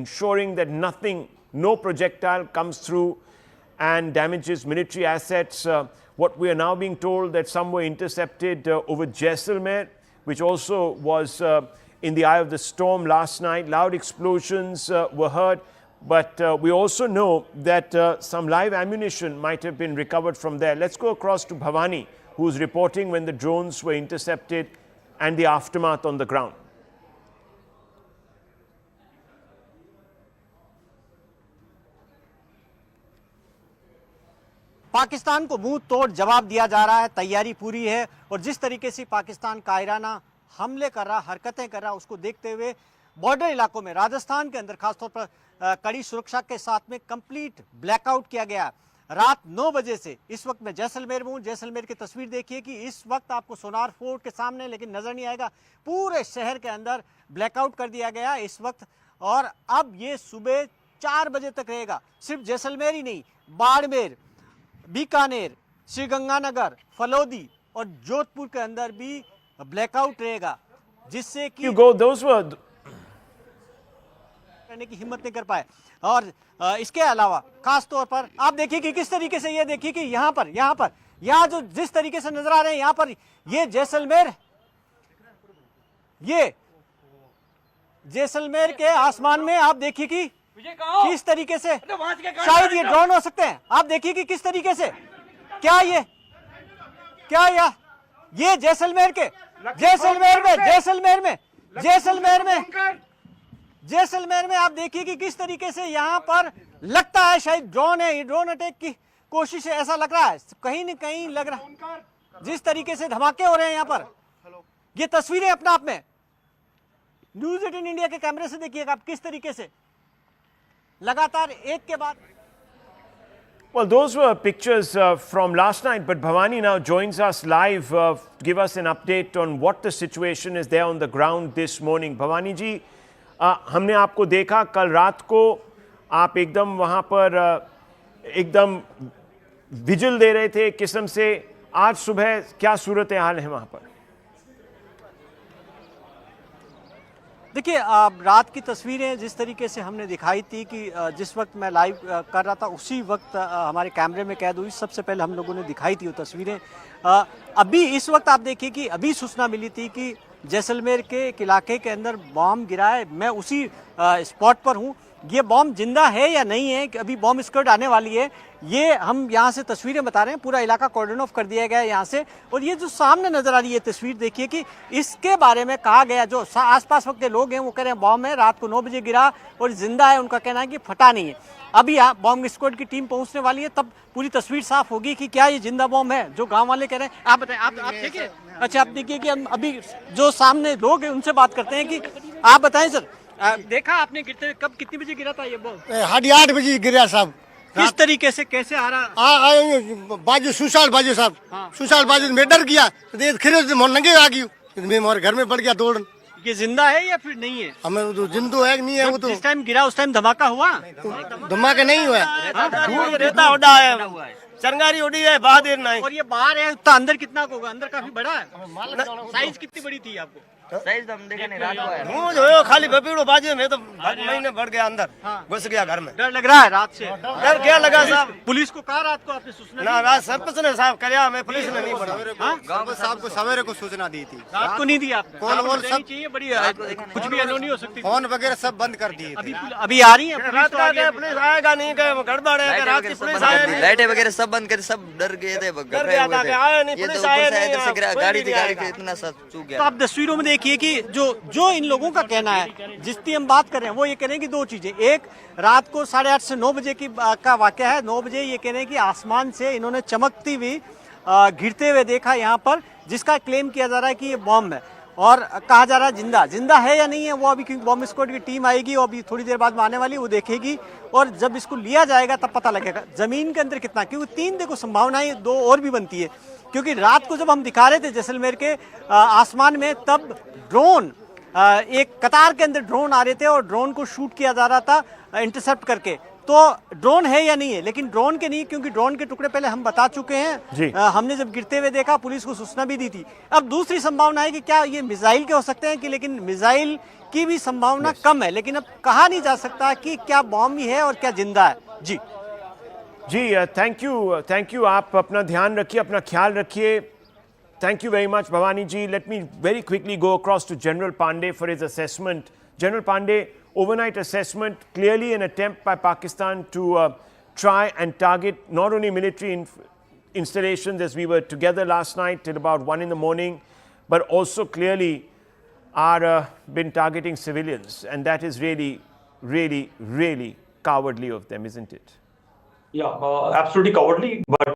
ensuring that no projectile comes through and damages military assets. What we are now being told that some were intercepted over Jaisalmer, which also was in the eye of the storm last night. Loud explosions were heard, but we also know that some live ammunition might have been recovered from there. Let's go across to Bhavani, who's reporting when the drones were intercepted and the aftermath on the ground. Pakistan को मुंह तोड़ जवाब दिया जा रहा है, तैयारी पूरी है और जिस तरीके से पाकिस्तान कायराना हमले कर रहा, हरकतें कर रहा, उसको देखते हुए बॉर्डर इलाकों में राजस्थान के अंदर खासतौर पर कड़ी सुरक्षा के साथ में कंप्लीट ब्लैकआउट किया गया। रात 9 बजे से इस वक्त मैं जैसलमेर में हूँ। जैसलमेर की तस्वीर देखिए कि इस वक्त आपको सोनार फोर्ट के सामने लेकिन नजर नहीं आएगा, पूरे शहर के अंदर ब्लैकआउट कर दिया गया इस वक्त। और अब ये सुबह 4 बजे तक रहेगा। सिर्फ जैसलमेर ही नहीं, बाड़मेर, बीकानेर, श्रीगंगानगर, फलोदी और जोधपुर के अंदर भी ब्लैकआउट रहेगा, जिससे कि करने की हिम्मत नहीं कर पाए। और इसके अलावा खास तौर पर आप देखिए कि किस तरीके से, ये देखिए कि यहाँ जो जिस तरीके से नजर आ रहे हैं, यहाँ पर ये जैसलमेर के आसमान में आप देखिए कि किस तरीके से, शायद ये ड्रोन हो सकते हैं। आप देखिए कि किस तरीके से, क्या ये जैसलमेर में आप देखिए कि किस तरीके से यहाँ पर लगता है शायद ड्रोन है, ये ड्रोन अटैक की कोशिश है, ऐसा लग रहा है, कहीं न कहीं लग रहा है। जिस तरीके से धमाके हो रहे हैं यहाँ पर, ये तस्वीरें अपने आप में न्यूज़ 18 इंडिया के कैमरे से देखिएगा आप किस तरीके से लगातार एक के बाद। Well, those were pictures from last night, but Bhavani now joins us live to give us an update on what the situation is there on the ground this morning. Bhavani ji, हमने आपको देखा कल रात को, आप एकदम वहाँ पर एकदम विजिल दे रहे थे एक किस्म से। आज सुबह क्या सूरत हाल है वहाँ पर? देखिए, रात की तस्वीरें जिस तरीके से हमने दिखाई थी कि जिस वक्त मैं लाइव कर रहा था उसी वक्त हमारे कैमरे में कैद हुई, सबसे पहले हम लोगों ने दिखाई थी वो तस्वीरें। अभी इस वक्त आप देखिए कि अभी सूचना मिली थी कि जैसलमेर के एक इलाके के अंदर बॉम्ब गिरा है। मैं उसी स्पॉट पर हूँ। ये बॉम्ब जिंदा है या नहीं है, कि अभी बॉम्ब स्क्वाड आने वाली है, ये हम यहाँ से तस्वीरें बता रहे हैं। पूरा इलाका कॉर्डन ऑफ कर दिया गया है यहाँ से। और ये जो सामने नजर आ रही है तस्वीर देखिए कि इसके बारे में कहा गया, जो आसपास वक्त के लोग हैं वो कह रहे हैं बॉम्ब है, रात को 9 बजे गिरा और जिंदा है। उनका कहना है कि फटा नहीं है। अभी यहाँ बॉम्ब स्क्वाड की टीम पहुंचने वाली है, तब पूरी तस्वीर साफ होगी कि क्या ये जिंदा बॉम्ब है जो गाँव वाले कह रहे हैं। आप बताएं, आप देखिए। अच्छा, आप देखिए कि हम अभी जो सामने लोग हैं उनसे बात करते हैं कि आप बताएं सर, देखा आपने गिरते कब, कितनी बजे गिरा था ये बॉम्ब? 8:30 बजे गिरा साहब। किस तरीके से, कैसे आ रहा? बाजू सुशाल बाजू साहब, सुशाल बाजू में डर गया, नंगे आ गई, मैं हमारे घर में पड़ गया दौड़। ये जिंदा है या फिर नहीं है? हमें तो जिंदो है नहीं है वो तो। जिस टाइम गिरा उस टाइम धमाका हुआ? धमाका नहीं हुआ, रेता उड़ा है, चरंगारी उड़ी है, बहादुर नहीं। और ये बाहर है तो अंदर कितना होगा? अंदर काफी बड़ा है। साइज कितनी बड़ी थी आपको? साइज हम देखा नहीं, रात को आया। मुंह जो है खाली बपीड़ो बाजू में तो महीने बढ़ गया, अंदर घुस गया घर में। डर लग रहा है रात से? डर क्या लगा साहब? पुलिस को कहा रात को आपने सूचना? ना, रात सरपंच ने साहब कराया, मैं पुलिस ने नहीं पड़ा। गांव साहब को सवेरे को सूचना दी थी, रात को नहीं दी आपने? कौन और सब चाहिए, बड़ी कुछ भी अनहोनी हो सकती, फोन वगैरह सब बंद कर दिए। अभी आ रही है रात का पुलिस आएगा नहीं, गड़बड़ है, रात की पुलिस आएगी, लाइटें वगैरह सब बंद कर, सब डर गए थे, आया नहीं पुलिस, आया नहीं, गाड़ी थी इतना सब चूक गया। तो आप तस्वीरों में देखिए कि जो इन लोगों का कहना है, जिसकी हम बात कर रहे हैं, वो ये कह रहे हैं कि दो चीजें। एक, रात को 8:30 से 9 बजे का वाकया है। 9 बजे ये कह रहे हैं कि आसमान से इन्होंने चमकती हुई गिरते हुए देखा यहाँ पर, जिसका क्लेम किया जा रहा है कि ये बॉम्ब है। और कहा जा रहा है जिंदा है या नहीं है वो अभी, क्योंकि बॉम्ब स्क्वाड की टीम आएगी और अभी थोड़ी देर बाद में आने वाली, वो देखेगी और जब इसको लिया जाएगा तब पता लगेगा जमीन के अंदर कितना। क्योंकि 3 देखो संभावनाएं 2 और भी बनती है, क्योंकि रात को जब हम दिखा रहे थे जैसलमेर के आसमान में, तब ड्रोन एक कतार के अंदर ड्रोन आ रहे थे और ड्रोन को शूट किया जा रहा था इंटरसेप्ट करके। तो ड्रोन है या नहीं है, लेकिन ड्रोन के नहीं, क्योंकि ड्रोन के टुकड़े पहले हम बता चुके जी। हैं। हमने जब गिरते हुए देखा पुलिस को सूचना भी दी थी। अब दूसरी संभावना है कि क्या ये मिसाइल के हो सकते हैं, कि लेकिन मिसाइल की भी संभावना कम है, लेकिन अब कहा नहीं जा सकता कि क्या बॉम्ब ही है और क्या जिंदा है। जी जी, थैंक यू। आप अपना ध्यान रखिए, अपना ख्याल रखिए। Thank you very much, Bhavani ji. Let me very quickly go across to General Pandey for his assessment. General Pandey, overnight assessment, clearly an attempt by Pakistan to try and target not only military installations as we were together last night till about 1 in the morning, but also clearly are been targeting civilians. And that is really, really, really cowardly of them, isn't it? Yeah, absolutely cowardly. But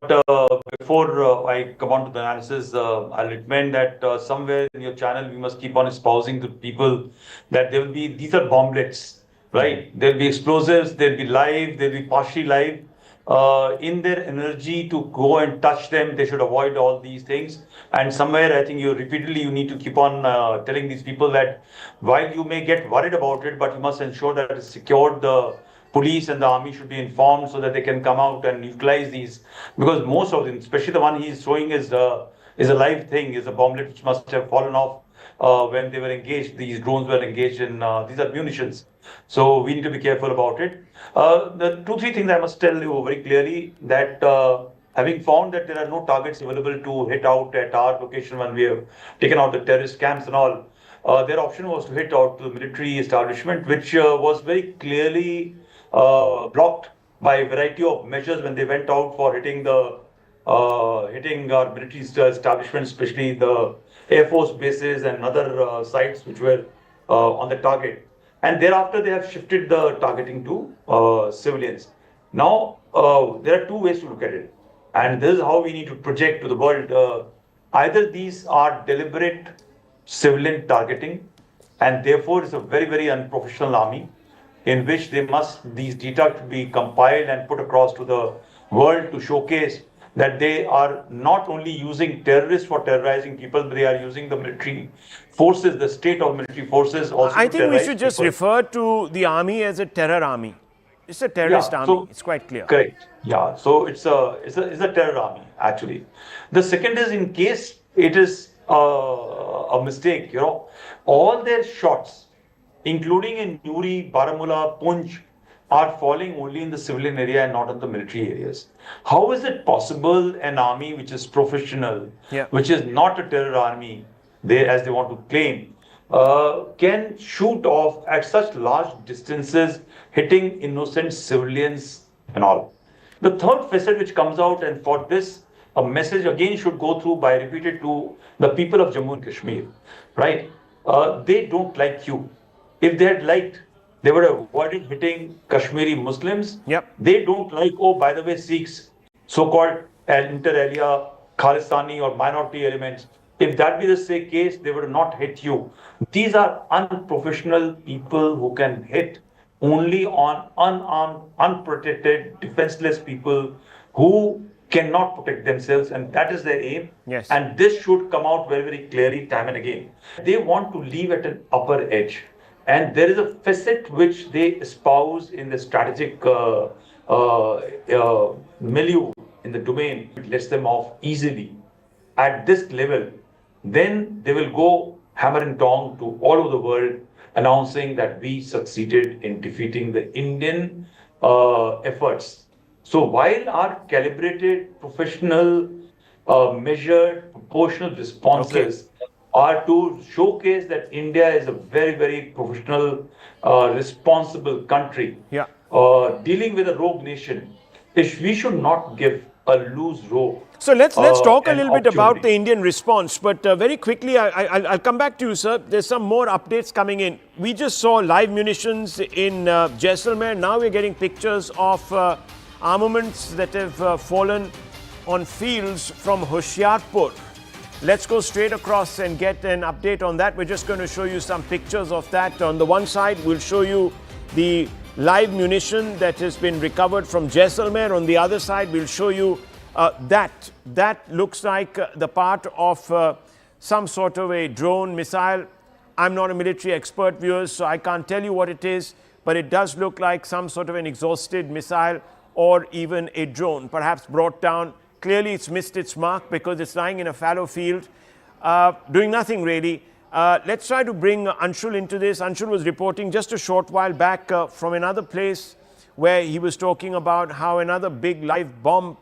before I come on to the analysis, I'll recommend that somewhere in your channel we must keep on espousing to people that there will be, these are bomblets, right? There'll be explosives, there'll be live, there'll be partially live. In their energy to go and touch them, they should avoid all these things. And somewhere I think you need to keep on telling these people that while you may get worried about it, but you must ensure that it's secured. The police and the army should be informed so that they can come out and utilize these, because most of them, especially the one he's showing, is a live thing, is a bomblet which must have fallen off when they were engaged. These drones were engaged in these are munitions, so we need to be careful about it. The 2-3 things I must tell you very clearly, that having found that there are no targets available to hit out at our location when we have taken out the terrorist camps and all, their option was to hit out the military establishment, which was very clearly blocked by a variety of measures when they went out for hitting hitting our military establishments, especially the Air Force bases and other sites which were on the target. And thereafter they have shifted the targeting to civilians. Now there are two ways to look at it, and this is how we need to project to the world. Either these are deliberate civilian targeting, and therefore it's a very, very unprofessional army, in which these data should be compiled and put across to the world to showcase that they are not only using terrorists for terrorizing people, but they are using the military forces, the state of military forces also. I think we should just refer to the army as a terror army. It's a terrorist army. So, it's quite clear. Correct. Yeah. So it's a terror army actually. The second is, in case it is a mistake, all their shots, including in Nuri, Baramulla, Punj, are falling only in the civilian area and not in the military areas. How is it possible an army which is professional, which is not a terror army, as they want to claim, can shoot off at such large distances, hitting innocent civilians and all? The third facet which comes out, and for this, a message again should go through by repeated to the people of Jammu and Kashmir, right? They don't like you. If they had liked, they would have avoided hitting Kashmiri Muslims. They don't like, oh, by the way, Sikhs, so-called inter alia, Khalistani or minority elements. If that be the case, they would not hit you. These are unprofessional people who can hit only on unarmed, unprotected, defenseless people who cannot protect themselves, and that is their aim. And this should come out very, very clearly time and again. They want to leave at an upper edge. And there is a facet which they espouse in the strategic milieu, in the domain, which lets them off easily. At this level, then they will go hammer and tong to all over the world, announcing that we succeeded in defeating the Indian efforts. So while our calibrated, professional, measured, proportional responses are to showcase that India is a very, very professional, responsible country, dealing with a rogue nation, we should not give a loose rope. So let's talk a little bit about the Indian response, but very quickly, I'll come back to you, sir. There's some more updates coming in. We just saw live munitions in Jaisalmer. Now we're getting pictures of armaments that have fallen on fields from Hoshiarpur. Let's go straight across and get an update on that. We're just going to show you some pictures of that. On the one side, we'll show you the live munition that has been recovered from Jaisalmer. On the other side, we'll show you that looks like the part of some sort of a drone missile. I'm not a military expert, viewers, so I can't tell you what it is. but it does look like some sort of an exhausted missile or even a drone, perhaps brought down. Clearly, it's missed its mark because it's lying in a fallow field, doing nothing really. Let's try to bring Anshul into this. Anshul was reporting just a short while back from another place where he was talking about how another big live bomb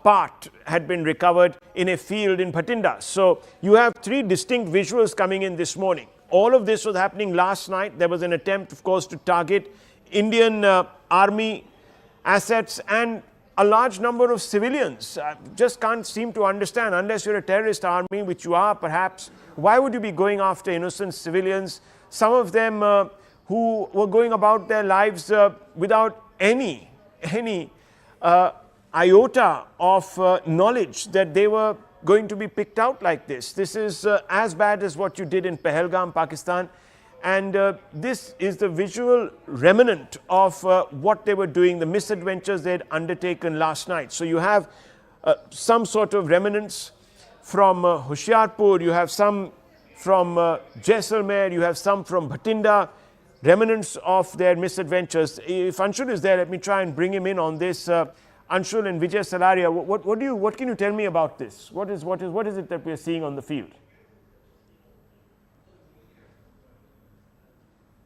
part had been recovered in a field in Bhatinda. So you have three distinct visuals coming in this morning. All of this was happening last night. There was an attempt, of course, to target Indian army assets and a large number of civilians. Just can't seem to understand, unless you're a terrorist army, which you are perhaps, why would you be going after innocent civilians? Some of them who were going about their lives without any iota of knowledge that they were going to be picked out like this. This is as bad as what you did in Pahalgam, Pakistan. And this is the visual remnant of what they were doing, the misadventures they had undertaken last night. So you have some sort of remnants from Hoshiarpur, you have some from Jaisalmer, you have some from Bhatinda, remnants of their misadventures. If Anshul is there, let me try and bring him in on this. Anshul and Vijay Salaria, what can you tell me about this? What is it that we are seeing on the field?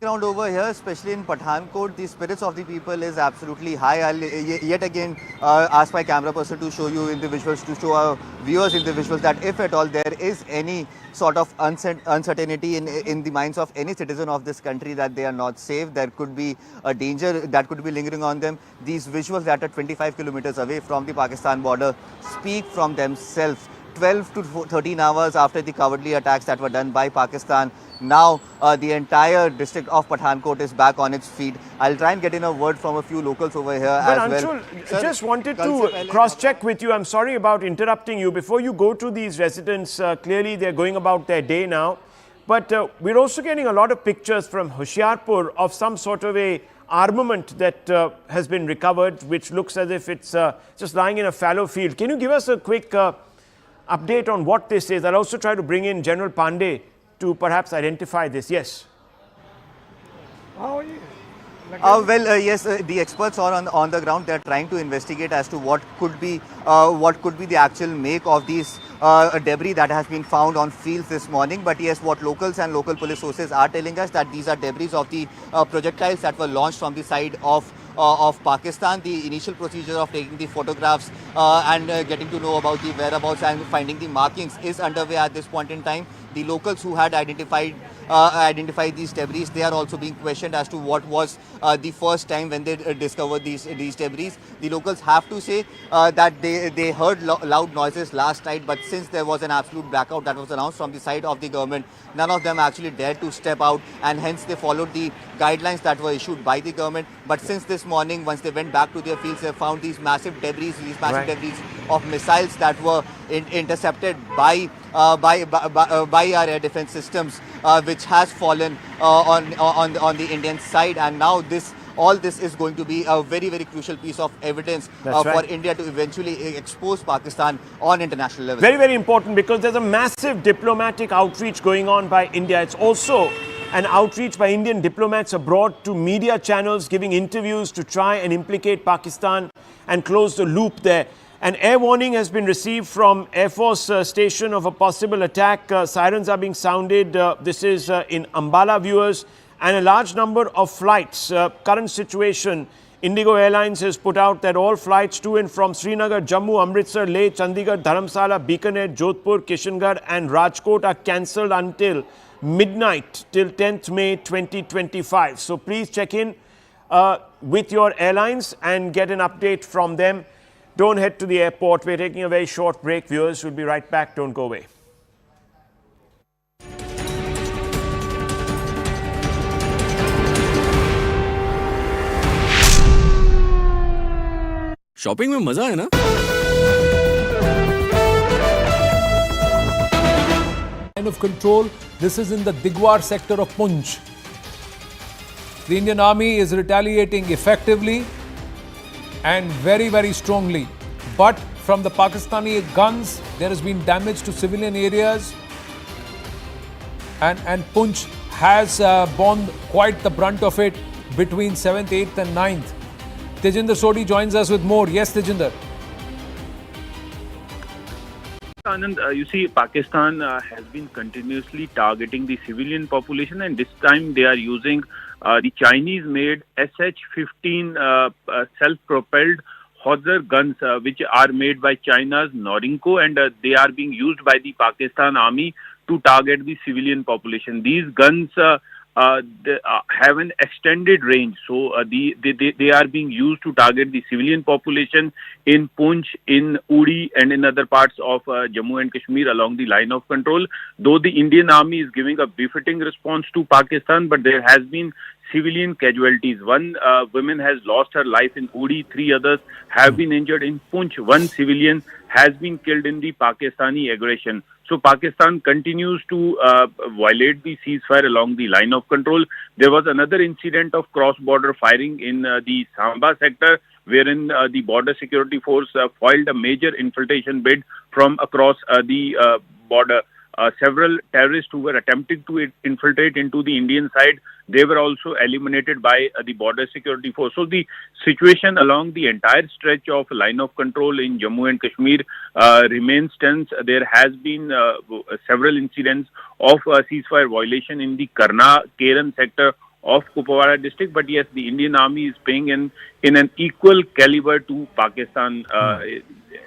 Ground over here, especially in Pathankot, the spirits of the people is absolutely high. I'll yet again ask my camera person to show you in the visuals, to show our viewers in the visuals, that if at all there is any sort of uncertainty in the minds of any citizen of this country that they are not safe, there could be a danger that could be lingering on them. These visuals that are 25 kilometers away from the Pakistan border speak from themselves. 12 to 13 hours after the cowardly attacks that were done by Pakistan, now the entire district of Pathankot is back on its feet. I'll try and get in a word from a few locals over here as well. Anshul, just wanted to cross-check with you. I'm sorry about interrupting you. Before you go to these residents, clearly they're going about their day now. But we're also getting a lot of pictures from Hoshiarpur of some sort of a armament that has been recovered, which looks as if it's just lying in a fallow field. Can you give us a quick update on what this is? I'll also try to bring in General Pandey to perhaps identify this. Yes. Yes, the experts are on the ground. They're trying to investigate as to what could be the actual make of these debris that has been found on fields this morning. But yes, what locals and local police sources are telling us, that these are debris of the projectiles that were launched from the side of Pakistan. The initial procedure of taking the photographs and getting to know about the whereabouts and finding the markings is underway at this point in time. The locals who had identified these debris, they are also being questioned as to what was the first time when they discovered these debris. The locals have to say that they heard loud noises last night, but since there was an absolute blackout that was announced from the side of the government, none of them actually dared to step out, and hence they followed the guidelines that were issued by the government. But since this morning, once they went back to their fields, they found these massive debris, debris of missiles that were intercepted by our air defense systems, which has fallen on the Indian side. And now all this is going to be a very, very crucial piece of evidence for India to eventually expose Pakistan on international level. Very, very important, because there's a massive diplomatic outreach going on by India. It's also an outreach by Indian diplomats abroad to media channels, giving interviews to try and implicate Pakistan and close the loop there. An air warning has been received from Air Force Station of a possible attack. Sirens are being sounded. This is in Ambala, viewers, and a large number of flights. Current situation, Indigo Airlines has put out that all flights to and from Srinagar, Jammu, Amritsar, Leh, Chandigarh, Dharamsala, Bikaner, Jodhpur, Kishangarh and Rajkot are cancelled until midnight till 10th May 2025. So please check in with your airlines and get an update from them. Don't head to the airport. We're taking a very short break, viewers. We'll be right back. Don't go away. Shopping में मजा है ना? Line of control. This is in the Digwar sector of Punj. The Indian Army is retaliating effectively and very, very strongly. But from the Pakistani guns, there has been damage to civilian areas, and Punj has borne quite the brunt of it between 7th, 8th and 9th. Tejinder Sodhi joins us with more. Yes, Tejinder. Anand, you see, Pakistan has been continuously targeting the civilian population, and this time they are using the Chinese-made SH-15 self-propelled Howitzer guns, which are made by China's Norinco, and they are being used by the Pakistan Army to target the civilian population. These guns they, have an extended range, so they are being used to target the civilian population in Punch, in Uri, and in other parts of Jammu and Kashmir along the line of control. Though the Indian Army is giving a befitting response to Pakistan, but there has been civilian casualties. One woman has lost her life in Uri, 3 others have been injured in Punch. 1 civilian has been killed in the Pakistani aggression. So Pakistan continues to violate the ceasefire along the line of control. There was another incident of cross-border firing in the Samba sector, wherein the border security force foiled a major infiltration bid from across the border. Several terrorists who were attempting to infiltrate into the Indian side, they were also eliminated by the border security force. So the situation along the entire stretch of line of control in Jammu and Kashmir remains tense. There has been several incidents of ceasefire violation in the Karna-Keran sector of Kupwara district, but yes, the Indian Army is paying in an equal caliber to Pakistan.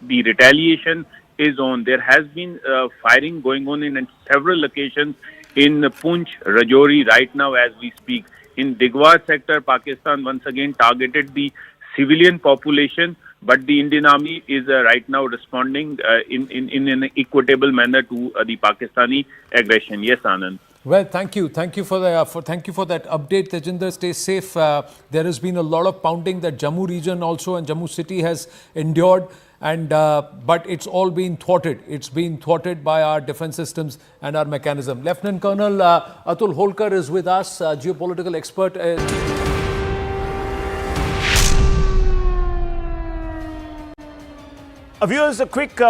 The retaliation is on. There has been firing going on in several locations in Punch, Rajouri right now as we speak. In Digwar sector, Pakistan once again targeted the civilian population, but the Indian Army is right now responding in an equitable manner to the Pakistani aggression. Yes, Anand. Well, thank you for that update, Tejinder. Stay safe. There has been a lot of pounding that Jammu region also and Jammu city has endured, and but it's all been thwarted. It's been thwarted by our defense systems and our mechanism. Lieutenant Colonel Atul Holkar is with us, geopolitical expert. Viewers, a quick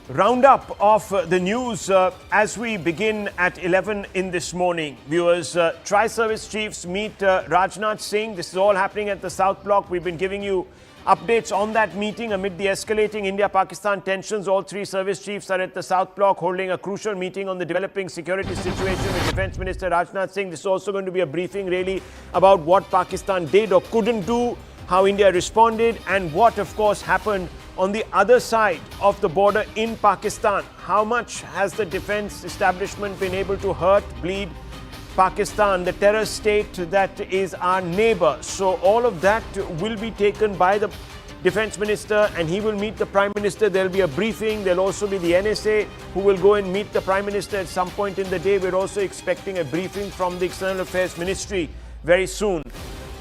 roundup of the news as we begin at 11 in this morning. Viewers, Tri-Service Chiefs meet Rajnath Singh. This is all happening at the South Block. We've been giving you updates on that meeting amid the escalating India-Pakistan tensions. All 3 service chiefs are at the South Block holding a crucial meeting on the developing security situation with Defence Minister Rajnath Singh. This is also going to be a briefing really about what Pakistan did or couldn't do, how India responded, and what, of course, happened on the other side of the border in Pakistan. How much has the defense establishment been able to hurt, bleed Pakistan, the terror state that is our neighbor? So all of that will be taken by the defense minister, and he will meet the Prime Minister. There will be a briefing. There will also be the NSA who will go and meet the Prime Minister at some point in the day. We're also expecting a briefing from the External Affairs Ministry very soon.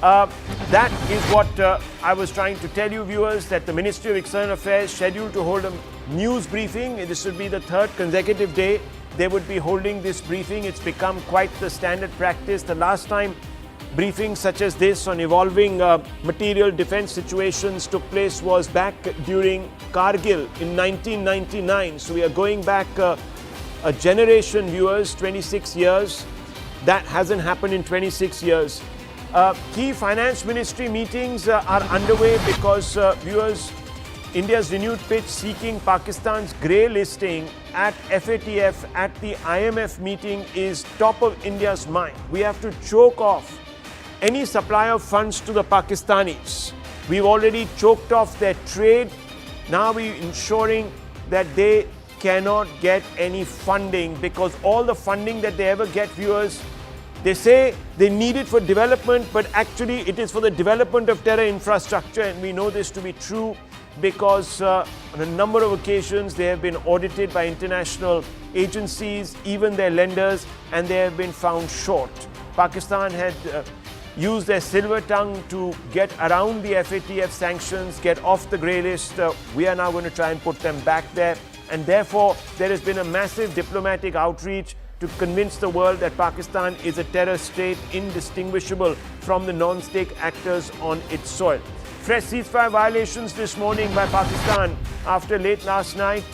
That is what I was trying to tell you, viewers, that the Ministry of External Affairs scheduled to hold a news briefing. This will be the 3rd consecutive day they would be holding this briefing. It's become quite the standard practice. The last time briefings such as this on evolving material defense situations took place was back during Kargil in 1999. So we are going back a generation, viewers, 26 years. That hasn't happened in 26 years. Key finance ministry meetings are underway because, viewers, India's renewed pitch seeking Pakistan's grey listing at FATF at the IMF meeting is top of India's mind. We have to choke off any supply of funds to the Pakistanis. We've already choked off their trade. Now we're ensuring that they cannot get any funding, because all the funding that they ever get, viewers, they say they need it for development, but actually it is for the development of terror infrastructure, and we know this to be true because on a number of occasions they have been audited by international agencies, even their lenders, and they have been found short. Pakistan had used their silver tongue to get around the FATF sanctions, get off the grey list. We are now going to try and put them back there, and therefore there has been a massive diplomatic outreach to convince the world that Pakistan is a terror state indistinguishable from the non-state actors on its soil. Fresh ceasefire violations this morning by Pakistan after late last night.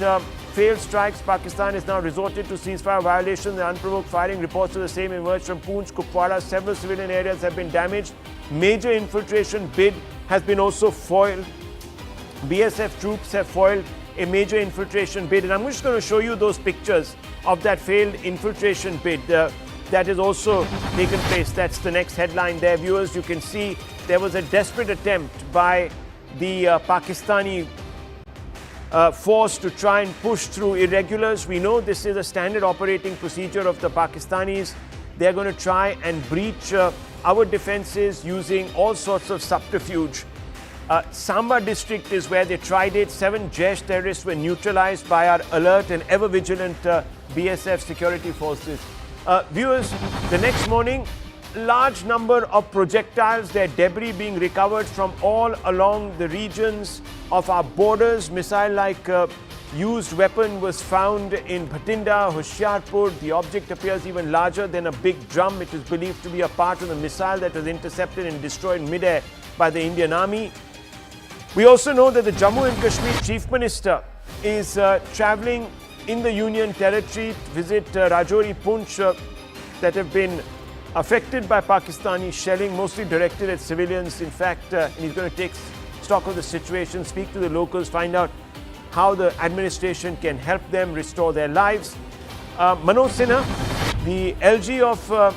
failed strikes, Pakistan has now resorted to ceasefire violations and unprovoked firing. Reports of the same emerged from Poonch, Kupwara. Several civilian areas have been damaged. Major infiltration bid has been also foiled. BSF troops have foiled a major infiltration bid. And I'm just going to show you those pictures of that failed infiltration bid that has also taken place. That's the next headline there, viewers. You can see there was a desperate attempt by the Pakistani force to try and push through irregulars. We know this is a standard operating procedure of the Pakistanis. They're going to try and breach our defenses using all sorts of subterfuge. Samba district is where they tried it. 7 Jaish terrorists were neutralized by our alert and ever vigilant BSF security forces. Viewers, the next morning, large number of projectiles, their debris being recovered from all along the regions of our borders. Missile-like used weapon was found in Bhatinda, Hoshiarpur. The object appears even larger than a big drum. It is believed to be a part of the missile that was intercepted and destroyed mid-air by the Indian Army. We also know that the Jammu and Kashmir Chief Minister is travelling in the Union Territory to visit Rajouri, Punch that have been affected by Pakistani shelling, mostly directed at civilians. In fact, and he's going to take stock of the situation, speak to the locals, find out how the administration can help them restore their lives. Manoj Sinha, the LG of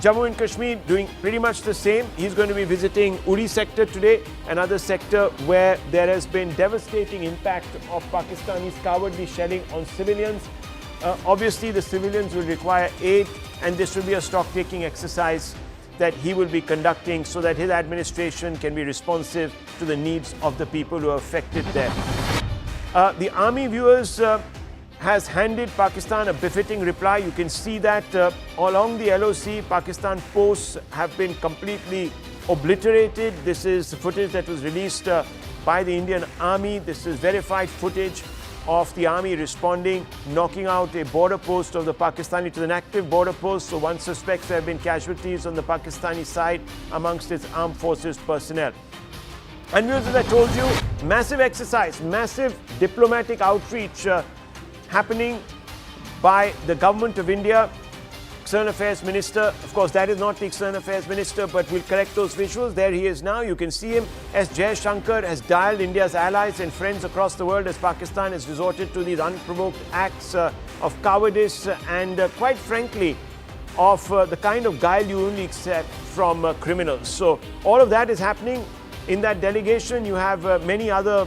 Jammu and Kashmir, doing pretty much the same. He's going to be visiting Uri sector today, another sector where there has been devastating impact of Pakistani's cowardly shelling on civilians. Obviously, the civilians will require aid, and this will be a stock-taking exercise that he will be conducting so that his administration can be responsive to the needs of the people who are affected there. The army, viewers, has handed Pakistan a befitting reply. You can see that along the LOC, Pakistan posts have been completely obliterated. This is footage that was released by the Indian Army. This is verified footage of the army responding, knocking out a border post of the Pakistani. It is an active border post, so one suspects there have been casualties on the Pakistani side amongst its armed forces personnel. And viewers, as I told you, massive exercise, massive diplomatic outreach happening by the government of India. External Affairs Minister, of course that is not the External Affairs Minister, but we'll correct those visuals. There he is now. You can see him. S. Jaishankar has dialed India's allies and friends across the world as Pakistan has resorted to these unprovoked acts of cowardice and quite frankly of the kind of guile you only accept from criminals. So all of that is happening. In that delegation you have many other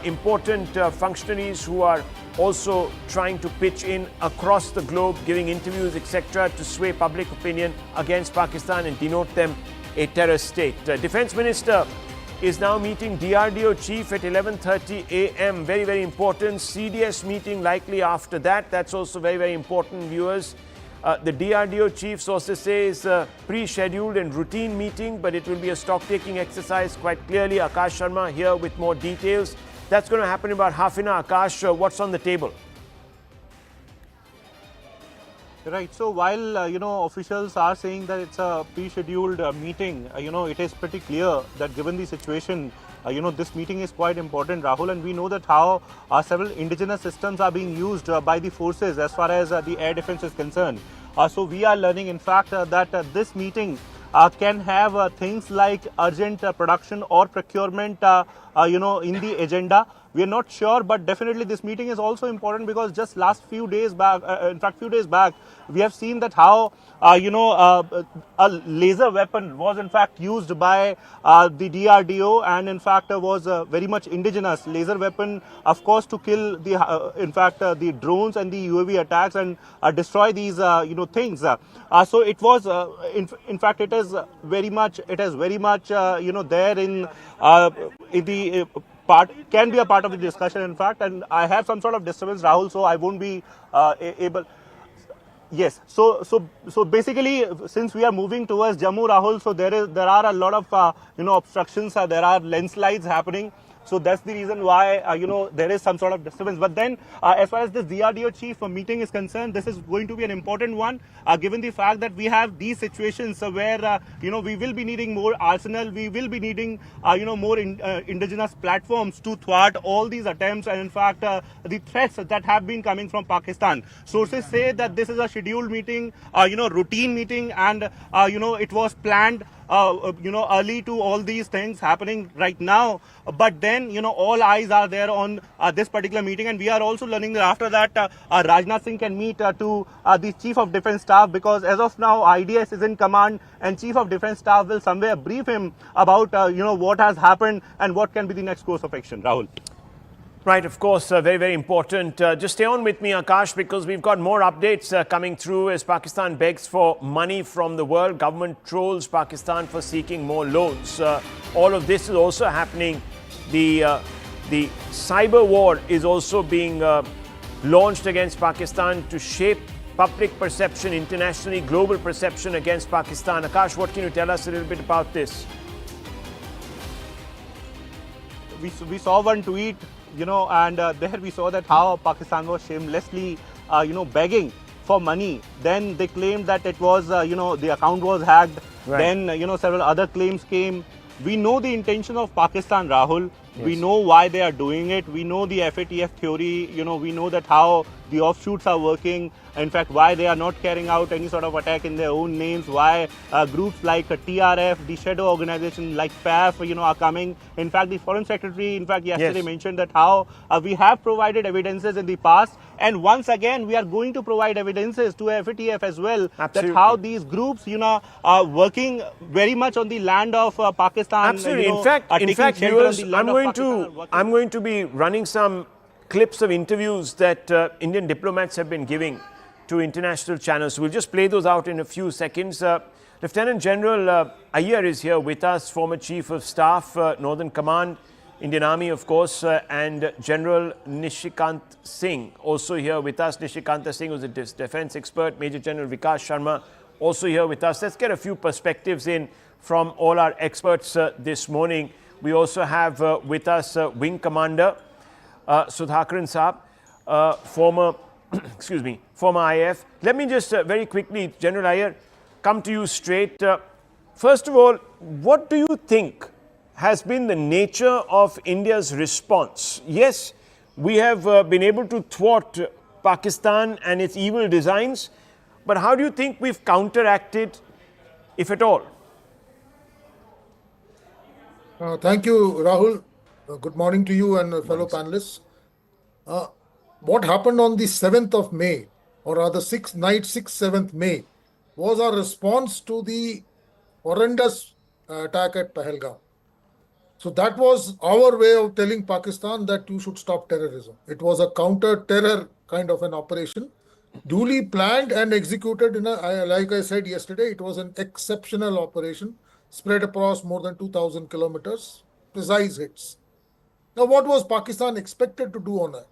important functionaries who are also trying to pitch in across the globe, giving interviews, etc., to sway public opinion against Pakistan and denote them a terror state. Defense Minister is now meeting DRDO Chief at 11:30 a.m. Very, very important. CDS meeting likely after that. That's also very, very important, viewers. The DRDO Chief, sources say, is a pre-scheduled and routine meeting, but it will be a stock-taking exercise quite clearly. Akash Sharma here with more details. That's going to happen in about half an hour. Akash, what's on the table? Right. So while officials are saying that it's a pre-scheduled meeting, it is pretty clear that given the situation, this meeting is quite important, Rahul, and we know that how several indigenous systems are being used by the forces as far as the air defense is concerned. So we are learning, in fact, that this meeting can have things like urgent production or procurement, in the agenda. We are not sure, but definitely this meeting is also important because just few days back, we have seen that how, a laser weapon was in fact used by the DRDO and in fact was very much indigenous laser weapon, of course, to kill the drones and the UAV attacks and destroy these, things. So it was, in fact, it is very much, there in the can be a part of the discussion, in fact, and I have some sort of disturbance, Rahul, so I won't be able. Yes, so basically, since we are moving towards Jammu, Rahul, so there are a lot of obstructions. There are landslides happening. So that's the reason why, there is some sort of disturbance. But then, as far as the DRDO chief meeting is concerned, this is going to be an important one, given the fact that we have these situations where, we will be needing more arsenal, we will be needing, more indigenous platforms to thwart all these attempts and, in fact, the threats that have been coming from Pakistan. Sources say that this is a scheduled meeting, routine meeting, and, it was planned early to all these things happening right now. But then, all eyes are there on this particular meeting. And we are also learning that after that, Rajnath Singh can meet to the Chief of Defence Staff, because as of now, IDS is in command and Chief of Defence Staff will somewhere brief him about, what has happened and what can be the next course of action. Rahul. Right, of course, very, very important. Just stay on with me, Akash, because we've got more updates coming through as Pakistan begs for money from the world. Government trolls Pakistan for seeking more loans. All of this is also happening. The cyber war is also being launched against Pakistan to shape public perception internationally, global perception against Pakistan. Akash, what can you tell us a little bit about this? We saw one tweet, and there we saw that how Pakistan was shamelessly, begging for money. Then they claimed that it was, the account was hacked. Right. Then, several other claims came. We know the intention of Pakistan, Rahul. Yes. We know why they are doing it. We know the FATF theory. We know that how the offshoots are working. In fact, why they are not carrying out any sort of attack in their own names. Why groups like TRF, the shadow organization like PAF, are coming. In fact, the Foreign Secretary, yesterday mentioned that how we have provided evidences in the past. And once again, we are going to provide evidences to FATF as well. Absolutely. That how these groups, are working very much on the land of Pakistan. Absolutely. In fact, viewers, I'm going to be running some clips of interviews that Indian diplomats have been giving to international channels. So we'll just play those out in a few seconds. Lieutenant General Iyer is here with us, former Chief of Staff, Northern Command, Indian Army, of course, and General Nishikant Singh also here with us. Nishikant Singh was a defense expert. Major General Vikas Sharma also here with us. Let's get a few perspectives in from all our experts this morning. We also have with us Wing Commander Sudhakaran Saab, former former IF. Let me just very quickly, General Iyer, come to you straight. First of all, what do you think has been the nature of India's response? Yes, we have been able to thwart Pakistan and its evil designs, but how do you think we've counteracted, if at all? Thank you, Rahul. Good morning to you and fellow panelists. What happened on the 7th of May, or rather 6th, 7th May, was our response to the horrendous attack at Pahalgam. So that was our way of telling Pakistan that you should stop terrorism. It was a counter-terror kind of an operation, duly planned and executed in like I said yesterday, it was an exceptional operation, spread across more than 2,000 kilometers, precise hits. Now, what was Pakistan expected to do on that?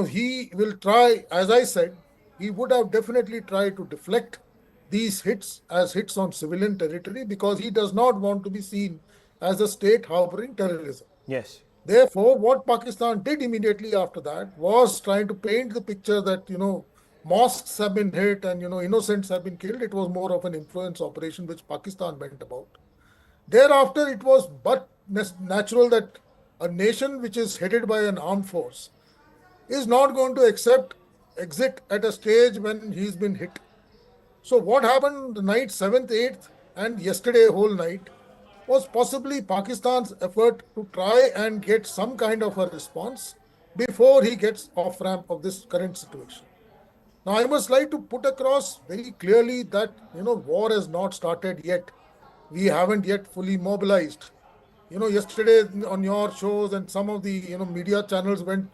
He will try, as I said, he would have definitely tried to deflect these hits as hits on civilian territory because he does not want to be seen as a state harboring terrorism. Yes. Therefore, what Pakistan did immediately after that was trying to paint the picture that, mosques have been hit and, innocents have been killed. It was more of an influence operation which Pakistan went about. Thereafter, it was but natural that a nation which is headed by an armed force is not going to exit at a stage when he's been hit. So what happened the night 7th, 8th and yesterday whole night was possibly Pakistan's effort to try and get some kind of a response before he gets off ramp of this current situation. Now, I must like to put across very clearly that, war has not started yet. We haven't yet fully mobilized. Yesterday on your shows and some of the, media channels went,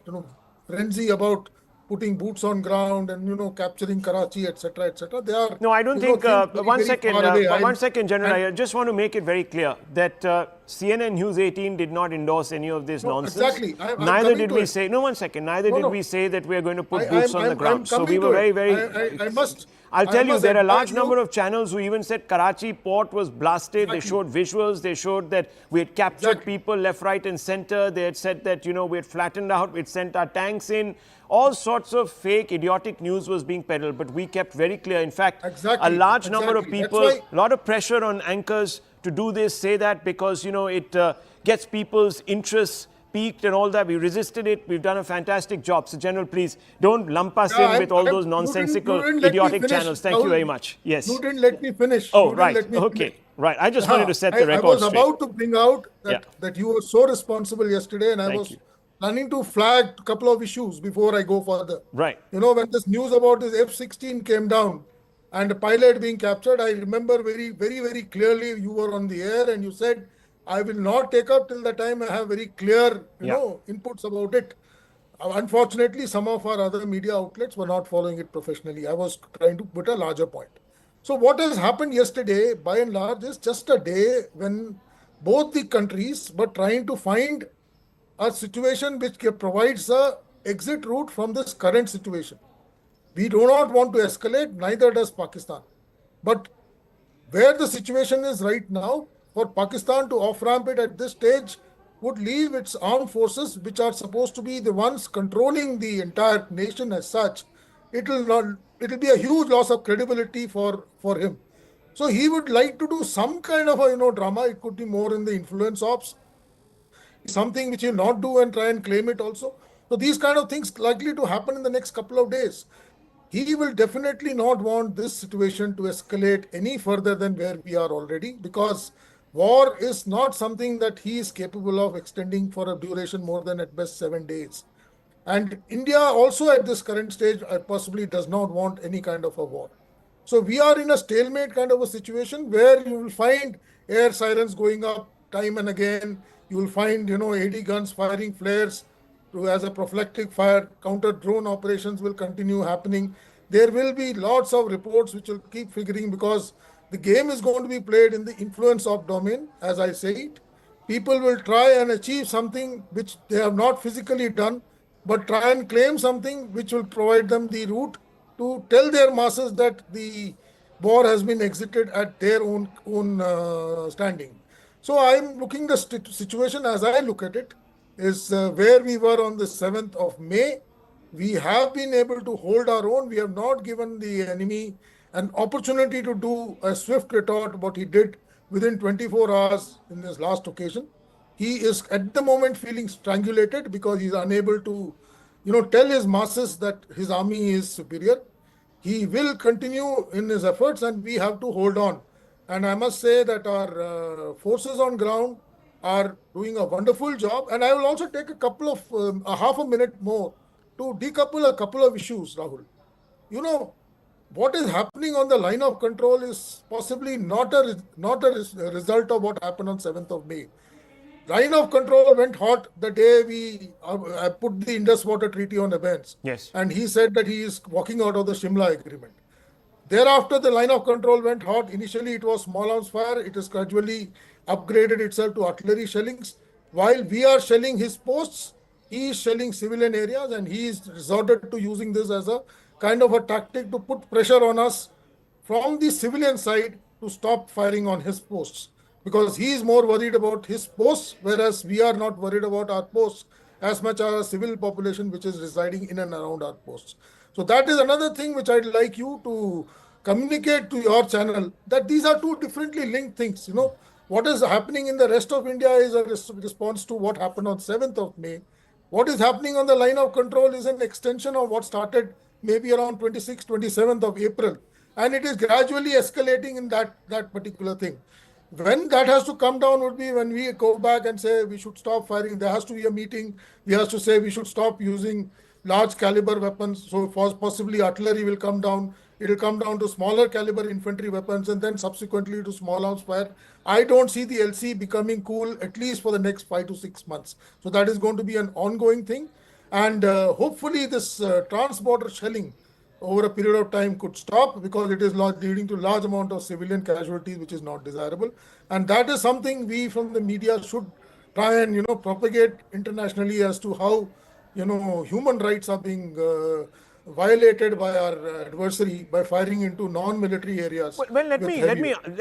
frenzy about putting boots on ground and, capturing Karachi, etc., etc. They are... No, I don't think... one second, General. I just want to make it very clear that CNN News 18 did not endorse any of this nonsense. Exactly. Neither did we say, no, one second, neither did we say that we are going to put boots on the ground. So we were I'll tell you, there are a large number of channels who even said Karachi port was blasted. They showed visuals. They showed that we had captured people left, right and center. They had said that, we had flattened out. We'd sent our tanks in. All sorts of fake, idiotic news was being peddled. But we kept very clear. In fact, a large number of people, a lot of pressure on anchors to do this, say that, because, it gets people's interests peaked and all that. We resisted it. We've done a fantastic job. So, General, please don't lump us in with all those nonsensical, idiotic channels. Thank you very much. Yes. You didn't let me finish. Oh, right. Okay. Right. I just wanted to set the record straight. I was about to bring out that you were so responsible yesterday, and I was planning to flag a couple of issues before I go further. Right. When this news about this F-16 came down and the pilot being captured, I remember very, very, very clearly you were on the air and you said, I will not take up till the time I have very clear, inputs about it. Unfortunately, some of our other media outlets were not following it professionally. I was trying to put a larger point. So what has happened yesterday, by and large, is just a day when both the countries were trying to find a situation which provides a exit route from this current situation. We do not want to escalate, neither does Pakistan. But where the situation is right now, for Pakistan to off-ramp it at this stage would leave its armed forces, which are supposed to be the ones controlling the entire nation as such. It'll be a huge loss of credibility for him. So he would like to do some kind of a drama. It could be more in the influence ops, something which he'll not do and try and claim it also. So these kind of things likely to happen in the next couple of days. He will definitely not want this situation to escalate any further than where we are already, because war is not something that he is capable of extending for a duration more than at best 7 days. And India also at this current stage possibly does not want any kind of a war. So we are in a stalemate kind of a situation where you will find air sirens going up time and again. You will find, AD guns firing flares as a prophylactic fire. Counter drone operations will continue happening. There will be lots of reports which will keep figuring, because the game is going to be played in the influence of domain, as I say it. People will try and achieve something which they have not physically done, but try and claim something which will provide them the route to tell their masses that the war has been exited at their own standing. So I'm looking the situation as I look at it is where we were on the 7th of May. We have been able to hold our own. We have not given the enemy an opportunity to do a swift retort, what he did within 24 hours in this last occasion. He is at the moment feeling strangulated because he's unable to, tell his masses that his army is superior. He will continue in his efforts and we have to hold on. And I must say that our forces on ground are doing a wonderful job. And I will also take a half a minute more to decouple a couple of issues, Rahul. What is happening on the line of control is possibly not a result of what happened on 7th of May. Line of control went hot the day we put the Indus Water Treaty on abeyance. Yes. And he said that he is walking out of the Shimla agreement. Thereafter, the line of control went hot. Initially, it was small arms fire. It has gradually upgraded itself to artillery shellings. While we are shelling his posts, he is shelling civilian areas, and he is resorted to using this as a kind of a tactic to put pressure on us from the civilian side to stop firing on his posts, because he is more worried about his posts, whereas we are not worried about our posts as much as our civil population which is residing in and around our posts. So that is another thing which I'd like you to communicate to your channel, that these are two differently linked things. What is happening in the rest of India is a response to what happened on 7th of May. What is happening on the line of control is an extension of what started maybe around 26th, 27th of April. And it is gradually escalating in that particular thing. When that has to come down would be when we go back and say we should stop firing. There has to be a meeting. We have to say we should stop using large caliber weapons. So possibly artillery will come down. It will come down to smaller caliber infantry weapons and then subsequently to small arms fire. I don't see the LC becoming cool, at least for the next 5 to 6 months. So that is going to be an ongoing thing. And hopefully this trans-border shelling over a period of time could stop, because it is leading to large amount of civilian casualties, which is not desirable. And that is something we from the media should try and, propagate internationally as to how, human rights are being violated by our adversary by firing into non-military areas. Well, let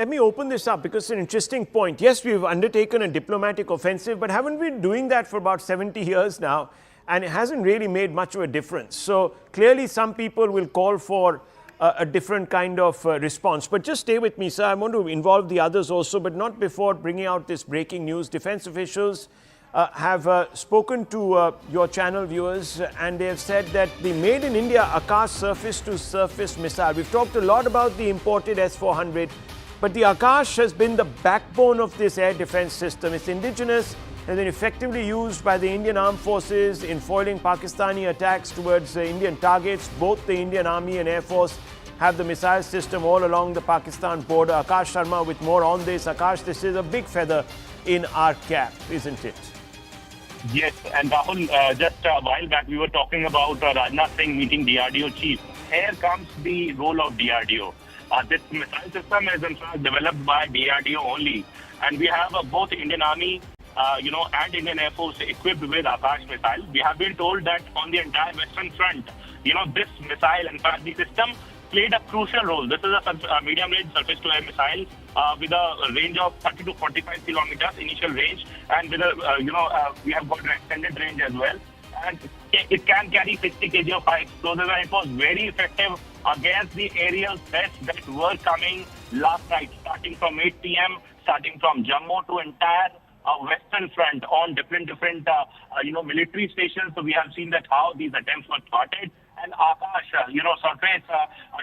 me open this up, because it's an interesting point. Yes, we've undertaken a diplomatic offensive, but haven't we been doing that for about 70 years now? And it hasn't really made much of a difference. So clearly some people will call for a different kind of response. But just stay with me, sir. I want to involve the others also, but not before bringing out this breaking news. Defense officials have spoken to your channel viewers, and they have said that the made in India Akash surface-to-surface missile. We've talked a lot about the imported S-400, but the Akash has been the backbone of this air defense system. It's indigenous, has been effectively used by the Indian Armed Forces in foiling Pakistani attacks towards Indian targets. Both the Indian Army and Air Force have the missile system all along the Pakistan border. Akash Sharma with more on this. Akash, this is a big feather in our cap, isn't it? Yes, and Rahul, just a while back we were talking about Rajnath Singh meeting DRDO chief. Here comes the role of DRDO. This missile system is in fact developed by DRDO only, and we have both Indian Army and Indian Air Force equipped with Akash missile. We have been told that on the entire Western Front, this missile, in fact, the system played a crucial role. This is a medium-range surface-to-air missile with a range of 30 to 45 kilometers initial range, and with we have got an extended range as well. And it can carry 60 kg of high explosives, and it was very effective against the aerial threats that were coming last night, starting from 8 p.m., starting from Jammu to entire Western Front on different military stations. So we have seen that how these attempts were thwarted, and Akash, surface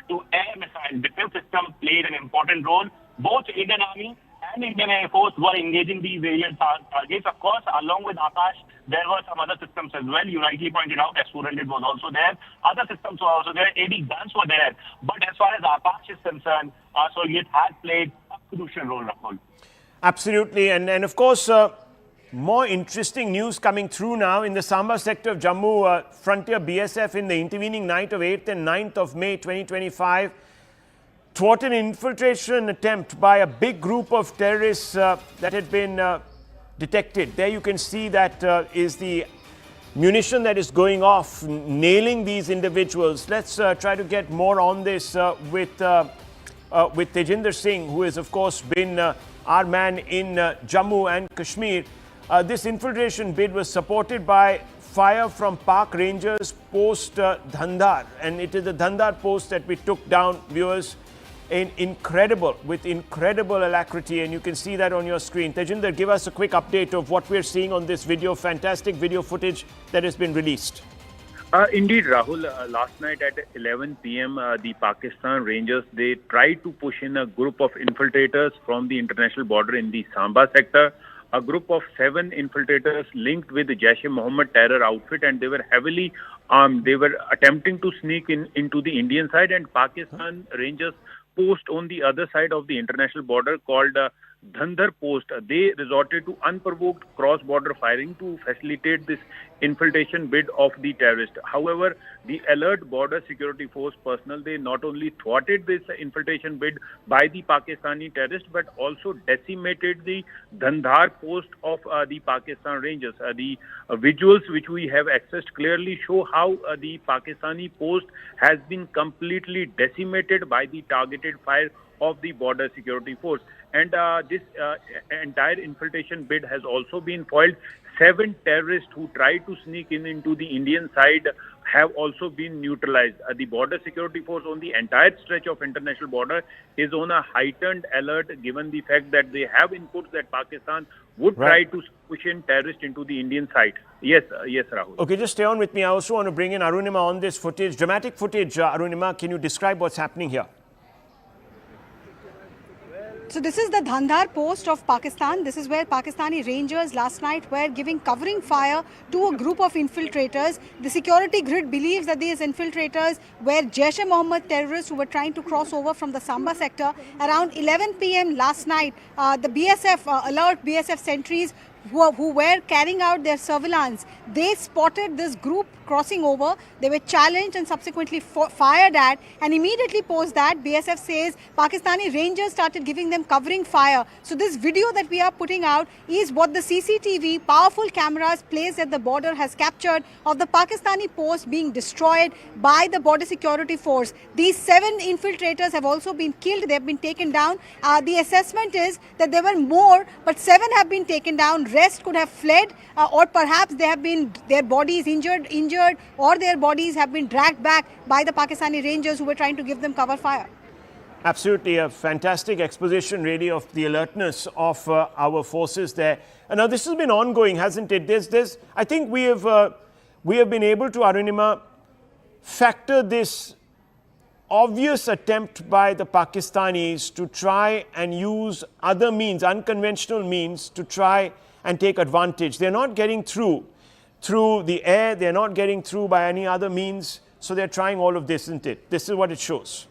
to air missile defense system played an important role. Both Indian Army and Indian Air Force were engaging these various targets. Of course, along with Akash, there were some other systems as well. You rightly pointed out S-400 was also there. Other systems were also there. AD guns were there. But as far as Akash is concerned, so it has played a crucial role, Rahul. Absolutely. And of course, more interesting news coming through now in the Samba sector of Jammu. Frontier BSF in the intervening night of 8th and 9th of May 2025 thwarted an infiltration attempt by a big group of terrorists that had been detected. There you can see that is the munition that is going off, nailing these individuals. Let's try to get more on this with Tejinder Singh, who has of course been our man in Jammu and Kashmir. This infiltration bid was supported by fire from Pak Rangers post Dhandar, and it is the Dhandar post that we took down, viewers, with incredible alacrity, and you can see that on your screen. Tejinder, give us a quick update of what we're seeing on this video, fantastic video footage that has been released. Indeed, Rahul, last night at 11 p.m., the Pakistan Rangers, they tried to push in a group of infiltrators from the international border in the Samba sector. A group of 7 infiltrators linked with the Jaish-e-Mohammed terror outfit, and they were heavily armed. They were attempting to sneak into the Indian side, and Pakistan Rangers post on the other side of the international border called Dhandar post. They resorted to unprovoked cross-border firing to facilitate this infiltration bid of the terrorist. However, the alert border security force personnel, they not only thwarted this infiltration bid by the Pakistani terrorists, but also decimated the Dhandar post of the Pakistan Rangers. The visuals which we have accessed clearly show how the Pakistani post has been completely decimated by the targeted fire of the border security force. And this entire infiltration bid has also been foiled. 7 terrorists who tried to sneak into the Indian side have also been neutralized. The border security force on the entire stretch of international border is on a heightened alert, given the fact that they have inputs that Pakistan would try to push in terrorists into the Indian side. Yes, Rahul. Okay, just stay on with me. I also want to bring in Arunima on this footage. Dramatic footage, Arunima. Can you describe what's happening here? So this is the Dhandar post of Pakistan. This is where Pakistani Rangers last night were giving covering fire to a group of infiltrators. The security grid believes that these infiltrators were Jaish-e-Mohammed terrorists who were trying to cross over from the Samba sector. Around 11 p.m. last night, the BSF, alert BSF sentries who were carrying out their surveillance, they spotted this group crossing over. They were challenged and subsequently fired at, and immediately post that, BSF says Pakistani Rangers started giving them covering fire. So this video that we are putting out is what the CCTV, powerful cameras placed at the border, has captured of the Pakistani post being destroyed by the border security force. These 7 infiltrators have also been killed. They have been taken down. The assessment is that there were more, but 7 have been taken down. Rest could have fled, or perhaps they have been, their bodies injured, or their bodies have been dragged back by the Pakistani Rangers who were trying to give them cover fire. Absolutely, a fantastic exposition really of the alertness of our forces there. And now this has been ongoing, hasn't it? I think we have been able to, Arunima, factor this obvious attempt by the Pakistanis to try and use other means, unconventional means, to try and take advantage. They're not getting through the air, they're not getting through by any other means, so they're trying all of this, isn't it? This is what it shows.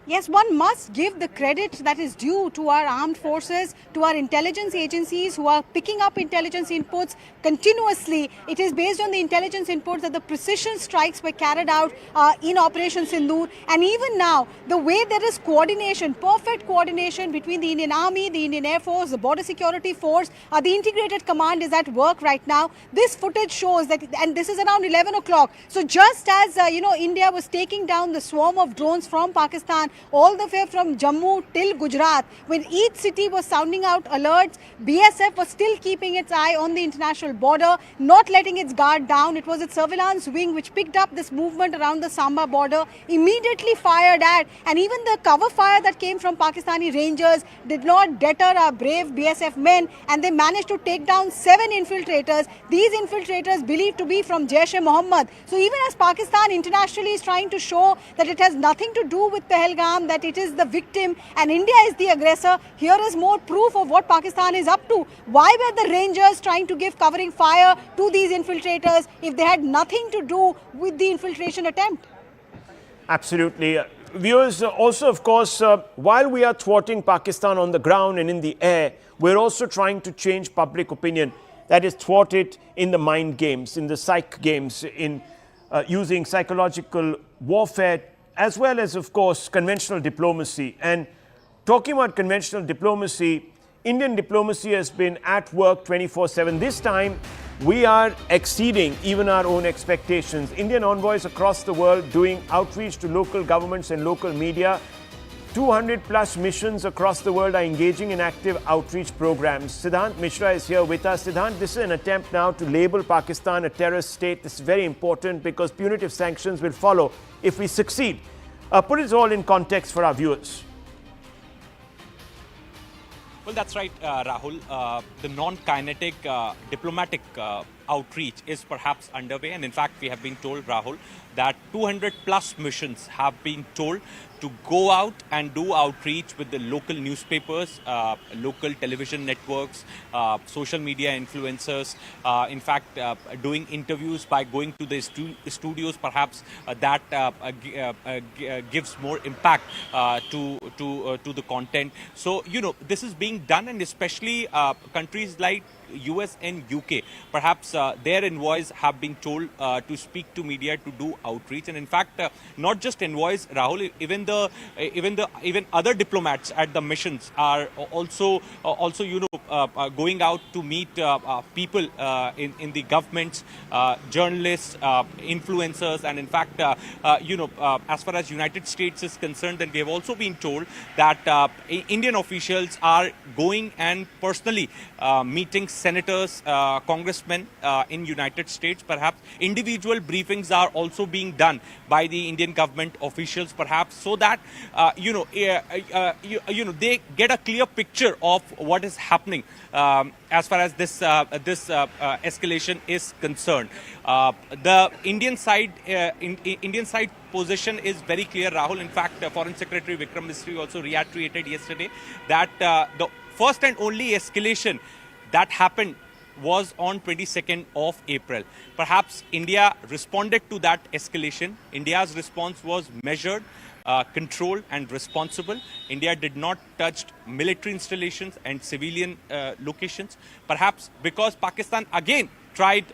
Yes, one must give the credit that is due to our armed forces, to our intelligence agencies who are picking up intelligence inputs continuously. It is based on the intelligence inputs that the precision strikes were carried out in Operation Sindoor. And even now, the way there is coordination, perfect coordination between the Indian Army, the Indian Air Force, the Border Security Force, the integrated command is at work right now. This footage shows that, and this is around 11 o'clock. So just as, India was taking down the swarm of drones from Pakistan, all the way from Jammu till Gujarat, when each city was sounding out alerts, BSF was still keeping its eye on the international border, not letting its guard down. It was its surveillance wing which picked up this movement around the Samba border, immediately fired at, and even the cover fire that came from Pakistani Rangers did not deter our brave BSF men, and they managed to take down 7 infiltrators. These infiltrators believed to be from Jaish-e-Mohammed. So even as Pakistan internationally is trying to show that it has nothing to do with Pahalgam, that it is the victim and India is the aggressor, here is more proof of what Pakistan is up to. Why were the Rangers trying to give covering fire to these infiltrators if they had nothing to do with the infiltration attempt? Absolutely. Viewers, also, of course, while we are thwarting Pakistan on the ground and in the air, we're also trying to change public opinion. That is, thwart it in the mind games, in the psych games, in using psychological warfare, as well as, of course, conventional diplomacy. And talking about conventional diplomacy, Indian diplomacy has been at work 24/7. This time, we are exceeding even our own expectations. Indian envoys across the world doing outreach to local governments and local media. 200 plus missions across the world are engaging in active outreach programs. Siddhant Mishra is here with us. Siddhant, this is an attempt now to label Pakistan a terrorist state. This is very important because punitive sanctions will follow if we succeed. Put it all in context for our viewers. Well, that's right, Rahul. The non-kinetic diplomatic outreach is perhaps underway. And in fact, we have been told, Rahul, that 200 plus missions have been told to go out and do outreach with the local newspapers, local television networks, social media influencers, in fact, doing interviews by going to the studios, perhaps that gives more impact to the content. So, this is being done, and especially countries like US and UK, perhaps their envoys have been told to speak to media, to do outreach. And in fact, not just envoys, Rahul, even other diplomats at the missions are also going out to meet people in the governments, journalists, influencers. And in fact, as far as United States is concerned, then we have also been told that Indian officials are going and personally meeting senators, congressmen in United States. Perhaps individual briefings are also being done by the Indian government officials, perhaps, so that they get a clear picture of what is happening as far as this escalation is concerned. The Indian side position is very clear, Rahul. In fact, Foreign Secretary Vikram Misri also reiterated yesterday that the first and only escalation that happened was on 22nd of April. Perhaps India responded to that escalation. India's response was measured, controlled and responsible. India did not touch military installations and civilian locations. Perhaps because Pakistan again tried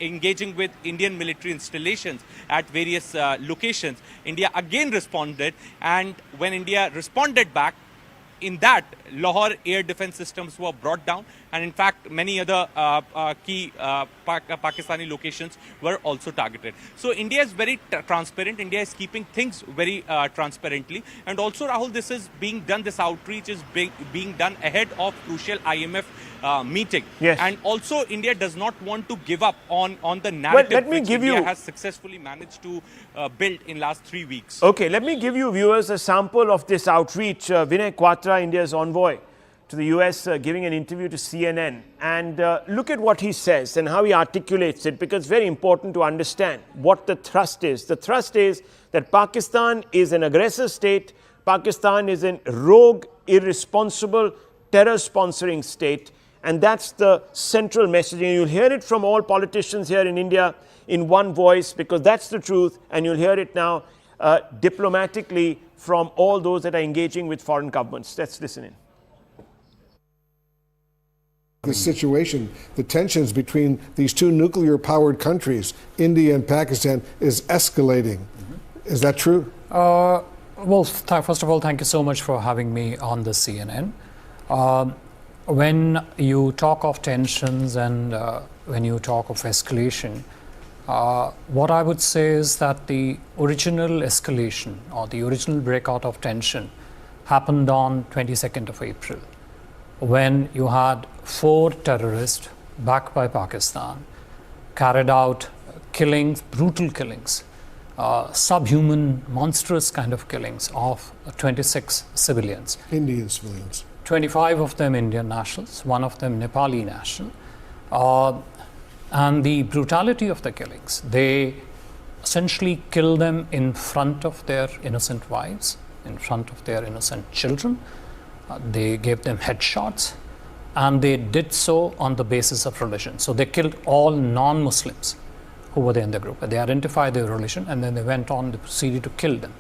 engaging with Indian military installations at various locations. India again responded, and when India responded back, in that, Lahore air defense systems were brought down, and in fact, many other key Pakistani locations were also targeted. So India is very transparent. India is keeping things very transparently. And also, Rahul, this is being done, this outreach is being done ahead of crucial IMF meeting. Yes. And also, India does not want to give up on the narrative which India has successfully managed to build in last 3 weeks. Okay, let me give you viewers a sample of this outreach. Vinay Quatra, India's envoy to the US, giving an interview to CNN. And look at what he says and how he articulates it, because it's very important to understand what the thrust is. The thrust is that Pakistan is an aggressor state. Pakistan is a rogue, irresponsible, terror-sponsoring state. And that's the central messaging. You'll hear it from all politicians here in India in one voice, because that's the truth. And you'll hear it now diplomatically from all those that are engaging with foreign governments. Let's listen in. The situation, the tensions between these two nuclear-powered countries, India and Pakistan, is escalating. Is that true? Well, first of all, thank you so much for having me on the CNN. When you talk of tensions and when you talk of escalation, what I would say is that the original escalation or the original breakout of tension happened on 22nd of April, when you had 4 terrorists backed by Pakistan carried out killings, brutal killings, subhuman, monstrous kind of killings of 26 civilians. Indian civilians. 25 of them Indian nationals, 1 of them Nepali national. And the brutality of the killings, they essentially kill them in front of their innocent wives, in front of their innocent children. They gave them headshots, and they did so on the basis of religion. So they killed all non-Muslims who were there in the group. They identified their religion, and then they went on to proceed to kill them.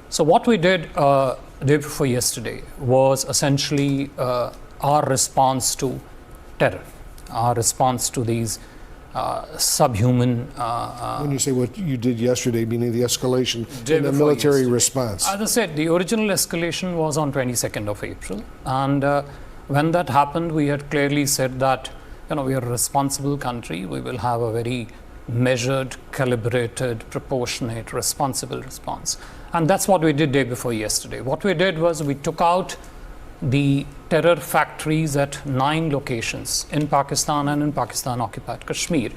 So what we did day before yesterday was essentially our response to terror, our response to these subhuman... when you say what you did yesterday, meaning the escalation in the military response. As I said, the original escalation was on 22nd of April. And when that happened, we had clearly said that, we are a responsible country. We will have a very measured, calibrated, proportionate, responsible response. And that's what we did day before yesterday. What we did was we took out the terror factories at 9 locations in Pakistan and in Pakistan-occupied Kashmir.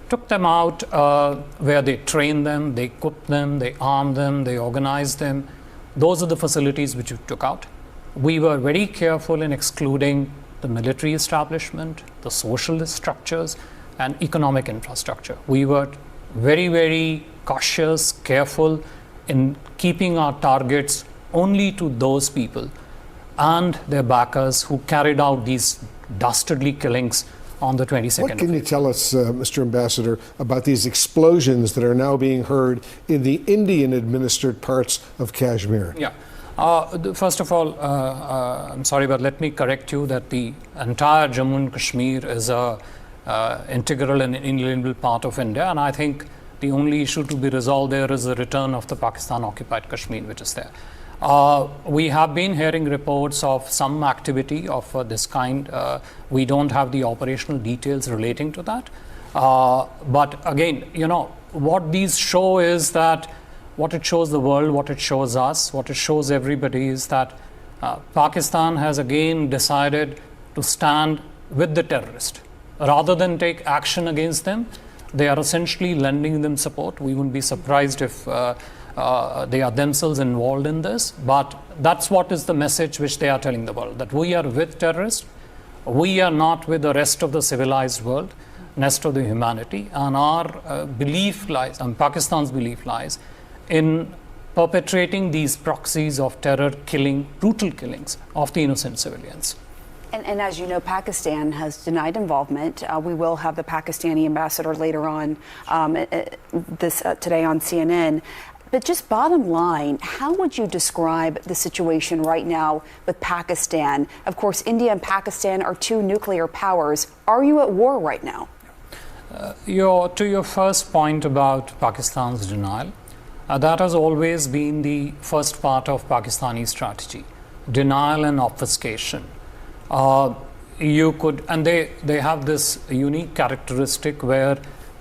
Took them out where they trained them, they equipped them, they armed them, they organized them. Those are the facilities which we took out. We were very careful in excluding the military establishment, the socialist structures, and economic infrastructure. We were very, very cautious, careful in keeping our targets only to those people and their backers who carried out these dastardly killings on the 22nd. What can you tell us, Mr. Ambassador, about these explosions that are now being heard in the Indian-administered parts of Kashmir? Yeah. First of all, I'm sorry, but let me correct you that the entire Jammu and Kashmir is a integral and inalienable part of India, and I think the only issue to be resolved there is the return of the Pakistan-occupied Kashmir, which is there. We have been hearing reports of some activity of this kind. We don't have the operational details relating to that. But again, what these show is that what it shows the world, what it shows us, what it shows everybody is that Pakistan has again decided to stand with the terrorist. Rather than take action against them, they are essentially lending them support. We wouldn't be surprised if they are themselves involved in this, but that's what is the message which they are telling the world, that we are with terrorists, we are not with the rest of the civilized world, rest of the humanity, and our belief lies, and Pakistan's belief lies, in perpetrating these proxies of terror, killing, brutal killings of the innocent civilians. And as you know, Pakistan has denied involvement. We will have the Pakistani ambassador later on today on CNN. But just bottom line, how would you describe the situation right now with Pakistan? Of course, India and Pakistan are 2 nuclear powers. Are you at war right now? To your first point about Pakistan's denial, that has always been the first part of Pakistani strategy, denial and obfuscation. They have this unique characteristic where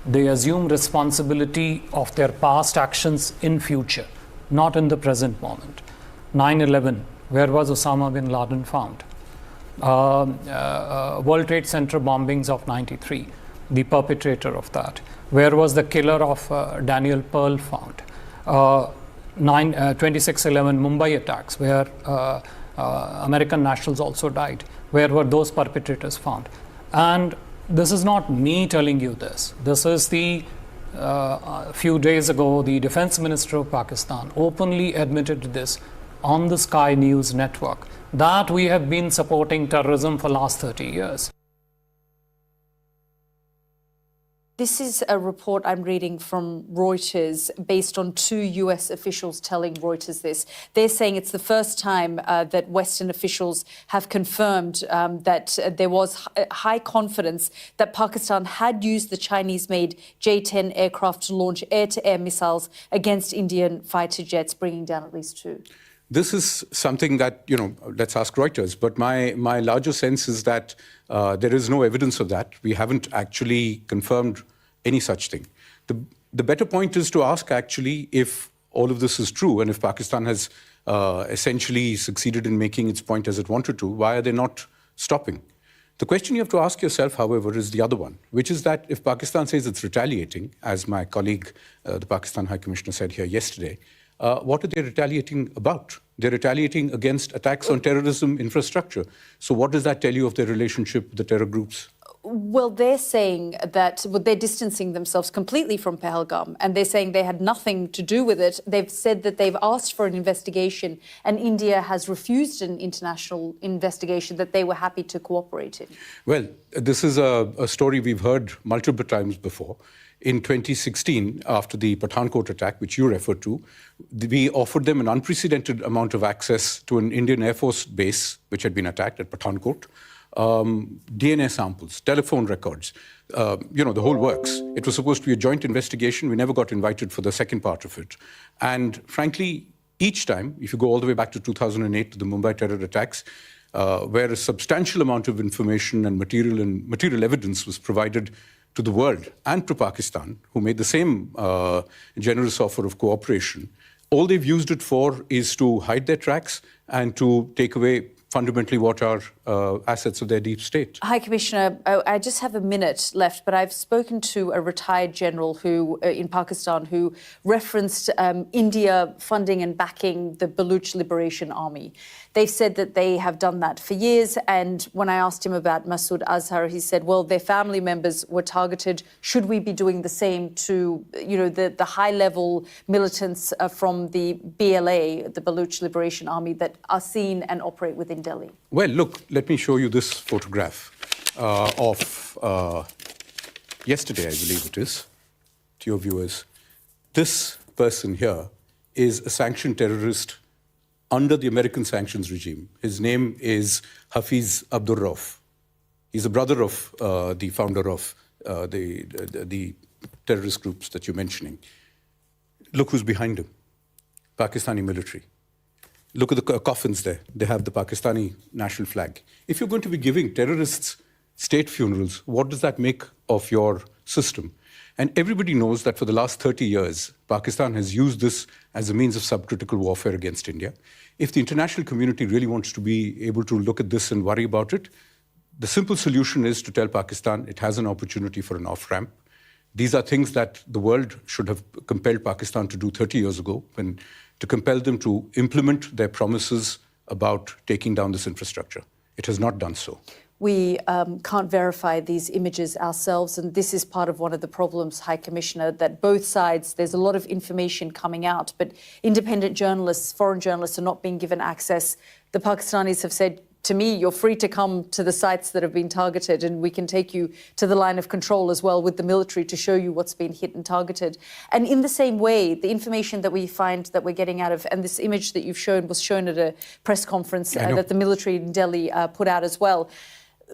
they assume responsibility of their past actions in future, not in the present moment. 9/11, where was Osama bin Laden found? World Trade Center bombings of 93, the perpetrator of that. Where was the killer of Daniel Pearl found? 26/11 Mumbai attacks, where American nationals also died. Where were those perpetrators found? And this is not me telling you this. This is the few days ago, the Defense Minister of Pakistan openly admitted this on the Sky News network, that we have been supporting terrorism for last 30 years. This is a report I'm reading from Reuters based on 2 US officials telling Reuters this. They're saying it's the first time that Western officials have confirmed that there was high confidence that Pakistan had used the Chinese-made J-10 aircraft to launch air-to-air missiles against Indian fighter jets, bringing down at least 2. This is something that, let's ask Reuters. But my larger sense is that there is no evidence of that. We haven't actually confirmed any such thing. The better point is to ask actually if all of this is true and if Pakistan has essentially succeeded in making its point as it wanted to, why are they not stopping? The question you have to ask yourself, however, is the other one, which is that if Pakistan says it's retaliating, as my colleague, the Pakistan High Commissioner, said here yesterday, what are they retaliating about? They're retaliating against attacks on terrorism infrastructure. So what does that tell you of their relationship with the terror groups? Well, they're saying that they're distancing themselves completely from Pahalgam, and they're saying they had nothing to do with it. They've said that they've asked for an investigation, and India has refused an international investigation that they were happy to cooperate in. Well, this is a story we've heard multiple times before. In 2016, after the Pathankot attack, which you referred to, we offered them an unprecedented amount of access to an Indian Air Force base, which had been attacked at Pathankot. DNA samples, telephone records, the whole works. It was supposed to be a joint investigation. We never got invited for the second part of it. And frankly, each time, if you go all the way back to 2008 to the Mumbai terror attacks, where a substantial amount of information and material evidence was provided to the world and to Pakistan, who made the same generous offer of cooperation, all they've used it for is to hide their tracks and to take away fundamentally what are assets of their deep state. High Commissioner, I just have a minute left, but I've spoken to a retired general who in Pakistan who referenced India funding and backing the Baluch Liberation Army. They've said that they have done that for years, and when I asked him about Masood Azhar, he said, well, their family members were targeted. Should we be doing the same to, the high-level militants from the BLA, the Baluch Liberation Army, that are seen and operate within Delhi? Well, look, let me show you this photograph of yesterday, I believe it is, to your viewers. This person here is a sanctioned terrorist under the American sanctions regime. His name is Hafiz Abdur Rauf. He's a brother of the founder of the terrorist groups that you're mentioning. Look who's behind him, Pakistani military. Look at the coffins there. They have the Pakistani national flag. If you're going to be giving terrorists state funerals, what does that make of your system? And everybody knows that for the last 30 years, Pakistan has used this as a means of subcritical warfare against India. If the international community really wants to be able to look at this and worry about it, the simple solution is to tell Pakistan it has an opportunity for an off-ramp. These are things that the world should have compelled Pakistan to do 30 years ago, and to compel them to implement their promises about taking down this infrastructure. It has not done so. We can't verify these images ourselves, and this is part of one of the problems, High Commissioner, that both sides, there's a lot of information coming out, but independent journalists, foreign journalists are not being given access. The Pakistanis have said, to me, you're free to come to the sites that have been targeted, and we can take you to the line of control as well with the military to show you what's been hit and targeted. And in the same way, the information that we find that we're getting out of, and this image that you've shown was shown at a press conference that the military in Delhi put out as well.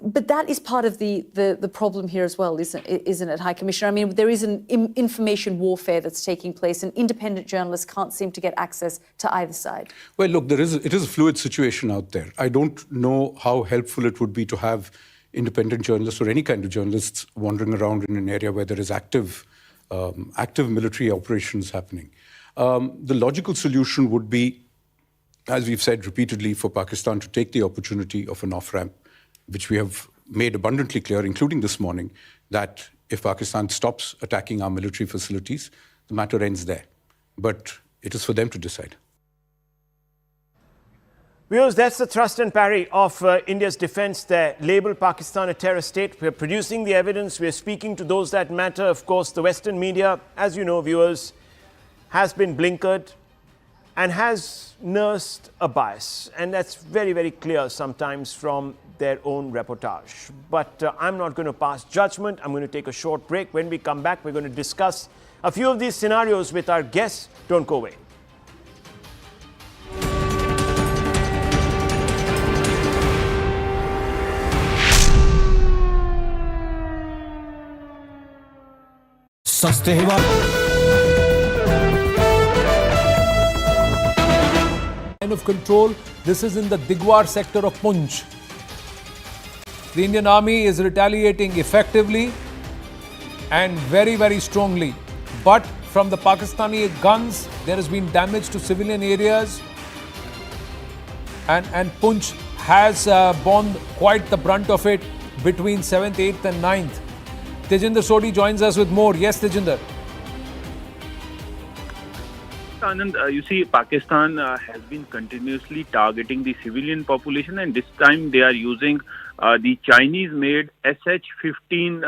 But that is part of the problem here as well, isn't it, High Commissioner? I mean, there is an information warfare that's taking place, and independent journalists can't seem to get access to either side. Well, look, it is a fluid situation out there. I don't know how helpful it would be to have independent journalists or any kind of journalists wandering around in an area where there is active military operations happening. The logical solution would be, as we've said repeatedly, for Pakistan to take the opportunity of an off-ramp, which we have made abundantly clear, including this morning, that if Pakistan stops attacking our military facilities, the matter ends there. But it is for them to decide. Viewers, that's the thrust and parry of India's defense there. Label Pakistan a terror state. We're producing the evidence. We're speaking to those that matter. Of course, the Western media, as you know, viewers, has been blinkered and has nursed a bias. And that's very, very clear sometimes from their own reportage. But I'm not going to pass judgment. I'm going to take a short break. When we come back, we're going to discuss a few of these scenarios with our guests. Don't go away. Of control. This is in the Digwar sector of Punjab. The Indian Army is retaliating effectively and very, very strongly. But from the Pakistani guns, there has been damage to civilian areas. And Punjab has borne quite the brunt of it between 7th, 8th and 9th. Tejinder Sodhi joins us with more. Yes, Tejinder. Anand, you see, Pakistan has been continuously targeting the civilian population, and this time they are using the Chinese-made SH-15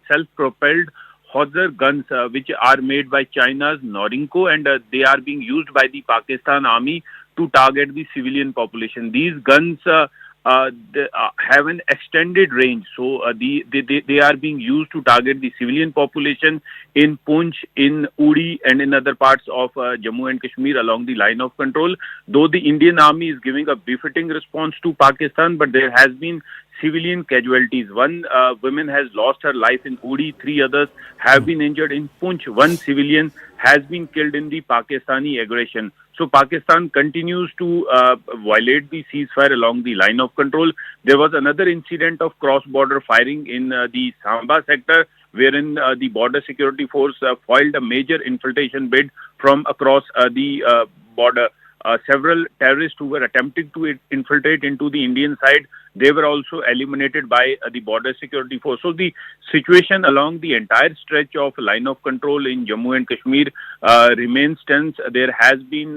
self-propelled howitzer guns, which are made by China's Norinco, and they are being used by the Pakistan Army to target the civilian population. These guns they, have an extended range, so they are being used to target the civilian population in Punjab, in Uri, and in other parts of Jammu and Kashmir along the line of control. Though the Indian Army is giving a befitting response to Pakistan, but there has been civilian casualties. One woman has lost her life in Uri, 3 others have been injured in Punjab. 1 civilian has been killed in the Pakistani aggression. So Pakistan continues to violate the ceasefire along the line of control. There was another incident of cross-border firing in the Samba sector, wherein the border security force foiled a major infiltration bid from across the border. Several terrorists who were attempting to infiltrate into the Indian side, they were also eliminated by the border security force. So the situation along the entire stretch of line of control in Jammu and Kashmir remains tense. There has been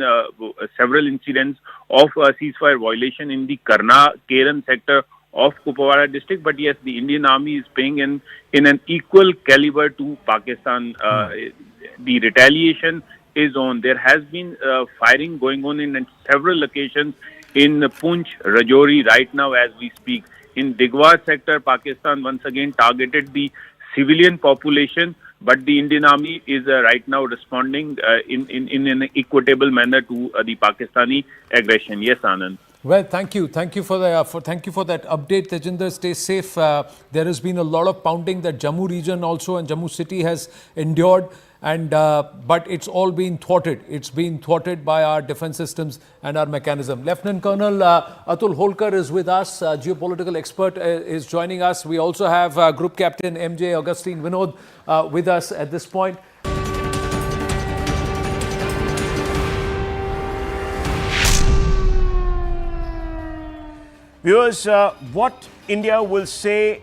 several incidents of ceasefire violation in the Karna Keran sector of Kupwara district, but yes, the Indian Army is paying in an equal caliber to Pakistan. The retaliation is on. There has been firing going on in several locations in Punjab, Rajouri right now as we speak. In Digwar sector, Pakistan once again targeted the civilian population, but the Indian Army is right now responding in an equitable manner to the Pakistani aggression. Yes, Anand. Well, thank you for that update, Tejinder. Stay safe. There has been a lot of pounding that Jammu region also and Jammu city has endured, and but it's all been thwarted. It's been thwarted by our defense systems and our mechanism. Lieutenant Colonel Atul Holkar is with us. Geopolitical expert is joining us. We also have Group Captain MJ Augustine Vinod with us at this point. Viewers, what India will say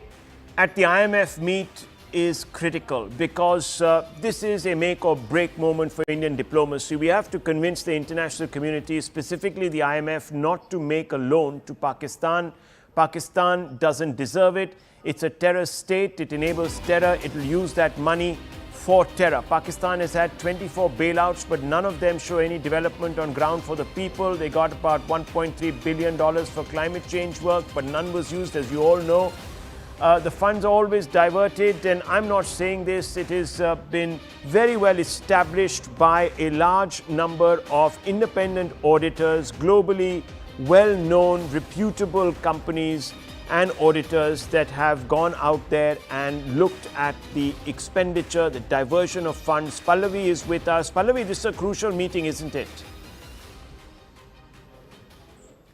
at the IMF meet is critical because this is a make or break moment for Indian diplomacy. We have to convince the international community, specifically the IMF, not to make a loan to Pakistan. Pakistan doesn't deserve it. It's a terror state. It enables terror. It will use that money for terror. Pakistan has had 24 bailouts, but none of them show any development on ground for the people. They got about $1.3 billion for climate change work, but none was used, as you all know. The funds are always diverted, and I'm not saying this. It has been very well established by a large number of independent auditors, globally well-known, reputable companies, and auditors that have gone out there and looked at the expenditure, the diversion of funds. Pallavi is with us. Pallavi, this is a crucial meeting, isn't it?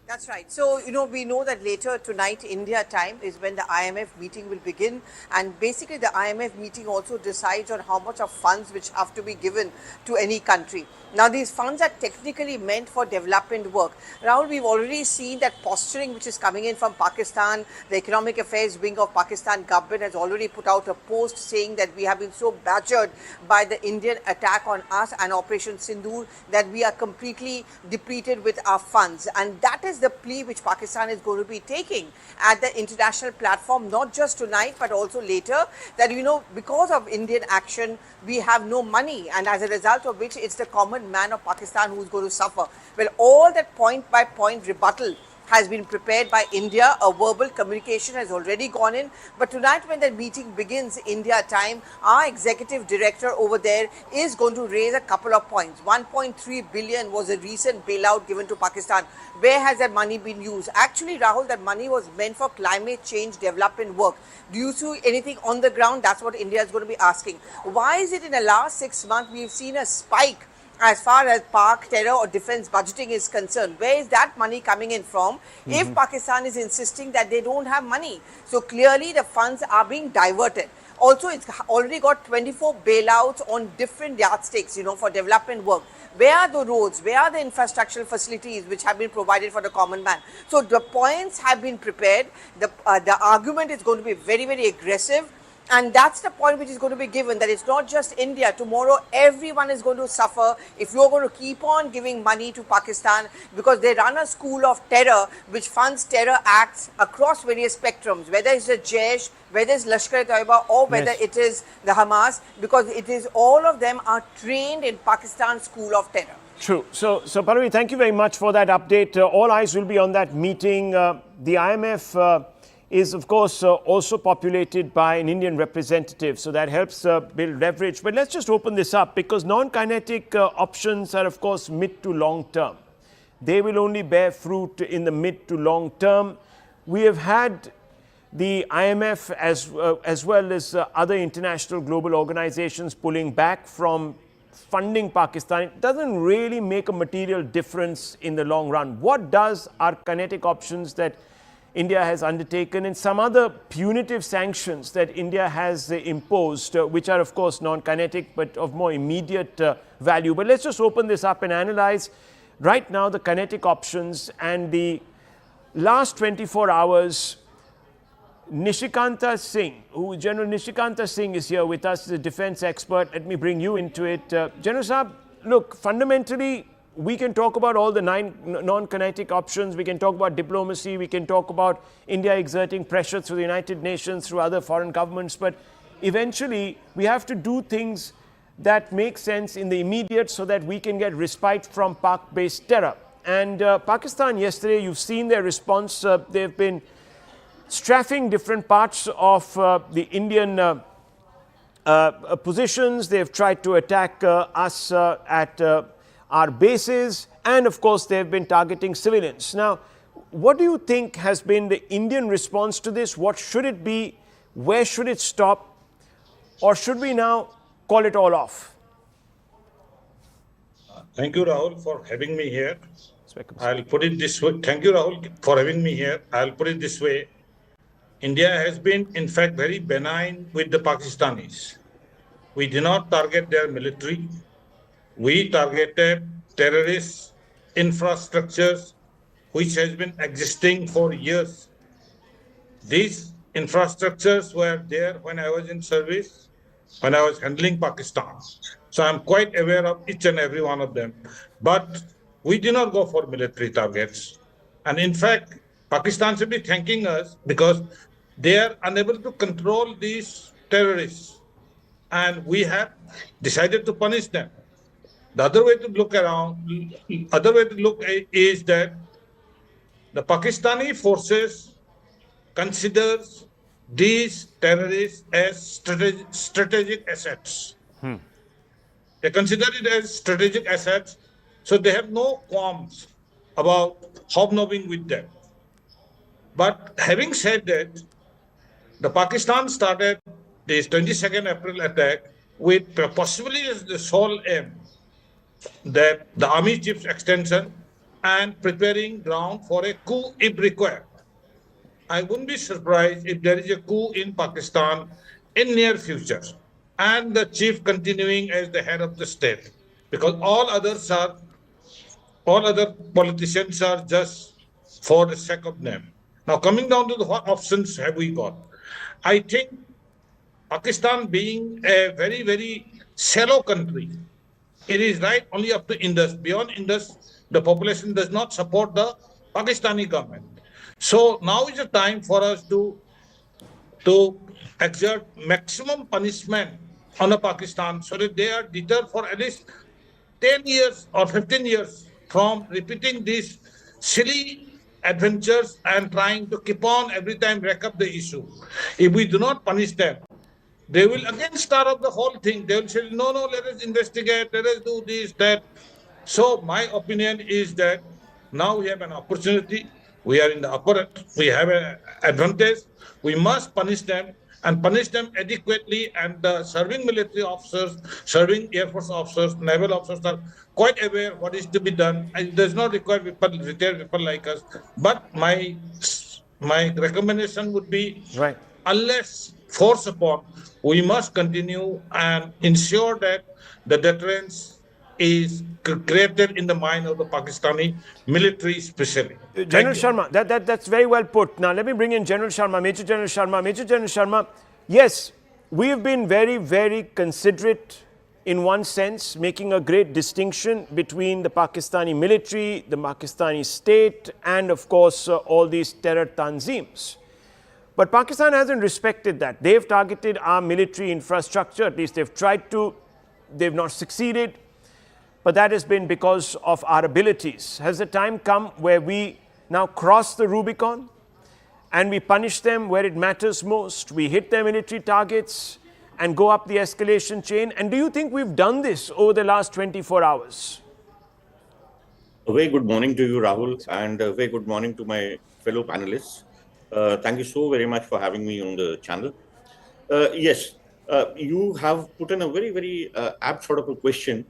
That's right. So, we know that later tonight, India time, is when the IMF meeting will begin. And basically, the IMF meeting also decides on how much of funds which have to be given to any country. Now, these funds are technically meant for development work. Rahul, we've already seen that posturing which is coming in from Pakistan. The Economic Affairs Wing of Pakistan government has already put out a post saying that we have been so badgered by the Indian attack on us and Operation Sindoor that we are completely depleted with our funds. And that is the plea which Pakistan is going to be taking at the international platform, not just tonight, but also later, that, because of Indian action, we have no money. And as a result of which, it's the common man of Pakistan who's going to suffer. Well, all that point by point rebuttal has been prepared by India. A verbal communication has already gone in. But tonight when the meeting begins, India time, our executive director over there is going to raise a couple of points. 1.3 billion was a recent bailout given to Pakistan. Where has that money been used? Actually, Rahul, that money was meant for climate change development work. Do you see anything on the ground? That's what India is going to be asking. Why is it in the last 6 months we've seen a spike as far as Pak, terror or defense budgeting is concerned? Where is that money coming in from if Pakistan is insisting that they don't have money? So clearly the funds are being diverted. Also, it's already got 24 bailouts on different yardsticks, for development work. Where are the roads? Where are the infrastructural facilities which have been provided for the common man? So the points have been prepared. The argument is going to be very, very aggressive. And that's the point which is going to be given, that it's not just India. Tomorrow, everyone is going to suffer if you're going to keep on giving money to Pakistan, because they run a school of terror which funds terror acts across various spectrums, whether it's the Jaish, whether it's Lashkar-e-Taiba, or whether it is the Hamas, because it is all of them are trained in Pakistan's school of terror. True. So Pallavi, thank you very much for that update. All eyes will be on that meeting. The IMF is, of course, also populated by an Indian representative. So that helps build leverage. But let's just open this up, because non-kinetic options are, of course, mid to long term. They will only bear fruit in the mid to long term. We have had the IMF as well as other international global organizations pulling back from funding Pakistan. It doesn't really make a material difference in the long run. What does our kinetic options that India has undertaken and some other punitive sanctions that India has imposed, which are of course non-kinetic but of more immediate value. But let's just open this up and analyze right now the kinetic options. And the last 24 hours, Nishikanta Singh, General Nishikanta Singh is here with us, the defense expert. Let me bring you into it. General Saab, look, fundamentally, we can talk about all the 9 non-kinetic options. We can talk about diplomacy. We can talk about India exerting pressure through the United Nations, through other foreign governments. But eventually, we have to do things that make sense in the immediate so that we can get respite from Pak-based terror. And Pakistan yesterday, you've seen their response. They've been strafing different parts of the Indian positions. They've tried to attack us at our bases, and of course they've been targeting civilians. Now, what do you think has been the Indian response to this? What should it be? Where should it stop? Or should we now call it all off? Thank you, Rahul, for having me here. I'll put it this way. Thank you, Rahul, for having me here. I'll put it this way. India has been, in fact, very benign with the Pakistanis. We did not target their military. We targeted terrorist infrastructures which has been existing for years. These infrastructures were there when I was in service, when I was handling Pakistan. So I'm quite aware of each and every one of them. But we did not go for military targets. And in fact, Pakistan should be thanking us because they are unable to control these terrorists. And we have decided to punish them. The other way to look is that the Pakistani forces considers these terrorists as strategic assets. They consider it as strategic assets, so they have no qualms about hobnobbing with them. But having said that, the Pakistan started this 22nd April attack with possibly the sole aim that the army chief's extension and preparing ground for a coup if required. I wouldn't be surprised if there is a coup in Pakistan in near future and the chief continuing as the head of the state, because all other politicians are just for the sake of name. Now coming down to the what options have we got? I think Pakistan being a very, very shallow country, it is right only up to Indus. Beyond Indus, the population does not support the Pakistani government. So now is the time for us to exert maximum punishment on the Pakistan so that they are deterred for at least 10 years or 15 years from repeating these silly adventures and trying to keep on every time rack up the issue. If we do not punish them, they will again start up the whole thing. They will say, no, let us investigate, let us do this, that. So my opinion is that now we have an opportunity. We are in the upper, we have an advantage. We must punish them and punish them adequately. And the serving military officers, serving Air Force officers, naval officers are quite aware what is to be done. It does not require people, retired people like us. But my recommendation would be, unless force upon, we must continue and ensure that the deterrence is created in the mind of the Pakistani military especially. General Sharma, that's very well put. Now let me bring in General Sharma, Major General Sharma. Major General Sharma, yes, we have been very, very considerate in one sense, making a great distinction between the Pakistani military, the Pakistani state, and of course all these terror tanzeems. But Pakistan hasn't respected that. They've targeted our military infrastructure, at least they've tried to. They've not succeeded. But that has been because of our abilities. Has the time come where we now cross the Rubicon and we punish them where it matters most? We hit their military targets and go up the escalation chain. And do you think we've done this over the last 24 hours? A very good morning to you, Rahul, and a very good morning to my fellow panelists. Thank you so very much for having me on the channel. Yes, you have put in a very, very apt sort of a question.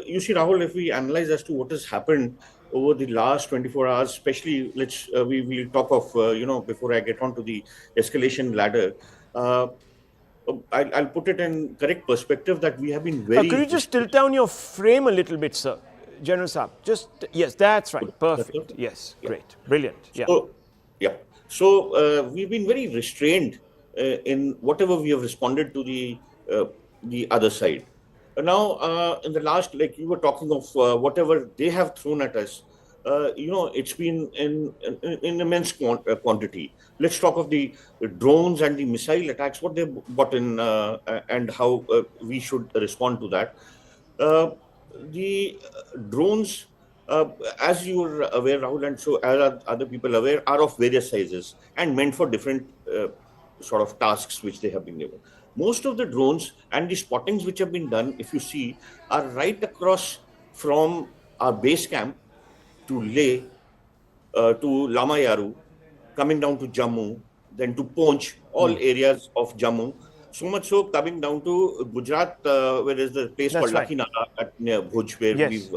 You see, Rahul, if we analyze as to what has happened over the last 24 hours, especially we'll talk of, before I get on to the escalation ladder, I'll put it in correct perspective that we have been very... could you just tilt down your frame a little bit, sir? General Saab, yes, that's right. Perfect. Yes, great. Brilliant. Yeah. So we've been very restrained in whatever we have responded to the other side. Now, in the last, like you were talking of whatever they have thrown at us, it's been in immense quantity. Let's talk of the drones and the missile attacks, what they brought in and how we should respond to that. The drones, as you are aware, Rahul, and so as are other people aware, are of various sizes and meant for different sort of tasks which they have been given. Most of the drones and the spottings which have been done, if you see, are right across from our base camp to Leh, to Lamayaru, coming down to Jammu, then to Poonch, all areas of Jammu. So much so coming down to Gujarat, where there's the place called Lakinala at near Bhuj, where we've,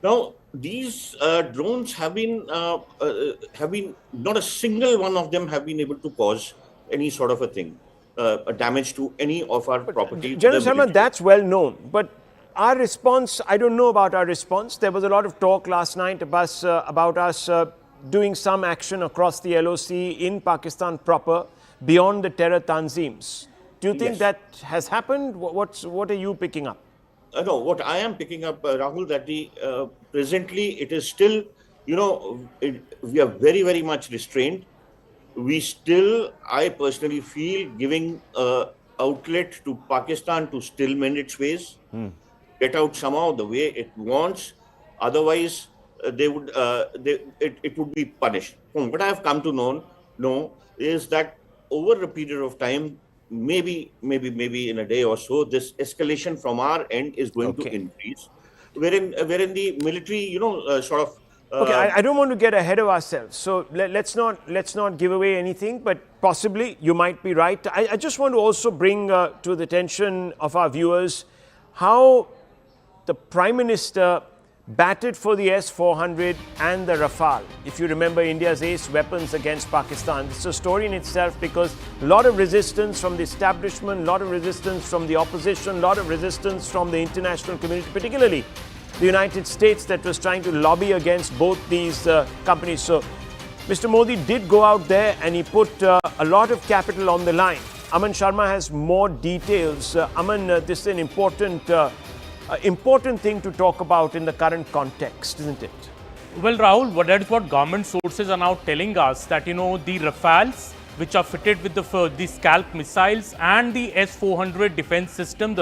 Now, these drones have been not a single one of them have been able to cause any sort of a thing. A damage to any of our property. General Sharma, that's well known. But our response, I don't know about our response. There was a lot of talk last night about us doing some action across the LOC in Pakistan proper beyond the terror tanzeems. Do you think that has happened? What are you picking up? No, what I am picking up, Rahul, that presently it is still, we are very, very much restrained. We still, I personally feel, giving outlet to Pakistan to still mend its ways, get out somehow the way it wants. Otherwise, it would be punished. From what I have come to know is that over a period of time, maybe in a day or so, this escalation from our end is going to increase, wherein the military, sort of Okay, I don't want to get ahead of ourselves. So let's not give away anything, but possibly you might be right. I just want to also bring to the attention of our viewers how the Prime Minister batted for the S-400 and the Rafale. If you remember India's ace weapons against Pakistan, it's a story in itself because a lot of resistance from the establishment, a lot of resistance from the opposition, a lot of resistance from the international community, particularly the United States, that was trying to lobby against both these companies. So Mr. Modi did go out there and he put a lot of capital on the line. Aman Sharma has more details. Aman, this is an important thing to talk about in the current context, isn't it? Well, Rahul, that is what government sources are now telling us, that, the Rafales, which are fitted with the Scalp missiles and the S-400 defense system,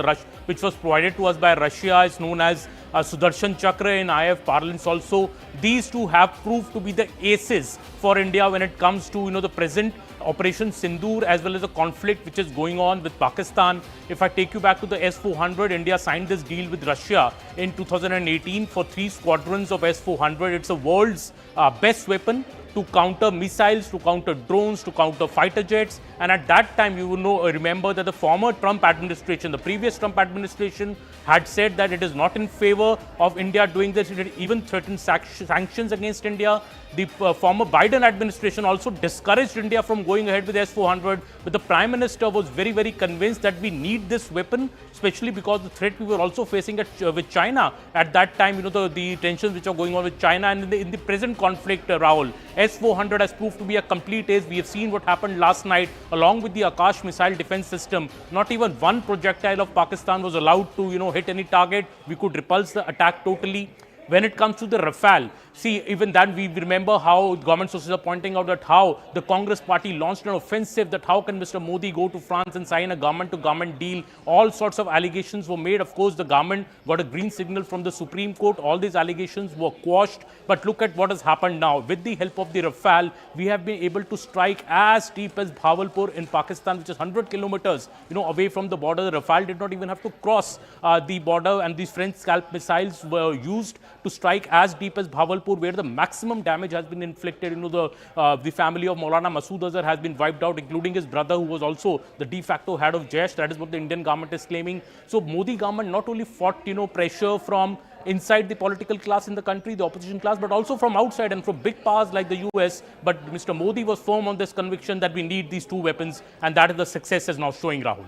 which was provided to us by Russia, is known as Sudarshan Chakra in IF parlance also. These two have proved to be the aces for India when it comes to, the present Operation Sindoor, as well as the conflict which is going on with Pakistan. If I take you back to the S-400, India signed this deal with Russia in 2018 for 3 squadrons of S-400. It's the world's best weapon to counter missiles, to counter drones, to counter fighter jets. And at that time, you will remember that the former Trump administration, the previous Trump administration, had said that it is not in favor of India doing this. It had even threatened sanctions against India. The former Biden administration also discouraged India from going ahead with S-400. But the Prime Minister was very, very convinced that we need this weapon, especially because the threat we were also facing with China at that time, the tensions which are going on with China. And in the present conflict, Rahul, S-400 has proved to be a complete ace. We have seen what happened last night along with the Akash missile defense system. Not even one projectile of Pakistan was allowed to, hit any target. We could repulse the attack totally. When it comes to the Rafale, see, even then we remember how government sources are pointing out that how the Congress party launched an offensive, that how can Mr. Modi go to France and sign a government-to-government deal. All sorts of allegations were made. Of course, the government got a green signal from the Supreme Court. All these allegations were quashed. But look at what has happened now. With the help of the Rafale, we have been able to strike as deep as Bhavalpur in Pakistan, which is 100 kilometers, away from the border. The Rafale did not even have to cross the border, and these French Scalp missiles were used to strike as deep as Bhavalpur, where the maximum damage has been inflicted. The family of Maulana Masood Azhar has been wiped out, including his brother, who was also the de facto head of Jaish. That is what the Indian government is claiming. So Modi government not only fought, pressure from inside the political class in the country, the opposition class, but also from outside and from big powers like the US. But Mr. Modi was firm on this conviction that we need these two weapons, and that is the success is now showing, Rahul.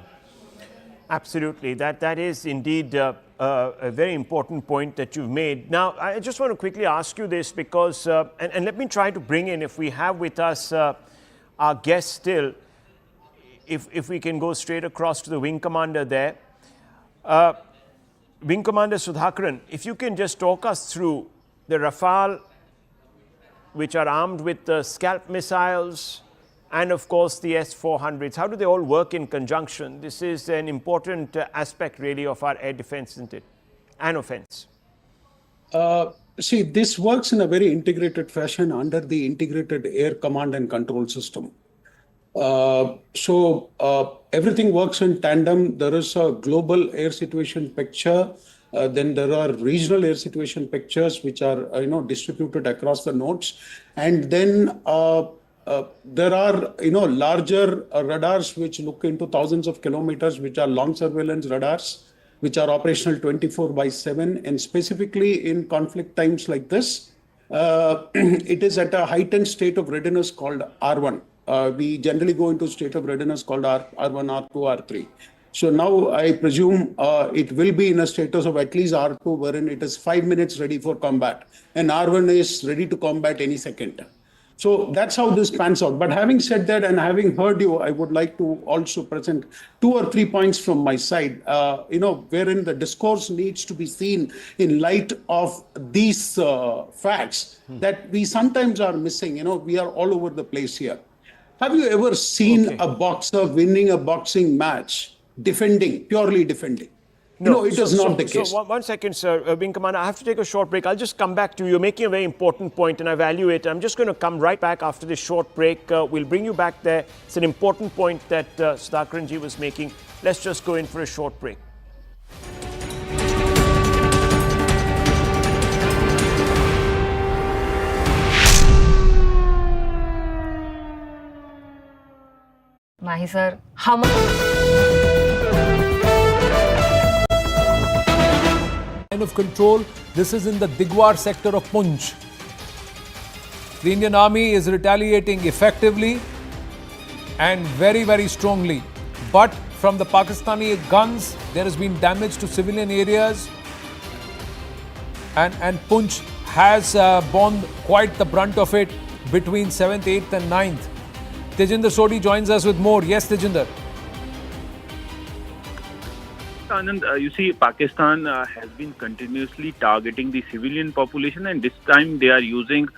Absolutely. That is indeed a very important point that you've made. Now, I just want to quickly ask you this because, and let me try to bring in, if we have with us our guest still, if we can go straight across to the Wing Commander there. Wing Commander Sudhakaran, if you can just talk us through the Rafale, which are armed with the Scalp missiles, and of course the S-400s. How do they all work in conjunction? This is an important aspect really of our air defense, isn't it? And offense. See, this works in a very integrated fashion under the integrated air command and control system. Everything works in tandem. There is a global air situation picture. Then there are regional air situation pictures which are distributed across the nodes. And then there are, larger radars which look into thousands of kilometers, which are long surveillance radars, which are operational 24/7. And specifically in conflict times like this, it is at a heightened state of readiness called R1. We generally go into state of readiness called R1, R2, R3. So now I presume it will be in a status of at least R2, wherein it is 5 minutes ready for combat. And R1 is ready to combat any second. So that's how this pans out. But having said that, and having heard you, I would like to also present 2 or 3 points from my side, wherein the discourse needs to be seen in light of these facts that we sometimes are missing. We are all over the place here. Have you ever seen a boxer winning a boxing match, purely defending? No, it is not the case. So 1 second, sir. Wing Commander, I have to take a short break. I'll just come back to you. You're making a very important point, and I value it. I'm just going to come right back after this short break. We'll bring you back there. It's an important point that Sudhakaranji was making. Let's just go in for a short break. नाही sir हम line of control. This is in the Digwar sector of Punj. The Indian Army is retaliating effectively and very, very strongly. But from the Pakistani guns, there has been damage to civilian areas. And Punj has borne quite the brunt of it between 7th, 8th and 9th. Tejinder Sodhi joins us with more. Yes, Tejinder. Anand, you see, Pakistan has been continuously targeting the civilian population, and this time they are using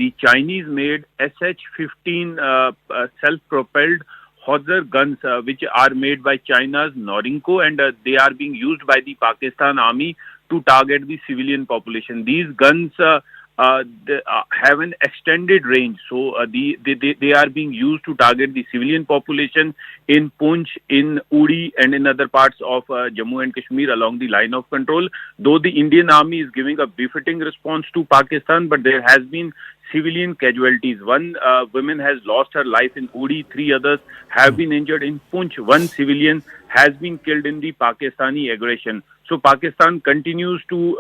the Chinese-made SH-15 self-propelled Howitzer guns, which are made by China's Norinco, and they are being used by the Pakistan Army to target the civilian population. These guns they, have an extended range, so they are being used to target the civilian population in Punj, in Uri, and in other parts of Jammu and Kashmir along the line of control. Though the Indian Army is giving a befitting response to Pakistan, but there has been civilian casualties. One woman has lost her life in Uri, 3 others have been injured in Punj. 1 civilian has been killed in the Pakistani aggression. So Pakistan continues to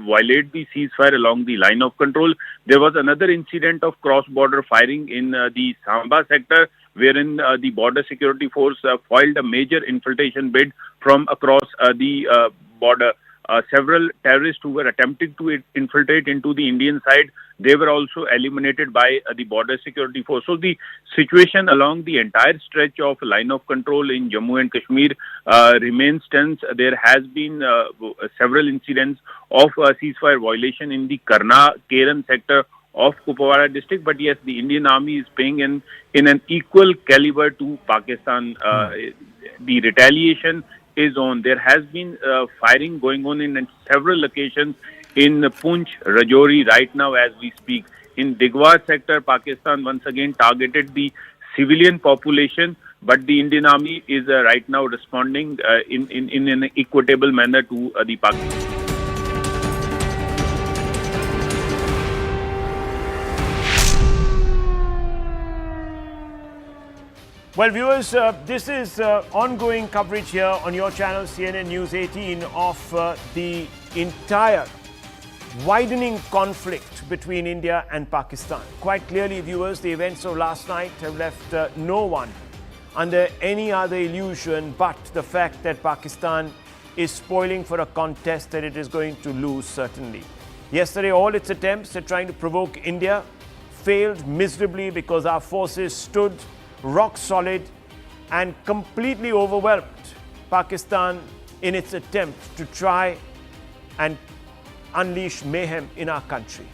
violate the ceasefire along the line of control. There was another incident of cross-border firing in the Samba sector, wherein the border security force foiled a major infiltration bid from across the border. Several terrorists who were attempting to infiltrate into the Indian side, they were also eliminated by the border security force. So the situation along the entire stretch of line of control in Jammu and Kashmir remains tense. There has been several incidents of ceasefire violation in the Karna-Keran sector of Kupwara district, but yes, the Indian Army is paying in an equal caliber to Pakistan. The retaliation is on. There has been firing going on in several locations in Punj, Rajouri right now as we speak. In Digwar sector, Pakistan once again targeted the civilian population, but the Indian Army is right now responding in an equitable manner to the Pakistan. Well, viewers, this is ongoing coverage here on your channel, CNN News 18, of the entire widening conflict between India and Pakistan. Quite clearly, viewers, the events of last night have left no one under any other illusion but the fact that Pakistan is spoiling for a contest that it is going to lose, certainly. Yesterday, all its attempts at trying to provoke India failed miserably because our forces stood rock solid and completely overwhelmed Pakistan in its attempt to try and unleash mayhem in our country.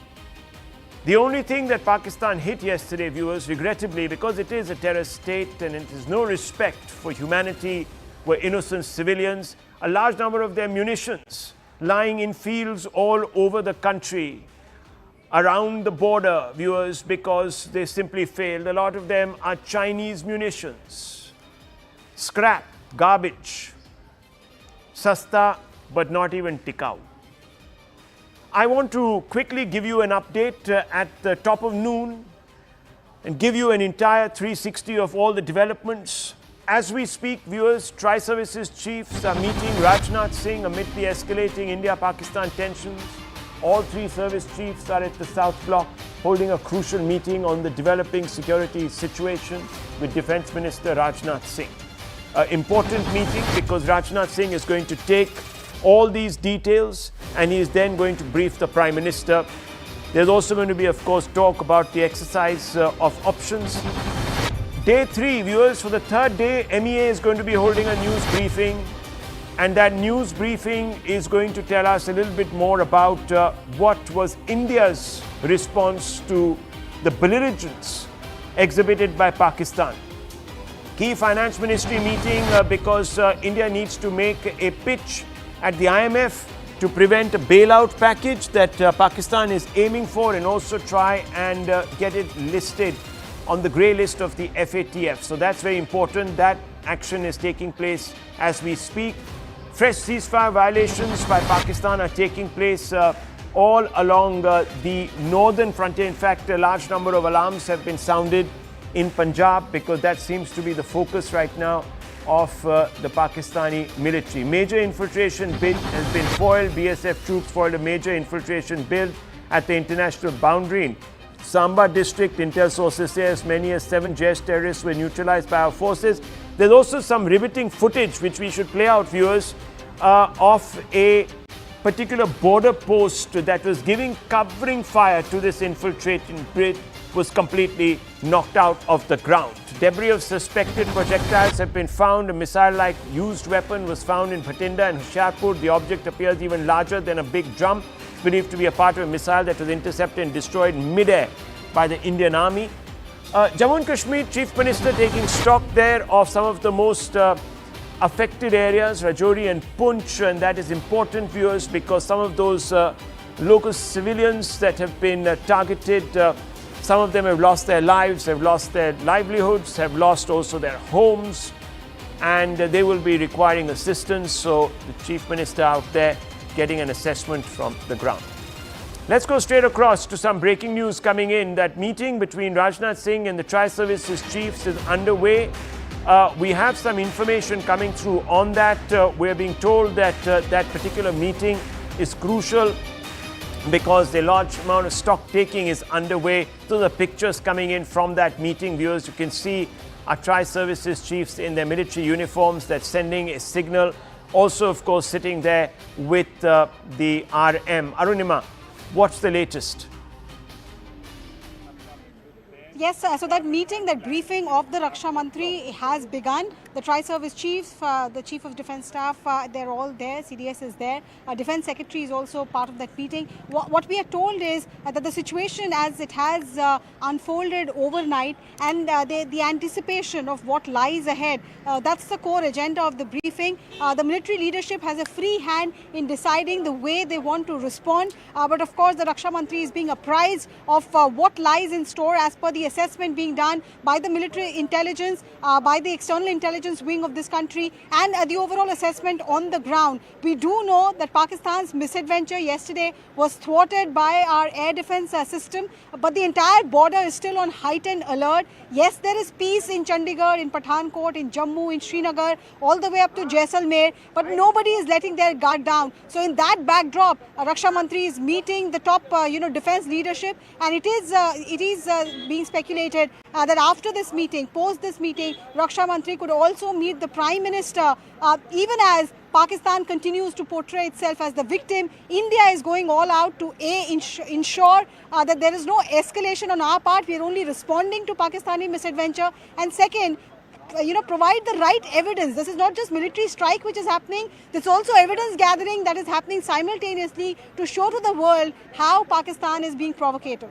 The only thing that Pakistan hit yesterday, viewers, regrettably, because it is a terrorist state and it has no respect for humanity, were innocent civilians, a large number of their munitions lying in fields all over the country, around the border, viewers, because they simply failed. A lot of them are Chinese munitions, scrap, garbage, sasta, but not even tikau. I want to quickly give you an update at the top of noon and give you an entire 360 of all the developments. As we speak, viewers, Tri-Services chiefs are meeting Rajnath Singh amid the escalating India-Pakistan tensions. All 3 service chiefs are at the South Block holding a crucial meeting on the developing security situation with Defence Minister Rajnath Singh. An important meeting because Rajnath Singh is going to take all these details and he is then going to brief the Prime Minister. There's also going to be, of course, talk about the exercise of options. Day 3, viewers, for the 3rd day, MEA is going to be holding a news briefing. And that news briefing is going to tell us a little bit more about what was India's response to the belligerence exhibited by Pakistan. Key finance ministry meeting because India needs to make a pitch at the IMF to prevent a bailout package that Pakistan is aiming for and also try and get it listed on the grey list of the FATF. So that's very important. That action is taking place as we speak. Fresh ceasefire violations by Pakistan are taking place all along the northern frontier. In fact, a large number of alarms have been sounded in Punjab, because that seems to be the focus right now of the Pakistani military. Major infiltration bid has been foiled. BSF troops foiled a major infiltration bid at the international boundary in Samba district. Intel sources say as many as 7 Jaish terrorists were neutralized by our forces. There's also some riveting footage which we should play out, viewers, of a particular border post that was giving covering fire to this infiltration bid was completely knocked out of the ground. Debris of suspected projectiles have been found. A missile-like used weapon was found in Bhatinda and Hoshiarpur. The object appears even larger than a big drum. It's believed to be a part of a missile that was intercepted and destroyed mid-air by the Indian Army. Jammu and Kashmir Chief Minister taking stock there of some of the most affected areas, Rajouri and Poonch, and that is important, viewers, because some of those local civilians that have been targeted, some of them have lost their lives, have lost their livelihoods, have lost also their homes, and they will be requiring assistance. So the Chief Minister out there getting an assessment from the ground. Let's go straight across to some breaking news coming in. That meeting between Rajnath Singh and the Tri-Services chiefs is underway. We have some information coming through on that. We're being told that that particular meeting is crucial because a large amount of stock taking is underway. So the pictures coming in from that meeting, viewers, you can see our Tri-Services chiefs in their military uniforms that's sending a signal. Also, of course, sitting there with the RM. Arunima, what's the latest? Yes, so that meeting, that briefing of the Raksha Mantri has begun. The Tri-Service Chiefs, the Chief of Defence Staff, they're all there. CDS is there. Defence Secretary is also part of that meeting. What we are told is that the situation as it has unfolded overnight and the anticipation of what lies ahead, that's the core agenda of the briefing. The military leadership has a free hand in deciding the way they want to respond. But of course, the Raksha Mantri is being apprised of what lies in store as per the assessment being done by the military intelligence, by the external intelligence wing of this country, and the overall assessment on the ground. We do know that Pakistan's misadventure yesterday was thwarted by our air defense system, but the entire border is still on heightened alert. Yes, there is peace in Chandigarh, in Pathankot, in Jammu, in Srinagar, all the way up to Jaisalmer, but nobody is letting their guard down. So in that backdrop, Raksha Mantri is meeting the top defense leadership, and it is being speculated that after this meeting, post this meeting, Raksha Mantri could also meet the Prime Minister. Even as Pakistan continues to portray itself as the victim, India is going all out to ensure that there is no escalation on our part. We are only responding to Pakistani misadventure. And second, provide the right evidence. This is not just military strike which is happening. There's also evidence gathering that is happening simultaneously to show to the world how Pakistan is being provocative.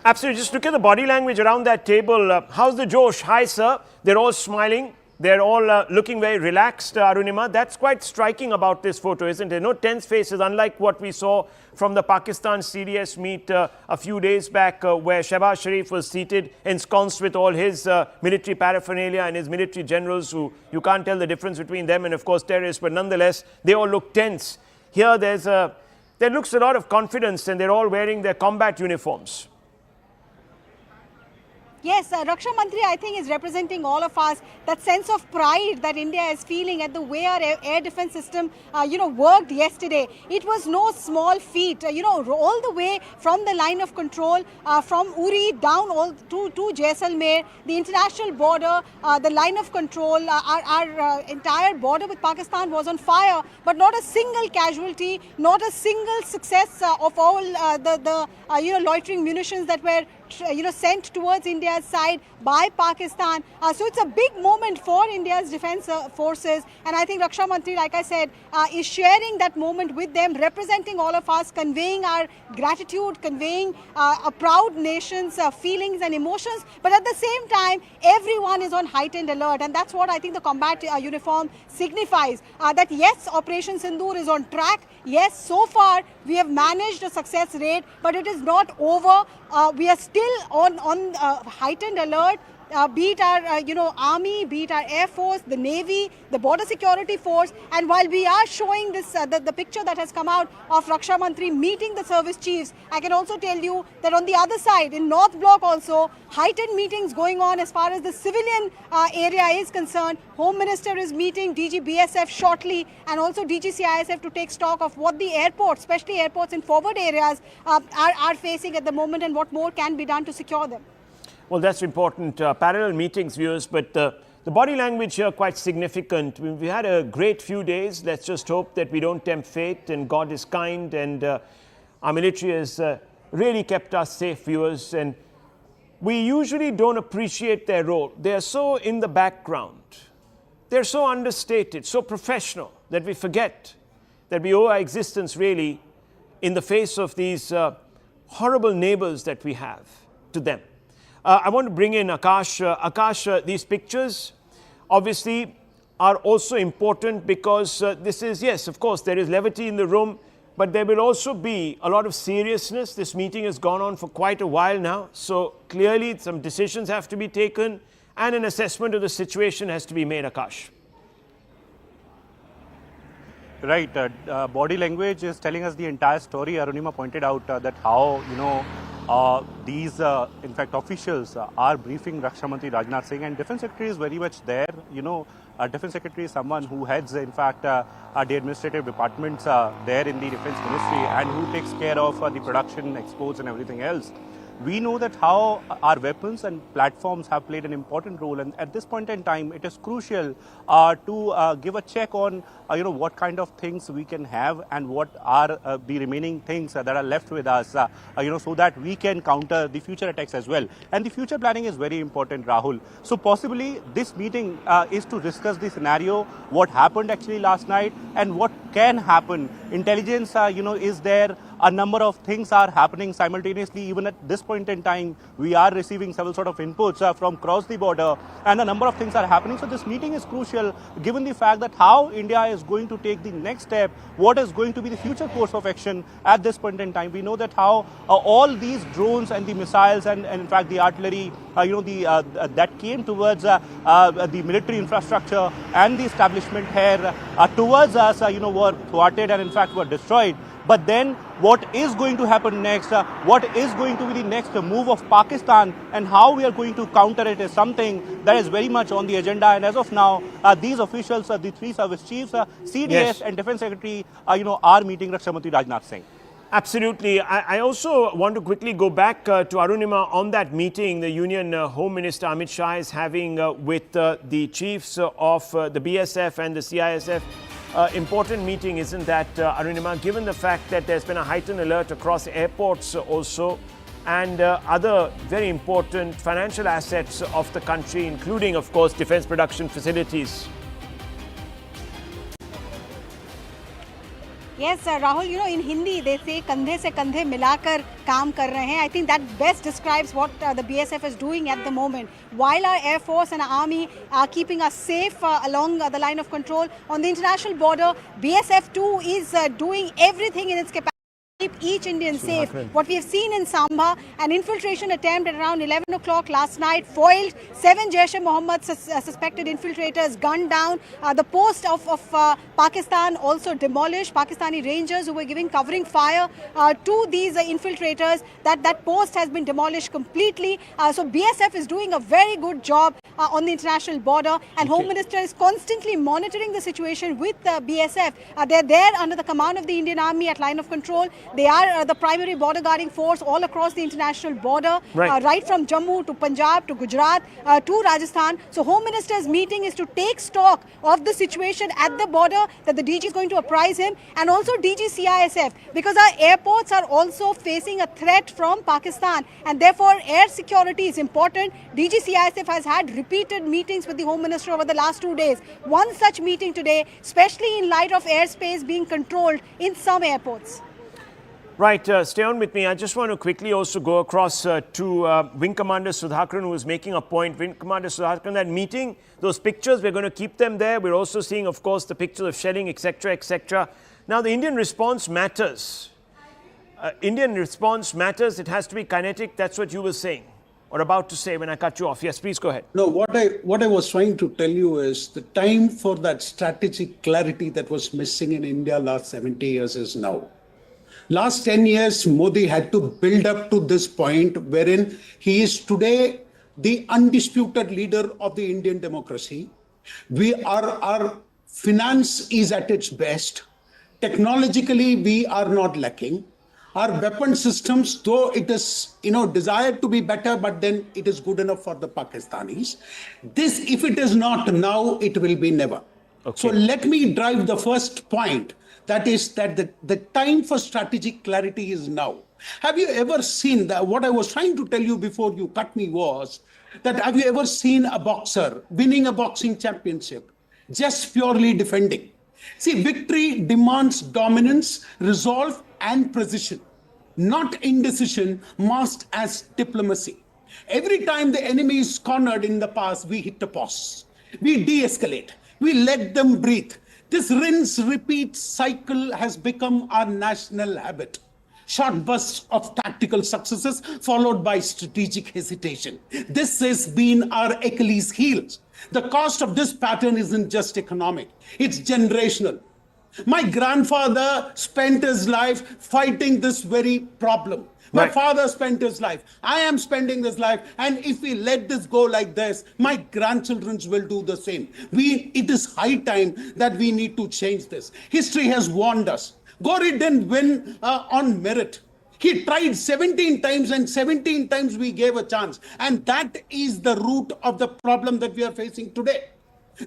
Absolutely. Just look at the body language around that table. How's the Josh? Hi, sir. They're all smiling. They're all looking very relaxed, Arunima. That's quite striking about this photo, isn't it? No tense faces, unlike what we saw from the Pakistan CDS meet a few days back, where Shehbaz Sharif was seated, ensconced with all his military paraphernalia and his military generals, who you can't tell the difference between them and, of course, terrorists, but nonetheless, they all look tense. Here, there looks a lot of confidence, and they're all wearing their combat uniforms. Yes, Raksha Mantri, I think, is representing all of us, that sense of pride that India is feeling at the way our air defense system, worked yesterday. It was no small feat, all the way from the line of control, from Uri down all to Jaisalmer, the international border, the line of control, our entire border with Pakistan was on fire, but not a single casualty, not a single success of all the loitering munitions that were sent towards India's side by Pakistan. So it's a big moment for India's defense forces, and I think Raksha Mantri, like I said, is sharing that moment with them, representing all of us, conveying our gratitude, conveying a proud nation's feelings and emotions, but at the same time, everyone is on heightened alert, and that's what I think the combat uniform signifies, that yes, Operation Sindoor is on track. Yes, so far we have managed a success rate, but it is not over. We are still on heightened alert. be it our army, be it our air force, the navy, the border security force. And while we are showing this the picture that has come out of Raksha Mantri meeting the service chiefs, I can also tell you that on the other side, in North Block also, heightened meetings going on as far as the civilian area is concerned. Home Minister is meeting DG BSF shortly, and also DG CISF to take stock of what the airports, especially airports in forward areas, are facing at the moment and what more can be done to secure them. Well, that's important. Parallel meetings, viewers, but the body language here quite significant. We had a great few days. Let's just hope that we don't tempt fate and God is kind, and our military has really kept us safe, viewers. And we usually don't appreciate their role. They are so in the background. They're so understated, so professional, that we forget that we owe our existence really in the face of these horrible neighbors that we have to them. I want to bring in Akash. Akash, these pictures obviously are also important because this is, yes, of course, there is levity in the room, but there will also be a lot of seriousness. This meeting has gone on for quite a while now, so clearly some decisions have to be taken and an assessment of the situation has to be made, Akash. Right. Body language is telling us the entire story. Arunima pointed out that how, these, in fact, officials are briefing Raksha Mantri Rajnath Singh, and Defence Secretary is very much there. Defence Secretary is someone who heads, in fact, the administrative departments there in the Defence Ministry, and who takes care of the production, exports and everything else. We know that how our weapons and platforms have played an important role, and at this point in time, it is crucial to give a check on what kind of things we can have and what are the remaining things that are left with us, so that we can counter the future attacks as well. And the future planning is very important, Rahul. So possibly this meeting is to discuss the scenario, what happened actually last night, and what can happen. Intelligence, is there. A number of things are happening simultaneously. Even at this point in time, we are receiving several sort of inputs from across the border, and a number of things are happening. So this meeting is crucial given the fact that how India is going to take the next step, what is going to be the future course of action at this point in time. We know that how all these drones and the missiles and in fact the artillery, that came towards the military infrastructure and the establishment here towards us, were thwarted and in fact were destroyed. But then what is going to happen next, what is going to be the next move of Pakistan, and how we are going to counter it is something that is very much on the agenda. And as of now, these officials, the three service chiefs, CDS Yes. and Defence Secretary, are meeting Raksha Mantri Rajnath Singh. Absolutely. I also want to quickly go back to Arunima on that meeting the Union Home Minister Amit Shah is having with the chiefs of the BSF and the CISF. Important meeting, isn't that, Arunima, given the fact that there's been a heightened alert across airports also and other very important financial assets of the country, including, of course, defense production facilities. Yes, Rahul, in Hindi they say kandhe se kandhe milakar kaam kar rahe hain. I think that best describes what the BSF is doing at the moment. While our Air Force and our Army are keeping us safe along the line of control on the international border, BSF too is doing everything in its capacity to keep each Indian safe. What we have seen in Samba, an infiltration attempt at around 11 o'clock last night, foiled, 7 Jaish-e-Mohammed suspected infiltrators gunned down. The post of Pakistan also demolished. Pakistani Rangers who were giving covering fire to these infiltrators, that post has been demolished completely. So BSF is doing a very good job on the international border, and Home Minister is constantly monitoring the situation with BSF. They're there under the command of the Indian Army at line of control. They are the primary border guarding force all across the international border, right from Jammu to Punjab to Gujarat to Rajasthan. So Home Minister's meeting is to take stock of the situation at the border, that the DG is going to apprise him, and also DG CISF, because our airports are also facing a threat from Pakistan, and therefore air security is important. DG CISF has had repeated meetings with the Home Minister over the last 2 days. One such meeting today, especially in light of airspace being controlled in some airports. Right, stay on with me. I just want to quickly also go across to Wing Commander Sudhakaran, who was making a point. Wing Commander Sudhakaran, that meeting, those pictures, we're going to keep them there. We're also seeing, of course, the pictures of shelling, etc., etc. Now, the Indian response matters. Indian response matters. It has to be kinetic. That's what you were saying. or about to say when I cut you off. Yes, please go ahead. No, what I was trying to tell you is the time for that strategic clarity that was missing in India last 70 years is now. Last 10 years, Modi had to build up to this point wherein he is today the undisputed leader of the Indian democracy. Our finance is at its best. Technologically, we are not lacking. Our weapon systems, though it is desired to be better, but then it is good enough for the Pakistanis. This, if it is not now, it will be never. Okay. So let me drive the first point. That is that the time for strategic clarity is now. Have you ever seen that? What I was trying to tell you before you cut me was that have you ever seen a boxer winning a boxing championship just purely defending? See, victory demands dominance, resolve, and precision, not indecision masked as diplomacy. Every time the enemy is cornered in the past, we hit a pause. We de-escalate. We let them breathe. This rinse-repeat cycle has become our national habit. Short bursts of tactical successes followed by strategic hesitation. This has been our Achilles heel. The cost of this pattern isn't just economic, it's generational. My grandfather spent his life fighting this very problem. My father spent his life. I am spending this life. And if we let this go like this, my grandchildren will do the same. It is high time that we need to change this. History has warned us. Gori didn't win on merit. He tried 17 times and 17 times we gave a chance. And that is the root of the problem that we are facing today.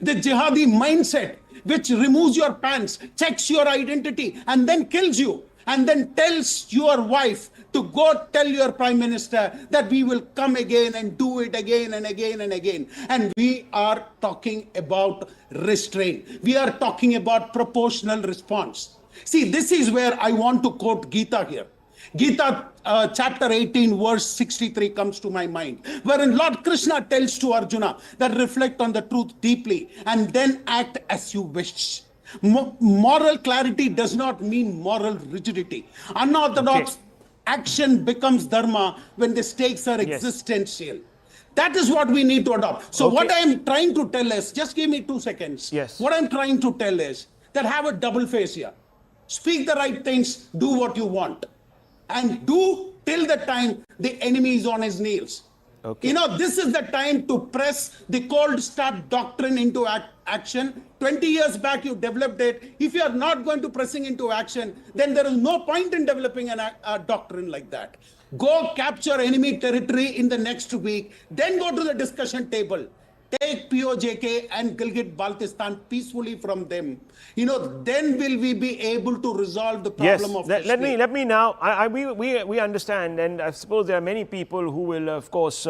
The jihadi mindset, which removes your pants, checks your identity, and then kills you, and then tells your wife to go tell your prime minister that we will come again and do it again and again and again. And we are talking about restraint. We are talking about proportional response. See, this is where I want to quote Gita here. Gita chapter 18 verse 63 comes to my mind, wherein Lord Krishna tells to Arjuna that reflect on the truth deeply and then act as you wish. Moral clarity does not mean moral rigidity. Unorthodox action becomes dharma when the stakes are existential. That is what we need to adopt. So what I am trying to tell is, just give me 2 seconds. Yes. What I'm trying to tell is that have a double face here. Speak the right things, do what you want. And do till the time the enemy is on his knees. Okay. This is the time to press the cold start doctrine into action. 20 years back, you developed it. If you are not going to pressing into action, then there is no point in developing a doctrine like that. Go capture enemy territory in the next week, then go to the discussion table. Take POJK and Gilgit-Baltistan peacefully from them. Then will we be able to resolve the problem of Kashmir. Let me now. We understand, and I suppose there are many people who will, of course,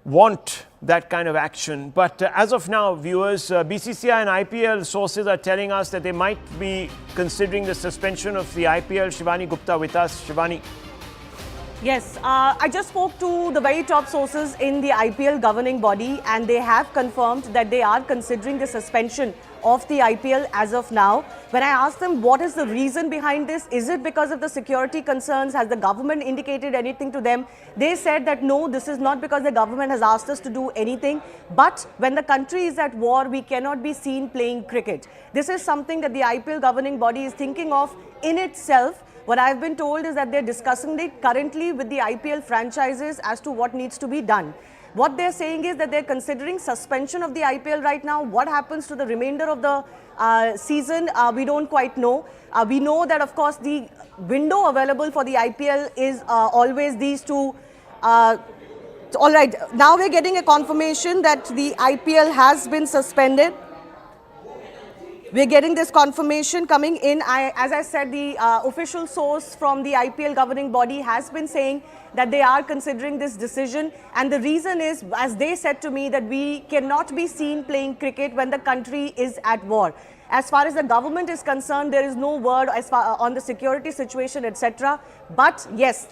want that kind of action. But as of now, viewers, BCCI and IPL sources are telling us that they might be considering the suspension of the IPL. Shivani Gupta with us. Shivani. Yes, I just spoke to the very top sources in the IPL governing body, and they have confirmed that they are considering the suspension of the IPL as of now. When I asked them what is the reason behind this, is it because of the security concerns? Has the government indicated anything to them? They said that no, this is not because the government has asked us to do anything. But when the country is at war, we cannot be seen playing cricket. This is something that the IPL governing body is thinking of in itself. What I've been told is that they're discussing it currently with the IPL franchises as to what needs to be done. What they're saying is that they're considering suspension of the IPL right now. What happens to the remainder of the season, we don't quite know. We know that, of course, the window available for the IPL is always these two. All right, now we're getting a confirmation that the IPL has been suspended. We're getting this confirmation coming in. As I said, the official source from the IPL governing body has been saying that they are considering this decision. And the reason is, as they said to me, that we cannot be seen playing cricket when the country is at war. As far as the government is concerned, there is no word as far on the security situation, etc. But yes,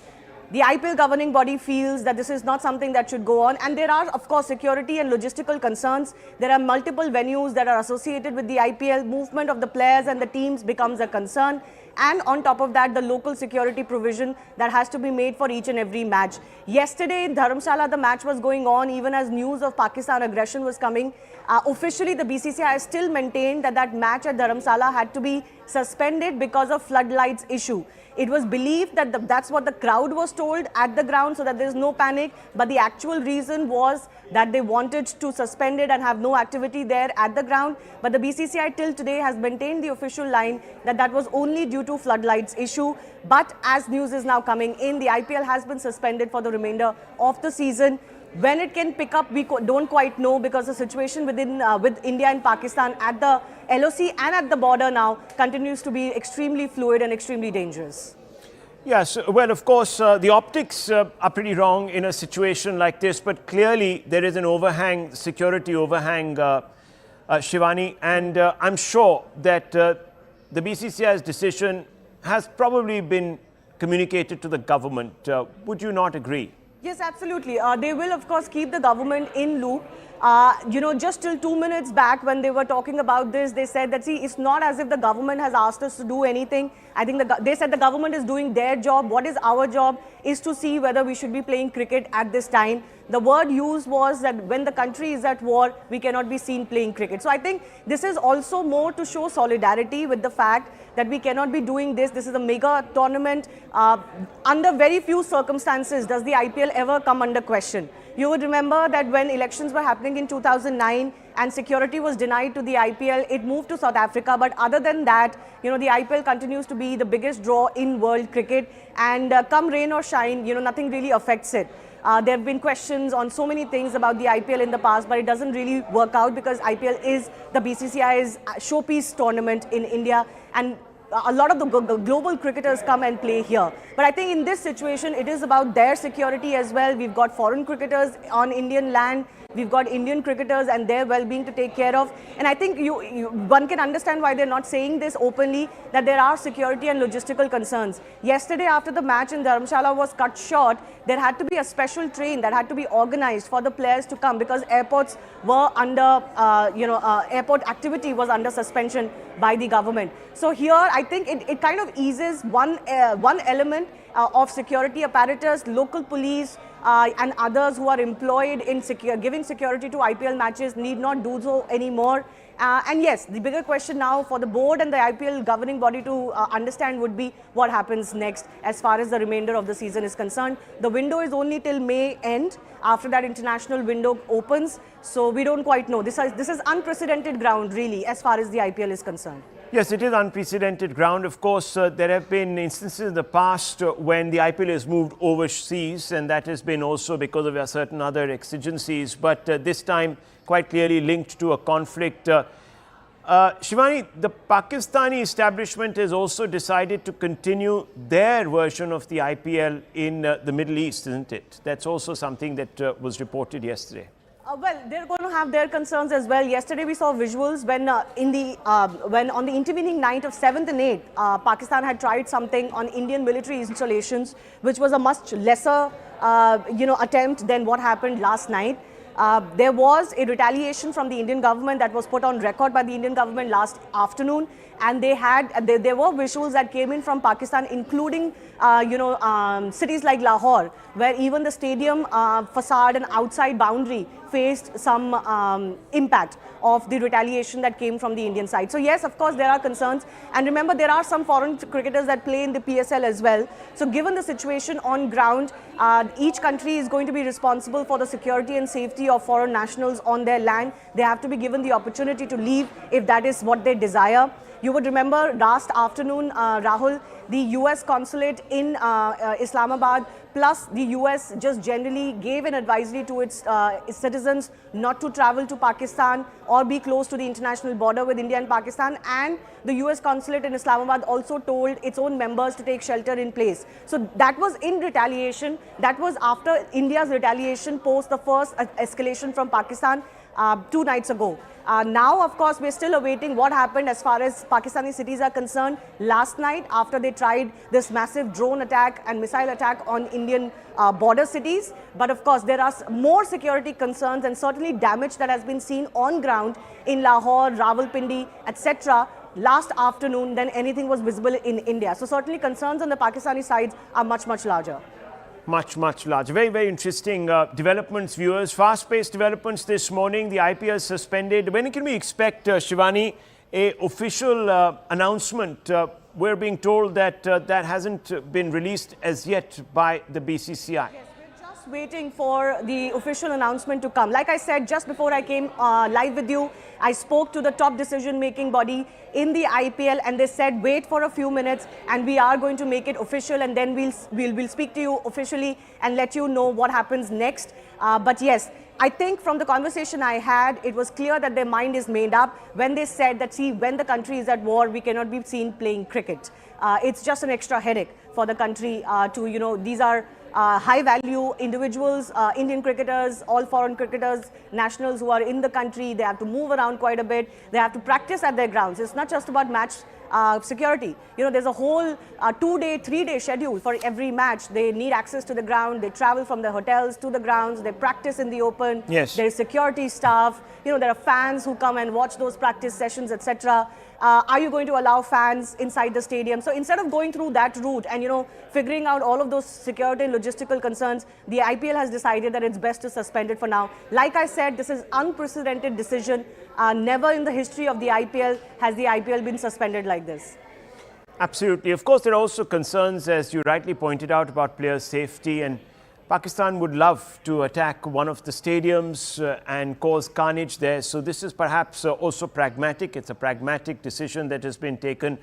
the IPL governing body feels that this is not something that should go on. And there are, of course, security and logistical concerns. There are multiple venues that are associated with the IPL. Movement of the players and the teams becomes a concern. and on top of that, the local security provision that has to be made for each and every match. Yesterday in Dharamshala, the match was going on even as news of Pakistan aggression was coming. Officially, the BCCI has still maintained that that match at Dharamshala had to be suspended because of floodlights issue. It was believed that that's what the crowd was told at the ground, so that there is no panic. But the actual reason was that they wanted to suspend it and have no activity there at the ground. But the BCCI till today has maintained the official line that that was only due to floodlights issue. But as news is now coming in, the IPL has been suspended for the remainder of the season. When it can pick up, we don't quite know, because the situation within with India and Pakistan at the LOC and at the border now continues to be extremely fluid and extremely dangerous. Yes, well, of course, the optics are pretty wrong in a situation like this, but clearly there is an overhang, security overhang, Shivani, and I'm sure that the BCCI's decision has probably been communicated to the government. Would you not agree? Yes, absolutely. They will, of course, keep the government in loop. Just till 2 minutes back when they were talking about this, they said that, see, it's not as if the government has asked us to do anything. I think they said the government is doing their job. What is our job is to see whether we should be playing cricket at this time. The word used was that when the country is at war, we cannot be seen playing cricket. So I think this is also more to show solidarity with the fact that we cannot be doing this. This is a mega tournament. Under very few circumstances does the IPL ever come under question. You would remember that when elections were happening in 2009 and security was denied to the IPL, it moved to South Africa. But other than that, the IPL continues to be the biggest draw in world cricket. And come rain or shine, nothing really affects it. There have been questions on so many things about the IPL in the past, but it doesn't really work out because IPL is the BCCI's showpiece tournament in India, and a lot of the global cricketers come and play here. But I think in this situation, it is about their security as well. We've got foreign cricketers on Indian land. We've got Indian cricketers and their well-being to take care of. And I think one can understand why they're not saying this openly, that there are security and logistical concerns. Yesterday, after the match in Dharamshala was cut short, there had to be a special train that had to be organized for the players to come because airports were under, airport activity was under suspension by the government. So here, I think it kind of eases one element of security apparatus, local police, and others who are employed in giving security to IPL matches need not do so anymore. And yes, the bigger question now for the board and the IPL governing body to understand would be what happens next as far as the remainder of the season is concerned. The window is only till May end. After that, international window opens. So we don't quite know. This is unprecedented ground, really, as far as the IPL is concerned. Yes, it is unprecedented ground. Of course, there have been instances in the past when the IPL has moved overseas, and that has been also because of certain other exigencies, but this time quite clearly linked to a conflict. Shivani, the Pakistani establishment has also decided to continue their version of the IPL in the Middle East, isn't it? That's also something that was reported yesterday. Well, they're going to have their concerns as well. Yesterday, we saw visuals when on the intervening night of 7th and 8th, Pakistan had tried something on Indian military installations, which was a much lesser, attempt than what happened last night. There was a retaliation from the Indian government that was put on record by the Indian government last afternoon, and there were visuals that came in from Pakistan, including cities like Lahore, where even the stadium facade and outside boundary faced some impact of the retaliation that came from the Indian side. So yes, of course, there are concerns. And remember, there are some foreign cricketers that play in the PSL as well. So given the situation on ground, each country is going to be responsible for the security and safety of foreign nationals on their land. They have to be given the opportunity to leave if that is what they desire. You would remember last afternoon, Rahul, the US consulate in Islamabad, plus the US just generally gave an advisory to its citizens not to travel to Pakistan or be close to the international border with India and Pakistan. And the US consulate in Islamabad also told its own members to take shelter in place. So that was in retaliation. That was after India's retaliation post the first escalation from Pakistan 2 nights ago. Now, of course, we're still awaiting what happened as far as Pakistani cities are concerned last night after they tried this massive drone attack and missile attack on Indian border cities. But of course, there are more security concerns and certainly damage that has been seen on ground in Lahore, Rawalpindi, etc. last afternoon than anything was visible in India. So certainly concerns on the Pakistani sides are much, much larger. Much, much larger. Very, very interesting developments, viewers. Fast-paced developments this morning. The IPL suspended. When can we expect, Shivani, a official announcement? We're being told that that hasn't been released as yet by the BCCI. Yes, we're just waiting for the official announcement to come. Like I said, just before I came live with you, I spoke to the top decision-making body in the IPL, and they said wait for a few minutes and we are going to make it official, and then we'll speak to you officially and let you know what happens next. But yes, I think from the conversation I had, it was clear that their mind is made up when they said that, see, when the country is at war, we cannot be seen playing cricket. It's just an extra headache for the country these are high-value individuals, Indian cricketers, all foreign cricketers, nationals who are in the country. They have to move around quite a bit. They have to practice at their grounds. It's not just about match security. There's a whole 2-day, 3-day schedule for every match. They need access to the ground. They travel from the hotels to the grounds. They practice in the open. Yes. There is security staff. There are fans who come and watch those practice sessions, etc. Are you going to allow fans inside the stadium? So instead of going through that route and, figuring out all of those security and logistical concerns, the IPL has decided that it's best to suspend it for now. Like I said, this is unprecedented decision. Never in the history of the IPL has the IPL been suspended like this. Absolutely. Of course, there are also concerns, as you rightly pointed out, about players' safety, and Pakistan would love to attack one of the stadiums and cause carnage there. So this is perhaps also pragmatic. It's a pragmatic decision that has been taken.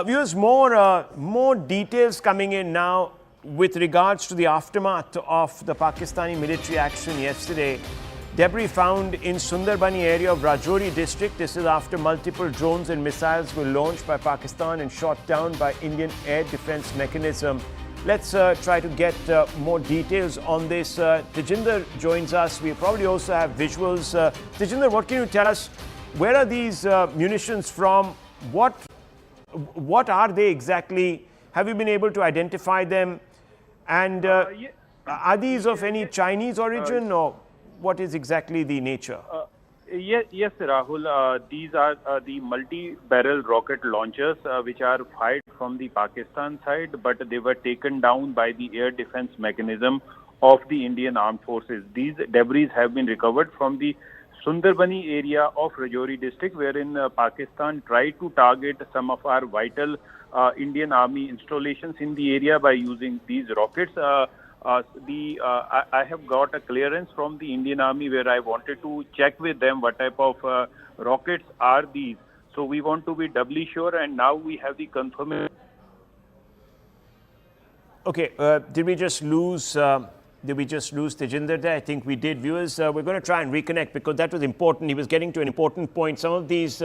Viewers, more details coming in now with regards to the aftermath of the Pakistani military action yesterday. Debris found in Sundarbani area of Rajouri district. This is after multiple drones and missiles were launched by Pakistan and shot down by Indian air defense mechanism. Let's try to get more details on this. Tejinder joins us. We probably also have visuals. Tejinder, what can you tell us? Where are these munitions from? What are they exactly? Have you been able to identify them? And are these of any Chinese origin, or what is exactly the nature? Yes, Rahul. These are the multi-barrel rocket launchers which are fired from the Pakistan side, but they were taken down by the air defense mechanism of the Indian Armed Forces. These debris have been recovered from the Sundarbani area of Rajouri district, wherein Pakistan tried to target some of our vital Indian Army installations in the area by using these rockets. I have got a clearance from the Indian Army where I wanted to check with them what type of rockets are these. So we want to be doubly sure, and now we have the confirmation. Okay, did we just lose Tejinder there? I think we did. Viewers, we're going to try and reconnect because that was important. He was getting to an important point. Some of these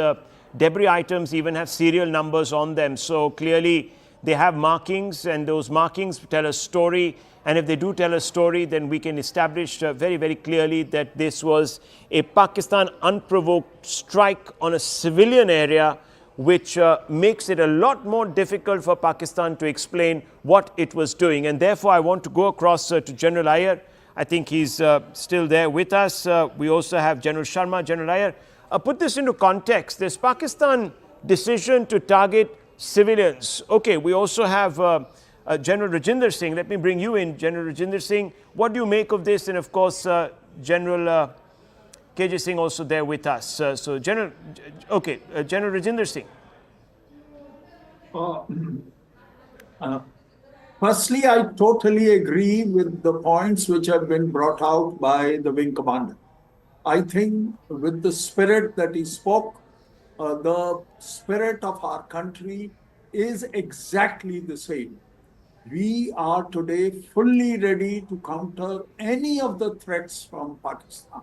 debris items even have serial numbers on them. So clearly they have markings, and those markings tell a story. And if they do tell a story, then we can establish very, very clearly that this was a Pakistan unprovoked strike on a civilian area, which makes it a lot more difficult for Pakistan to explain what it was doing. And therefore, I want to go across to General Iyer. I think he's still there with us. We also have General Sharma. General Iyer, put this into context. This Pakistan decision to target civilians. Okay, we also have General Rajinder Singh. Let me bring you in, General Rajinder Singh. What do you make of this? And of course, General KJ Singh also there with us. General Rajinder Singh. Firstly, I totally agree with the points which have been brought out by the wing commander. I think with the spirit that he spoke, the spirit of our country is exactly the same. We are today fully ready to counter any of the threats from Pakistan.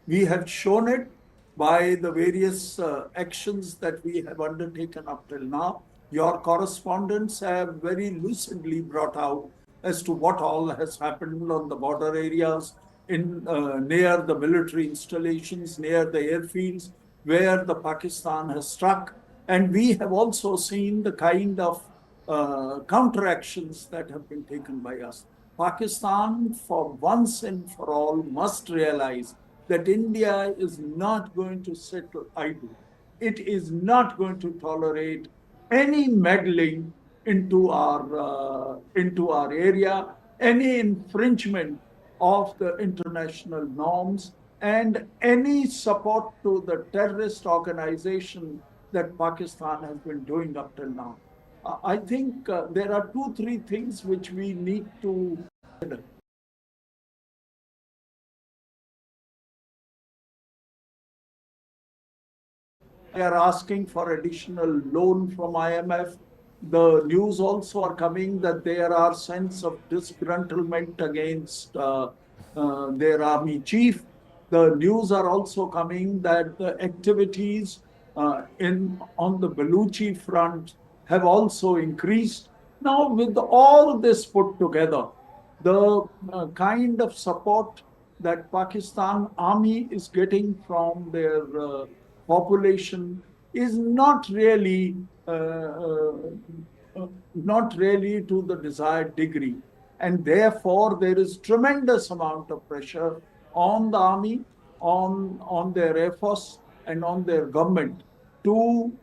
We have shown it by the various actions that we have undertaken up till now. Your correspondents have very lucidly brought out as to what all has happened on the border areas, near the military installations, near the airfields, where the Pakistan has struck. And we have also seen the kind of counteractions that have been taken by us. Pakistan, for once and for all, must realize that India is not going to sit idle. it is not going to tolerate any meddling into our area, any infringement of the international norms, and any support to the terrorist organization that Pakistan has been doing up till now. I think there are 2-3 things which we need to consider. They are asking for additional loan from IMF. The news also are coming that there are sense of disgruntlement against their army chief. The news are also coming that the activities on the Baluchi front have also increased. Now, with all this put together, the kind of support that Pakistan army is getting from their population is not really to the desired degree, and therefore there is tremendous amount of pressure on the army, on their air force, and on their government to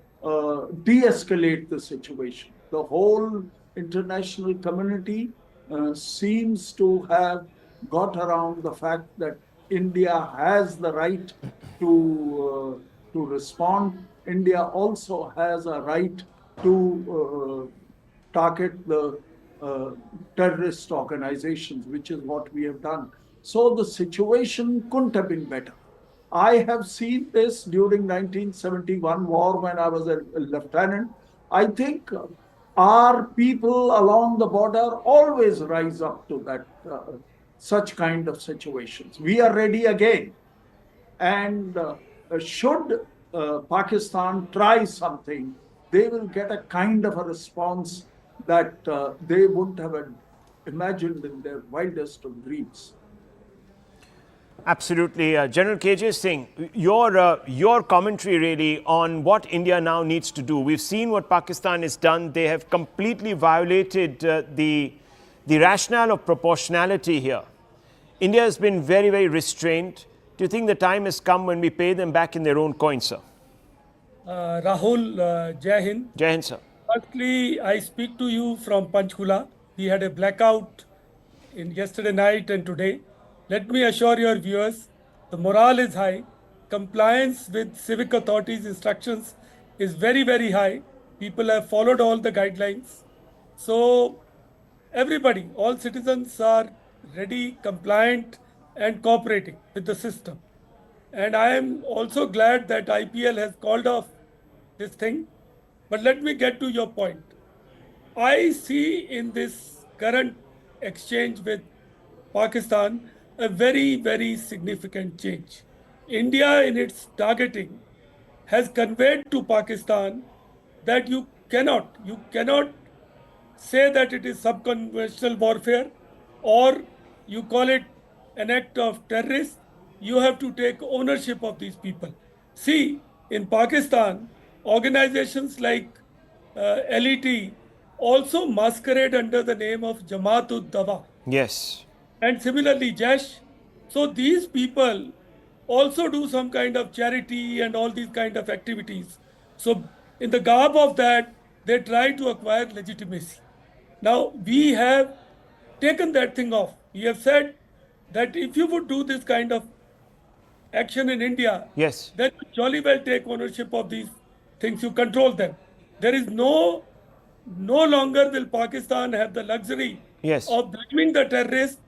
de-escalate the situation. The whole international community seems to have got around the fact that India has the right to respond. India also has a right to target the terrorist organizations, which is what we have done. So the situation couldn't have been better. I have seen this during 1971 war when I was a lieutenant. I think our people along the border always rise up to that such kind of situations. We are ready again. And should Pakistan try something, they will get a kind of a response that they wouldn't have imagined in their wildest of dreams. Absolutely. General KJ Singh, your commentary really on what India now needs to do. We've seen what Pakistan has done. They have completely violated the rationale of proportionality here. India has been very, very restrained. Do you think the time has come when we pay them back in their own coin, sir? Rahul, Jai Hind. Jai Hind, sir. Firstly, I speak to you from Panchkula. We had a blackout yesterday night and today. Let me assure your viewers, the morale is high. Compliance with civic authorities' instructions is very, very high. People have followed all the guidelines. So everybody, all citizens are ready, compliant, and cooperating with the system. And I am also glad that IPL has called off this thing. But let me get to your point. I see in this current exchange with Pakistan a very, very significant change. India, in its targeting, has conveyed to Pakistan that you cannot say that it is subconventional warfare or you call it an act of terrorist. You have to take ownership of these people. See, in Pakistan, organizations like LET also masquerade under the name of Jamaat-ud-Dawa. Yes. And similarly, Jaish. So these people also do some kind of charity and all these kind of activities. So in the garb of that, they try to acquire legitimacy. Now, we have taken that thing off. We have said that if you would do this kind of action in India, yes, then you jolly well take ownership of these things, you control them. There is no longer will Pakistan have the luxury of blaming the terrorists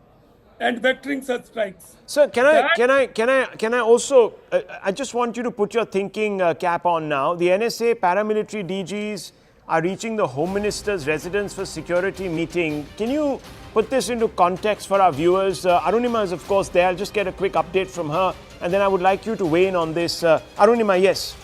and vectoring such strikes. Sir, can I also, I just want you to put your thinking cap on now. The NSA paramilitary DGs are reaching the Home Minister's residence for security meeting. Can you put this into context for our viewers? Arunima is of course there. I'll just get a quick update from her and then I would like you to weigh in on this. Arunima, yes.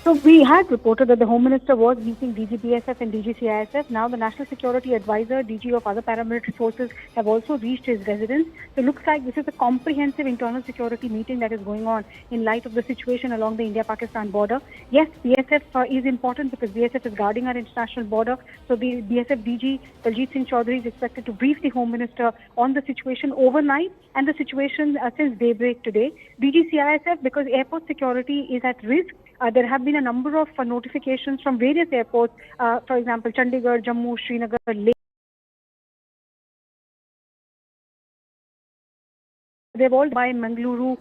So we had reported that the Home Minister was meeting DGBSF and DGCISF. Now the National Security Advisor, DG of other paramilitary forces have also reached his residence. So it looks like this is a comprehensive internal security meeting that is going on in light of the situation along the India-Pakistan border. Yes, BSF is important because BSF is guarding our international border. So the BSF DG, Daljit Singh Chaudhary, is expected to brief the Home Minister on the situation overnight and the situation since daybreak today. DGCISF, because airport security is at risk, There have been a number of notifications from various airports, for example, Chandigarh, Jammu, Srinagar, Leh. They've all by Mangaluru,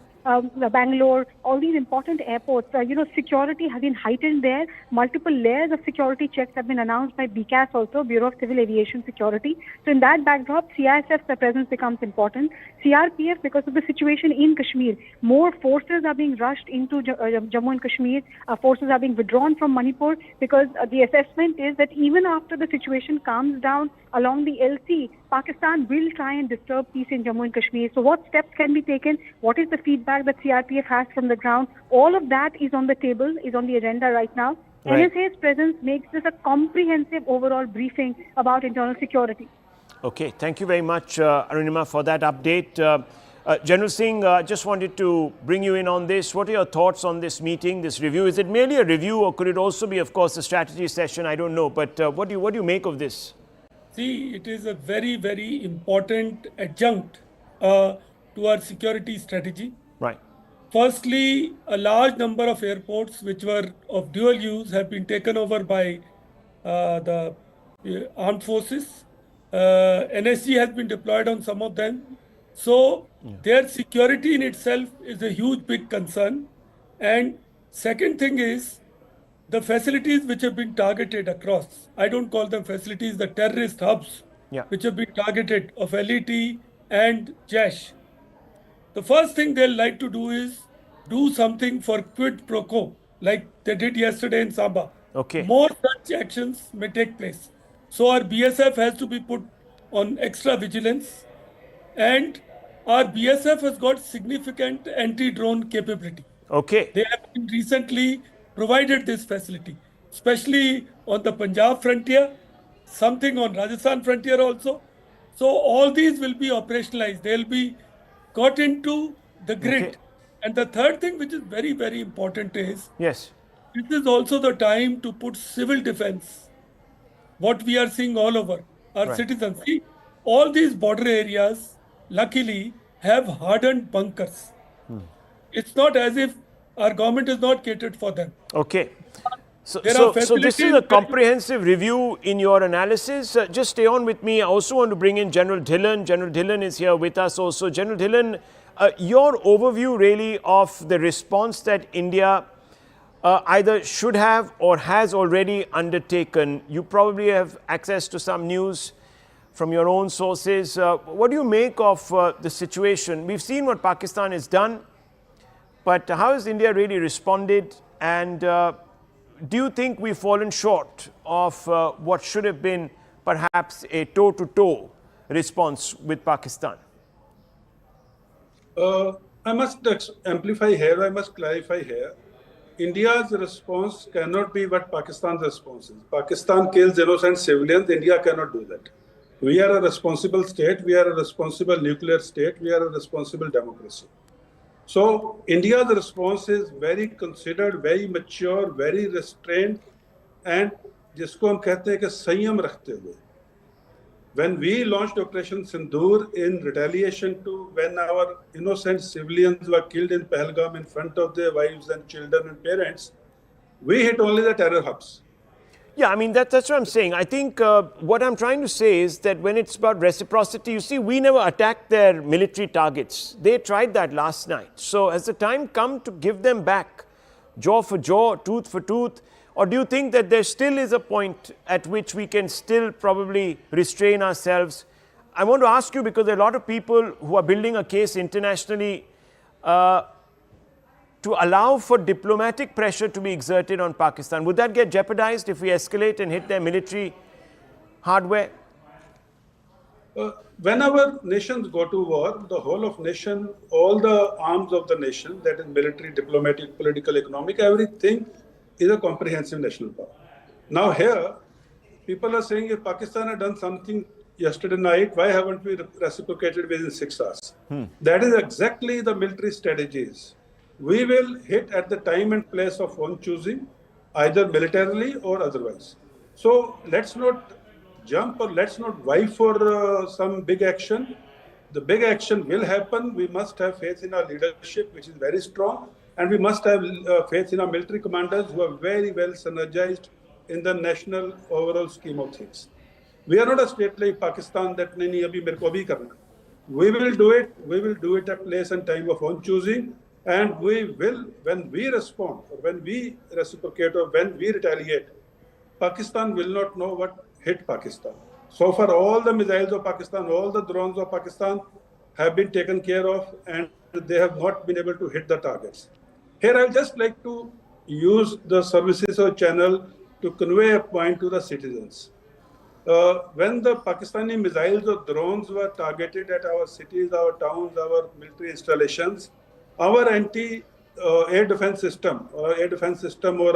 Bangalore, all these important airports. Security has been heightened there. Multiple layers of security checks have been announced by BCAS also, Bureau of Civil Aviation Security. So in that backdrop, CISF's presence becomes important. CRPF, because of the situation in Kashmir, more forces are being rushed into Jammu and Kashmir. Forces are being withdrawn from Manipur because the assessment is that even after the situation calms down along the LC, Pakistan will try and disturb peace in Jammu and Kashmir. So what steps can be taken? What is the feedback that CRPF has from the ground? All of that is on the table, is on the agenda right now. Right. NSA's presence makes this a comprehensive overall briefing about internal security. Okay, thank you very much, Arunima, for that update. General Singh, just wanted to bring you in on this. What are your thoughts on this meeting, this review? Is it merely a review, or could it also be, of course, a strategy session? I don't know. But what do you make of this? See, it is a very, very important adjunct to our security strategy. Right. Firstly, a large number of airports which were of dual use have been taken over by the armed forces. NSG has been deployed on some of them. So their security in itself is a huge, big concern. And second thing is, the facilities which have been targeted across, I don't call them facilities, the terrorist hubs, which have been targeted of LET and JASH. The first thing they'll like to do is do something for quid pro quo, like they did yesterday in Samba. Okay. More such actions may take place. So our BSF has to be put on extra vigilance, and our BSF has got significant anti-drone capability. Okay. They have been recently provided this facility, especially on the Punjab frontier, something on Rajasthan frontier also. So all these will be operationalized. They'll be got into the grid. Okay. And the third thing, which is very, very important, is yes, this is also the time to put civil defense. What we are seeing all over our Right. citizens. See, all these border areas, luckily, have hardened bunkers. It's not as if our government is not catered for them. Okay. So There are this is facilities a comprehensive review in your analysis. Just stay on with me. I also want to bring in General Dhillon. General Dhillon is here with us also. General Dhillon, your overview really of the response that India either should have or has already undertaken. You probably have access to some news from your own sources. What do you make of the situation? We've seen what Pakistan has done, but how has India really responded? And do you think we've fallen short of what should have been perhaps a toe-to-toe response with Pakistan? I must amplify here, I must clarify here. India's response cannot be what Pakistan's response is. Pakistan kills innocent civilians, India cannot do that. We are a responsible state, we are a responsible nuclear state, we are a responsible democracy. So India's response is very considered, very mature, very restrained, and जिसको हम कहते हैं कि संयम रखते हुए. When we launched Operation Sindoor in retaliation to when our innocent civilians were killed in Pahalgam in front of their wives and children and parents, we hit only the terror hubs. Yeah, I mean, that's what I'm saying. I think what I'm trying to say is that when it's about reciprocity, you see, we never attacked their military targets. They tried that last night. So has the time come to give them back, jaw for jaw, tooth for tooth? Or do you think that there still is a point at which we can still probably restrain ourselves? I want to ask you because there are a lot of people who are building a case internationally to allow for diplomatic pressure to be exerted on Pakistan. Would that get jeopardized if we escalate and hit their military hardware? When our nations go to war, the whole of nation, all the arms of the nation, that is military, diplomatic, political, economic, everything is a comprehensive national power. Now here, people are saying if Pakistan had done something yesterday night, why haven't we reciprocated within 6 hours? That is exactly the military strategies. We will hit at the time and place of own choosing, either militarily or otherwise. So let's not jump or let's not vie for some big action. The big action will happen. We must have faith in our leadership, which is very strong. And we must have faith in our military commanders who are very well synergized in the national overall scheme of things. We are not a state like Pakistan that nahi abhi mere ko abhi karna. We will do it. We will do it at place and time of own choosing. And we will, when we respond, or when we reciprocate, or when we retaliate, Pakistan will not know what hit Pakistan. So far, all the missiles of Pakistan, all the drones of Pakistan have been taken care of, and they have not been able to hit the targets. Here, I'd just like to use the services or channel to convey a point to the citizens. When the Pakistani missiles or drones were targeted at our cities, our towns, our military installations, our anti-air defense system, or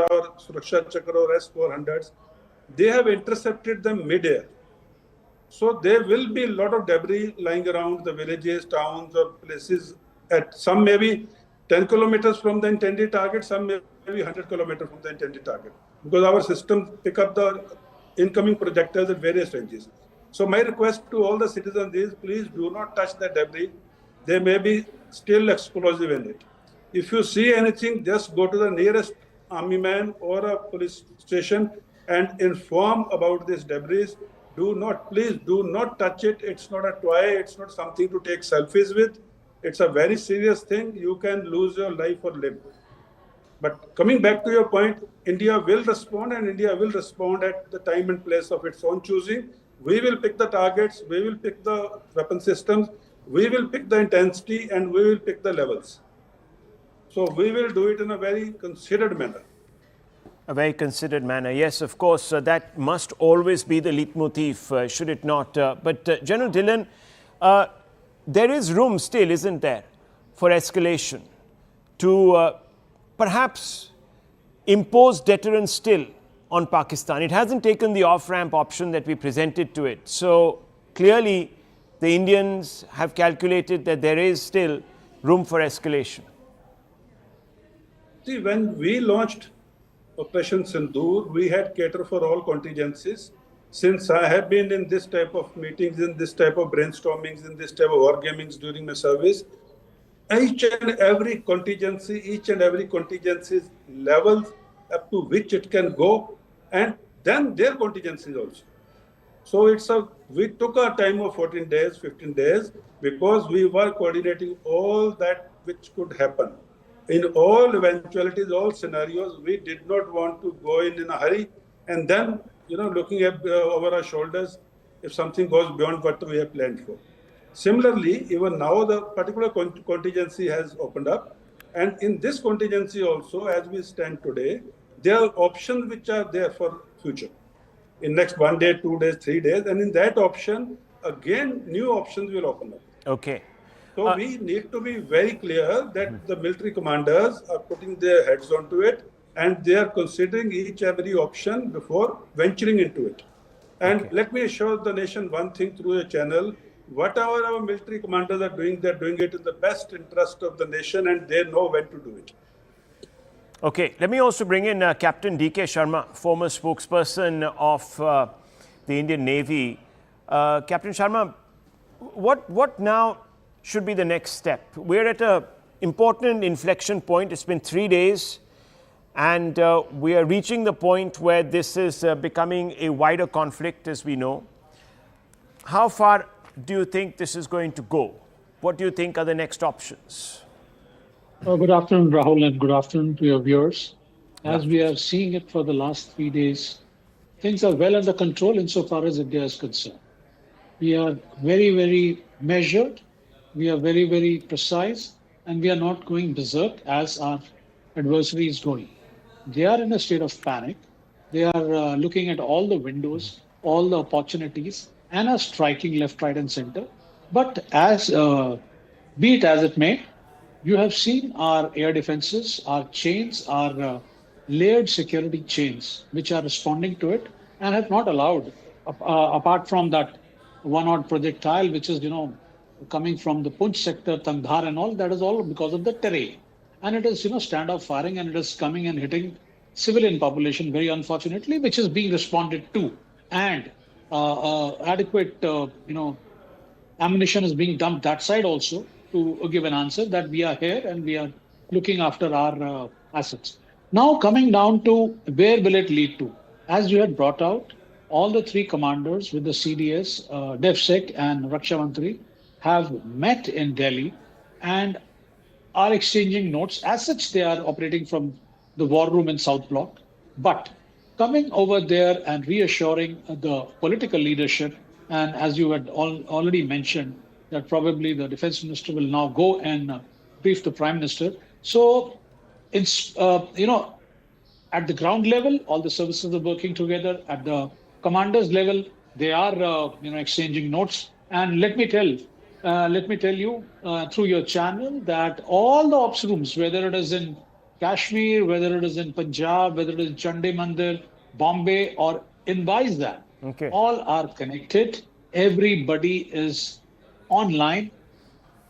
our Suraksha Chakra or S-400s, they have intercepted them mid-air. So there will be a lot of debris lying around the villages, towns, or places. At some maybe 10 kilometers from the intended target, some maybe 100 kilometers from the intended target, because our systems pick up the incoming projectiles at various ranges. So my request to all the citizens is, please do not touch the debris. There may be still explosive in it. If you see anything, just go to the nearest army man or a police station and inform about this debris. Please do not touch it. It's not a toy. It's not something to take selfies with. It's a very serious thing. You can lose your life or limb. But coming back to your point, India will respond, and India will respond at the time and place of its own choosing. We will pick the targets, we will pick the weapon systems, we will pick the intensity, and we will pick the levels. So we will do it in a very considered manner. A very considered manner. Yes, of course, that must always be the leitmotif, should it not? But General Dhillon, there is room still, isn't there, for escalation to perhaps impose deterrence still on Pakistan. It hasn't taken the off-ramp option that we presented to it. So clearly, the Indians have calculated that there is still room for escalation. See, when we launched Operation Sindoor, we had cater for all contingencies. Since I have been in this type of meetings, in this type of brainstormings, in this type of wargamings during my service, each and every contingency levels up to which it can go, and then their contingencies also. So we took a time of 14 days, 15 days, because we were coordinating all that which could happen. In all eventualities, all scenarios, we did not want to go in a hurry and then, looking at over our shoulders if something goes beyond what we have planned for. Similarly, even now the particular contingency has opened up, and in this contingency also, as we stand today, there are options which are there for future. In next 1 day, 2 days, 3 days, and in that option, again, new options will open up. Okay. So we need to be very clear that the military commanders are putting their heads onto it, and they are considering each every option before venturing into it. And let me assure the nation one thing through a channel: whatever our military commanders are doing, they're doing it in the best interest of the nation, and they know when to do it. Okay, let me also bring in Captain D.K. Sharma, former spokesperson of the Indian Navy. Captain Sharma, what now should be the next step? We're at an important inflection point. It's been 3 days, and we are reaching the point where this is becoming a wider conflict, as we know. How far do you think this is going to go? What do you think are the next options? Good afternoon, Rahul, and good afternoon to your viewers. As we are seeing it for the last 3 days, things are well under control insofar as India is concerned. We are very, very measured, we are very, very precise, and we are not going berserk as our adversary is going. They are in a state of panic. They are looking at all the windows, all the opportunities, and are striking left, right, and center. But be it as it may, you have seen our air defenses, our chains, our layered security chains, which are responding to it and have not allowed, apart from that one odd projectile, which is, coming from the Punch sector, Tangdhar and all, that is all because of the terrain. And it is, standoff firing, and it is coming and hitting civilian population, very unfortunately, which is being responded to. And adequate, ammunition is being dumped that side also to give an answer that we are here and we are looking after our assets. Now coming down to where will it lead to? As you had brought out, all the three commanders with the CDS, DevSec and Raksha Mantri have met in Delhi and are exchanging notes. As such, they are operating from the war room in South Block. But coming over there and reassuring the political leadership, and as you had already mentioned, that probably the defense minister will now go and brief the prime minister. So, it's at the ground level, all the services are working together. At the commanders level, they are exchanging notes. And let me tell you through your channel that all the ops rooms, whether it is in Kashmir, whether it is in Punjab, whether it is in Chandi Mandir, Bombay, or in Vizag, all are connected. Everybody is online.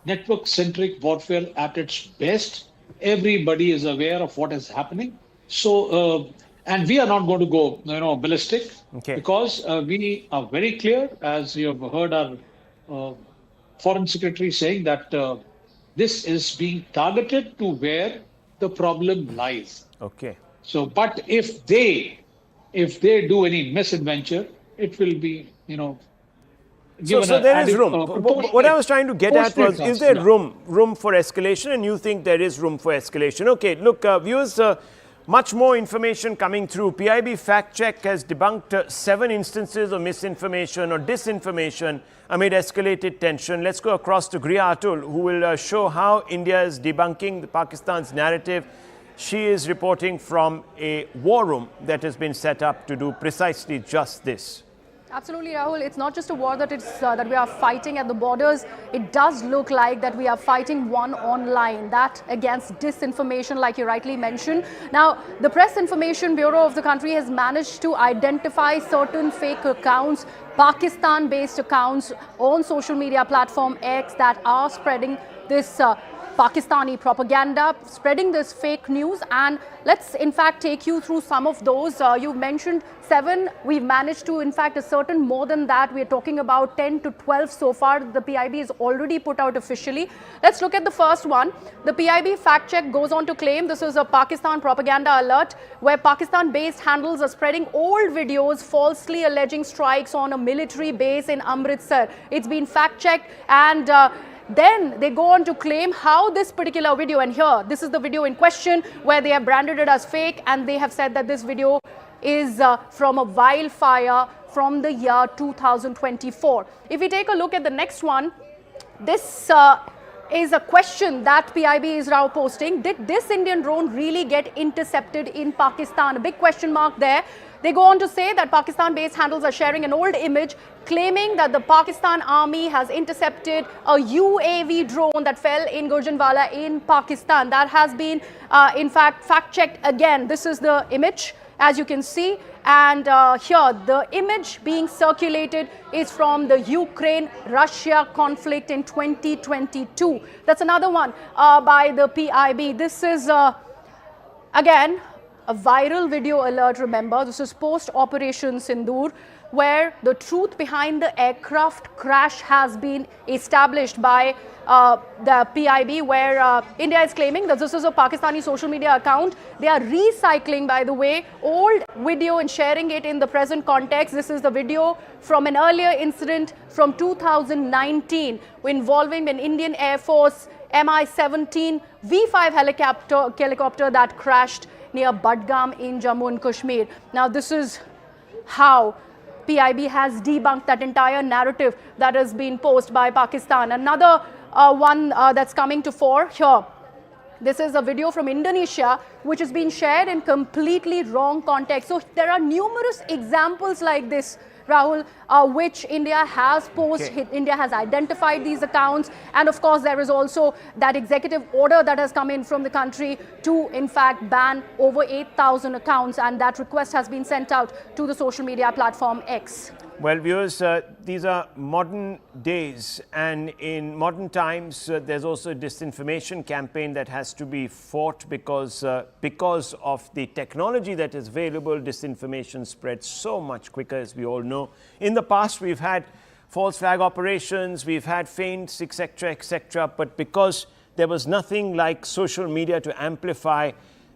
Network-centric warfare at its best. Everybody is aware of what is happening. So, and we are not going to go, ballistic, because we are very clear, as you have heard our foreign secretary saying that this is being targeted to where the problem lies. Okay. So, but if they do any misadventure, it will be, So there is room. What I was trying to get at was, is there room for escalation? And you think there is room for escalation? Okay, look, viewers, much more information coming through. PIB Fact Check has debunked 7 instances of misinformation or disinformation amid escalated tension. Let's go across to Griya Atul, who will show how India is debunking Pakistan's narrative. She is reporting from a war room that has been set up to do precisely just this. Absolutely, Rahul. It's not just a war that we are fighting at the borders. It does look like that we are fighting one online, that against disinformation, like you rightly mentioned. Now, the Press Information Bureau of the country has managed to identify certain fake accounts, Pakistan-based accounts on social media platform X that are spreading this Pakistani propaganda, spreading this fake news. And let's in fact take you through some of those. You mentioned 7. We've managed to in fact ascertain more than that. We're talking about 10 to 12 so far. The PIB is already put out officially. Let's look at the first one. The PIB fact check goes on to claim this is a Pakistan propaganda alert where Pakistan-based handles are spreading old videos falsely alleging strikes on a military base in Amritsar. It's been fact checked, and then they go on to claim how this particular video, and here, this is the video in question where they have branded it as fake, and they have said that this video is from a wildfire from the year 2024. If we take a look at the next one, this is a question that PIB is now posting. Did this Indian drone really get intercepted in Pakistan? A big question mark there. They go on to say that Pakistan-based handles are sharing an old image claiming that the Pakistan army has intercepted a UAV drone that fell in Gurjanwala in Pakistan. That has been, in fact, fact-checked again. This is the image, as you can see. And here, the image being circulated is from the Ukraine-Russia conflict in 2022. That's another one by the PIB. This is, again, a viral video alert, remember. This is post-Operation Sindoor, where the truth behind the aircraft crash has been established by the PIB, where India is claiming that this is a Pakistani social media account. They are recycling, by the way, old video and sharing it in the present context. This is the video from an earlier incident from 2019 involving an Indian Air Force Mi-17 V5 helicopter that crashed near Budgam in Jammu and Kashmir. Now, this is how PIB has debunked that entire narrative that has been posed by Pakistan. Another one that's coming to fore here. This is a video from Indonesia which has been shared in completely wrong context. So there are numerous examples like this, Rahul, which India has posted. Okay. India has identified these accounts. And of course, there is also that executive order that has come in from the country to, in fact, ban over 8,000 accounts. And that request has been sent out to the social media platform X. Well, viewers, these are modern days, and in modern times, there's also a disinformation campaign that has to be fought because of the technology that is available. Disinformation spreads so much quicker, as we all know. In the past, we've had false flag operations, we've had feints, etc., etc., but because there was nothing like social media to amplify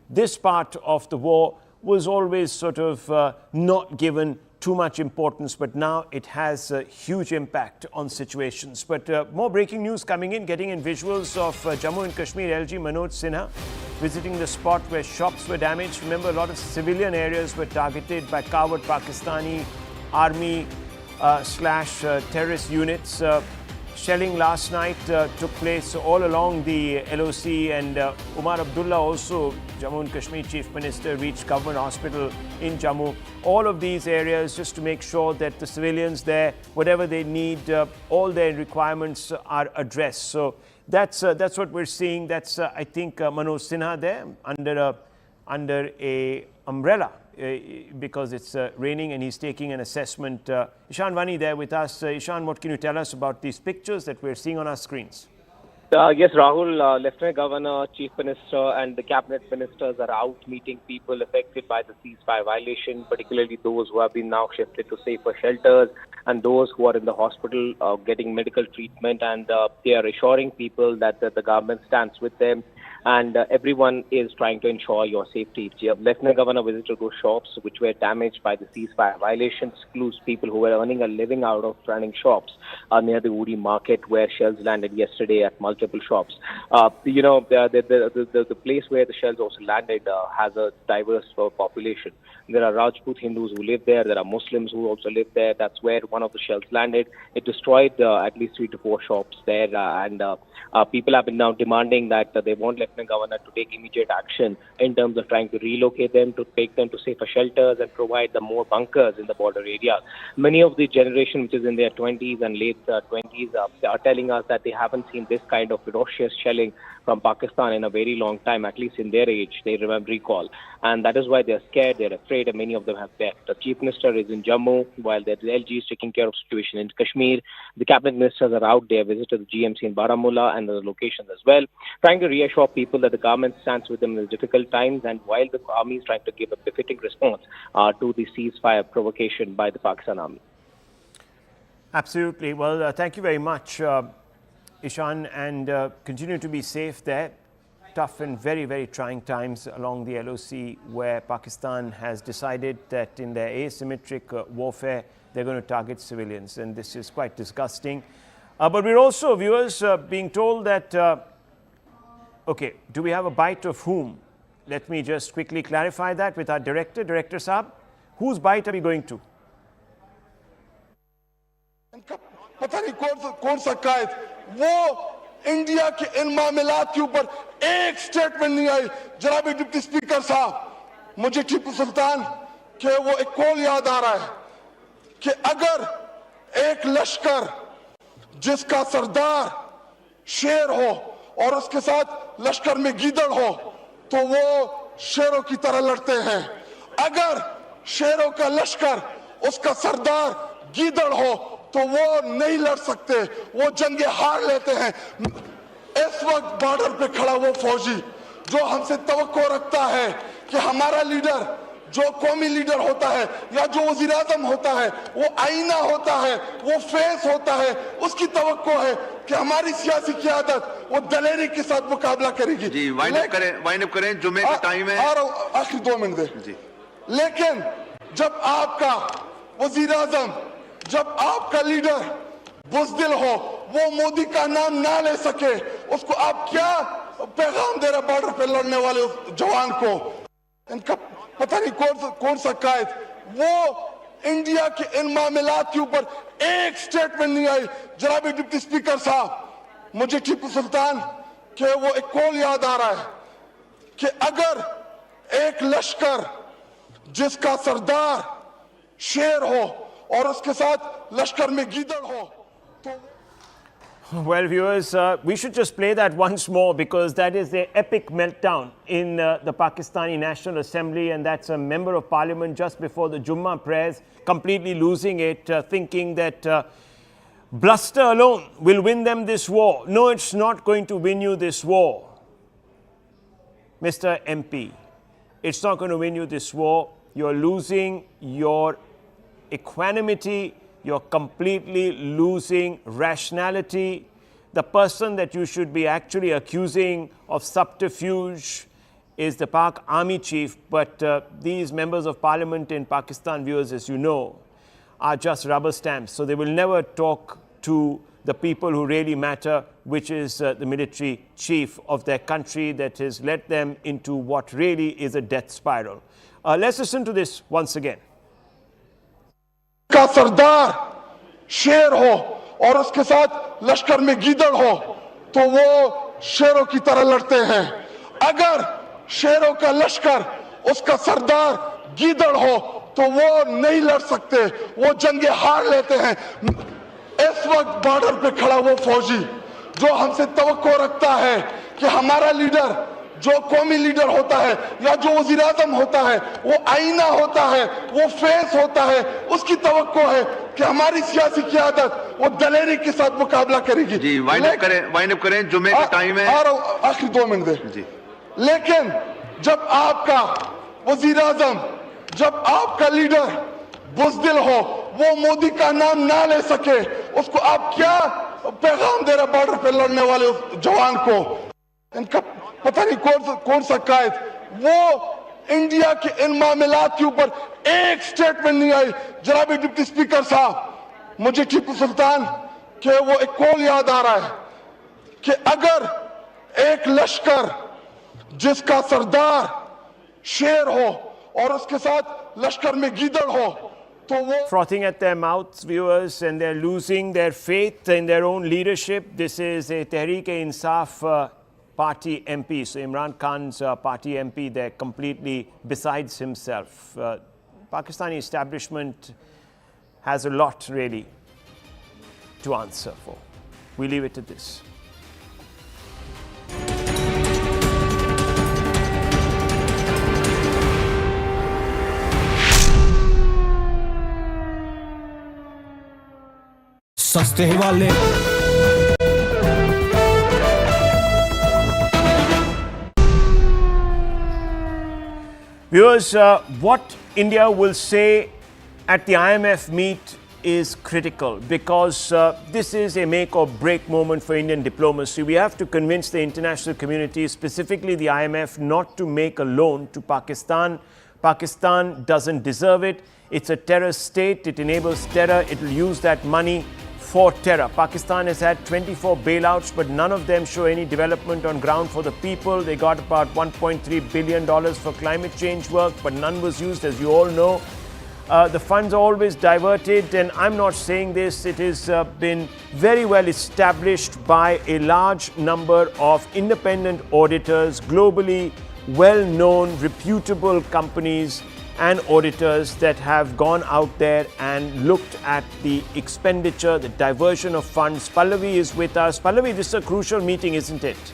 this part of the war. Was always sort of not given too much importance, but now it has a huge impact on situations. But more breaking news coming in, getting in visuals of Jammu and Kashmir LG Manoj Sinha visiting the spot where shops were damaged. Remember, a lot of civilian areas were targeted by coward Pakistani army slash terrorist units. Shelling last night took place all along the LOC, and Umar Abdullah, also Jammu and Kashmir Chief Minister, reached government hospital in Jammu. All of these areas just to make sure that the civilians there, whatever they need, all their requirements are addressed. So that's what we're seeing. That's I think Manoj Sinha there under a umbrella. Because it's raining, and he's taking an assessment. Ishan Vani there with us. Ishan, what can you tell us about these pictures that we're seeing on our screens? Yes, Rahul, Lieutenant Governor, Chief Minister and the Cabinet Ministers are out meeting people affected by the ceasefire violation, particularly those who have been now shifted to safer shelters and those who are in the hospital getting medical treatment, and they are assuring people that the government stands with them. And everyone is trying to ensure your safety. Lieutenant Governor visited those shops which were damaged by the ceasefire violations, includes people who were earning a living out of running shops near the Uri market, where shells landed yesterday at multiple shops. The place where the shells also landed has a diverse population. There are Rajput Hindus who live there. There are Muslims who also live there. That's where one of the shells landed. It destroyed at least 3 to 4 shops there, and people have been now demanding that they want Lieutenant Governor to take immediate action in terms of trying to relocate them, to take them to safer shelters and provide them more bunkers in the border area. Many of the generation which is in their 20s and late 20s are telling us that they haven't seen this kind of ferocious shelling from Pakistan in a very long time, at least in their age, they recall. And that is why they're scared, they're afraid, and many of them have left. The Chief Minister is in Jammu, while the LG is taking care of the situation in Kashmir. The Cabinet Ministers are out there, visited the GMC in Baramulla and other locations as well, trying to reassure people that the government stands with them in these difficult times, and while the army is trying to give a befitting response to the ceasefire provocation by the Pakistan army. Absolutely. Well, thank you very much, Ishan, and continue to be safe there. Tough and very, very trying times along the LOC, where Pakistan has decided that in their asymmetric warfare, they're going to target civilians, and this is quite disgusting. But we're also, viewers, being told that, okay, do we have a bite of whom? Let me just quickly clarify that with our director, Director Saab. Whose bite are we going to? पता नहीं कौन सा कायद वो India के इन मामलात के ऊपर एक स्टेटमेंट नहीं आई। जनाब डिप्टी स्पीकर साहब, मुझे टीपू सुल्तान के वो एक कॉल याद आ रहा है कि अगर एक लश्कर जिसका सरदार शेर हो और उसके साथ लश्कर में गीदड़ हो तो वो शेरों की तरह लड़ते हैं। अगर शेरों का लश्कर उसका सरदार गीदड़ हो तो वो नहीं लड़ सकते, वो जंगे हार लेते हैं। इस वक्त बॉर्डर पे खड़ा वो फौजी जो हमसे तवक्को रखता है कि हमारा लीडर, जो कौमी लीडर होता है या जो वजीर आज़म होता है, वो आईना होता है, वो फेस होता है, उसकी तवक्को है कि हमारी सियासी क़यादत वो दलेरी के साथ मुकाबला करेगी। जी, वाइंड अप करें, जुम्मे का टाइम है। आखिरी 2 मिनट दे जी। लेकिन जब आपका वजीर आज़म, जब आपका लीडर बुज़दिल हो, वो मोदी का नाम ना ले सके, उसको आप क्या पैगाम दे रहे बॉर्डर पे लड़ने वाले उस जवान को? इनका पता नहीं कौन सा कायद वो इंडिया के इन मामलात के ऊपर एक स्टेटमेंट नहीं आई। जनाब डिप्टी स्पीकर साहब, मुझे टीपू सुल्तान के वो एक कॉल याद आ रहा है कि अगर एक लश्कर जिसका सरदार शेर हो और उसके साथ लश्कर में गीदड़ हो तो Well, viewers, we should just play that once more, because that is the epic meltdown in the Pakistani National Assembly, and that's a member of parliament just before the Jummah prayers, completely losing it, thinking that bluster alone will win them this war. No, it's not going to win you this war, Mr. MP. It's not going to win you this war. You're losing your equanimity. You're completely losing rationality. the person that you should be actually accusing of subterfuge is the Pak Army Chief, but these members of parliament in Pakistan, viewers, as you know, are just rubber stamps. So they will never talk to the people who really matter, which is the military chief of their country that has led them into what really is a death spiral. Let's listen to this once again. का सरदार शेर हो और उसके साथ लश्कर में गीदड़ हो तो वो शेरों की तरह लड़ते हैं। अगर शेरों का लश्कर उसका सरदार गीदड़ हो तो वो नहीं लड़ सकते, वो जंगे हार लेते हैं। इस वक्त बॉर्डर पे खड़ा वो फौजी जो हमसे तवक्को रखता है कि हमारा लीडर, जो कौमी लीडर होता है या जो वजीर आजम होता है, वो आईना होता है, वो फेस होता है, उसकी तवक्को है कि हमारी सियासी क़यादत वो दलेरी के साथ मुकाबला करेगी। जी, वाइंड अप करें, जुम्मे का टाइम है। आखिरी 2 मिनट दे जी। लेकिन जब आपका वजीर आजम, जब आपका लीडर बुज़दिल हो, वो मोदी का नाम ना ले सके, उसको आप क्या पैगाम दे रहे बॉर्डर पे लड़ने वाले जवान को? इनका पता नहीं कौन सा कायद, वो इंडिया के इन मामलात के ऊपर एक स्टेटमेंट नहीं आई। जनाब डिप्टी स्पीकर साहब, मुझे टीपू सुल्तान के वो एक कॉल याद आ रहा है कि अगर एक लश्कर जिसका सरदार शेर हो और उसके साथ लश्कर में गीदड़ हो तो वो frothing at their mouths, viewers, and they're losing their faith in their own leadership. This is a Tehreek-e-Insaf party MP, so Imran Khan's party MP, they're completely besides himself. Pakistani establishment has a lot really to answer for. We leave it at this. सस्ते वाले Viewers, what India will say at the IMF meet is critical because this is a make or break moment for Indian diplomacy. We have to convince the international community, specifically the IMF, not to make a loan to Pakistan. Pakistan doesn't deserve it. It's a terror state. It enables terror. It will use that money for terror. Pakistan has had 24 bailouts, but none of them show any development on ground for the people. They got about $1.3 billion for climate change work, but none was used, as you all know. The funds are always diverted, and I'm not saying this. It has been very well established by a large number of independent auditors, globally well-known, reputable companies and auditors that have gone out there and looked at the expenditure, the diversion of funds. Pallavi is with us. Pallavi, this is a crucial meeting, isn't it?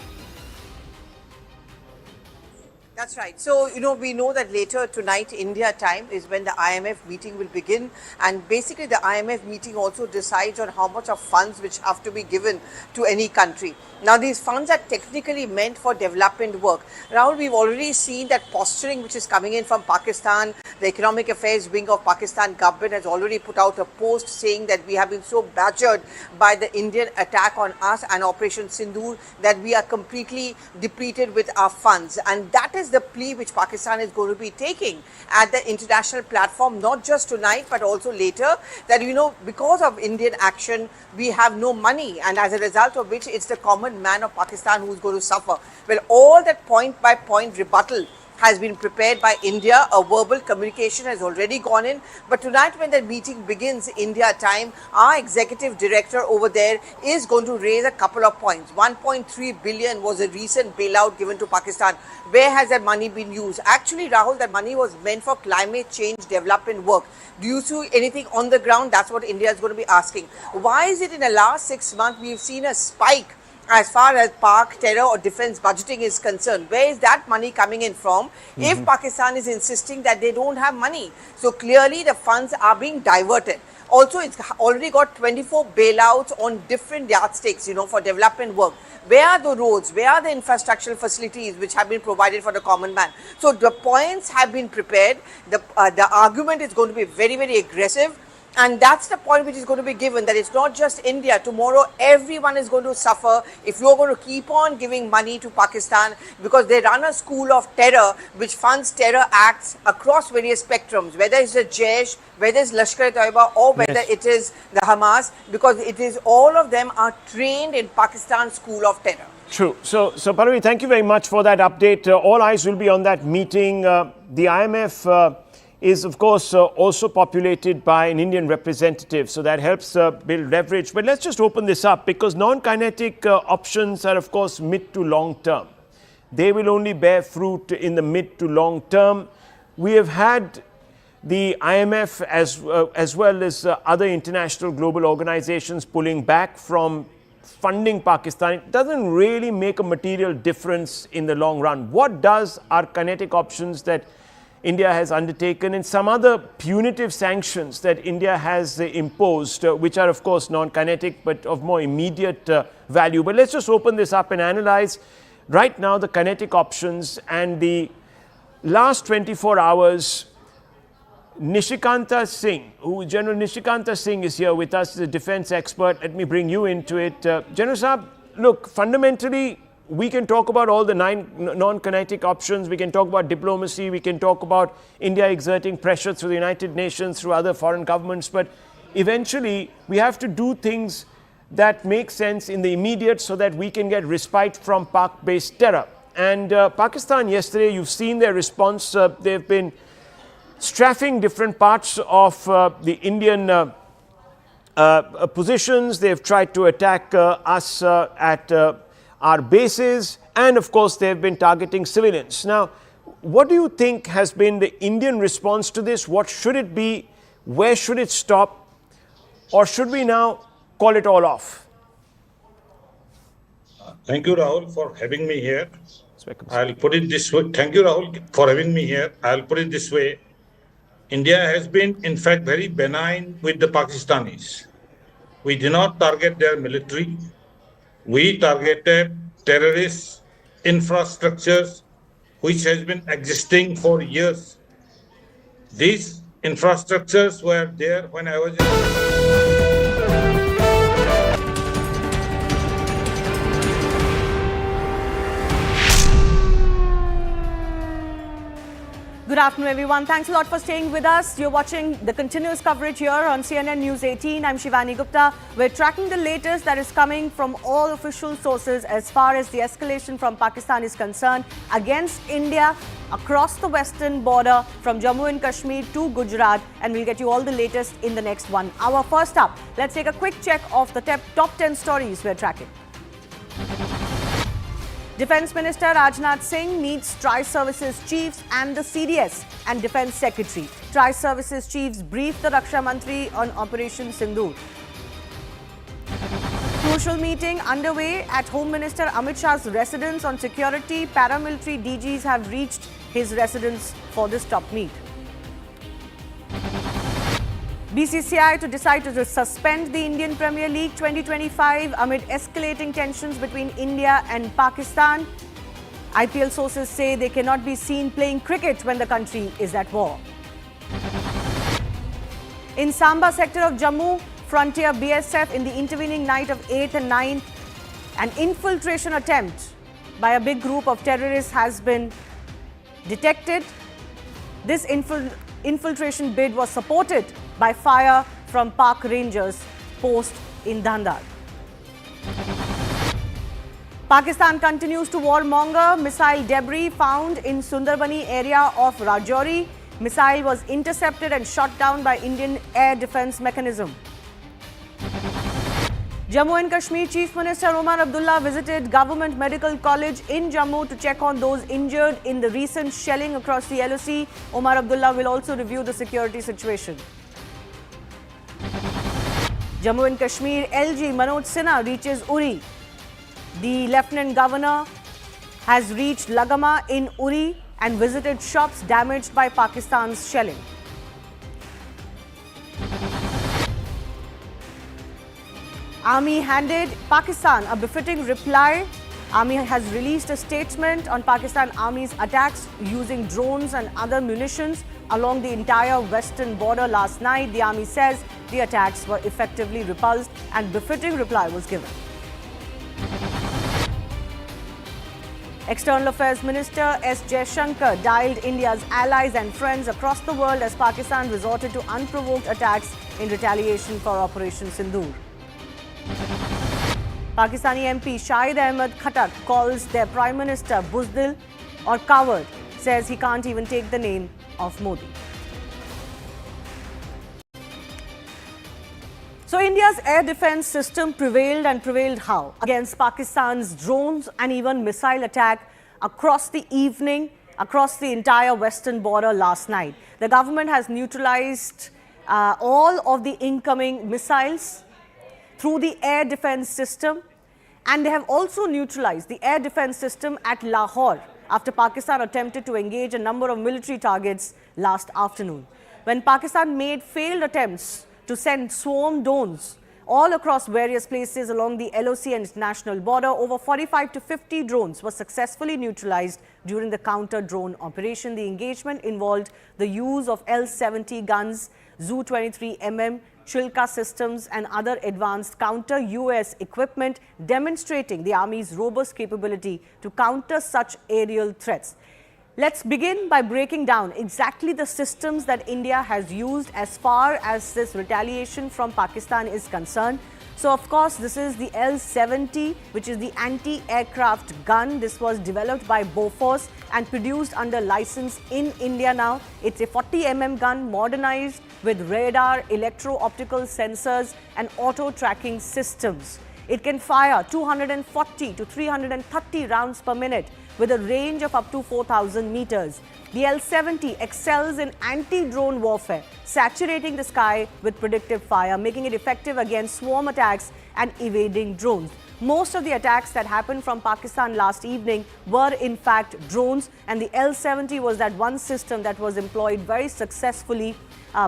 That's right. So, we know that later tonight, India time, is when the IMF meeting will begin. And basically, the IMF meeting also decides on how much of funds which have to be given to any country. Now, these funds are technically meant for development work. Rahul, we've already seen that posturing which is coming in from Pakistan. The Economic Affairs Wing of Pakistan government has already put out a post saying that we have been so badgered by the Indian attack on us and Operation Sindoor that we are completely depleted with our funds. And that is the plea which Pakistan is going to be taking at the international platform, not just tonight, but also later, that, because of Indian action, we have no money. And as a result of which, it's the common man of Pakistan who's going to suffer. Well, all that point by point rebuttal has been prepared by India. A verbal communication has already gone in. But tonight when the meeting begins, India time, our executive director over there is going to raise a couple of points. 1.3 billion was a recent bailout given to Pakistan. Where has that money been used? Actually, Rahul, that money was meant for climate change development work. Do you see anything on the ground? That's what India is going to be asking. Why is it in the last 6 months we've seen a spike as far as Pak terror or defense budgeting is concerned? Where is that money coming in from if Pakistan is insisting that they don't have money? So clearly the funds are being diverted. Also, it's already got 24 bailouts on different yardsticks, for development work. Where are the roads? Where are the infrastructural facilities which have been provided for the common man? So the points have been prepared. The argument is going to be very, very aggressive. And that's the point which is going to be given, that it's not just India. Tomorrow, everyone is going to suffer if you're going to keep on giving money to Pakistan, because they run a school of terror which funds terror acts across various spectrums, whether it's the Jaish, whether it's Lashkar-e-Taiba, or whether it is the Hamas, because it is all of them are trained in Pakistan's school of terror. True. So Pallavi, thank you very much for that update. All eyes will be on that meeting. The IMF is, of course, also populated by an Indian representative. So that helps build leverage. But let's just open this up, because non-kinetic options are, of course, mid to long term. They will only bear fruit in the mid to long term. We have had the IMF as well as other international global organizations pulling back from funding Pakistan. It doesn't really make a material difference in the long run. What does our kinetic options that India has undertaken and some other punitive sanctions that India has imposed, which are of course non-kinetic but of more immediate value. But let's just open this up and analyze right now the kinetic options. And the last 24 hours, Nishikanta Singh, General Nishikanta Singh is here with us, the defense expert. Let me bring you into it. General Saab, look, fundamentally, we can talk about all the 9 non-kinetic options. We can talk about diplomacy. We can talk about India exerting pressure through the United Nations, through other foreign governments. But eventually, we have to do things that make sense in the immediate so that we can get respite from Pak-based terror. And Pakistan yesterday, you've seen their response. They've been strafing different parts of the Indian positions. They've tried to attack us at our bases, and of course they've been targeting civilians. Now, what do you think has been the Indian response to this? What should it be? Where should it stop? Or should we now call it all off? Thank you, Rahul, for having me here. I'll put it this way. Thank you, Rahul, for having me here. I'll put it this way. India has been, in fact, very benign with the Pakistanis. We did not target their military. We targeted terrorist infrastructures which has been existing for years. These infrastructures were there when I was Good afternoon, everyone. Thanks a lot for staying with us. You're watching the continuous coverage here on CNN News 18. I'm Shivani Gupta. We're tracking the latest that is coming from all official sources as far as the escalation from Pakistan is concerned against India across the western border from Jammu and Kashmir to Gujarat. And we'll get you all the latest in the next 1 hour. First up, let's take a quick check of the top 10 stories we're tracking. Defence Minister Rajnath Singh meets Tri-Services Chiefs and the CDS and Defence Secretary. Tri-Services Chiefs brief the Raksha Mantri on Operation Sindoor. Crucial meeting underway at Home Minister Amit Shah's residence on security. Paramilitary DGs have reached his residence for this top meet. BCCI to decide to suspend the Indian Premier League 2025 amid escalating tensions between India and Pakistan. IPL sources say they cannot be seen playing cricket when the country is at war. In Samba sector of Jammu, frontier BSF in the intervening night of 8th and 9th, an infiltration attempt by a big group of terrorists has been detected. This infiltration bid was supported by fire from Pak Rangers post in Dandar. Pakistan continues to warmonger. Missile debris found in Sundarbani area of Rajouri. Missile was intercepted and shot down by Indian Air Defence Mechanism. Jammu and Kashmir Chief Minister Omar Abdullah visited Government Medical College in Jammu to check on those injured in the recent shelling across the LOC. Omar Abdullah will also review the security situation. Jammu and Kashmir LG Manoj Sinha reaches Uri. The Lieutenant Governor has reached Lagama in Uri and visited shops damaged by Pakistan's shelling. Army handed Pakistan a befitting reply. Army has released a statement on Pakistan Army's attacks using drones and other munitions along the entire western border last night. The Army says the attacks were effectively repulsed and befitting reply was given. External Affairs Minister S. Jaishankar dialed India's allies and friends across the world as Pakistan resorted to unprovoked attacks in retaliation for Operation Sindoor. Pakistani MP Shahid Ahmed Khattak calls their Prime Minister Buzdil or coward, says he can't even take the name of Modi. So India's air defense system prevailed, and prevailed how? Against Pakistan's drones and even missile attack across the evening, across the entire western border last night. The government has neutralized all of the incoming missiles through the air defense system, and they have also neutralized the air defense system at Lahore after Pakistan attempted to engage a number of military targets last afternoon. When Pakistan made failed attempts to send swarm drones all across various places along the LOC and international border, over 45 to 50 drones were successfully neutralized during the counter-drone operation. The engagement involved the use of L-70 guns, Zu-23mm, Chilka systems and other advanced counter-US equipment, demonstrating the Army's robust capability to counter such aerial threats. Let's begin by breaking down exactly the systems that India has used as far as this retaliation from Pakistan is concerned. So, of course, this is the L-70, which is the anti-aircraft gun. This was developed by Bofors and produced under license in India now. It's a 40mm gun modernized with radar, electro-optical sensors and auto-tracking systems. It can fire 240 to 330 rounds per minute with a range of up to 4,000 meters. The L-70 excels in anti-drone warfare, saturating the sky with predictive fire, making it effective against swarm attacks and evading drones. Most of the attacks that happened from Pakistan last evening were in fact drones, and the L-70 was that one system that was employed very successfully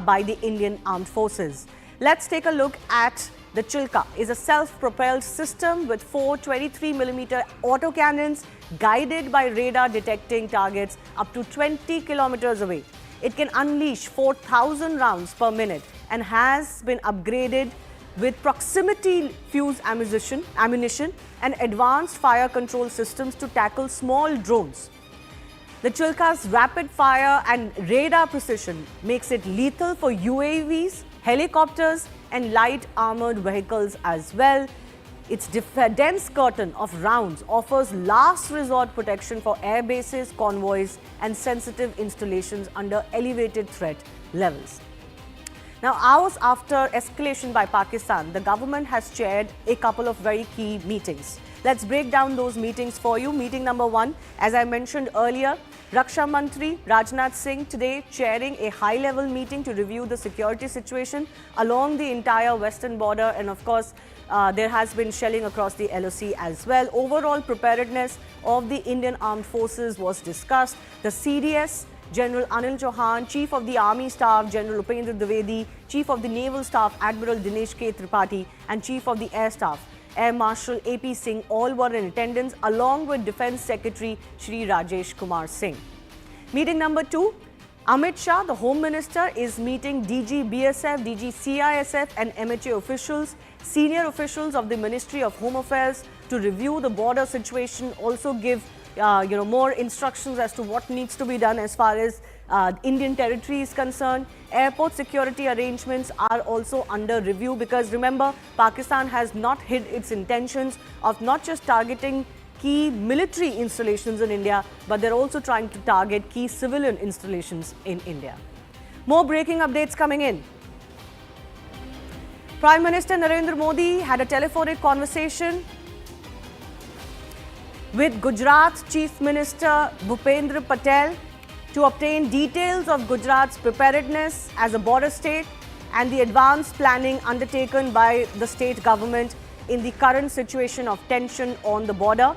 by the Indian Armed Forces. Let's take a look at the Chilka. Is a self-propelled system with 4 23mm autocannons guided by radar detecting targets up to 20 kilometers away. It can unleash 4,000 rounds per minute and has been upgraded with proximity fuse ammunition and advanced fire control systems to tackle small drones. The Chilka's rapid fire and radar precision makes it lethal for UAVs, helicopters and light armored vehicles as well. Its dense curtain of rounds offers last resort protection for air bases, convoys and sensitive installations under elevated threat levels. Now, hours after escalation by Pakistan, the government has chaired a couple of very key meetings. Let's break down those meetings for you. Meeting number one, as I mentioned earlier, Raksha Mantri Rajnath Singh today chairing a high-level meeting to review the security situation along the entire western border, and of course, there has been shelling across the LOC as well. Overall preparedness of the Indian Armed Forces was discussed. The CDS, General Anil Chauhan, Chief of the Army Staff, General Upendra Dwivedi, Chief of the Naval Staff, Admiral Dinesh K. Tripathi, and Chief of the Air Staff, Air Marshal AP Singh, all were in attendance, along with Defence Secretary Shri Rajesh Kumar Singh. Meeting number two, Amit Shah, the Home Minister, is meeting DG BSF, DG CISF and MHA officials, senior officials of the Ministry of Home Affairs to review the border situation, also give more instructions as to what needs to be done as far as Indian territory is concerned. Airport security arrangements are also under review because remember, Pakistan has not hid its intentions of not just targeting key military installations in India, but they're also trying to target key civilian installations in India. More breaking updates coming in. Prime Minister Narendra Modi had a telephonic conversation with Gujarat Chief Minister Bhupendra Patel to obtain details of Gujarat's preparedness as a border state and the advanced planning undertaken by the state government in the current situation of tension on the border.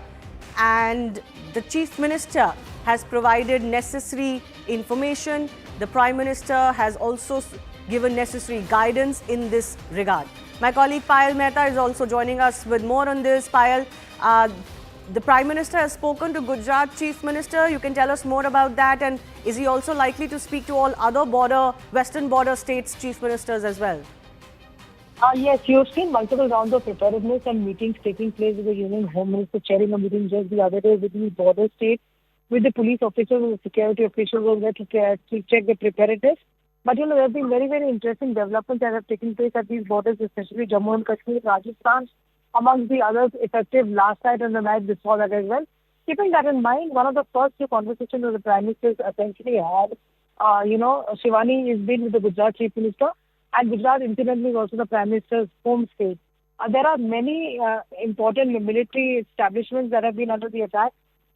And the Chief Minister has provided necessary information. The Prime Minister has also given necessary guidance in this regard. My colleague Payal Mehta is also joining us with more on this. Payal, the Prime Minister has spoken to Gujarat Chief Minister. You can tell us more about that, and is he also likely to speak to all other western border states' Chief Ministers as well? Yes, you've seen multiple rounds of preparedness and meetings taking place with the Union Home Minister chairing a meeting just the other day with the border states, with the police officers and the security officials over there to check the preparedness. But there have been very, very interesting developments that have taken place at these borders, especially Jammu and Kashmir, Rajasthan, amongst the others, effective last night and the night before that as well. Keeping that in mind, one of the first few conversations that the Prime Minister essentially had, Shivani has been with the Gujarat Chief Minister, and Gujarat incidentally is also the Prime Minister's home state. There are many important military establishments that have been under the attack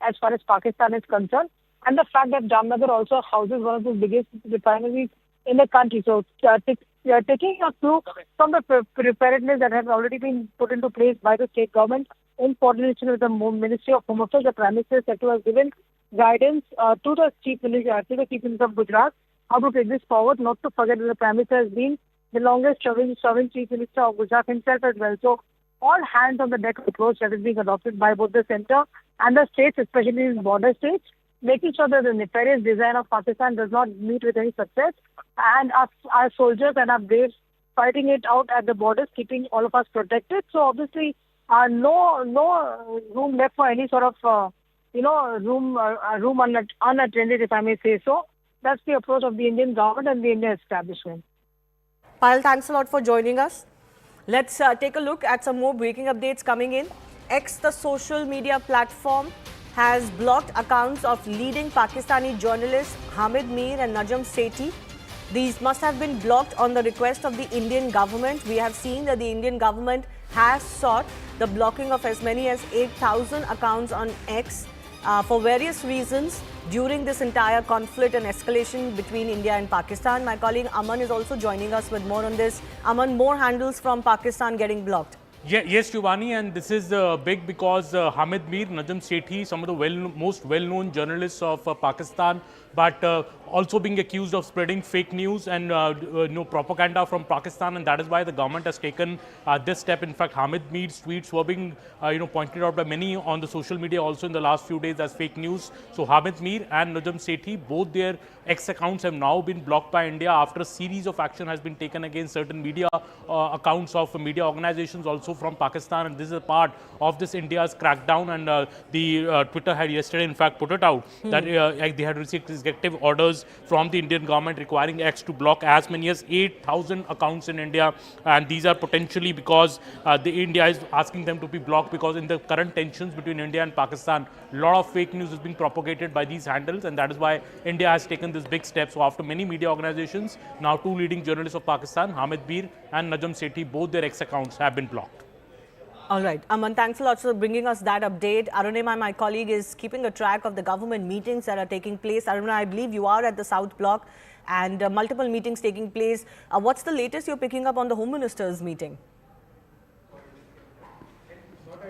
as far as Pakistan is concerned, and the fact that Jamnagar also houses one of the biggest refineries in the country. So taking a clue from the preparedness that has already been put into place by the state government in coordination with the Ministry of Home Affairs, the Prime Minister said to has given guidance to the Chief Minister of Gujarat how to take this forward. Not to forget that the Prime Minister has been the longest serving Chief Minister of Gujarat himself as well. So all hands on the deck approach that is being adopted by both the centre and the states, especially in border states, making sure that the nefarious design of Pakistan does not meet with any success, and our soldiers and our braves fighting it out at the borders, keeping all of us protected. So obviously, no room left for any sort of room unattended, if I may say so. That's the approach of the Indian government and the Indian establishment. Payal, thanks a lot for joining us. Let's take a look at some more breaking updates coming in. X, the social media platform, has blocked accounts of leading Pakistani journalists Hamid Mir and Najam Sethi. These must have been blocked on the request of the Indian government. We have seen that the Indian government has sought the blocking of as many as 8,000 accounts on X for various reasons during this entire conflict and escalation between India and Pakistan. My colleague Aman is also joining us with more on this. Aman, more handles from Pakistan getting blocked. Yes, Shivani, and this is big because Hamid Mir, Najam Sethi, some of the most well-known journalists of Pakistan, but also being accused of spreading fake news and propaganda from Pakistan, and that is why the government has taken this step. In fact, Hamid Mir's tweets were being pointed out by many on the social media also in the last few days as fake news. So Hamid Mir and Najam Sethi, both their X accounts have now been blocked by India after a series of action has been taken against certain media accounts of media organizations also from Pakistan, and this is a part of this India's crackdown. And the Twitter had yesterday in fact put it out that they had received executive orders from the Indian government requiring X to block as many as 8,000 accounts in India, and these are potentially because India is asking them to be blocked because in the current tensions between India and Pakistan, a lot of fake news is being propagated by these handles, and that is why India has taken this big step. So after many media organizations, now two leading journalists of Pakistan, Hamid Mir and Najam Sethi, both their X accounts have been blocked. All right. Aman, thanks a lot for bringing us that update. Arunima, my colleague, is keeping a track of the government meetings that are taking place. Arunima, I believe you are at the South Block and multiple meetings taking place. What's the latest you're picking up on the Home Minister's meeting?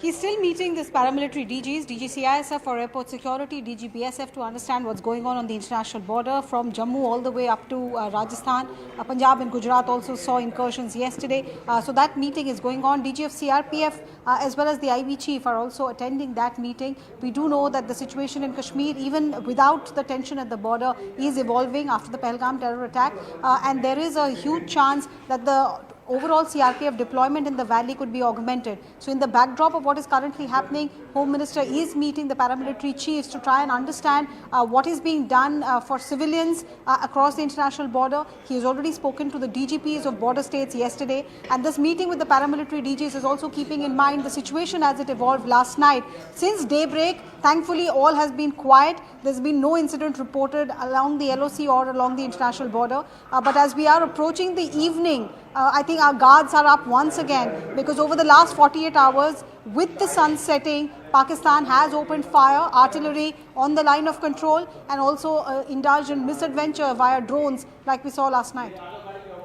He's still meeting this paramilitary DGs, DG CISF for airport security, DG BSF to understand what's going on the international border from Jammu all the way up to Rajasthan. Punjab and Gujarat also saw incursions yesterday. So that meeting is going on. DG of CRPF as well as the IB chief are also attending that meeting. We do know that the situation in Kashmir, even without the tension at the border, is evolving after the Pahalgam terror attack. And there is a huge chance that the overall CRPF deployment in the valley could be augmented. So in the backdrop of what is currently happening, Home Minister is meeting the paramilitary chiefs to try and understand what is being done for civilians across the international border. He has already spoken to the DGPs of border states yesterday, and this meeting with the paramilitary DGs is also keeping in mind the situation as it evolved last night. Since daybreak, thankfully all has been quiet. There's been no incident reported along the LOC or along the international border. But as we are approaching the evening, I think our guards are up once again, because over the last 48 hours, with the sun setting, Pakistan has opened fire, artillery on the line of control, and also indulged in misadventure via drones like we saw last night.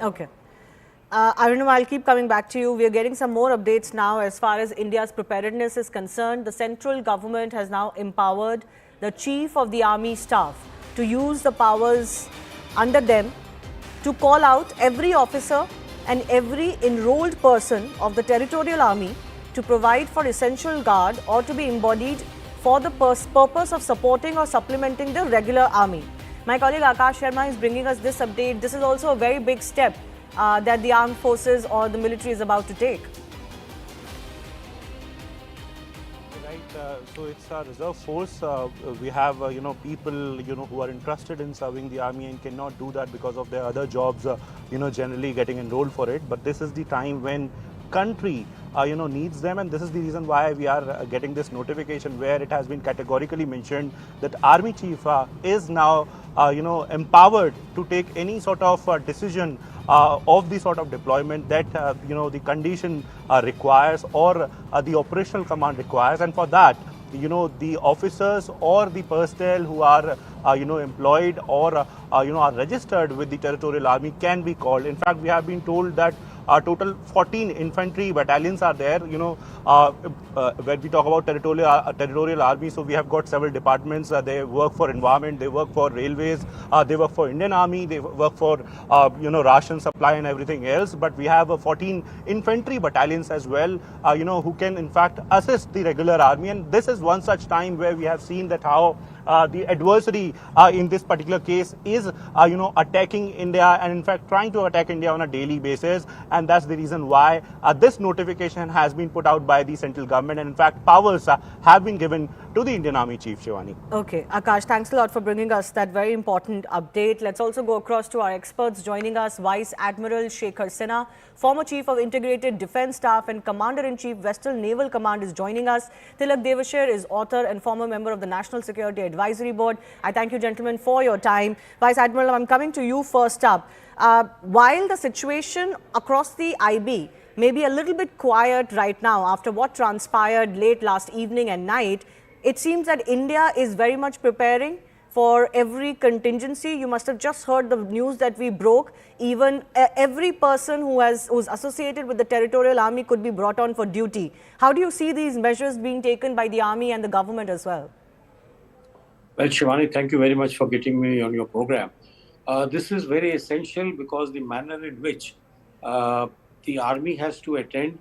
Okay. Arunima, I'll keep coming back to you. We are getting some more updates now as far as India's preparedness is concerned. The central government has now empowered the Chief of the Army Staff to use the powers under them to call out every officer and every enrolled person of the Territorial Army to provide for essential guard or to be embodied for the purpose of supporting or supplementing the regular army. My colleague Akash Sharma is bringing us this update. This is also a very big step that the armed forces or the military is about to take? So it's a reserve force. We have, people, who are interested in serving the army and cannot do that because of their other jobs, generally getting enrolled for it. But this is the time when country, needs them, and this is the reason why we are getting this notification where it has been categorically mentioned that Army Chief is now, empowered to take any sort of decision of the sort of deployment that the condition requires or the operational command requires, and for that, the officers or the personnel who are employed or are registered with the territorial army can be called. In fact, we have been told that total 14 infantry battalions are there, when we talk about territorial army. So we have got several departments. They work for environment, they work for railways, they work for Indian Army, they work for, ration supply and everything else. But we have 14 infantry battalions as well, who can in fact assist the regular army. And this is one such time where we have seen that how the adversary in this particular case is, attacking India and in fact trying to attack India on a daily basis. And that's the reason why this notification has been put out by the central government. And in fact, powers have been given to the Indian Army Chief, Shivani. Okay, Akash, thanks a lot for bringing us that very important update. Let's also go across to our experts joining us. Vice Admiral Shekhar Sinha, former Chief of Integrated Defence Staff and Commander-in-Chief, Western Naval Command, is joining us. Tilak Devashir is author and former member of the National Security Advisory Board. I thank you, gentlemen, for your time. Vice Admiral, I'm coming to you first up. While the situation across the IB may be a little bit quiet right now after what transpired late last evening and night, it seems that India is very much preparing for every contingency. You must have just heard the news that we broke. Even every person who's associated with the territorial army could be brought on for duty. How do you see these measures being taken by the army and the government as well? Well, Shivani, thank you very much for getting me on your program. This is very essential because the manner in which the army has to attend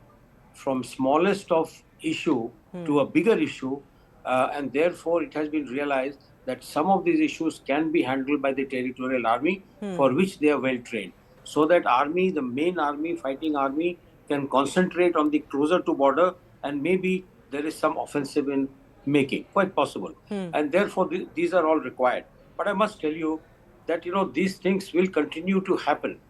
from smallest of issue to a bigger issue, and therefore it has been realized that some of these issues can be handled by the territorial army, for which they are well trained, so that army, the main army, fighting army, can concentrate on the closer to border, and maybe there is some offensive in making, quite possible. And therefore these are all required. But I must tell you that these things will continue to happen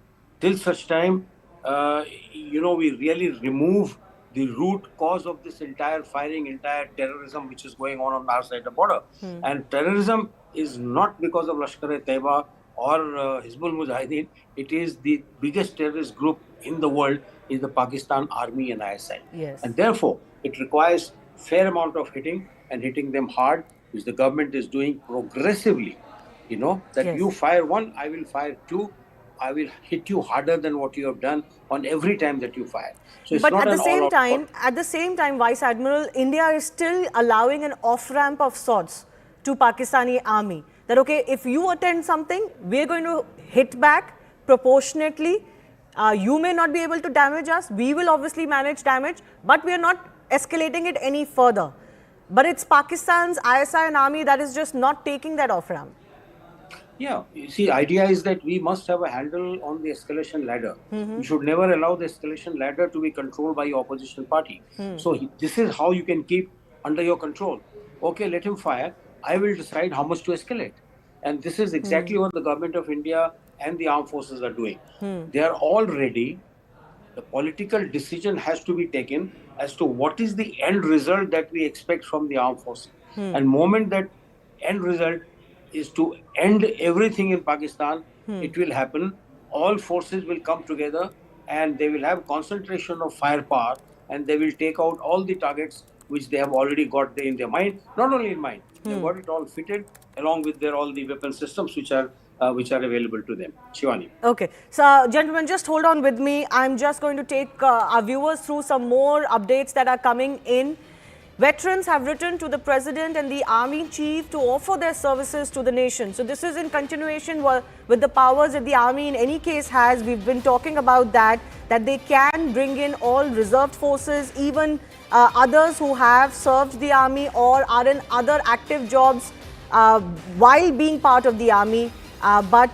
till such time we really remove the root cause of this entire firing, entire terrorism which is going on our side of the border. And terrorism is not because of Lashkar-e-Taiba or Hizbul Mujahideen. It is the biggest terrorist group in the world is the Pakistan Army and ISI. Yes. And therefore, it requires fair amount of hitting and hitting them hard, which the government is doing progressively. That you fire one, I will fire two. I will hit you harder than what you have done on every time that you fire. So it's but not at the same time, Vice Admiral, India is still allowing an off-ramp of sorts to Pakistani army. That okay, if you attempt something, we're going to hit back proportionately. You may not be able to damage us. We will obviously manage damage, but we are not escalating it any further. But it's Pakistan's ISI and army that is just not taking that off-ramp. Yeah, you see, idea is that we must have a handle on the escalation ladder. We should never allow the escalation ladder to be controlled by opposition party. So this is how you can keep under your control. Okay, let him fire. I will decide how much to escalate. And this is exactly what the government of India and the armed forces are doing. They are all ready. The political decision has to be taken as to what is the end result that we expect from the armed forces. And moment that end result is to end everything in Pakistan, it will happen. All forces will come together and they will have concentration of firepower and they will take out all the targets which they have already got in their mind. Not only in mind, they've got it all fitted along with all the weapon systems which are available to them. Shivani. Okay. So, gentlemen, just hold on with me. I'm just going to take our viewers through some more updates that are coming in. Veterans have written to the President and the Army Chief to offer their services to the nation. So this is in continuation with the powers that the Army in any case has. We've been talking about that they can bring in all reserved forces, even others who have served the Army or are in other active jobs while being part of the Army. But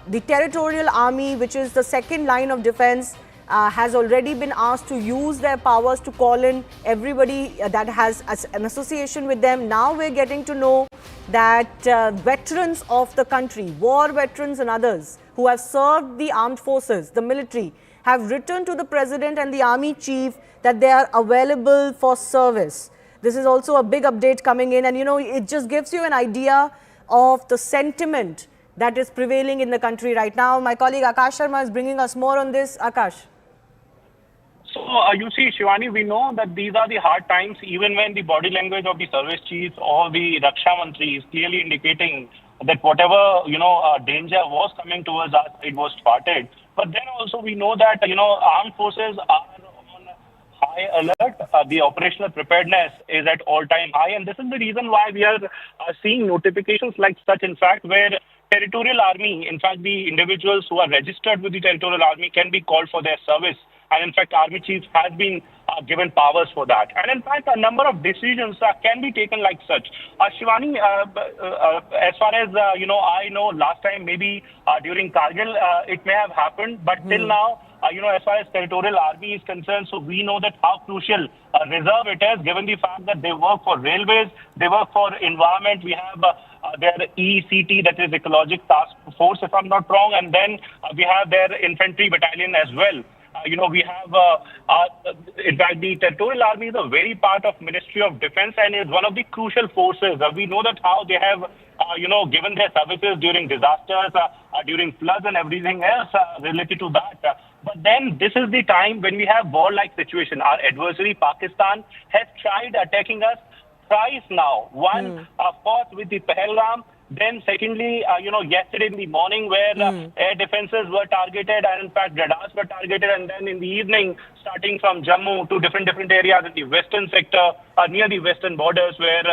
The territorial army, which is the second line of defense, has already been asked to use their powers to call in everybody that has an association with them. Now we're getting to know that veterans of the country, war veterans and others who have served the armed forces, the military, have written to the president and the army chief that they are available for service. This is also a big update coming in, and it just gives you an idea of the sentiment that is prevailing in the country right now. My colleague Akash Sharma is bringing us more on this. Akash. So, you see, Shivani, we know that these are the hard times, even when the body language of the service chiefs or the Raksha Mantri is clearly indicating that whatever, danger was coming towards us, it was thwarted. But then also we know that, armed forces are on high alert. The operational preparedness is at all-time high. And this is the reason why we are seeing notifications like such, in fact, where territorial army, in fact, the individuals who are registered with the territorial army can be called for their service. And in fact, army chiefs has been given powers for that. And in fact, a number of decisions can be taken like such. Shivani, as far as, I know last time maybe during Kargil, it may have happened. But till now, as far as territorial army is concerned, so we know that how crucial reserve it is, given the fact that they work for railways, they work for environment. We have their ECT, that is Ecologic Task Force, if I'm not wrong. And then we have their infantry battalion as well. We have, in fact, the territorial army is a very part of Ministry of Defense and is one of the crucial forces. We know that how they have, given their services during disasters, during floods and everything else related to that. But then this is the time when we have war-like situation. Our adversary, Pakistan, has tried attacking us thrice now. One, first with the Pahalgam. Then secondly, yesterday in the morning where air defenses were targeted and in fact radars were targeted, and then in the evening starting from Jammu to different areas in the western sector, near the western borders where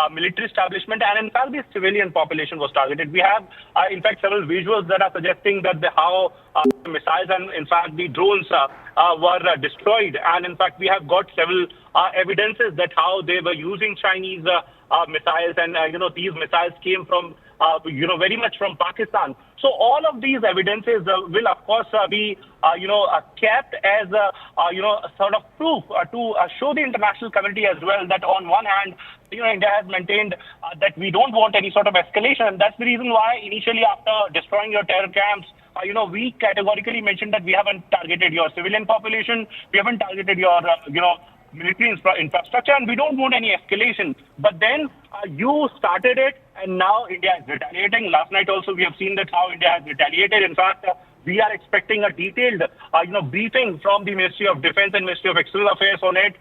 military establishment and in fact the civilian population was targeted. We have in fact several visuals that are suggesting that how missiles and in fact the drones were destroyed, and in fact we have got several evidences that how they were using Chinese missiles, and these missiles came from very much from Pakistan. So all of these evidences will of course be kept as sort of proof to show the international community as well that on one hand India has maintained that we don't want any sort of escalation, and that's the reason why initially after destroying your terror camps we categorically mentioned that we haven't targeted your civilian population, we haven't targeted your military infrastructure, and we don't want any escalation. But then you started it, and now India is retaliating. Last night also we have seen that how India has retaliated. In fact, we are expecting a detailed briefing from the Ministry of Defense and Ministry of External Affairs on it.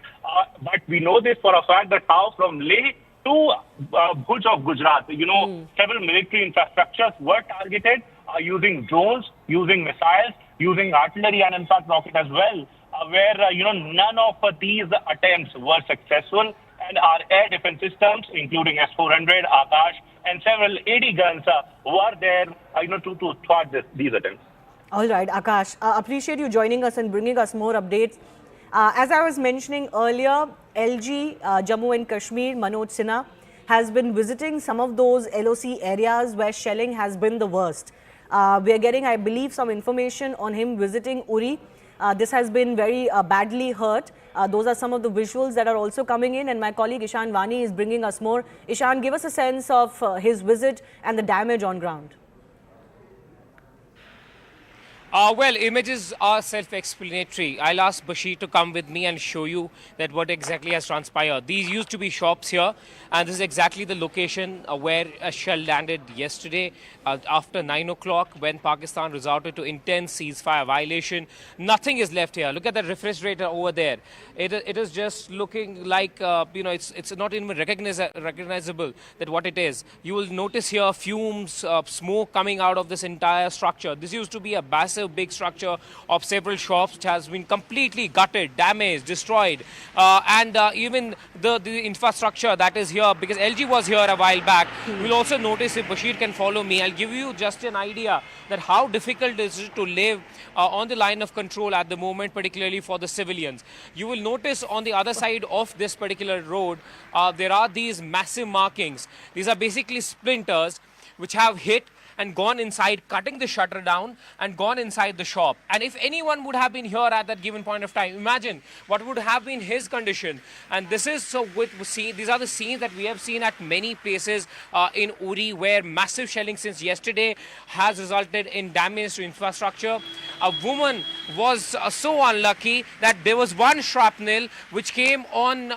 But we know this for a fact that how from Leh to Bhuj of Gujarat, several military infrastructures were targeted using drones, using missiles, using artillery, and in fact rocket as well. Where none of these attempts were successful, and our air defense systems, including S-400, Akash, and several 80 guns were there to thwart these attempts. All right, Akash, appreciate you joining us and bringing us more updates. As I was mentioning earlier, LG, Jammu and Kashmir, Manoj Sinha, has been visiting some of those LOC areas where shelling has been the worst. We are getting, I believe, some information on him visiting Uri. This has been very badly hurt. Those are some of the visuals that are also coming in, and my colleague Ishan Vani is bringing us more. Ishan, give us a sense of his visit and the damage on ground. Well, images are self-explanatory. I'll ask Bashir to come with me and show you that what exactly has transpired. These used to be shops here, and this is exactly the location where a shell landed yesterday after 9 o'clock when Pakistan resorted to intense ceasefire violation. Nothing is left here. Look at the refrigerator over there. It is just looking like, it's not even recognizable that what it is. You will notice here fumes, smoke coming out of this entire structure. This used to be a massive big structure of several shops which has been completely gutted, damaged, destroyed, and even the infrastructure that is here, because LG was here a while back. You'll also notice, if Bashir can follow me, I'll give you just an idea that how difficult it is to live on the line of control at the moment, particularly for the civilians. You will notice on the other side of this particular road, there are these massive markings. These are basically splinters which have hit and gone inside, cutting the shutter down and gone inside the shop. And if anyone would have been here at that given point of time, imagine what would have been his condition. And this is so these are the scenes that we have seen at many places in Uri, where massive shelling since yesterday has resulted in damage to infrastructure. A woman was so unlucky that there was one shrapnel which came on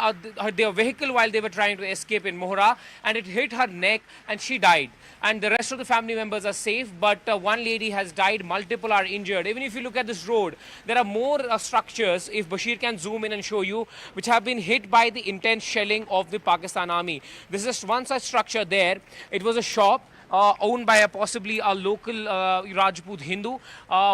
their vehicle while they were trying to escape in Mohra, and it hit her neck and she died. And the rest of the family members are safe, but one lady has died, multiple are injured. Even if you look at this road, there are more structures, if Bashir can zoom in and show you, which have been hit by the intense shelling of the Pakistan army. This is one such structure there. It was a shop owned by possibly a local Rajput Hindu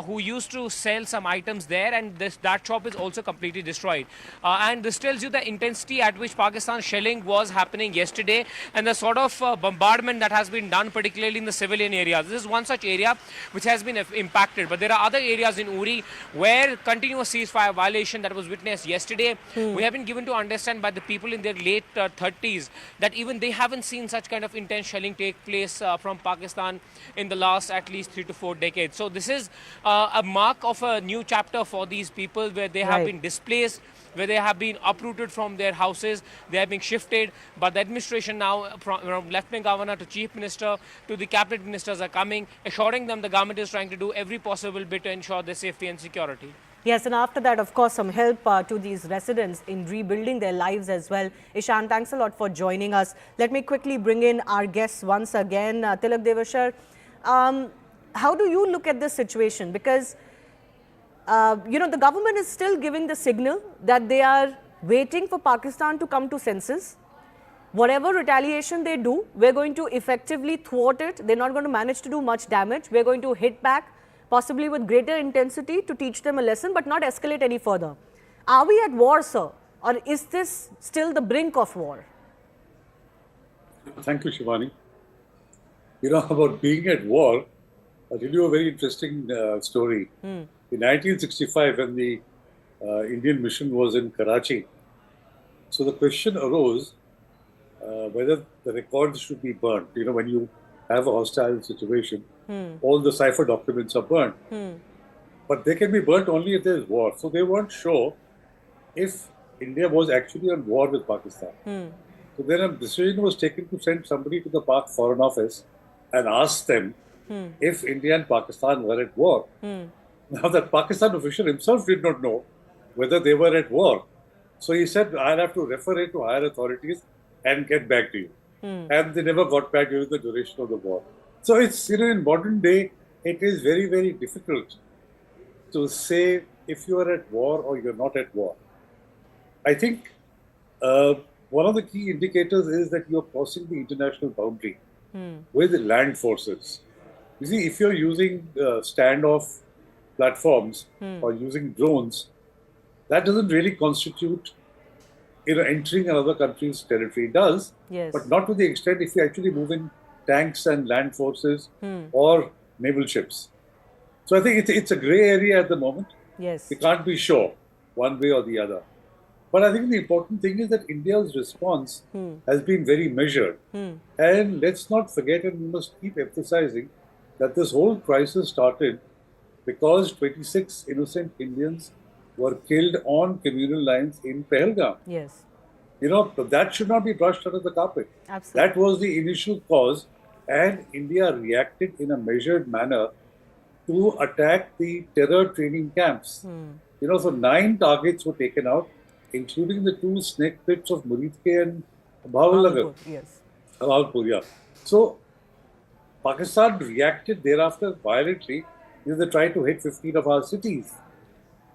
who used to sell some items there, and that shop is also completely destroyed. And this tells you the intensity at which Pakistan shelling was happening yesterday, and the sort of bombardment that has been done, particularly in the civilian areas. This is one such area which has been impacted, but there are other areas in Uri where continuous ceasefire violation that was witnessed yesterday. We have been given to understand by the people in their late 30s that even they haven't seen such kind of intense shelling take place from Pakistan in the last at least 3 to 4 decades. So this is a mark of a new chapter for these people, where they have been displaced, where they have been uprooted from their houses, they have been shifted. But the administration now, from Lieutenant Governor to Chief Minister to the cabinet ministers, are coming, assuring them the government is trying to do every possible bit to ensure their safety and security. Yes, and after that, of course, some help to these residents in rebuilding their lives as well. Ishan, thanks a lot for joining us. Let me quickly bring in our guests once again. Tilak Devashar, how do you look at this situation? Because, the government is still giving the signal that they are waiting for Pakistan to come to senses. Whatever retaliation they do, we're going to effectively thwart it. They're not going to manage to do much damage. We're going to hit back, possibly with greater intensity, to teach them a lesson, but not escalate any further. Are we at war, sir? Or is this still the brink of war? Thank you, Shivani. About being at war, I'll tell you a very interesting story. In 1965, when the Indian mission was in Karachi, so the question arose whether the records should be burnt. When you have a hostile situation, all the cipher documents are burnt. But they can be burnt only if there is war. So they weren't sure if India was actually on war with Pakistan. So then a decision was taken to send somebody to the Pak Foreign Office and ask them if India and Pakistan were at war. Now, the Pakistan official himself did not know whether they were at war. So he said, I'll have to refer it to higher authorities and get back to you. And they never got back during the duration of the war. So it's, in modern day, it is very, very difficult to say if you are at war or you're not at war. I think one of the key indicators is that you're crossing the international boundary with land forces. You see, if you're using standoff platforms or using drones, that doesn't really constitute entering another country's territory. It does, but not to the extent if you actually move in tanks and land forces or naval ships. So I think it's a grey area at the moment. Yes. We can't be sure one way or the other. But I think the important thing is that India's response has been very measured. And let's not forget, and we must keep emphasizing, that this whole crisis started because 26 innocent Indians were killed on communal lines in Pahalgam. Yes. That should not be brushed under the carpet. Absolutely. That was the initial cause, and India reacted in a measured manner to attack the terror training camps. So 9 targets were taken out, including the 2 snake pits of Muridke and Bhavanagar. Yes. Bhavalpur, yeah. So Pakistan reacted thereafter violently. They tried to hit 15 of our cities.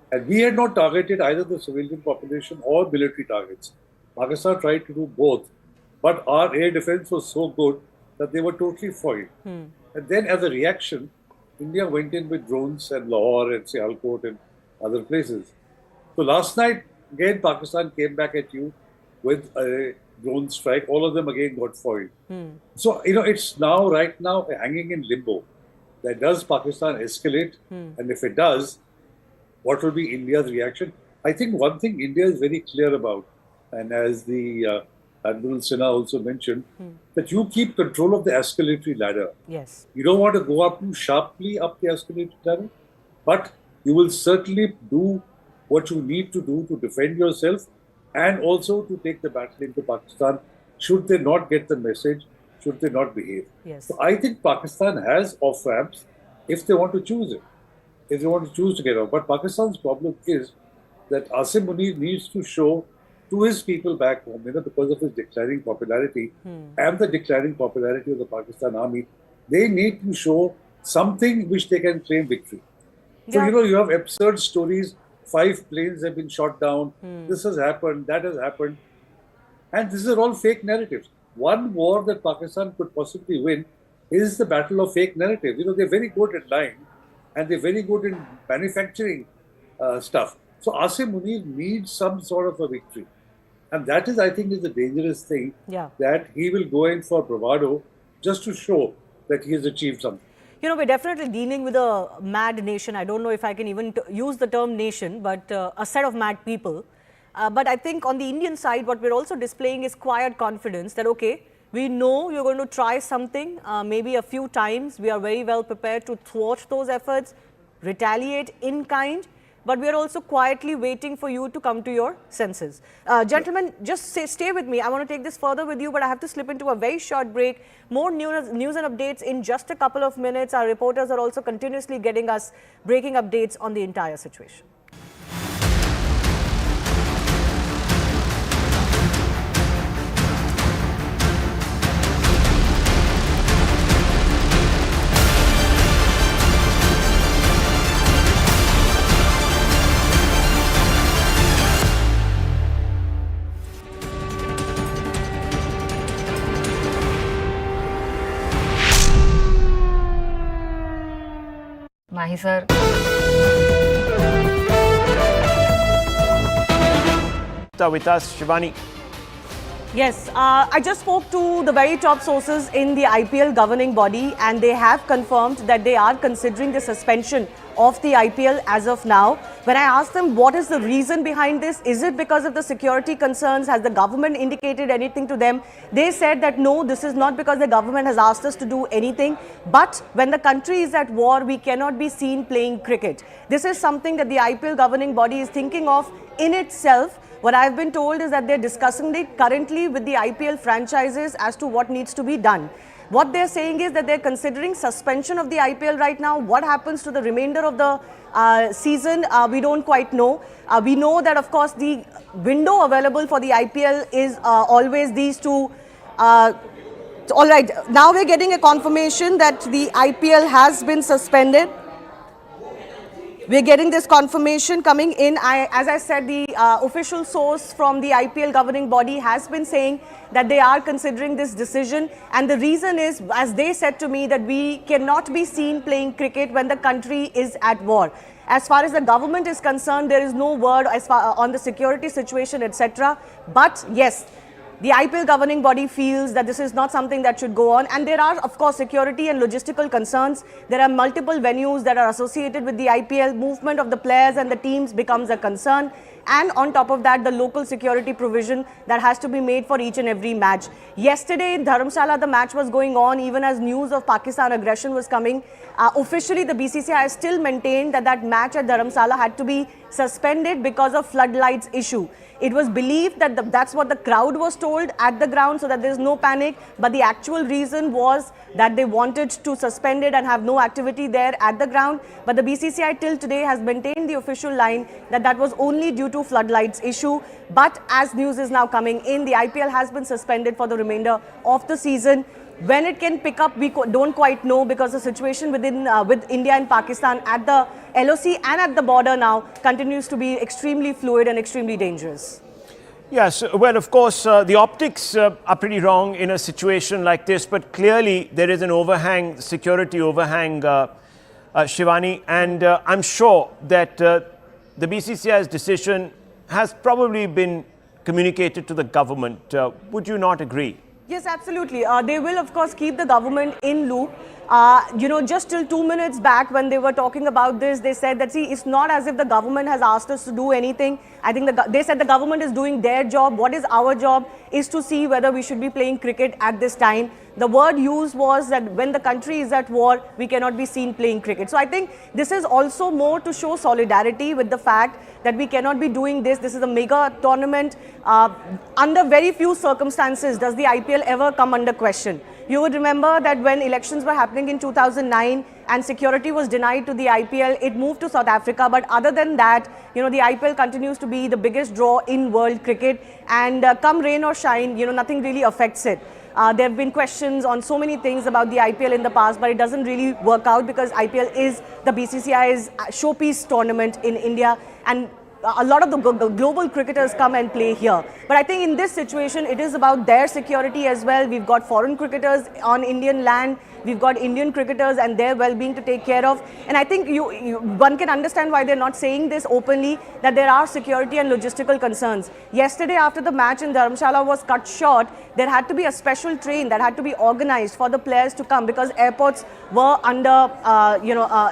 And we had not targeted either the civilian population or military targets. Pakistan tried to do both. But our air defense was so good that they were totally foiled. And then as a reaction, India went in with drones and Lahore and Sialkot and other places. So last night, again, Pakistan came back at you with a drone strike. All of them again got foiled. So, it's now, right now, hanging in limbo. That does Pakistan escalate? And if it does, what will be India's reaction? I think one thing India is very clear about, and as the Admiral Sinha also mentioned, that you keep control of the escalatory ladder. Yes. You don't want to go up too sharply up the escalatory ladder, but you will certainly do what you need to do to defend yourself and also to take the battle into Pakistan should they not get the message, should they not behave. Yes. So I think Pakistan has off-ramps if they want to choose it, if they want to choose to get off. But Pakistan's problem is that Asim Munir needs to show to his people back home, because of his declining popularity and the declining popularity of the Pakistan army, they need to show something which they can claim victory. So, you have absurd stories. 5 planes have been shot down. This has happened, that has happened. And these are all fake narratives. One war that Pakistan could possibly win is the battle of fake narratives. They're very good at lying and they're very good in manufacturing stuff. So Asim Munir needs some sort of a victory. And that is, I think, is the dangerous thing, that he will go in for bravado just to show that he has achieved something. We're definitely dealing with a mad nation. I don't know if I can even use the term nation, but a set of mad people. But I think on the Indian side, what we're also displaying is quiet confidence that, okay, we know you're going to try something, maybe a few times. We are very well prepared to thwart those efforts, retaliate in kind. But we are also quietly waiting for you to come to your senses. Gentlemen, just stay with me. I want to take this further with you, but I have to slip into a very short break. More news and updates in just a couple of minutes. Our reporters are also continuously getting us breaking updates on the entire situation. Mahi sir. With us, Shivani. Yes, I just spoke to the very top sources in the IPL governing body and they have confirmed that they are considering the suspension of the IPL as of now. When I asked them what is the reason behind this, is it because of the security concerns, has the government indicated anything to them? They said that no, this is not because the government has asked us to do anything, but when the country is at war, we cannot be seen playing cricket. This is something that the IPL governing body is thinking of in itself. What I've been told is that they're discussing it currently with the IPL franchises as to what needs to be done. What they're saying is that they're considering suspension of the IPL right now. What happens to the remainder of the season, we don't quite know. We know that, of course, the window available for the IPL is always these two. All right, now we're getting a confirmation that the IPL has been suspended. We're getting this confirmation coming in. As I said, the official source from the IPL governing body has been saying that they are considering this decision. And the reason is, as they said to me, that we cannot be seen playing cricket when the country is at war. As far as the government is concerned, there is no word as far on the security situation, etc. But yes, the IPL governing body feels that this is not something that should go on. And there are, of course, security and logistical concerns. There are multiple venues that are associated with the IPL. Movement of the players and the teams becomes a concern. And on top of that, the local security provision that has to be made for each and every match. Yesterday in Dharamshala, the match was going on even as news of Pakistan aggression was coming. Officially, the BCCI has still maintained that that match at Dharamshala had to be suspended because of floodlights issue. It was believed that that's what the crowd was told at the ground so that there is no panic. But the actual reason was that they wanted to suspend it and have no activity there at the ground. But the BCCI till today has maintained the official line that that was only due to floodlights issue. But as news is now coming in, the IPL has been suspended for the remainder of the season. When it can pick up, we don't quite know because the situation with India and Pakistan at the LOC and at the border now continues to be extremely fluid and extremely dangerous. Yes, well, of course, the optics are pretty wrong in a situation like this, but clearly there is an overhang, security overhang, Shivani, and I'm sure that the BCCI's decision has probably been communicated to the government. Would you not agree? Yes, absolutely. They will, of course, keep the government in loop. Just till 2 minutes back when they were talking about this, they said that, see, it's not as if the government has asked us to do anything. I think they said the government is doing their job. What is our job is to see whether we should be playing cricket at this time. The word used was that when the country is at war, we cannot be seen playing cricket. So I think this is also more to show solidarity with the fact that we cannot be doing this. This is a mega tournament. Under very few circumstances does the IPL ever come under question. You would remember that when elections were happening in 2009 and security was denied to the IPL, it moved to South Africa. But other than that, the IPL continues to be the biggest draw in world cricket. And come rain or shine, nothing really affects it. There have been questions on so many things about the IPL in the past, but it doesn't really work out because IPL is the BCCI's showpiece tournament in India. And a lot of the global cricketers come and play here. But I think in this situation, it is about their security as well. We've got foreign cricketers on Indian land. We've got Indian cricketers and their well-being to take care of. And I think one can understand why they're not saying this openly, that there are security and logistical concerns. Yesterday, after the match in Dharamshala was cut short, there had to be a special train that had to be organized for the players to come because airports were under,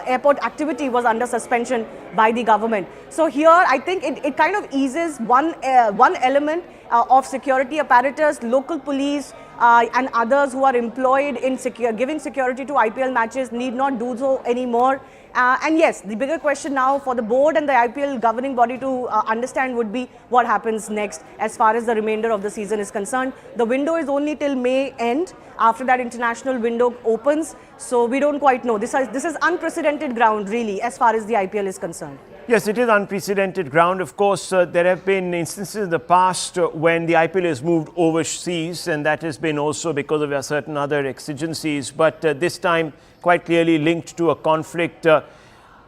airport activity was under suspension by the government. So here, I think it kind of eases one element of security apparatus, local police, and others who are employed in giving security to IPL matches need not do so anymore. And yes, the bigger question now for the board and the IPL governing body to understand would be what happens next as far as the remainder of the season is concerned. The window is only till May end. After that, international window opens. So we don't quite know. This is unprecedented ground, really, as far as the IPL is concerned. Yes, it is unprecedented ground. Of course, there have been instances in the past when the IPL has moved overseas, and that has been also because of certain other exigencies. But this time, quite clearly linked to a conflict.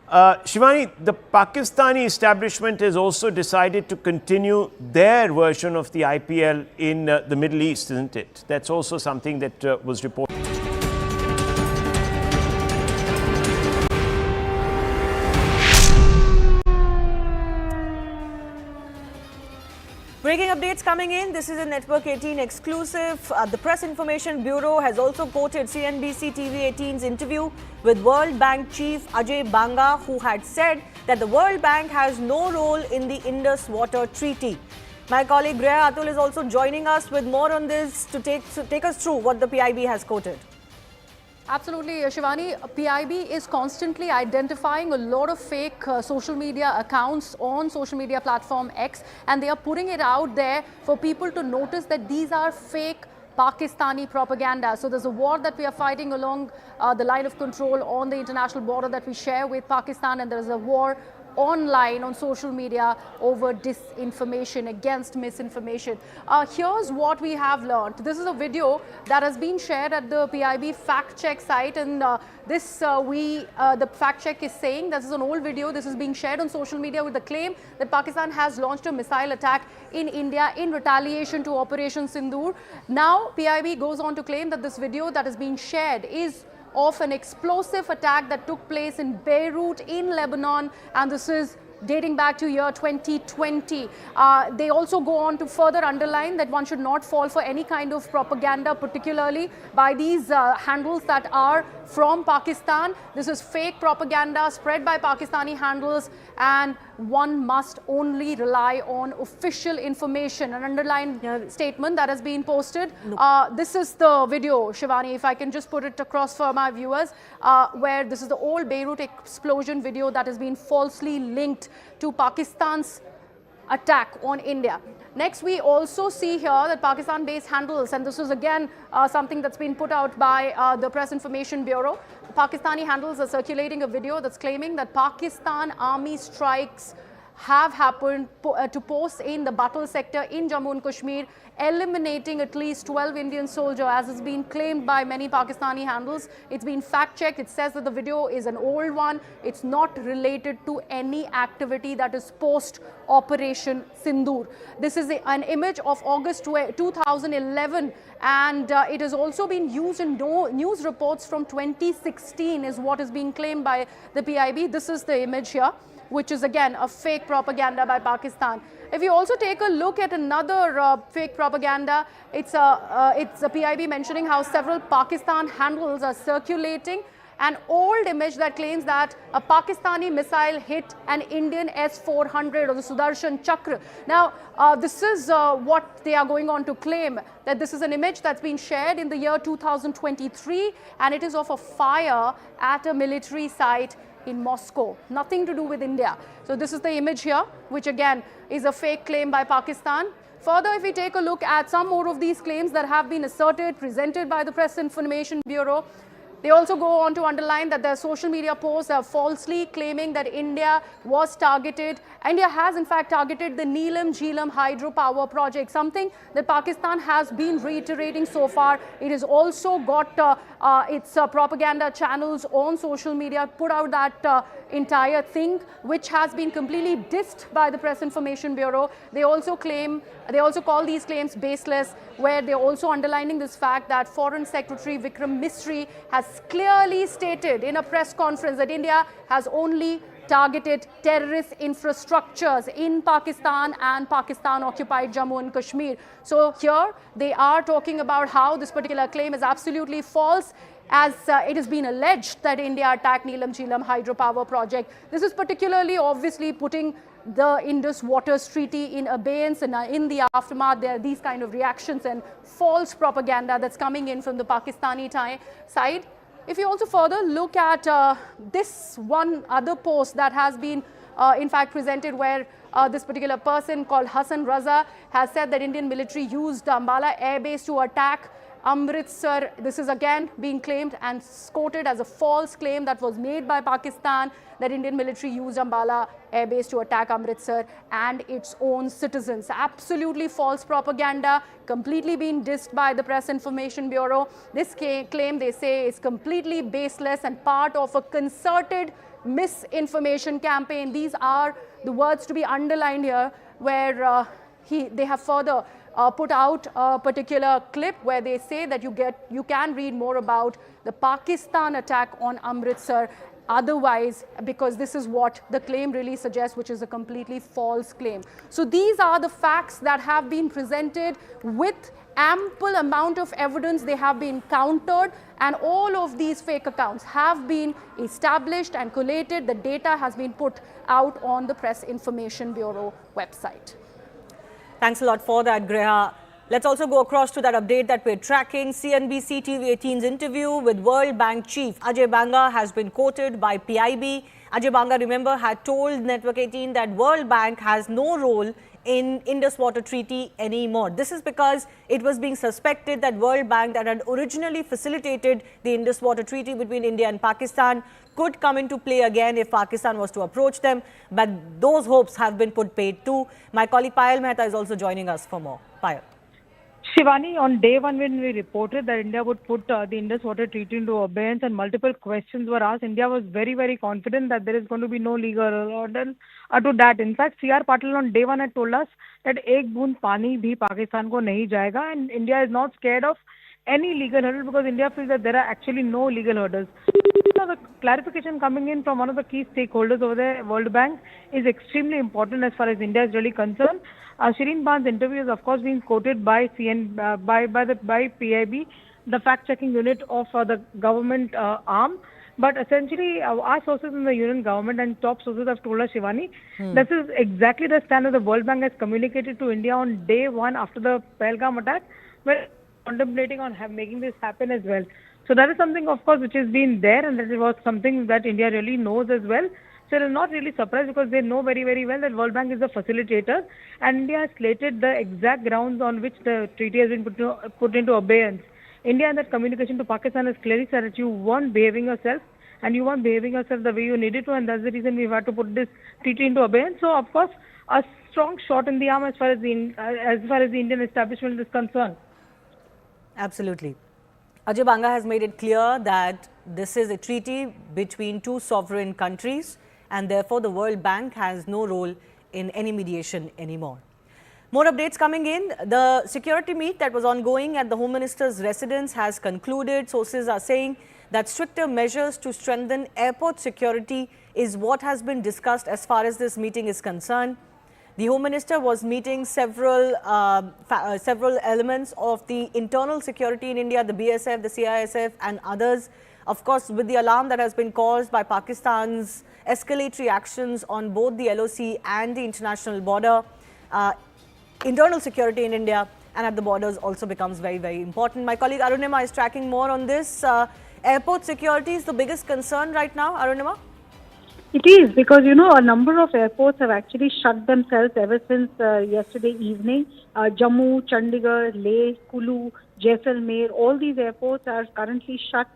Shivani, the Pakistani establishment has also decided to continue their version of the IPL in the Middle East, isn't it? That's also something that was reported. Breaking updates coming in. This is a Network 18 exclusive. The Press Information Bureau has also quoted CNBC TV 18's interview with World Bank Chief Ajay Banga, who had said that the World Bank has no role in the Indus Water Treaty. My colleague Greya Atul is also joining us with more on this to take us through what the PIB has quoted. Absolutely, Shivani. PIB is constantly identifying a lot of fake social media accounts on social media platform X, and they are putting it out there for people to notice that these are fake Pakistani propaganda. So there's a war that we are fighting along the line of control on the international border that we share with Pakistan, and there's a war online on social media over disinformation, against misinformation. Here's what we have learned. This is a video that has been shared at the PIB fact check site, and the fact check is saying this is an old video. This is being shared on social media with the claim that Pakistan has launched a missile attack in India in retaliation to Operation Sindoor. Now PIB goes on to claim that this video that is being shared is of an explosive attack that took place in Beirut in Lebanon, and this is dating back to year 2020. They also go on to further underline that one should not fall for any kind of propaganda, particularly by these handles that are from Pakistan. This is fake propaganda spread by Pakistani handles, and one must only rely on official information. An underlined statement that has been posted. This is the video, Shivani, if I can just put it across for my viewers, where this is the old Beirut explosion video that has been falsely linked to Pakistan's attack on India. Next, we also see here that Pakistan-based handles, and this is again something that's been put out by the Press Information Bureau. Pakistani handles are circulating a video that's claiming that Pakistan army strikes have happened to posts in the Battle sector in Jammu and Kashmir, eliminating at least 12 Indian soldiers, as has been claimed by many Pakistani handles. It's been fact-checked. It says that the video is an old one. It's not related to any activity that is post-Operation Sindoor. This is an image of August 2011, and it has also been used in news reports from 2016 is what is being claimed by the PIB. This is the image here. which is again a fake propaganda by Pakistan. If you also take a look at another fake propaganda, it's a PIB mentioning how several Pakistan handles are circulating an old image that claims that a Pakistani missile hit an Indian S-400 or the Sudarshan Chakra. Now, this is what they are going on to claim, that this is an image that's been shared in the year 2023 and it is of a fire at a military site in Moscow. Nothing to do with India. So this is the image here, which again is a fake claim by Pakistan. Further, if we take a look at some more of these claims that have been asserted, presented by the Press Information Bureau, they also go on to underline that their social media posts are falsely claiming that India was targeted. India has in fact targeted the Neelam Jheelam hydropower project, something that Pakistan has been reiterating so far. It has also got its propaganda channels on social media, put out that entire thing, which has been completely dissed by the Press Information Bureau. They also call these claims baseless, where they're also underlining this fact that Foreign Secretary Vikram Misri has clearly stated in a press conference that India has only targeted terrorist infrastructures in Pakistan and Pakistan-occupied Jammu and Kashmir. So here they are talking about how this particular claim is absolutely false, as it has been alleged that India attacked Neelam Jheelam hydropower project. This is particularly obviously putting the Indus Waters Treaty in abeyance, and in the aftermath there are these kind of reactions and false propaganda that's coming in from the Pakistani side. If you also further look at this one other post that has been in fact presented, where this particular person called Hassan Raza has said that Indian military used Ambala Air Base to attack Amritsar. This is again being claimed and quoted as a false claim that was made by Pakistan, that Indian military used Ambala Air Base to attack Amritsar and its own citizens. Absolutely false propaganda, completely been dissed by the Press Information Bureau. This claim, they say, is completely baseless and part of a concerted misinformation campaign. These are the words to be underlined here, where they have further put out a particular clip where they say that you can read more about the Pakistan attack on Amritsar otherwise, because this is what the claim really suggests, which is a completely false claim. So these are the facts that have been presented with ample amount of evidence. They have been countered, and all of these fake accounts have been established and collated. The data has been put out on the Press Information Bureau website. Thanks a lot for that, Greha. Let's also go across to that update that we're tracking. CNBC TV18's interview with World Bank Chief Ajay Banga has been quoted by PIB. Ajay Banga, remember, had told Network 18 that World Bank has no role in Indus Water Treaty anymore. This is because it was being suspected that World Bank, that had originally facilitated the Indus Water Treaty between India and Pakistan, could come into play again if Pakistan was to approach them. But those hopes have been put paid too. My colleague Payal Mehta is also joining us for more. Payal. Shivani, on day one when we reported that India would put the Indus Water Treaty into abeyance and multiple questions were asked, India was very, very confident that there is going to be no legal order to that. In fact, C.R. Patil on day one had told us that ek boond pani bhi Pakistan ko nahi jayega, and India is not scared of any legal hurdle because India feels that there are actually no legal hurdles. So the clarification coming in from one of the key stakeholders over there, World Bank, is extremely important as far as India is really concerned. Shireen Ban's interview is of course being quoted by PIB, the fact-checking unit of the government arm. But essentially, our sources in the union government and top sources have told us, Shivani, this is exactly the stand that the World Bank has communicated to India on day one after the Pahalgam attack. We're contemplating on making this happen as well. So that is something, of course, which has been there, and that was something that India really knows as well. So they're not really surprised because they know very, very well that World Bank is the facilitator, and India has slated the exact grounds on which the treaty has been put into abeyance. India in that communication to Pakistan has clearly said that you weren't behaving yourself, and you weren't behaving yourself the way you needed to, and that's the reason we've had to put this treaty into abeyance. So, of course, a strong shot in the arm as far as the Indian establishment is concerned. Absolutely. Ajay Banga has made it clear that this is a treaty between two sovereign countries, and therefore the World Bank has no role in any mediation anymore. More updates coming in. The security meet that was ongoing at the Home Minister's residence has concluded. Sources are saying that stricter measures to strengthen airport security is what has been discussed as far as this meeting is concerned. The Home Minister was meeting several elements of the internal security in India, the BSF, the CISF and others. Of course, with the alarm that has been caused by Pakistan's escalatory actions on both the LOC and the international border, internal security in India and at the borders also becomes very, very important. My colleague Arunima is tracking more on this. Airport security is the biggest concern right now, Arunima? It is, because a number of airports have actually shut themselves ever since yesterday evening. Jammu, Chandigarh, Leh, Kulu, Jaisalmer, all these airports are currently shut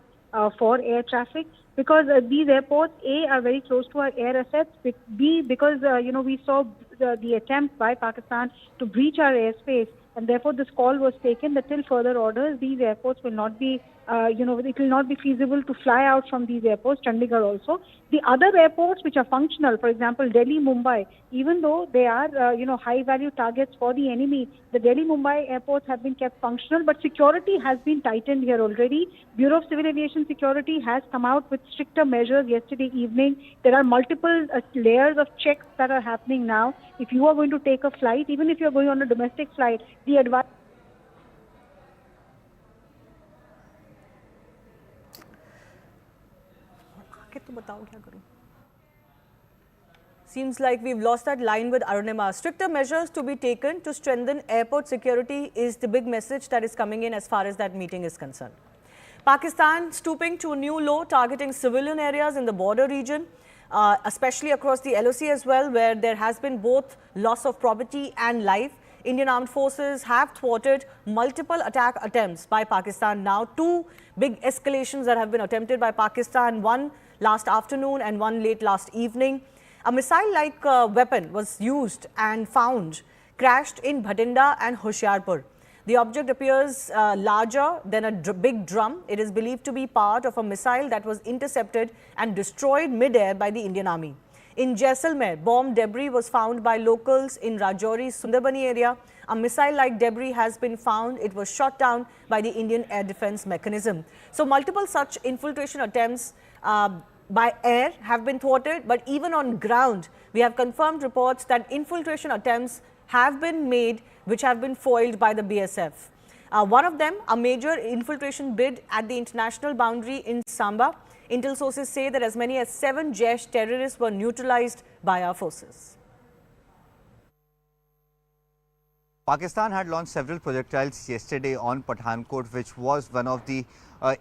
for air traffic, because these airports, A, are very close to our air assets, B, because we saw the attempt by Pakistan to breach our airspace, and therefore this call was taken that till further orders these airports will not be it will not be feasible to fly out from these airports, Chandigarh also. The other airports which are functional, for example, Delhi, Mumbai, even though they are, high-value targets for the enemy, the Delhi-Mumbai airports have been kept functional, but security has been tightened here already. Bureau of Civil Aviation Security has come out with stricter measures yesterday evening. There are multiple layers of checks that are happening now. If you are going to take a flight, even if you are going on a domestic flight, the advice... Seems like we've lost that line with Arunima. Stricter measures to be taken to strengthen airport security is the big message that is coming in as far as that meeting is concerned. Pakistan stooping to a new low, targeting civilian areas in the border region, especially across the LOC as well, where there has been both loss of property and life. Indian armed forces have thwarted multiple attack attempts by Pakistan now. Two big escalations that have been attempted by Pakistan, one last afternoon and one late last evening. A missile-like weapon was used and found, crashed in Bhatinda and Hoshiarpur. The object appears larger than a big drum. It is believed to be part of a missile that was intercepted and destroyed mid-air by the Indian Army. In Jaisalmer, bomb debris was found by locals in Rajouri's Sundarbani area. A missile-like debris has been found. It was shot down by the Indian Air Defence Mechanism. So multiple such infiltration attempts by air have been thwarted, but even on ground, we have confirmed reports that infiltration attempts have been made, which have been foiled by the BSF. One of them, a major infiltration bid at the international boundary in Samba. Intel sources say that as many as 7 Jaish terrorists were neutralized by our forces. Pakistan had launched several projectiles yesterday on Pathankot, which was one of the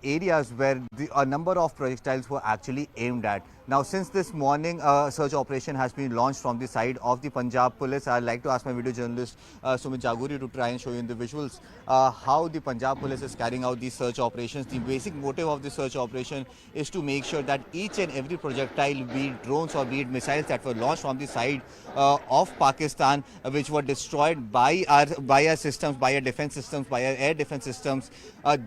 areas where a number of projectiles were actually aimed at. Now, since this morning, a search operation has been launched from the side of the Punjab police. I'd like to ask my video journalist Sumit Jaguri to try and show you in the visuals how the Punjab police is carrying out these search operations. The basic motive of the search operation is to make sure that each and every projectile, be it drones or be it missiles that were launched from the side of Pakistan, which were destroyed by our systems, by our defense systems, by our air defense systems,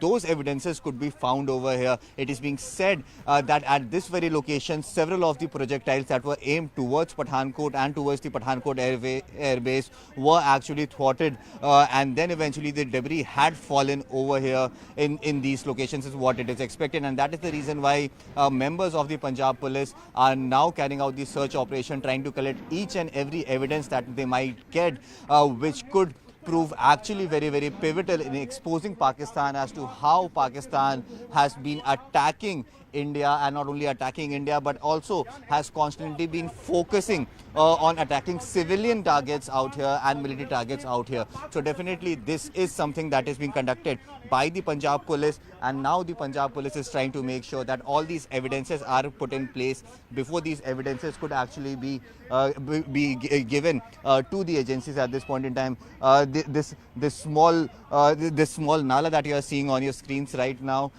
those evidences could be found over here. It is being said that at this very location, several of the projectiles that were aimed towards Pathankot and towards the Pathankot air base were actually thwarted, and then eventually the debris had fallen over here in these locations is what it is expected, and that is the reason why members of the Punjab police are now carrying out the search operation, trying to collect each and every evidence that they might get, which could prove actually very, very pivotal in exposing Pakistan as to how Pakistan has been attacking India, and not only attacking India but also has constantly been focusing on attacking civilian targets out here and military targets out here. So definitely this is something that is being conducted by the Punjab police, and now the Punjab police is trying to make sure that all these evidences are put in place before these evidences could actually be given to the agencies at this point in time. This small nala that you are seeing on your screens right now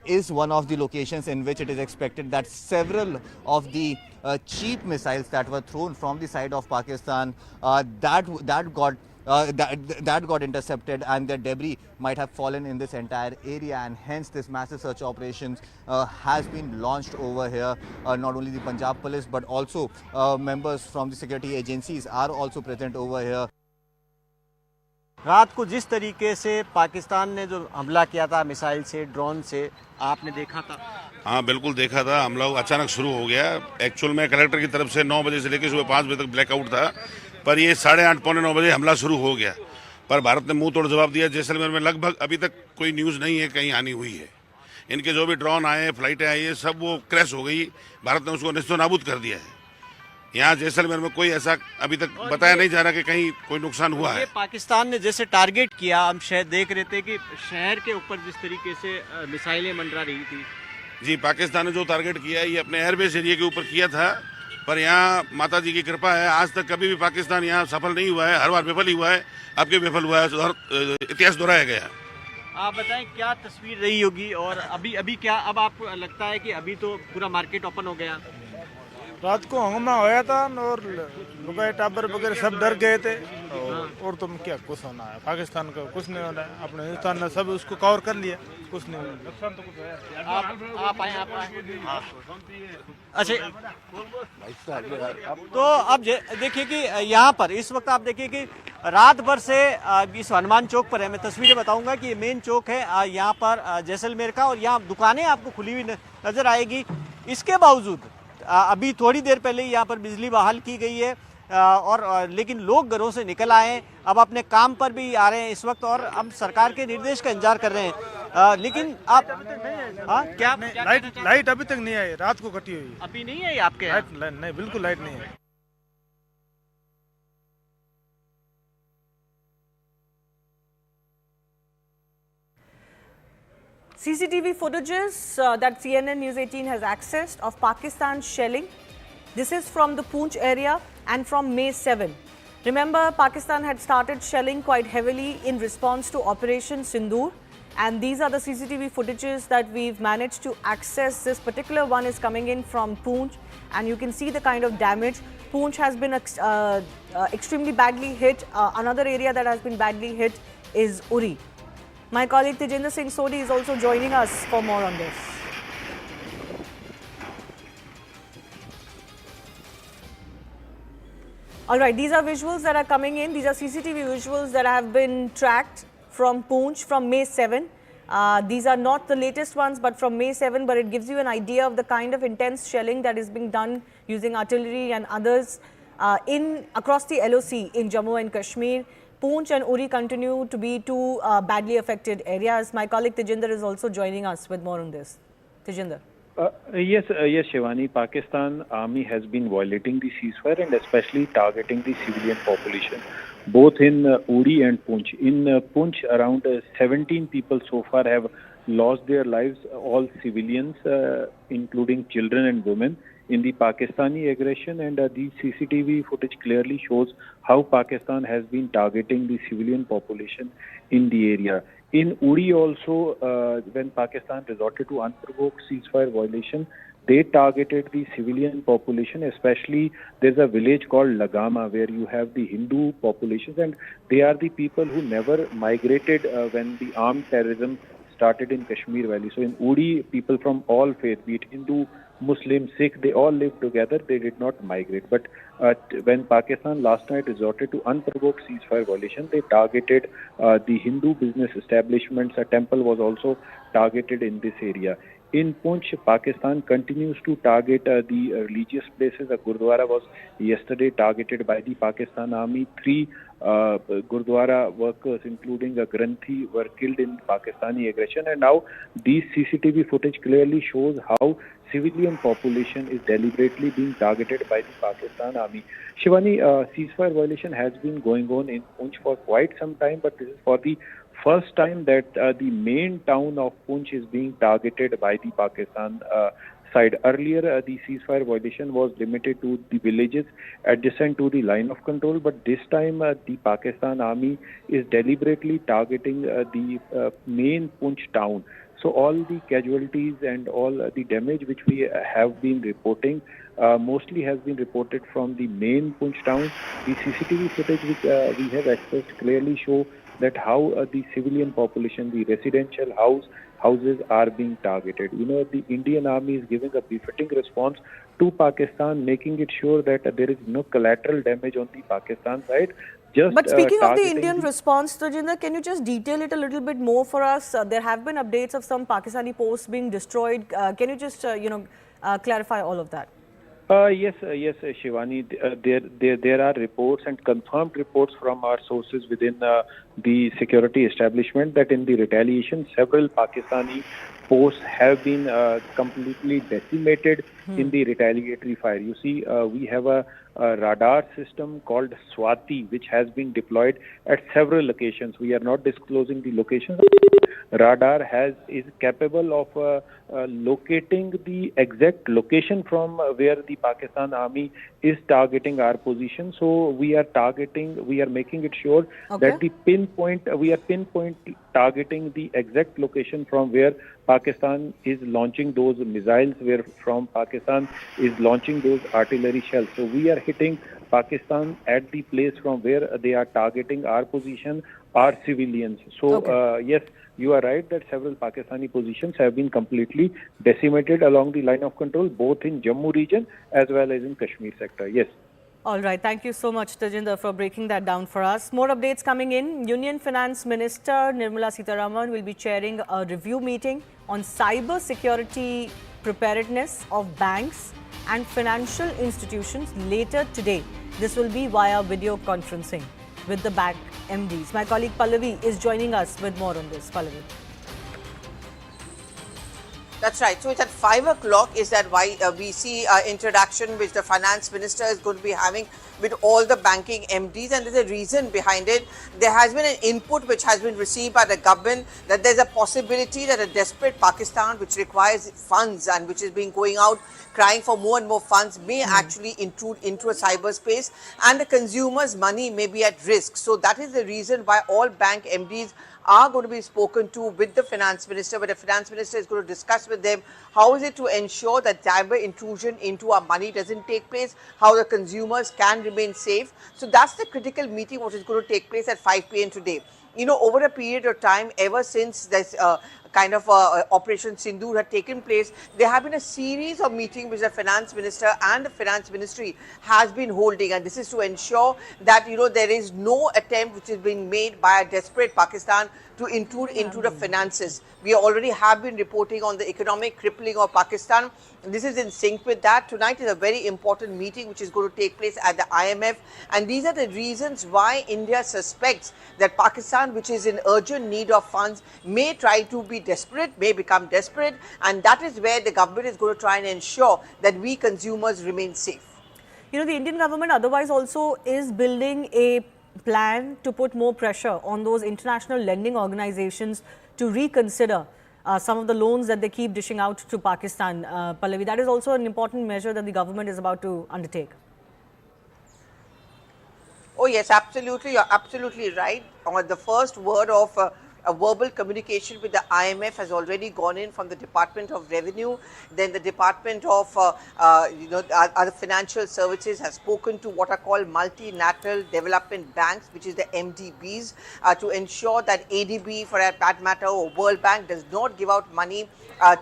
is one of the locations in which it is expected that several of the cheap missiles that were thrown from the side of Pakistan that got intercepted, and the debris might have fallen in this entire area, and hence this massive search operations has been launched over here. Not only the Punjab police but also members from the security agencies are also present over here. रात को जिस तरीके से पाकिस्तान ने जो हमला किया था मिसाइल से, ड्रोन से, आपने देखा था? हाँ बिल्कुल देखा था। हमला अचानक शुरू हो गया। एक्चुअल में कलेक्टर की तरफ से 9 बजे से लेकर सुबह 5 बजे तक ब्लैकआउट था, पर ये 8:30 पौने 9 बजे हमला शुरू हो गया। पर भारत ने मुंह तोड़ जवाब दिया। जैसलमेर में लगभग अभी तक कोई न्यूज़ नहीं है कहीं हानि हुई है। इनके जो भी ड्रोन आए, फ्लाइटें आई है, सब वो क्रैश हो गई। भारत ने उसको निस्तो नाबूद कर दिया है। यहाँ जैसलमेर में कोई ऐसा अभी तक बताया नहीं जा रहा कि कहीं कोई नुकसान हुआ है। पाकिस्तान ने जैसे टारगेट किया, हम शायद देख रहे थे कि शहर के ऊपर जिस तरीके से मिसाइलें मंडरा रही थी। जी, पाकिस्तान ने जो टारगेट किया है ये अपने एयरबेस एरिया के ऊपर किया था, पर यहाँ माता जी की कृपा है, आज तक कभी भी पाकिस्तान यहाँ सफल नहीं हुआ है। हर बार विफल ही हुआ है। अब के विफल हुआ है और इतिहास दोहराया गया। आप बताएं क्या तस्वीर रही होगी और अभी क्या अब आपको लगता है कि अभी तो पूरा मार्केट ओपन हो गया? रात को हंगामा होया था और लुगाई टाबर वगैरह सब डर गए थे। और तुम क्या कुछ होना है, पाकिस्तान का कुछ नहीं होना है। अपने हिंदुस्तान ने सब उसको कवर कर लिया, कुछ नहीं होना। नुकसान तो कुछ है। आप आए। अच्छा, तो अब देखिए कि यहाँ पर इस वक्त आप देखिए कि रात भर से इस हनुमान चौक पर है। मैं तस्वीरें बताऊंगा कि ये मेन चौक है यहाँ पर जैसलमेर का, और यहाँ दुकानें आपको खुली हुई नजर आएगी। इसके बावजूद अभी थोड़ी देर पहले यहाँ पर बिजली बहाल की गई है और लेकिन लोग घरों से निकल आए हैं, अब अपने काम पर भी आ रहे हैं इस वक्त, और अब सरकार के निर्देश का इंतजार कर रहे हैं। लेकिन आप क्या लाइट अभी तक नहीं आई, रात को कटी हुई। अभी नहीं आई आपके लाइट? नहीं, बिल्कुल लाइट नहीं है। CCTV footages that CNN News 18 has accessed of Pakistan shelling. This is from the Poonch area and from May 7. Remember, Pakistan had started shelling quite heavily in response to Operation Sindoor. And these are the CCTV footages that we've managed to access. This particular one is coming in from Poonch, and you can see the kind of damage. Poonch has been extremely badly hit. Another area that has been badly hit is Uri. My colleague Tejendra Singh Sodhi is also joining us for more on this. All right, these are visuals that are coming in. These are CCTV visuals that have been tracked from Poonch from May 7. These are not the latest ones, but from May 7, but it gives you an idea of the kind of intense shelling that is being done using artillery and others across the LOC in Jammu and Kashmir. Poonch and Uri continue to be two badly affected areas. My colleague Tejendra is also joining us with more on this. Tejendra. Yes, Shivani. Pakistan Army has been violating the ceasefire and especially targeting the civilian population, both in Uri and Poonch. In Poonch, around 17 people so far have lost their lives, all civilians, including children and women, in the Pakistani aggression, and the CCTV footage clearly shows how Pakistan has been targeting the civilian population in the area. In Uri also, when Pakistan resorted to unprovoked ceasefire violation, they targeted the civilian population, especially there's a village called Lagama where you have the Hindu populations, and they are the people who never migrated when the armed terrorism started in Kashmir Valley. So in Uri, people from all faiths, be it Hindu, Muslim, Sikh, they all lived together. They did not migrate. But when Pakistan last night resorted to unprovoked ceasefire violation, they targeted the Hindu business establishments. A temple was also targeted in this area. In Poonch, Pakistan continues to target the religious places. A Gurdwara was yesterday targeted by the Pakistan Army. 3 Gurdwara workers, including a Granthi, were killed in Pakistani aggression. And now these CCTV footage clearly shows how civilian population is deliberately being targeted by the Pakistan Army. Shivani, ceasefire violation has been going on in Poonch for quite some time, but this is for the first time that the main town of Poonch is being targeted by the Pakistan side. Earlier, the ceasefire violation was limited to the villages adjacent to the line of control, but this time the Pakistan Army is deliberately targeting the main Poonch town. So all the casualties and all the damage which we have been reporting mostly has been reported from the main Poonch town. The CCTV footage which we have accessed clearly show that how the civilian population, the residential houses are being targeted. The Indian Army is giving a befitting response to Pakistan, making it sure that there is no collateral damage on the Pakistan side. But speaking of the Indian response, Tajinder, can you just detail it a little bit more for us? There have been updates of some Pakistani posts being destroyed. Can you just, clarify all of that? Yes, Shivani. There are reports and confirmed reports from our sources within the security establishment that in the retaliation, several Pakistani posts have been completely decimated in the retaliatory fire. You see, we have a radar system called Swati, which has been deployed at several locations. We are not disclosing the locations. Radar is capable of locating the exact location from where the Pakistan Army is targeting our position. So we are making it sure that we are pinpoint targeting the exact location from where Pakistan is launching those missiles, where from Pakistan is launching those artillery shells. So we are hitting Pakistan at the place from where they are targeting our position, our civilians. So yes, you are right that several Pakistani positions have been completely decimated along the line of control, both in Jammu region as well as in Kashmir sector. Yes. All right. Thank you so much, Tajinder, for breaking that down for us. More updates coming in. Union Finance Minister Nirmala Sitharaman will be chairing a review meeting on cyber security preparedness of banks and financial institutions later today. This will be via video conferencing with the bank MDs. My colleague Pallavi is joining us with more on this. Pallavi. That's right. So it's at 5 o'clock. Is that why we see interaction which the finance minister is going to be having with all the banking MDs, and there's a reason behind it. There has been an input which has been received by the government that there's a possibility that a desperate Pakistan which requires funds and which is being going out crying for more and more funds may actually intrude into a cyberspace, and the consumers' money may be at risk. So that is the reason why all bank MDs are going to be spoken to with the finance minister, but the finance minister is going to discuss with them how is it to ensure that cyber intrusion into our money doesn't take place, how the consumers can remain safe. So that's the critical meeting which is going to take place at 5 p.m. today. Over a period of time, ever since this kind of Operation Sindoor had taken place, there have been a series of meetings which the finance minister and the finance ministry has been holding, and this is to ensure that there is no attempt which is being made by a desperate Pakistan to intrude into the finances. We already have been reporting on the economic crippling of Pakistan. This is in sync with that. Tonight is a very important meeting which is going to take place at the IMF, and these are the reasons why India suspects that Pakistan, which is in urgent need of funds, may try to be desperate, may become desperate, and that is where the government is going to try and ensure that we consumers remain safe. The Indian government otherwise also is building a plan to put more pressure on those international lending organizations to reconsider some of the loans that they keep dishing out to Pakistan. Pallavi, that is also an important measure that the government is about to undertake. Oh yes, absolutely. You're absolutely right. The first word of a verbal communication with the IMF has already gone in from the Department of Revenue. Then the Department of other financial services has spoken to what are called multilateral development banks, which is the MDBs, to ensure that ADB, for that matter, or World Bank does not give out money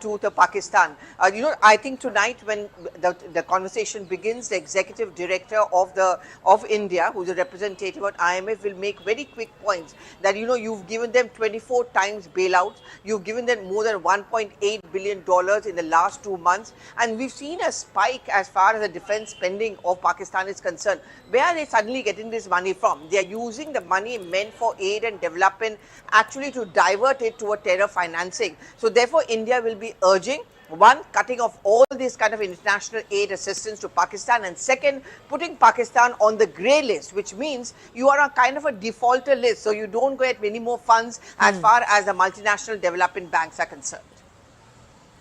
to the Pakistan. I think tonight when the conversation begins, the executive director of India, who is a representative at IMF, will make very quick points that you've given them 24 times bailouts, you've given them more than $1.8 billion in the last 2 months, and we've seen a spike as far as the defense spending of Pakistan is concerned. Where are they suddenly getting this money from? They are using the money meant for aid and development actually to divert it to a terror financing. So therefore India will be urging, one, cutting off all this kind of international aid assistance to Pakistan, and second, putting Pakistan on the grey list, which means you are a kind of a defaulter list, so you don't get many more funds as far as the multinational development banks are concerned.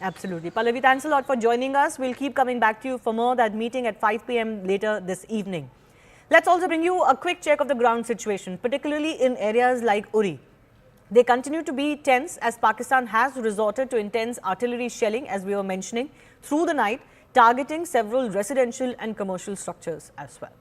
Absolutely. Pallavi, thanks a lot for joining us. We'll keep coming back to you for more. That meeting at 5 p.m. later this evening. Let's also bring you a quick check of the ground situation, particularly in areas like Uri. They continue to be tense as Pakistan has resorted to intense artillery shelling, as we were mentioning, through the night, targeting several residential and commercial structures as well.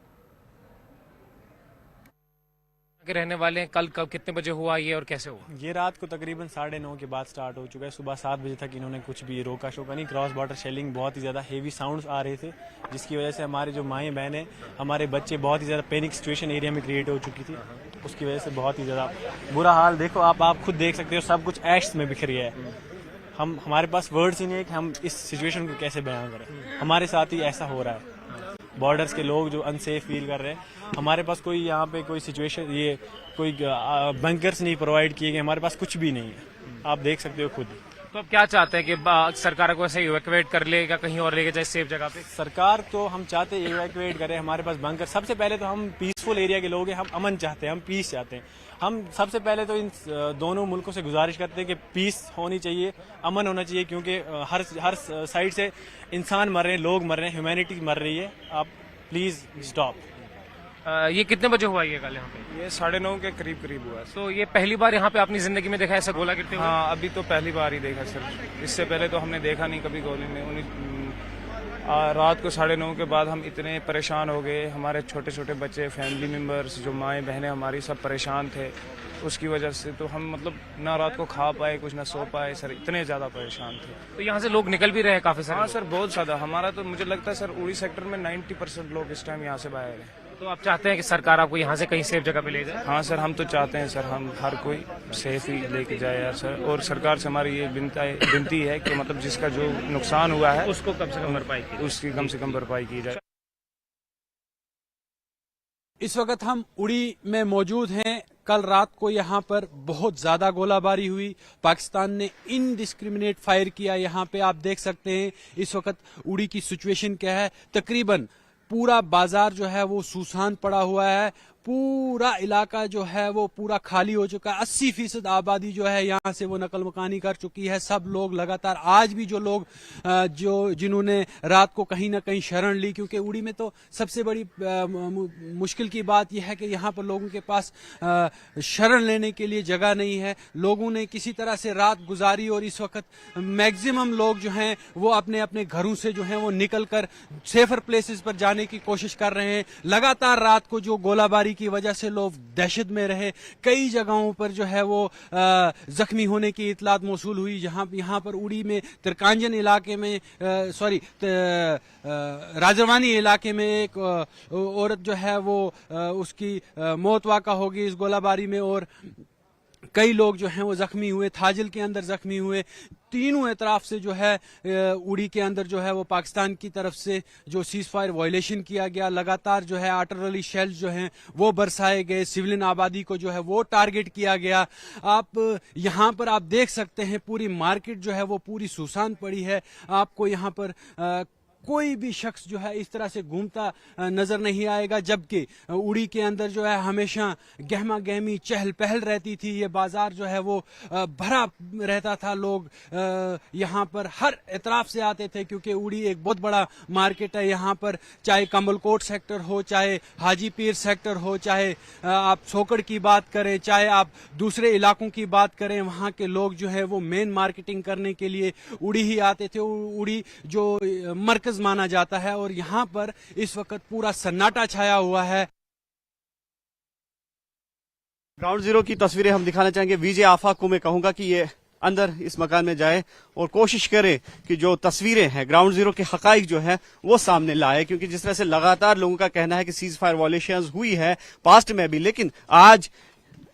के रहने वाले हैं, कल कब कितने बजे हुआ ये और कैसे हुआ? ये रात को तकरीबन 9:30 के बाद स्टार्ट हो चुका है। सुबह 7 बजे तक इन्होंने कुछ भी रोका शोका नहीं। क्रॉस बॉर्डर शेलिंग बहुत ही ज़्यादा हेवी साउंड्स आ रहे थे, जिसकी वजह से हमारे जो माएँ बहनें, हमारे बच्चे बहुत ही ज़्यादा पैनिक सिचुएशन एरिया में क्रिएट हो चुकी थी। उसकी वजह से बहुत ही ज़्यादा बुरा हाल, देखो आप खुद देख सकते हो, सब कुछ ऐश में बिखर गया है। हमारे पास वर्ड्स ही नहीं है कि हम इस सिचुएशन को कैसे बयां करें। हमारे साथ ही ऐसा हो रहा है। बॉर्डर्स के लोग जो अनसेफ फील कर रहे हैं, हमारे पास कोई यहाँ पे कोई सिचुएशन, ये कोई बंकर्स नहीं प्रोवाइड किए गए, हमारे पास कुछ भी नहीं है, आप देख सकते हो खुद। तो अब क्या चाहते हैं कि सरकार को ऐसे इवैक्यूएट कर ले या कहीं और लेके जाए सेफ जगह पे? सरकार तो हम चाहते हैं इवैक्यूएट करे, हमारे पास बंकर, सबसे पहले तो हम पीसफुल एरिया के लोग हैं, हम अमन चाहते हैं, हम पीस चाहते हैं। हम सबसे पहले तो इन दोनों मुल्कों से गुजारिश करते हैं कि पीस होनी चाहिए, अमन होना चाहिए, क्योंकि हर साइड से इंसान मर रहे हैं, लोग मर रहे हैं, ह्यूमैनिटी मर रही है। आप प्लीज स्टॉप। ये कितने बजे हुआ ये कल यहाँ पे? ये 9:30 के करीब हुआ। तो ये पहली बार यहाँ पे अपनी जिंदगी में देखा ऐसा गोला गिरते हुए? हाँ, अभी तो पहली बार ही देखा सर, इससे पहले तो हमने देखा नहीं कभी गोली में। रात को 9:30 के बाद हम इतने परेशान हो गए, हमारे छोटे छोटे बच्चे, फैमिली मेम्बर्स, जो माएँ बहनें हमारी, सब परेशान थे। उसकी वजह से तो हम मतलब ना रात को खा पाए, कुछ ना सो पाए सर, इतने ज़्यादा परेशान थे। तो यहाँ से लोग निकल भी रहे हैं काफ़ी सारे? हाँ सर, बहुत ज़्यादा। हमारा तो मुझे लगता है सर उड़ी सेक्टर में 90% लोग इस टाइम यहाँ से बाहर हैं। तो आप चाहते हैं कि सरकार आपको यहाँ से कहीं सेफ जगह पे ले जाए? हाँ सर, हम तो चाहते हैं सर, हम हर कोई सेफ ही लेके जाए यार सर। और सरकार से हमारी ये विनती है कि मतलब जिसका जो नुकसान हुआ है उसको कम से कम भरपाई की, उसकी कम से कम भरपाई की जाए। इस वक्त हम उड़ी में मौजूद हैं। कल रात को यहाँ पर बहुत ज्यादा गोलाबारी हुई, पाकिस्तान ने इनडिस्क्रिमिनेट फायर किया। यहाँ पे आप देख सकते हैं इस वक्त उड़ी की सिचुएशन क्या है। तकरीबन पूरा बाजार जो है वो सुनसान पड़ा हुआ है, पूरा इलाका जो है वो पूरा खाली हो चुका है। 80% आबादी जो है यहाँ से वो नकल मकानी कर चुकी है। सब लोग लगातार, आज भी जो लोग जिन्होंने रात को कहीं ना कहीं शरण ली, क्योंकि उड़ी में तो सबसे बड़ी मुश्किल की बात यह है कि यहाँ पर लोगों के पास शरण लेने के लिए जगह नहीं है। लोगों ने किसी तरह से रात गुजारी और इस वक्त मैक्सिमम लोग जो हैं वो अपने अपने घरों से जो हैं वो निकल कर सेफर प्लेसेस पर जाने की कोशिश कर रहे हैं। लगातार रात को जो गोलाबारी की वजह से लोग दहशत में रहे। कई जगहों पर जो है वो जख्मी होने की इतलात मौसूल हुई। यहाँ पर उड़ी में तिरकांजन इलाके में राजरवानी इलाके में एक औरत जो है वो उसकी मौत वाक़ा हो गई इस गोलाबारी में, और कई लोग जो हैं वो जख्मी हुए। थाजिल के अंदर जख्मी हुए। तीनों एतराफ से जो है उड़ी के अंदर जो है वो पाकिस्तान की तरफ से जो सीज फायर वायलेशन किया गया। लगातार जो है आर्टिलरी शेल्स जो हैं वो बरसाए गए। सिविलियन आबादी को जो है वो टारगेट किया गया। आप यहाँ पर आप देख सकते हैं पूरी मार्केट जो है वो पूरी सुनसान पड़ी है। आपको यहाँ पर कोई भी शख्स जो है इस तरह से घूमता नजर नहीं आएगा, जबकि उड़ी के अंदर जो है हमेशा गहमा गहमी चहल पहल रहती थी। ये बाजार जो है वो भरा रहता था। लोग यहाँ पर हर एतराफ से आते थे, क्योंकि उड़ी एक बहुत बड़ा मार्केट है। यहाँ पर चाहे कमलकोट सेक्टर हो, चाहे हाजी पीर सेक्टर हो, चाहे आप सोकड़ की बात करें, चाहे आप दूसरे इलाकों की बात करें, वहाँ के लोग जो है वो मेन मार्केटिंग करने के लिए उड़ी ही आते थे। उड़ी जो मरकज माना जाता है, और यहाँ पर इस वक्त पूरा सन्नाटा छाया हुआ है। ग्राउंड जीरो की तस्वीरें हम दिखाना चाहेंगे। विजय आफा को मैं कहूंगा कि ये अंदर इस मकान में जाए और कोशिश करे कि जो तस्वीरें हैं ग्राउंड जीरो के हकाइक जो है वो सामने लाए, क्योंकि जिस तरह से लगातार लोगों का कहना है कि सीज फायर वायलेशंस हुई है पास्ट में भी, लेकिन आज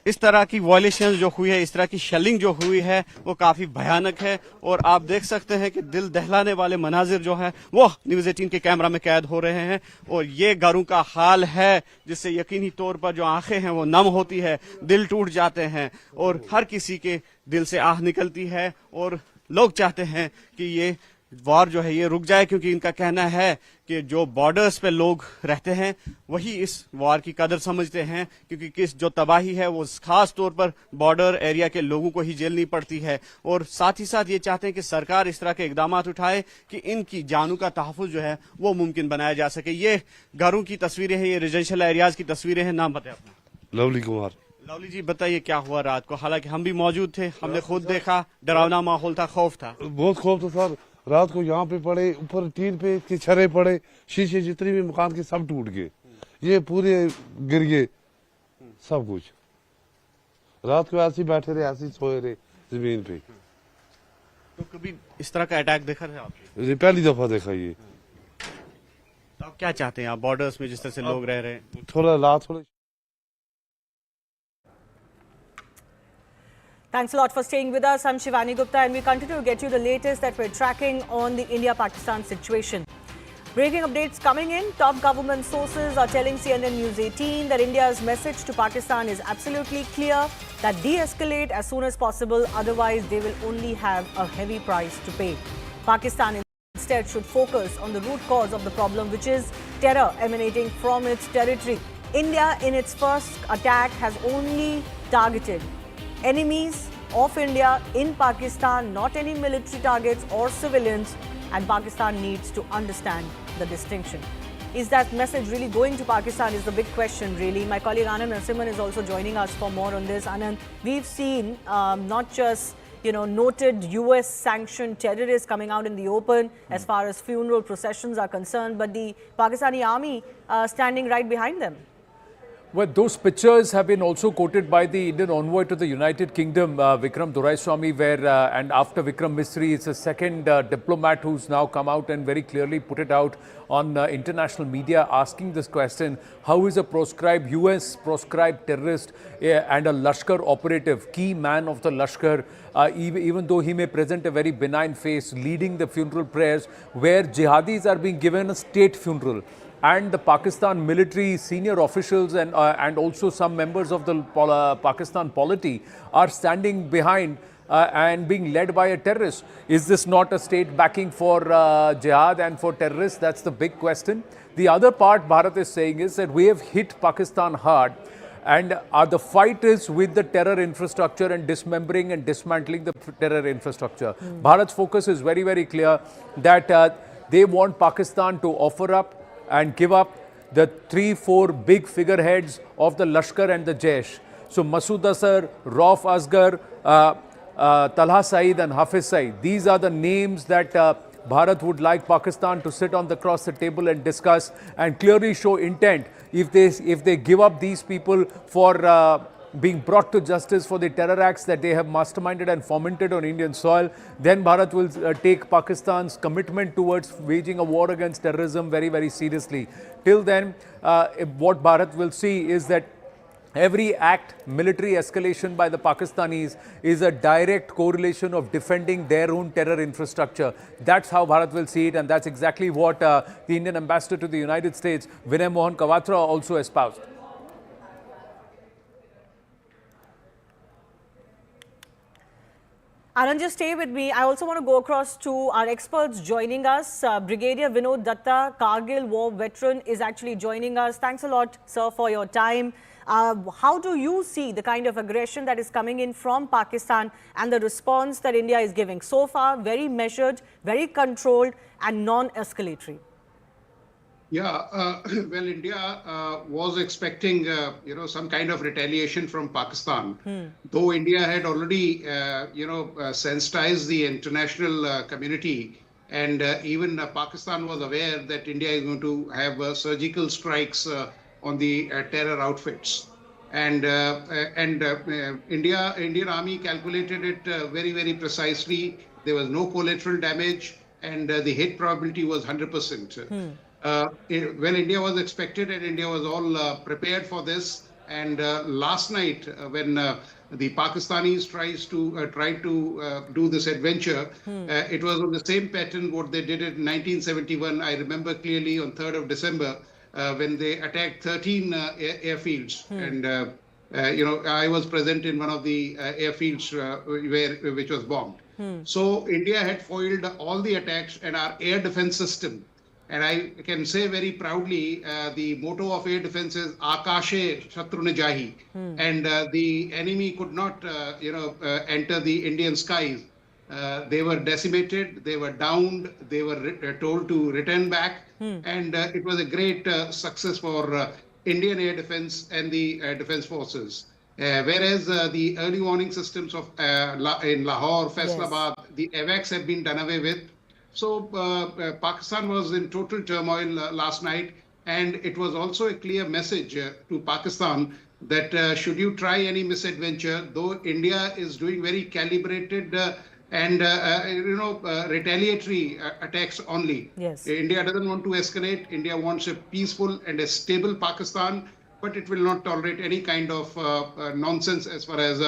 इस तरह की वायलेशंस जो हुई है, इस तरह की शेलिंग जो हुई है वो काफी भयानक है। और आप देख सकते हैं कि दिल दहलाने वाले मनाजिर जो है वो न्यूज़ 18 के कैमरा में कैद हो रहे हैं। और ये घरों का हाल है जिससे यकीनी तौर पर जो आंखें हैं वो नम होती है, दिल टूट जाते हैं और हर किसी के दिल से आह निकलती है। और लोग चाहते हैं कि ये वार जो है ये रुक जाए, क्योंकि इनका कहना है कि जो बॉर्डर्स पे लोग रहते हैं वही इस वार की कदर समझते हैं, क्योंकि किस जो तबाही है वो खास तौर पर बॉर्डर एरिया के लोगों को ही झेलनी पड़ती है। और साथ ही साथ ये चाहते हैं कि सरकार इस तरह के इकदाम उठाए कि इनकी जानों का तहफ़्फ़ुज़ जो है वो मुमकिन बनाया जा सके। ये घरों की तस्वीरें हैं, ये रेजिडेंशियल एरियाज की तस्वीरें हैं। नाम बताए अपना? लवली कुमार। लवली जी बताइए क्या हुआ रात को? हालांकि हम भी मौजूद थे, हमने खुद देखा, डरावना माहौल था, खौफ था। बहुत खौफ था सर। रात को यहाँ पे पड़े, ऊपर टीन पे इसके छर्रे पड़े, शीशे जितने भी मकान के सब टूट गए, ये पूरे गिर गए सब कुछ। रात को ऐसे ही बैठे रहे, ऐसे ही सोए रहे जमीन पे। तो कभी इस तरह का अटैक देखा था आपने? ये पहली दफा देखा ये। तो आप क्या चाहते हैं आप बॉर्डर्स में जिस तरह से लोग रह रहे हैं? थोड़ा हालात थोड़े। Thanks a lot for staying with us. I'm Shivani Gupta and we continue to get you the latest that we're tracking on the India-Pakistan situation. Breaking updates coming in. Top government sources are telling CNN News 18 that India's message to Pakistan is absolutely clear, that de-escalate as soon as possible, otherwise they will only have a heavy price to pay. Pakistan instead should focus on the root cause of the problem, which is terror emanating from its territory. India in its first attack has only targeted enemies of India in Pakistan, not any military targets or civilians, and Pakistan needs to understand the distinction. Is that message really going to Pakistan is the big question, really. My colleague Anand Narasimhan is also joining us for more on this. Anand, we've seen not just noted US sanctioned terrorists coming out in the open as far as funeral processions are concerned, but the Pakistani army standing right behind them. Well, those pictures have been also quoted by the Indian envoy to the United Kingdom, Vikram Doraiswamy, where, and after Vikram Misri, it's a second diplomat who's now come out and very clearly put it out on international media, asking this question: how is a proscribed US proscribed terrorist and a Lashkar operative, key man of the Lashkar, even though he may present a very benign face, leading the funeral prayers where jihadis are being given a state funeral? And the Pakistan military senior officials and also some members of the Pakistan polity are standing behind and being led by a terrorist. Is this not a state backing for jihad and for terrorists? That's the big question. The other part Bharat is saying is that we have hit Pakistan hard, and the fight is with the terror infrastructure and dismembering and dismantling the terror infrastructure. Bharat's focus is very, very clear that they want Pakistan to offer up and give up the 3-4 big figureheads of the Lashkar and the Jaish. So Masood Azhar, Rauf Asghar, Talha Saeed and Hafiz Saeed. These are the names that Bharat would like Pakistan to sit on across the table and discuss and clearly show intent. If they give up these people for being brought to justice for the terror acts that they have masterminded and fomented on Indian soil, then Bharat will take Pakistan's commitment towards waging a war against terrorism very, very seriously. Till then, what Bharat will see is that every act, military escalation by the Pakistanis, is a direct correlation of defending their own terror infrastructure. That's how Bharat will see it, and that's exactly what the Indian ambassador to the United States, Vinay Mohan Kwatra, also espoused. Anand, just stay with me. I also want to go across to our experts joining us. Brigadier Vinod Datta, Kargil war veteran, is actually joining us. Thanks a lot, sir, for your time. How do you see the kind of aggression that is coming in from Pakistan and the response that India is giving? So far, very measured, very controlled and non-escalatory. Yeah, well, India was expecting, some kind of retaliation from Pakistan, though India had already, sensitized the international community, and even Pakistan was aware that India is going to have surgical strikes on the terror outfits. And Indian Army calculated it very, very precisely. There was no collateral damage, and the hit probability was 100%. Well, India was expected, and India was all prepared for this. And last night, when the Pakistanis tried to do this adventure, it was on the same pattern what they did in 1971. I remember clearly on 3rd of December when they attacked 13 airfields, and I was present in one of the airfields which was bombed. So India had foiled all the attacks, and our air defense system. And I can say very proudly, the motto of air defense is Akashe Shatru Ne Jahi. And the enemy could not, enter the Indian skies. They were decimated, they were downed, they were told to return back. And it was a great success for Indian air defense and the defense forces. Whereas the early warning systems of in Lahore, Faisalabad, the AWACS had been done away with. So Pakistan was in total turmoil last night. And it was also a clear message to Pakistan that should you try any misadventure, though India is doing very calibrated and retaliatory attacks only. Yes. India doesn't want to escalate. India wants a peaceful and a stable Pakistan, but it will not tolerate any kind of nonsense as far as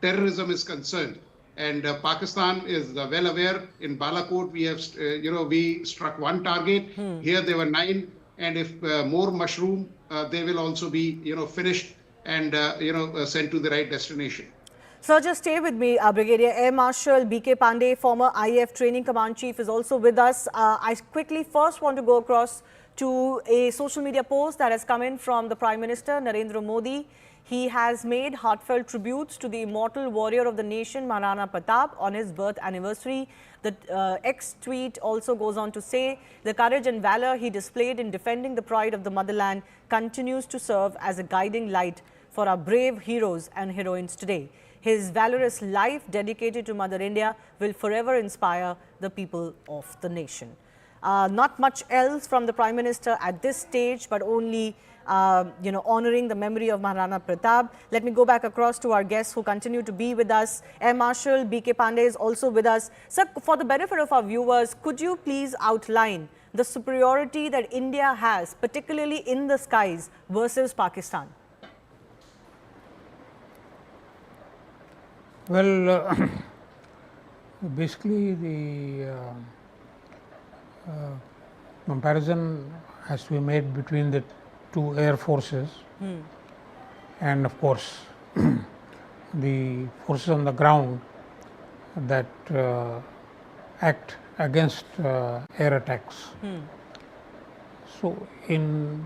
terrorism is concerned. And Pakistan is well aware. In Balakot, we have, we struck one target. Here there were 9, and if more mushroom, they will also be, finished and sent to the right destination. Sir, just stay with me. Brigadier Air Marshal B.K. Pandey, former IF Training Command Chief, is also with us. I quickly first want to go across to a social media post that has come in from the Prime Minister, Narendra Modi. He has made heartfelt tributes to the immortal warrior of the nation, Maharana Pratap, on his birth anniversary. The X-tweet also goes on to say, the courage and valor he displayed in defending the pride of the motherland continues to serve as a guiding light for our brave heroes and heroines today. His valorous life dedicated to Mother India will forever inspire the people of the nation. Not much else from the Prime Minister at this stage, but only honoring the memory of Maharana Pratap. Let me go back across to our guests who continue to be with us. Air Marshal B.K. Pandey is also with us. Sir, for the benefit of our viewers, could you please outline the superiority that India has, particularly in the skies, versus Pakistan? Well, basically the comparison has to be made between the two air forces and of course the forces on the ground that act against air attacks. So in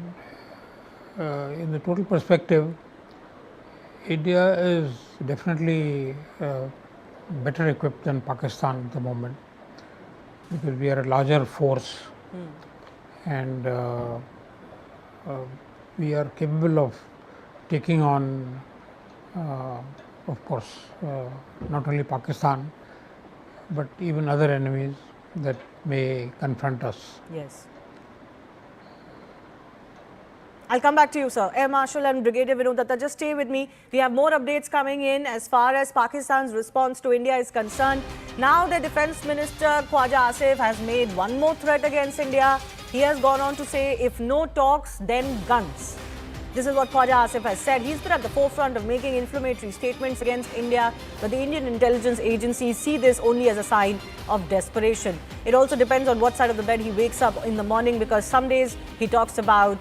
the total perspective, India is definitely better equipped than Pakistan at the moment, because we are a larger force and we are capable of taking on, of course, not only Pakistan, but even other enemies that may confront us. Yes. I'll come back to you, sir. Air Marshal and Brigadier Vinod Datta, just stay with me. We have more updates coming in as far as Pakistan's response to India is concerned. Now the Defence Minister Khwaja Asif has made one more threat against India. He has gone on to say, if no talks, then guns. This is what Khwaja Asif has said. He's been at the forefront of making inflammatory statements against India, but the Indian intelligence agencies see this only as a sign of desperation. It also depends on what side of the bed he wakes up in the morning, because some days he talks about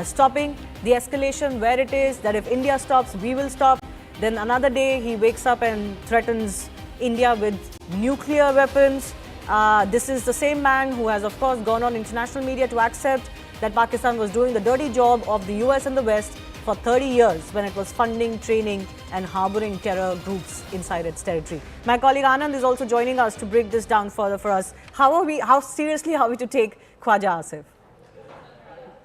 stopping the escalation where it is, that if India stops, we will stop. Then another day he wakes up and threatens India with nuclear weapons. This is the same man who has, of course, gone on international media to accept that Pakistan was doing the dirty job of the US and the West for 30 years when it was funding, training and harboring terror groups inside its territory. My colleague Anand is also joining us to break this down further for us. How seriously are we to take Khwaja Asif?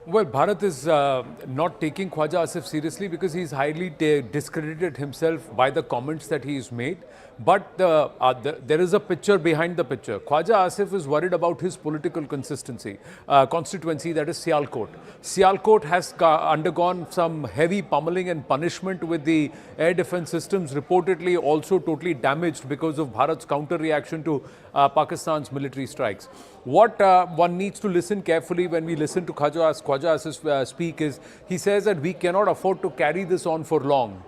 Well, Bharat is not taking Khwaja Asif seriously because he's highly discredited himself by the comments that he's made. But there is a picture behind the picture. Khwaja Asif is worried about his political constituency, that is Sialkot. Sialkot has undergone some heavy pummeling and punishment with the air defense systems, reportedly also totally damaged because of Bharat's counter reaction to Pakistan's military strikes. What one needs to listen carefully when we listen to Khwaja Asif speak is, he says that we cannot afford to carry this on for long.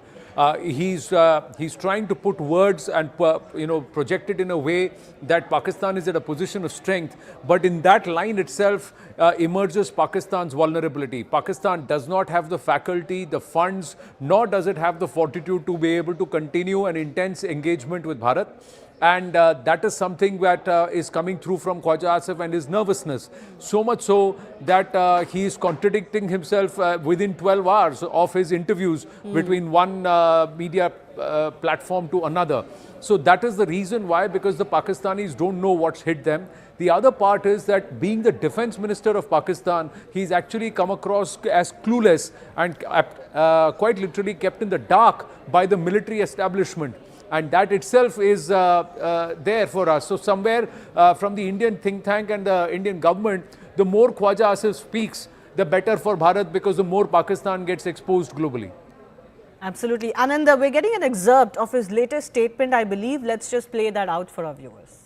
He's trying to put words and project it in a way that Pakistan is at a position of strength, but in that line itself emerges Pakistan's vulnerability. Pakistan does not have the faculty, the funds, nor does it have the fortitude to be able to continue an intense engagement with Bharat. And that is something that is coming through from Khwaja Asif and his nervousness. So much so that he is contradicting himself within 12 hours of his interviews between one media platform to another. So that is the reason why, because the Pakistanis don't know what's hit them. The other part is that being the defense minister of Pakistan, he's actually come across as clueless and quite literally kept in the dark by the military establishment. And that itself is there for us. So somewhere from the Indian think tank and the Indian government, the more Khwaja Asif speaks, the better for Bharat, because the more Pakistan gets exposed globally. Absolutely. Ananda, we're getting an excerpt of his latest statement, I believe. Let's just play that out for our viewers.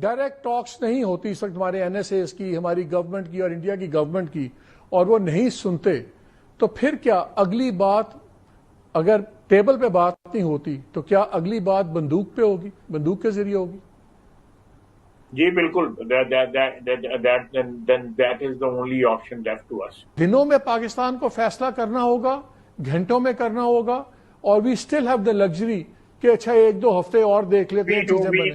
Direct talks नहीं होती इस वक्त हमारे NSS की, हमारी government की और India की गवर्नमेंट की, और वो नहीं सुनते, तो फिर क्या अगली बात, अगर टेबल पे बात नहीं होती, तो क्या अगली बात बंदूक पे होगी, बंदूक के जरिए होगी? जी बिल्कुल, that is the only option left to us. दिनों में पाकिस्तान को फैसला करना होगा, घंटों में करना होगा, और we still have the luxury कि अच्छा एक दो हफ्ते और देख लेते हैं चीजें बने.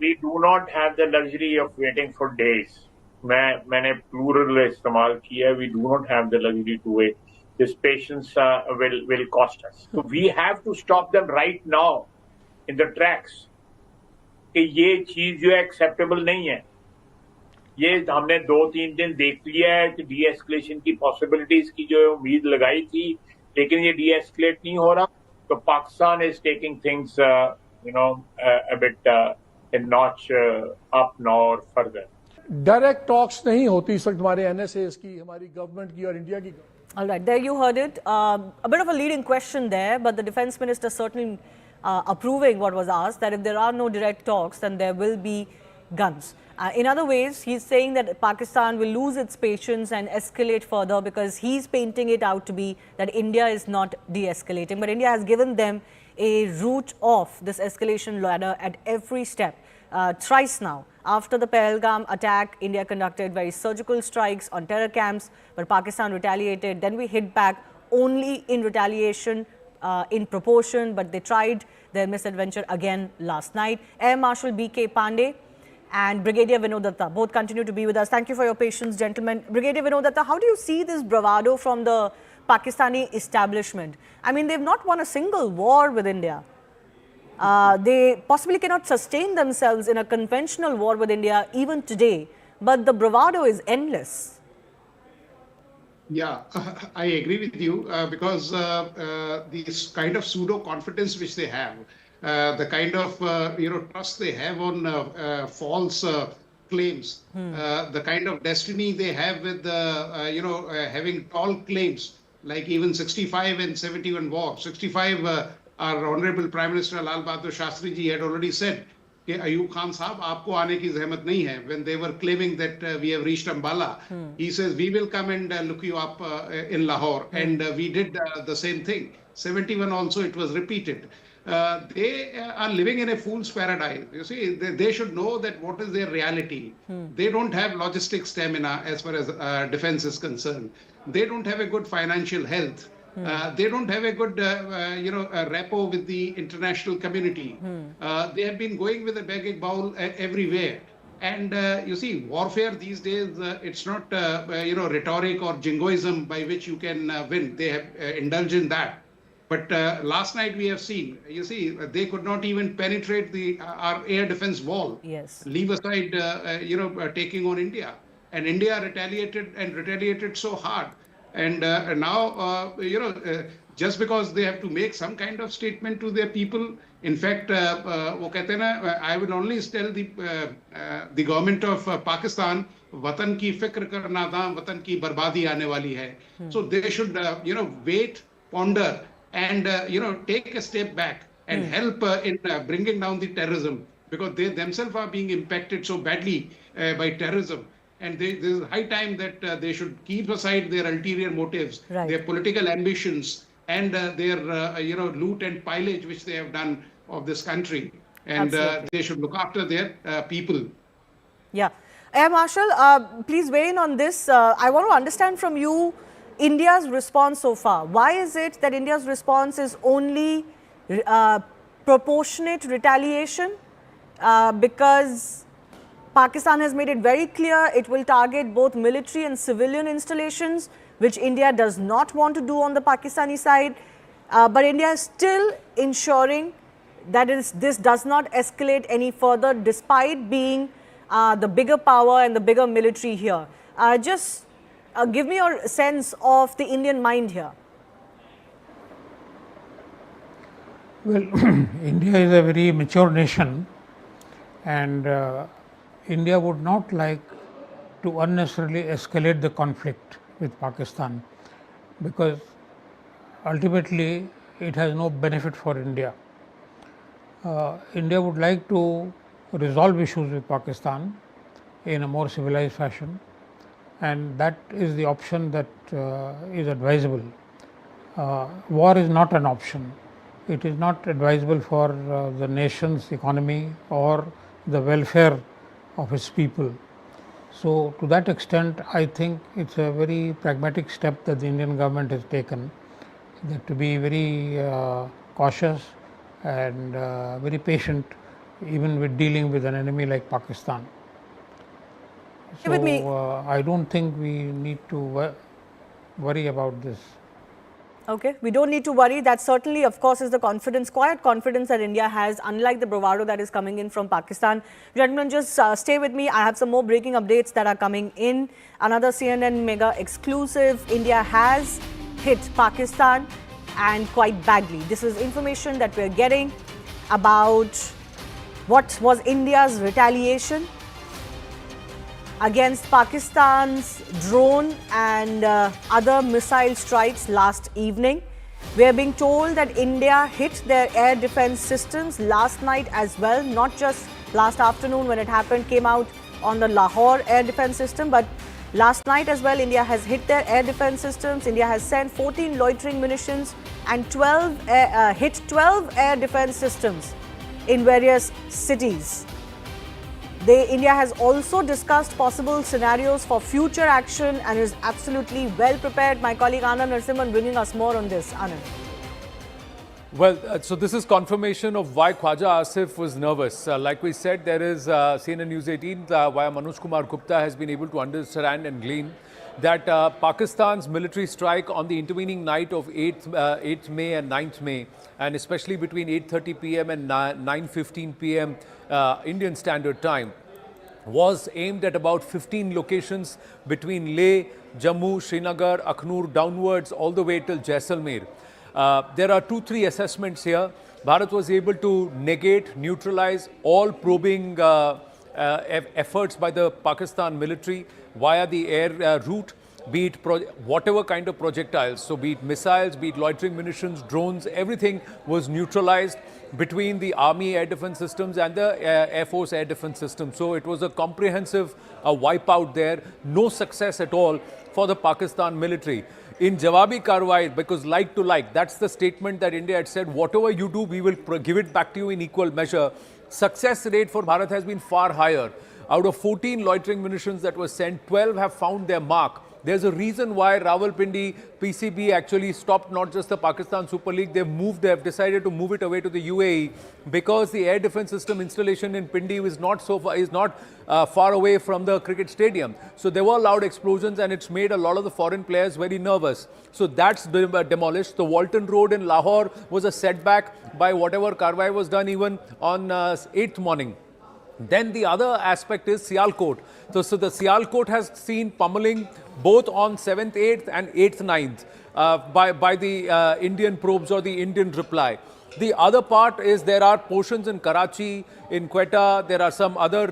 We do not have the luxury of waiting for days. मैंने plural इस्तेमाल किया. We do not have the luxury to wait. This patience will cost us. So we have to stop them right now in the tracks. कि ये चीज जो है acceptable नहीं है. ये हमने 2-3 दिन देख लिया है कि डी एस्केलेशन की पॉसिबिलिटीज की जो उम्मीद लगाई थी, लेकिन ये डी एस्केलेट नहीं हो रहा. तो Pakistan is taking things a bit a notch up now or further. Direct talks नहीं होती इस वक्त हमारे एनएसएस की, हमारी गवर्नमेंट की और इंडिया की. All right, there you heard it. A bit of a leading question there, but the defense minister certainly approving what was asked, that if there are no direct talks, then there will be guns. In other ways, he's saying that Pakistan will lose its patience and escalate further, because he's painting it out to be that India is not de-escalating. But India has given them a route off this escalation ladder at every step. Thrice now. After the Pahalgam attack, India conducted very surgical strikes on terror camps, but Pakistan retaliated. Then we hit back only in retaliation, in proportion, but they tried their misadventure again last night. Air Marshal B.K. Pandey and Brigadier Vinod Datta both continue to be with us. Thank you for your patience, gentlemen. Brigadier Vinod Datta, how do you see this bravado from the Pakistani establishment? I mean, they've not won a single war with India. They possibly cannot sustain themselves in a conventional war with India even today, but the bravado is endless. Yeah, I agree with you because this kind of pseudo confidence which they have, the kind of trust they have on false claims, the kind of destiny they have with having tall claims like even 65 and 71 war. 65, our Honorable Prime Minister Lal Bahadur Shastri ji had already said कि अयूब खान साहब आपको आने की जहमत नहीं है. When they were claiming that we have reached Ambala, he says we will come and look you up in Lahore, and we did the same thing. 71 also it was repeated. They are living in a fool's paradise. You see, they should know that what is their reality. They don't have logistic stamina as far as defense is concerned. They don't have a good financial health. They don't have a good, rapport with the international community. They have been going with a begging bowl everywhere. And you see, warfare these days, it's not, rhetoric or jingoism by which you can win. They have indulged in that. But last night we have seen, you see, they could not even penetrate our air defense wall. Yes. Leave aside, taking on India. And India retaliated so hard. And now, just because they have to make some kind of statement to their people, in fact, I will only tell the government of Pakistan, वतन की फिक्र करना था, वतन की बर्बादी आने वाली है. So they should, wait, ponder, and take a step back and help in bringing down the terrorism, because they themselves are being impacted so badly by terrorism. And this is high time that they should keep aside their ulterior motives, their political ambitions, and their loot and pillage which they have done of this country, and they should look after their people. Yeah, Air Marshal, please weigh in on this. I want to understand from you India's response so far. Why is it that India's response is only proportionate retaliation? Because Pakistan has made it very clear it will target both military and civilian installations, which India does not want to do on the Pakistani side. But India is still ensuring that this does not escalate any further, despite being the bigger power and the bigger military here. Just give me your sense of the Indian mind here. Well, India is a very mature nation, and India would not like to unnecessarily escalate the conflict with Pakistan, because ultimately it has no benefit for India. India would like to resolve issues with Pakistan in a more civilized fashion, and that is the option that is advisable. War is not an option. It is not advisable for the nation's economy or the welfare of its people. So, to that extent, I think it's a very pragmatic step that the Indian government has taken, that to be very cautious and very patient even with dealing with an enemy like Pakistan. So, I don't think we need to worry about this. Okay, we don't need to worry. That certainly, of course, is the confidence, quiet confidence that India has, unlike the bravado that is coming in from Pakistan. Gentlemen, just stay with me. I have some more breaking updates that are coming in. Another CNN mega exclusive. India has hit Pakistan, and quite badly. This is information that we're getting about what was India's retaliation against Pakistan's drone and other missile strikes last evening. We are being told that India hit their air defense systems last night as well, not just last afternoon when it happened, came out on the Lahore air defense system, but last night as well, India has hit their air defense systems. India has sent 14 loitering munitions and hit 12 air defense systems in various cities. India has also discussed possible scenarios for future action and is absolutely well prepared. My colleague Anand Narasimhan bringing us more on this. Anand. Well, so this is confirmation of why Khwaja Asif was nervous. Like we said, there is CNN News 18 via Manoj Kumar Gupta has been able to understand and glean that Pakistan's military strike on the intervening night of 8th May and 9th May, and especially between 8:30 p.m. and 9:15 p.m. Indian Standard Time, was aimed at about 15 locations between Leh, Jammu, Srinagar, Akhnur, downwards all the way till Jaisalmer. There are 2-3 assessments here. Bharat was able to negate, neutralize all probing efforts by the Pakistan military via the air route, be it whatever kind of projectiles, so be it missiles, be it loitering munitions, drones, everything was neutralized between the Army air defense systems and the Air Force air defense system. So it was a comprehensive wipeout there, no success at all for the Pakistan military. In Jawabi Karwai, because like to like, that's the statement that India had said, whatever you do, we will give it back to you in equal measure. Success rate for Bharat has been far higher. Out of 14 loitering munitions that were sent, 12 have found their mark. There's a reason why Rawalpindi PCB actually stopped not just the Pakistan Super League, they've decided to move it away to the UAE, because the air defense system installation in Pindi is not far away from the cricket stadium. So there were loud explosions and it's made a lot of the foreign players very nervous. So that's demolished. The Walton Road in Lahore was a setback by whatever Karwai was done even on 8th morning. Then the other aspect is Sialkot. So the Sialkot has seen pummeling both on 7th, 8th and 8th, 9th by the Indian probes or the Indian reply. The other part is there are portions in Karachi, in Quetta, there are some other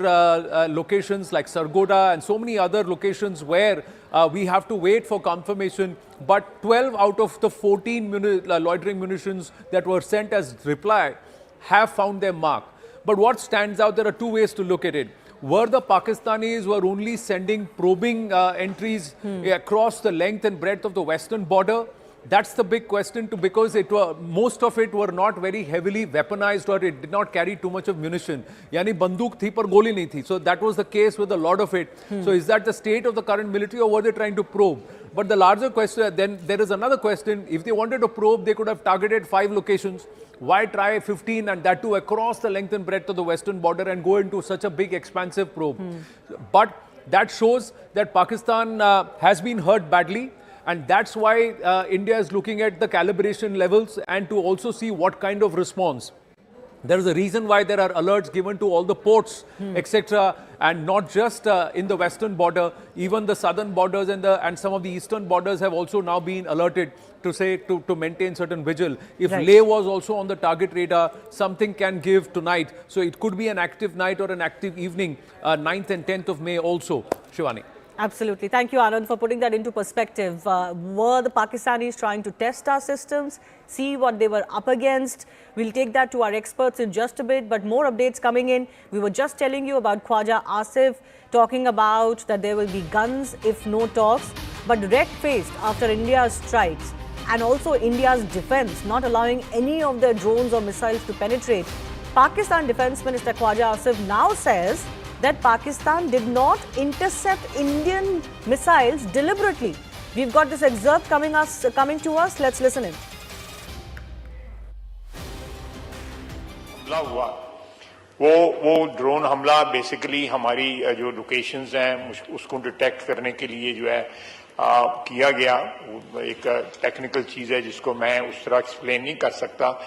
locations like Sargodha and so many other locations where we have to wait for confirmation. But 12 out of the 14 loitering munitions that were sent as reply have found their mark. But what stands out, there are two ways to look at it. Were the Pakistanis were only sending probing entries across the length and breadth of the western border? That's the big question, because most of it were not very heavily weaponized, or it did not carry too much of munition. Yani banduk thi par goli nahi thi. So that was the case with a lot of it. So is that the state of the current military, or were they trying to probe? But the larger question, then there is another question. If they wanted to probe, they could have targeted 5 locations. Why try 15, and that too across the length and breadth of the western border, and go into such a big expansive probe? But that shows that Pakistan has been hurt badly. And that's why India is looking at the calibration levels and to also see what kind of response. There is a reason why there are alerts given to all the ports, etc., and not just in the western border. Even the southern borders and some of the eastern borders have also now been alerted to maintain certain vigil. If Leh was also on the target radar, something can give tonight. So it could be an active night or an active evening, 9th and 10th of May also. Shivani. Absolutely. Thank you, Anand, for putting that into perspective. Were the Pakistanis trying to test our systems, see what they were up against? We'll take that to our experts in just a bit, but more updates coming in. We were just telling you about Khwaja Asif talking about that there will be guns if no talks, but red-faced after India's strikes and also India's defense not allowing any of their drones or missiles to penetrate. Pakistan Defense Minister Khwaja Asif now says that Pakistan did not intercept Indian missiles deliberately. We've got this excerpt coming to us. Let's listen in. हमला हुआ वो drone हमला basically हमारी जो locations हैं उसको detect करने के लिए जो है किया गया। एक टेक्निकल चीज है जिसको मैं उस तरह एक्सप्लेन नहीं कर सकता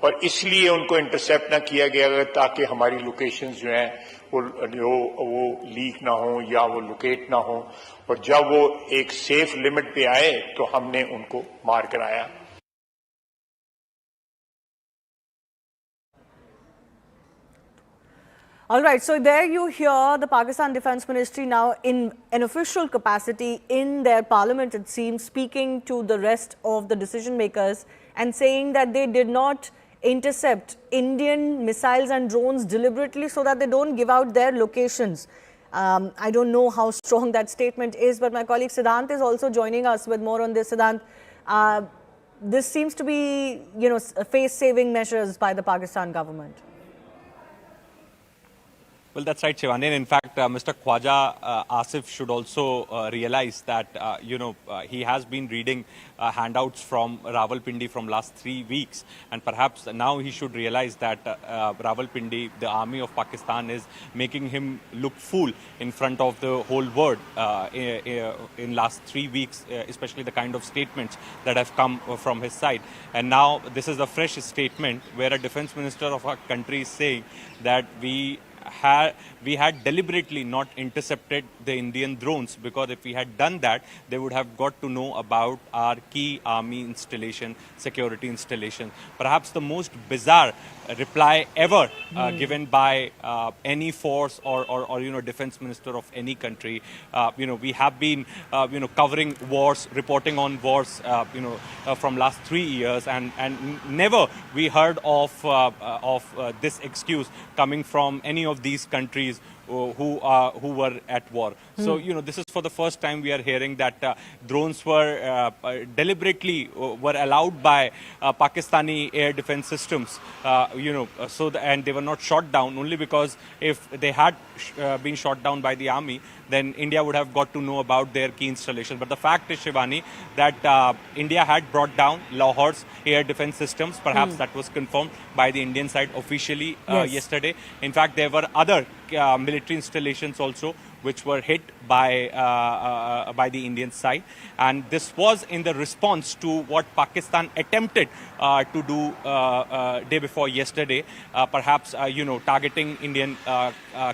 और इसलिए उनको इंटरसेप्ट ना किया गया ताकि हमारी लोकेशंस जो हैं वो लीक ना हो या वो लोकेट ना हो और जब वो एक सेफ लिमिट पे आए तो हमने उनको मार कराया। All right, so there you hear the Pakistan Defense Ministry now in an official capacity in their parliament, it seems, speaking to the rest of the decision makers and saying that they did not intercept Indian missiles and drones deliberately so that they don't give out their locations. I don't know how strong that statement is, but my colleague Siddhant is also joining us with more on this. Siddhant, this seems to be, face-saving measures by the Pakistan government. Well, that's right, Shivani. And in fact, Mr. Khwaja Asif should also realize that, he has been reading handouts from Rawalpindi from last 3 weeks. And perhaps now he should realize that Rawalpindi, the army of Pakistan, is making him look fool in front of the whole world in last 3 weeks, especially the kind of statements that have come from his side. And now this is a fresh statement where a defense minister of our country is saying that we had deliberately not intercepted the Indian drones, because if we had done that, they would have got to know about our key army installation, security installation. Perhaps the most bizarre reply ever given by any force or defense minister of any country. We have been covering wars, reporting on wars from last 3 years, and never we heard of this excuse coming from any of these countries who were at war. So, this is for the first time we are hearing that drones were deliberately were allowed by Pakistani air defense systems, and they were not shot down, only because if they had been shot down by the army, then India would have got to know about their key installation. But the fact is, Shivani, that India had brought down Lahore's air defense systems. Perhaps that was confirmed by the Indian side officially yesterday. In fact, there were other military installations also which were hit by the Indian side, and this was in the response to what Pakistan attempted to do day before yesterday, perhaps targeting Indian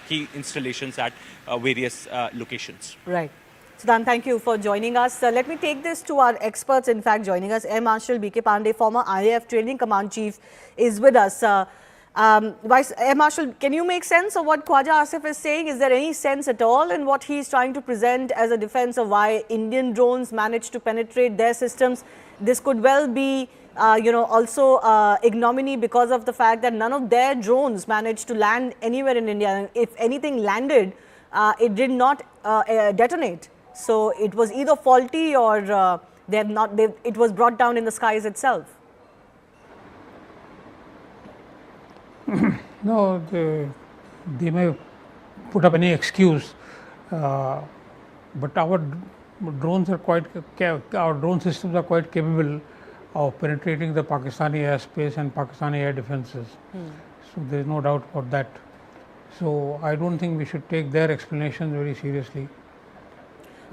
key installations at various locations. Right. Siddhant, thank you for joining us. Let me take this to our experts, in fact, joining us. Air Marshal B.K. Pandey, former IAF Training Command Chief, is with us. Air Marshal, can you make sense of what Khwaja Asif is saying? Is there any sense at all in what he is trying to present as a defense of why Indian drones managed to penetrate their systems? This could well be, also ignominy because of the fact that none of their drones managed to land anywhere in India. If anything landed, it did not detonate. So it was either faulty or it was brought down in the skies itself. No, they may put up any excuse, but our drones are our drone systems are quite capable of penetrating the Pakistani airspace and Pakistani air defenses. So there is no doubt about that. So I don't think we should take their explanations very seriously.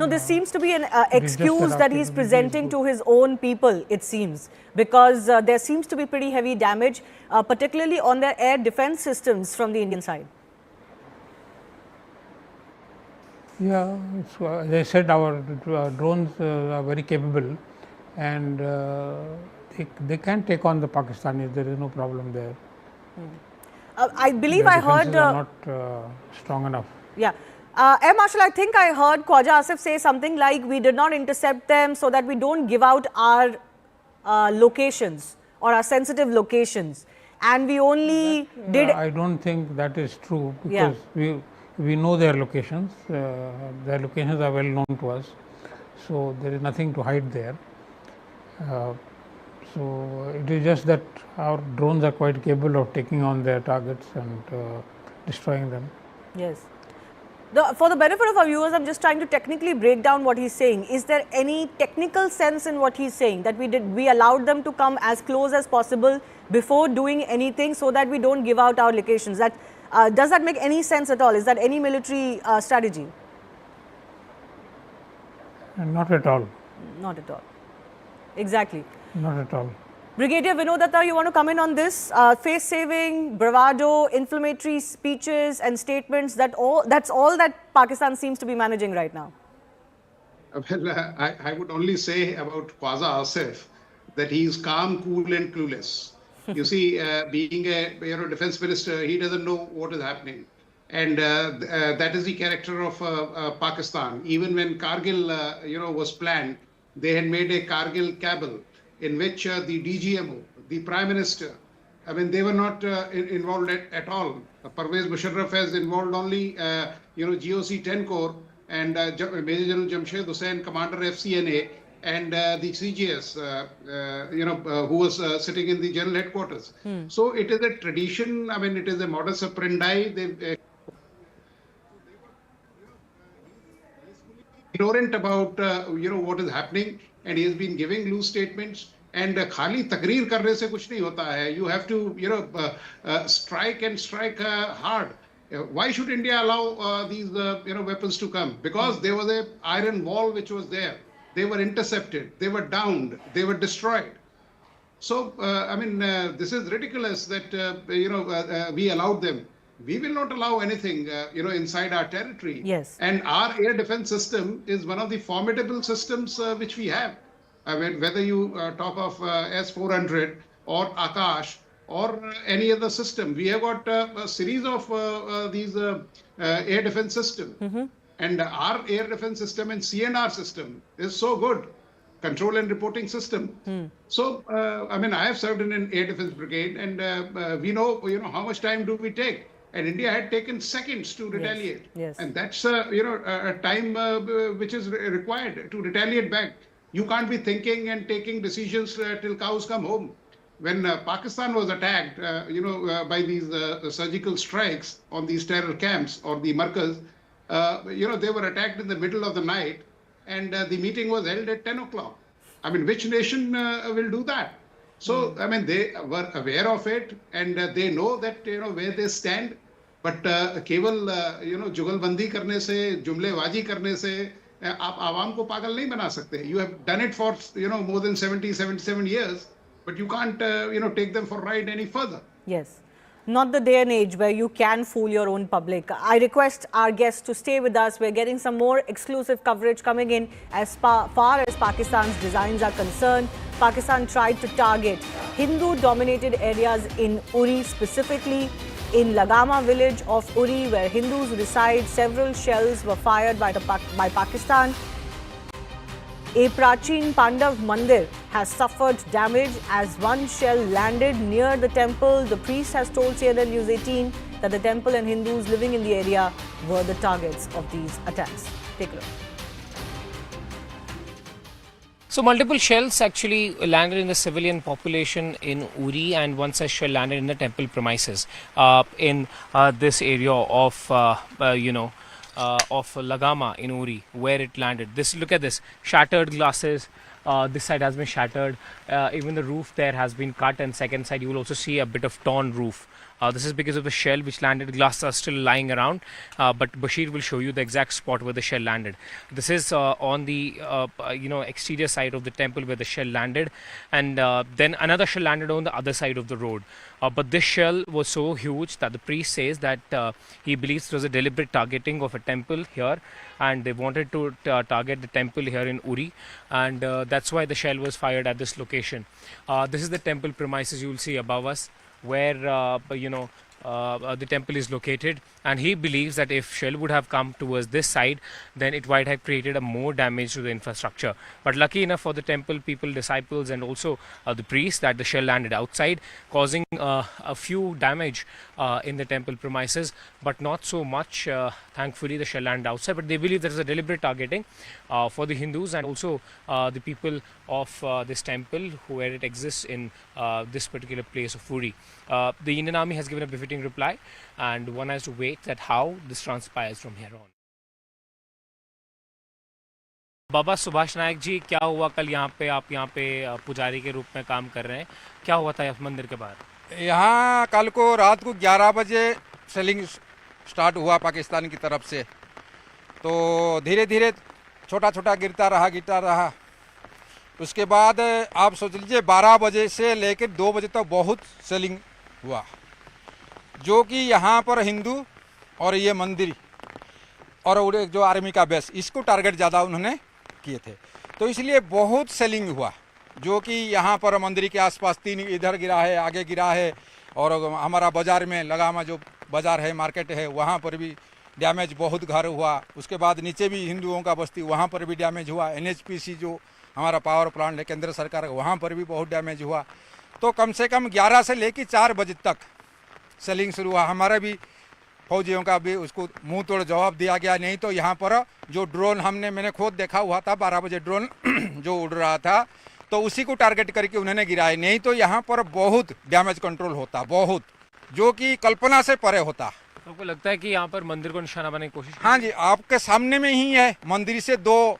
No, this seems to be an excuse that he's presenting to his own people, it seems, because there seems to be pretty heavy damage, particularly on their air defense systems from the Indian side. Yeah, as I said, our drones are very capable, and they can take on the Pakistanis. There is no problem there. I believe I heard... are not strong enough. Yeah. Air Marshal, I think I heard Khwaja Asif say something like we did not intercept them so that we don't give out our locations or our sensitive locations, and we only did. I don't think that is true, because we know their locations. Their locations are well known to us, so there is nothing to hide there. So it is just that our drones are quite capable of taking on their targets and destroying them. Yes. For the benefit of our viewers, I'm just trying to technically break down what he's saying. Is there any technical sense in what he's saying, that we allowed them to come as close as possible before doing anything so that we don't give out our locations? That does that make any sense at all? Is that any military strategy? Not at all. Not at all. Exactly. Not at all. Brigadier Vinod Datta, you want to come in on this? Face saving, bravado, inflammatory speeches and statements, that's all that Pakistan seems to be managing right now. Well, I would only say about Khwaja Asif that he is calm, cool and clueless. You see, being a defense minister, he doesn't know what is happening. And that is the character of Pakistan. Even when Kargil, was planned, they had made a Kargil cabal in which the DGMO, the Prime Minister, I mean, they were not involved at all. Parvez Musharraf has involved only, GOC 10 Corps and Major General Jamshed Hussain, Commander FCNA, and the CGS, who was sitting in the General Headquarters. So it is a tradition, I mean, it is a modus operandi. They ignorant about, what is happening, and he has been giving loose statements. And khali takreer karne se kuch nahi hota hai. You have to, strike and strike hard. Why should India allow these, weapons to come? Because there was a iron wall which was there. They were intercepted. They were downed. They were destroyed. So, this is ridiculous that, we allowed them. We will not allow anything, inside our territory. Yes. And our air defense system is one of the formidable systems which we have. I mean, whether you talk of S-400 or Akash or any other system, we have got a series of these air defense systems. And our air defense system and CNR system is so good. Control and reporting system. So, I have served in an air defense brigade, and we know, how much time do we take? And India had taken seconds to retaliate. Yes. And that's, a time which is required to retaliate back. You can't be thinking and taking decisions till cows come home. When Pakistan was attacked, by these surgical strikes on these terror camps or the markers, they were attacked in the middle of the night, and the meeting was held at 10 o'clock. I mean, which nation will do that? So, they were aware of it, and they know that, where they stand. But keval, jugalbandi karne se, jumlebazi karne se, आप आवाम को पागल नहीं बना सकते. You have done it for, more than 77 years, but you can't, take them for a ride any further. Yes. Not the day and age where you can fool your own public. I request our guests to stay with us. We're getting some more exclusive coverage coming in as far as Pakistan's designs are concerned. Pakistan tried to target Hindu-dominated areas in Uri, specifically in Lagama village of Uri, where Hindus reside. Several shells were fired by Pakistan. A Prachin Pandav Mandir has suffered damage as one shell landed near the temple. The priest has told CNN News 18 that the temple and Hindus living in the area were the targets of these attacks. Take a look. So multiple shells actually landed in the civilian population in Uri, and one such shell landed in the temple premises in this area of Lagama in Uri, where it landed. Look at this, shattered glasses. This side has been shattered. Even the roof there has been cut, and second side you will also see a bit of torn roof. This is because of the shell which landed. Glasses are still lying around, but Bashir will show you the exact spot where the shell landed. This is on the exterior side of the temple where the shell landed, and then another shell landed on the other side of the road. But this shell was so huge that the priest says that he believes it was a deliberate targeting of a temple here, and they wanted to target the temple here in Uri, and that's why the shell was fired at this location. This is the temple premises you will see above us, where the temple is located, and he believes that if shell would have come towards this side, then it might have created a more damage to the infrastructure. But lucky enough for the temple people, disciples, and also the priests, that the shell landed outside, causing a few damage in the temple premises, but not so much. Thankfully, the shell landed outside. But they believe there is a deliberate targeting for the Hindus and also the people of this temple where it exists in this particular place of Uri. The Indian Army has given a befitting reply, and one has to wait that how this transpires from here on. बाबा सुभाष नायक जी, क्या हुआ कल यहाँ पे? आप यहाँ पे पुजारी के रूप में काम कर रहे हैं, क्या हुआ था मंदिर के बाहर? यहाँ कल को रात को 11 बजे सेलिंग स्टार्ट हुआ पाकिस्तान की तरफ से, तो धीरे धीरे छोटा छोटा गिरता रहा। उसके बाद आप सोच लीजिए 12 बजे से लेकर 2 बजे तक बहुत सेलिंग हुआ, जो कि यहाँ पर हिंदू और ये मंदिर और जो आर्मी का बेस, इसको टारगेट ज़्यादा उन्होंने किए थे, तो इसलिए बहुत सेलिंग हुआ। जो कि यहाँ पर मंदिर के आसपास 3 इधर गिरा है, आगे गिरा है, और हमारा बाज़ार में लगामा जो बाज़ार है, मार्केट है, वहाँ पर भी डैमेज बहुत घर हुआ। उसके बाद नीचे भी हिंदुओं का बस्ती, वहाँ पर भी डैमेज हुआ। NHPC जो हमारा पावर प्लांट है केंद्र सरकार का, वहाँ पर भी बहुत डैमेज हुआ। तो कम से कम 11 से लेकर 4 बजे तक सेलिंग शुरू हुआ। हमारा भी फौजियों का भी उसको मुंह तोड़ जवाब दिया गया। नहीं तो यहाँ पर जो ड्रोन मैंने खुद देखा हुआ था, 12 बजे ड्रोन जो उड़ रहा था, तो उसी को टारगेट करके उन्होंने गिराया। नहीं तो यहाँ पर बहुत डैमेज कंट्रोल होता, बहुत, जो कि कल्पना से परे होता। आपको लगता है कि यहाँ पर मंदिर को निशाना बनाने की कोशिश? हाँ जी, आपके सामने में ही है, मंदिर से 2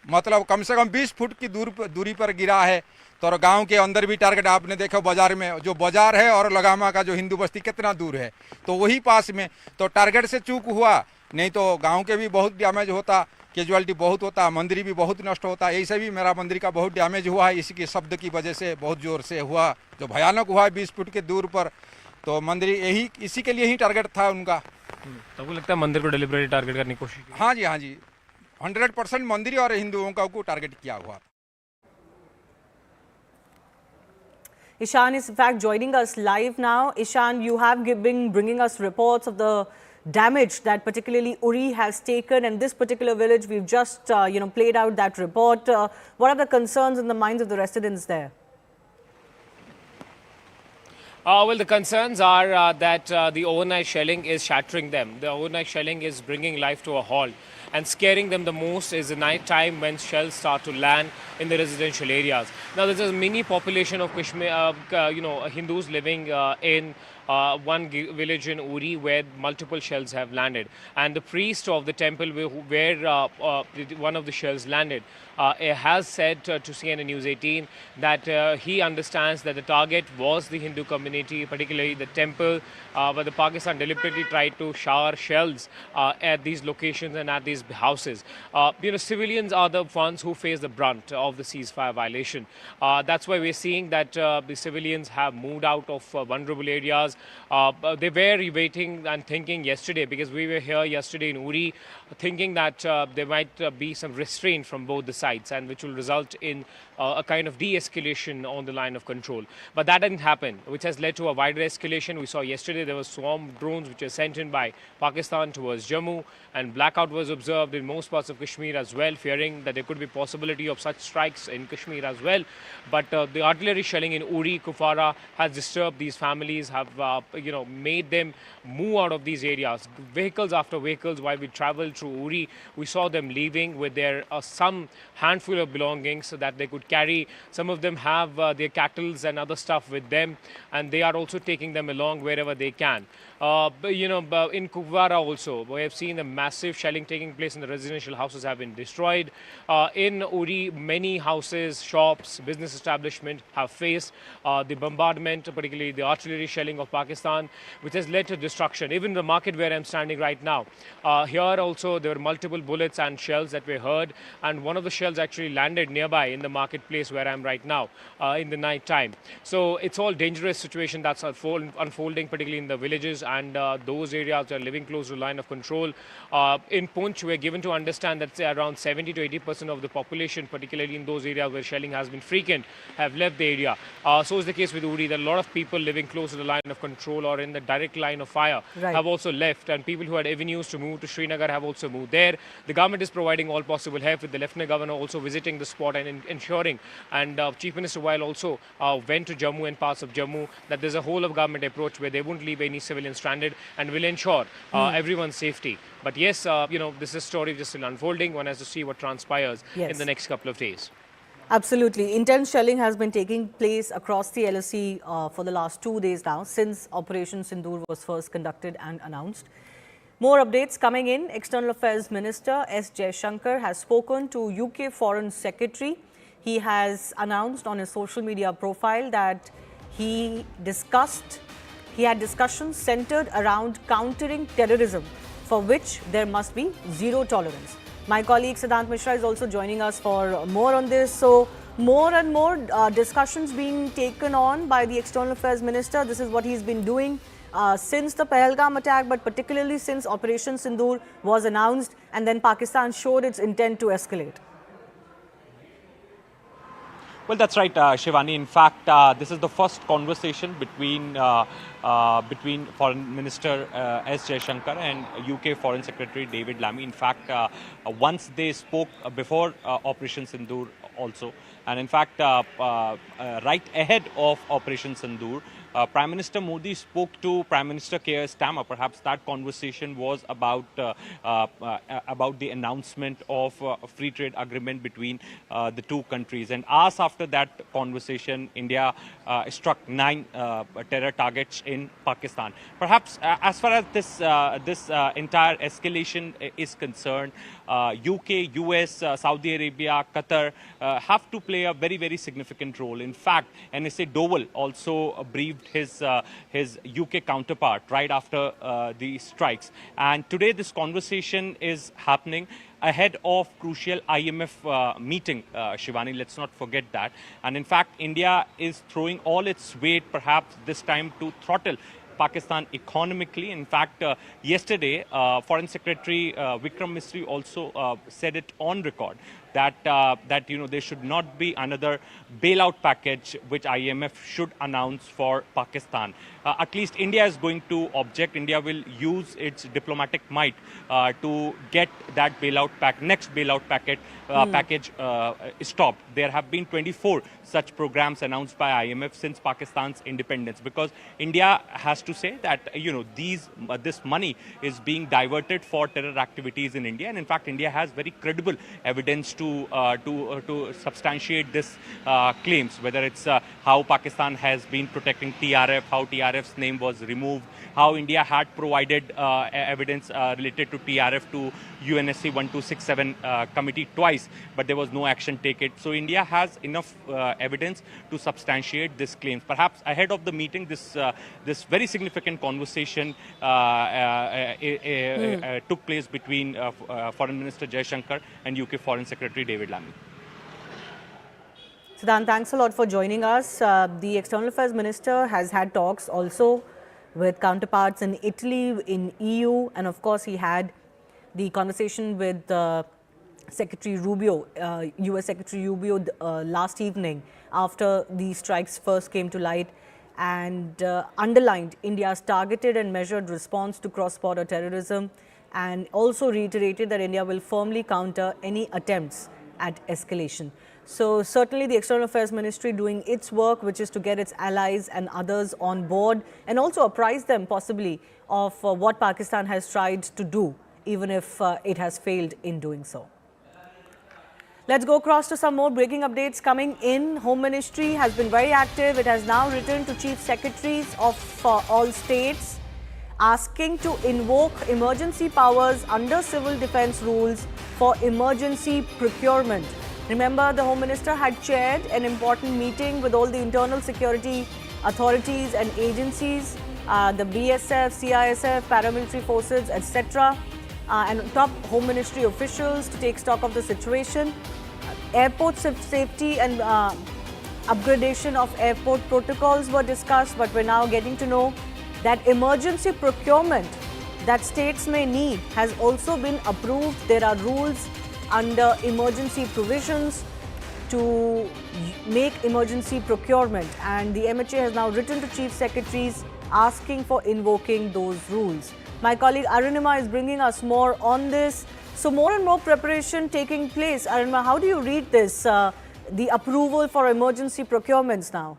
मतलब कम से कम 20 फुट की दूरी पर गिरा है। तो गांव के अंदर भी टारगेट आपने देखा, बाजार में जो बाजार है और लगामा का जो हिंदू बस्ती कितना दूर है, तो वही पास में, तो टारगेट से चूक हुआ। नहीं तो गांव के भी बहुत डैमेज होता, कैजुअलिटी बहुत होता, मंदिर भी बहुत नष्ट होता। ऐसे भी मेरा मंदिर का बहुत डैमेज हुआ है, इसी के शब्द की वजह से बहुत जोर से हुआ, जो भयानक हुआ 20 फुट के दूर पर। तो मंदिर यही इसी के लिए ही टारगेट था उनका। तो आपको लगता है मंदिर को डेलिबरेटली टारगेट करने की कोशिश की? हाँ जी, 100% मंदिर और हिंदुओं को टारगेट किया हुआ। Ishan is in fact joining us live now. Ishan, you have been bringing us reports of the damage that particularly Uri has taken, and this particular village, we've just played out that report. What are the concerns in the minds of the residents there? Well, the concerns are that the overnight shelling is shattering them. The overnight shelling is bringing life to a halt, and scaring them the most is the night time when shells start to land in the residential areas. Now, there's a mini population of Kashmir, Hindus living in one village in Uri where multiple shells have landed, and the priest of the temple where one of the shells landed has said to CNN News 18 that he understands that the target was the Hindu community, particularly the temple, but the Pakistan deliberately tried to shower shells at these locations and at these houses. Civilians are the ones who face the brunt of the ceasefire violation. That's why we're seeing that the civilians have moved out of vulnerable areas. They were waiting and thinking yesterday, because we were here yesterday in Uri, thinking that there might be some restraint from both the sides, and which will result in a kind of de-escalation on the line of control. But that didn't happen, which has led to a wider escalation. We saw yesterday there were swarm drones which were sent in by Pakistan towards Jammu, and blackout was observed in most parts of Kashmir as well, fearing that there could be possibility of such strikes in Kashmir as well. But the artillery shelling in Uri, Kupwara has disturbed these families, have made them move out of these areas. Vehicles after vehicles, while we traveled through Uri, we saw them leaving with their some handful of belongings so that they could carry. Some of them have their cattle and other stuff with them, and they are also taking them along wherever they can. In Kupwara also, we have seen a massive shelling taking place, and the residential houses have been destroyed. In Uri, many houses, shops, business establishments have faced the bombardment, particularly the artillery shelling of Pakistan, which has led to destruction. Even the market where I'm standing right now, here also there were multiple bullets and shells that were heard, and one of the shells actually landed nearby in the market marketplace where I am right now in the night time. So it's all dangerous situation that's unfolding, particularly in the villages and those areas that are living close to the line of control. In Punch, we're given to understand that around 70 to 80% of the population, particularly in those areas where shelling has been frequent, have left the area. So is the case with Uri, that a lot of people living close to the line of control or in the direct line of fire have also left, and people who had avenues to move to Srinagar have also moved there. The government is providing all possible help, with the Lieutenant Governor also visiting the spot and ensuring, and Chief Minister While also went to Jammu and parts of Jammu, that there's a whole of government approach where they won't leave any civilians stranded and will ensure everyone's safety. But yes, this is a story just still unfolding. One has to see what transpires in the next couple of days. Absolutely. Intense shelling has been taking place across the LSE for the last 2 days now, since Operation Sindoor was first conducted and announced. More updates coming in. External Affairs Minister S. Jaishankar has spoken to UK Foreign Secretary. He has announced on his social media profile that he had discussions centered around countering terrorism, for which there must be zero tolerance. My colleague Siddhant Mishra is also joining us for more on this. So, more and more discussions being taken on by the External Affairs Minister. This is what he's been doing since the Pahalgam attack, but particularly since Operation Sindoor was announced and then Pakistan showed its intent to escalate. Well, that's right, Shivani. In fact, this is the first conversation between Foreign Minister S. Jaishankar and UK Foreign Secretary David Lammy. In fact, once they spoke before Operation Sindoor also. And in fact, right ahead of Operation Sindoor, Prime Minister Modi spoke to Prime Minister Keir Starmer. Perhaps that conversation was about the announcement of a free trade agreement between the two countries. And hours after that conversation, India struck 9 terror targets in Pakistan. Perhaps as far as this entire escalation is concerned, UK, US, Saudi Arabia, Qatar have to play a very, very significant role. In fact, NSA Doval also briefed his UK counterpart right after the strikes. And today this conversation is happening ahead of crucial IMF meeting, Shivani, let's not forget that. And in fact, India is throwing all its weight, perhaps this time, to throttle Pakistan economically. In fact, yesterday, Foreign Secretary Vikram Misri also said it on record that there should not be another bailout package which IMF should announce for Pakistan. At least India is going to object. India will use its diplomatic might to get that next bailout package stopped. There have been 24 such programs announced by IMF since Pakistan's independence, because India has to say that this money is being diverted for terror activities in India, and in fact India has very credible evidence to substantiate this claims, whether it's how Pakistan has been protecting TRF, how TRF's name was removed, how India had provided evidence related to TRF to UNSC 1267 committee twice, but there was no action taken. So India has enough evidence to substantiate this claim. Perhaps ahead of the meeting, this very significant conversation took place between Foreign Minister Jaishankar and UK Foreign Secretary David Lammy. Siddhant, thanks a lot for joining us. The External Affairs Minister has had talks also with counterparts in Italy, in EU, and of course he had the conversation with Secretary Rubio, US Secretary Rubio last evening after the strikes first came to light, and underlined India's targeted and measured response to cross-border terrorism, and also reiterated that India will firmly counter any attempts at escalation. So certainly the External Affairs Ministry doing its work, which is to get its allies and others on board and also apprise them possibly of what Pakistan has tried to do, even if it has failed in doing so. Let's go across to some more breaking updates coming in. Home Ministry has been very active. It has now written to Chief Secretaries of all states, asking to invoke emergency powers under civil defense rules for emergency procurement. Remember, the Home Minister had chaired an important meeting with all the internal security authorities and agencies, the BSF, CISF, paramilitary forces, etc., and top Home Ministry officials to take stock of the situation. Airport safety and upgradation of airport protocols were discussed, but we're now getting to know that emergency procurement that states may need has also been approved. There are rules under emergency provisions to make emergency procurement, and the MHA has now written to chief secretaries asking for invoking those rules. My colleague Arunima is bringing us more on this. So more and more preparation taking place. Arunima, how do you read this, the approval for emergency procurements now?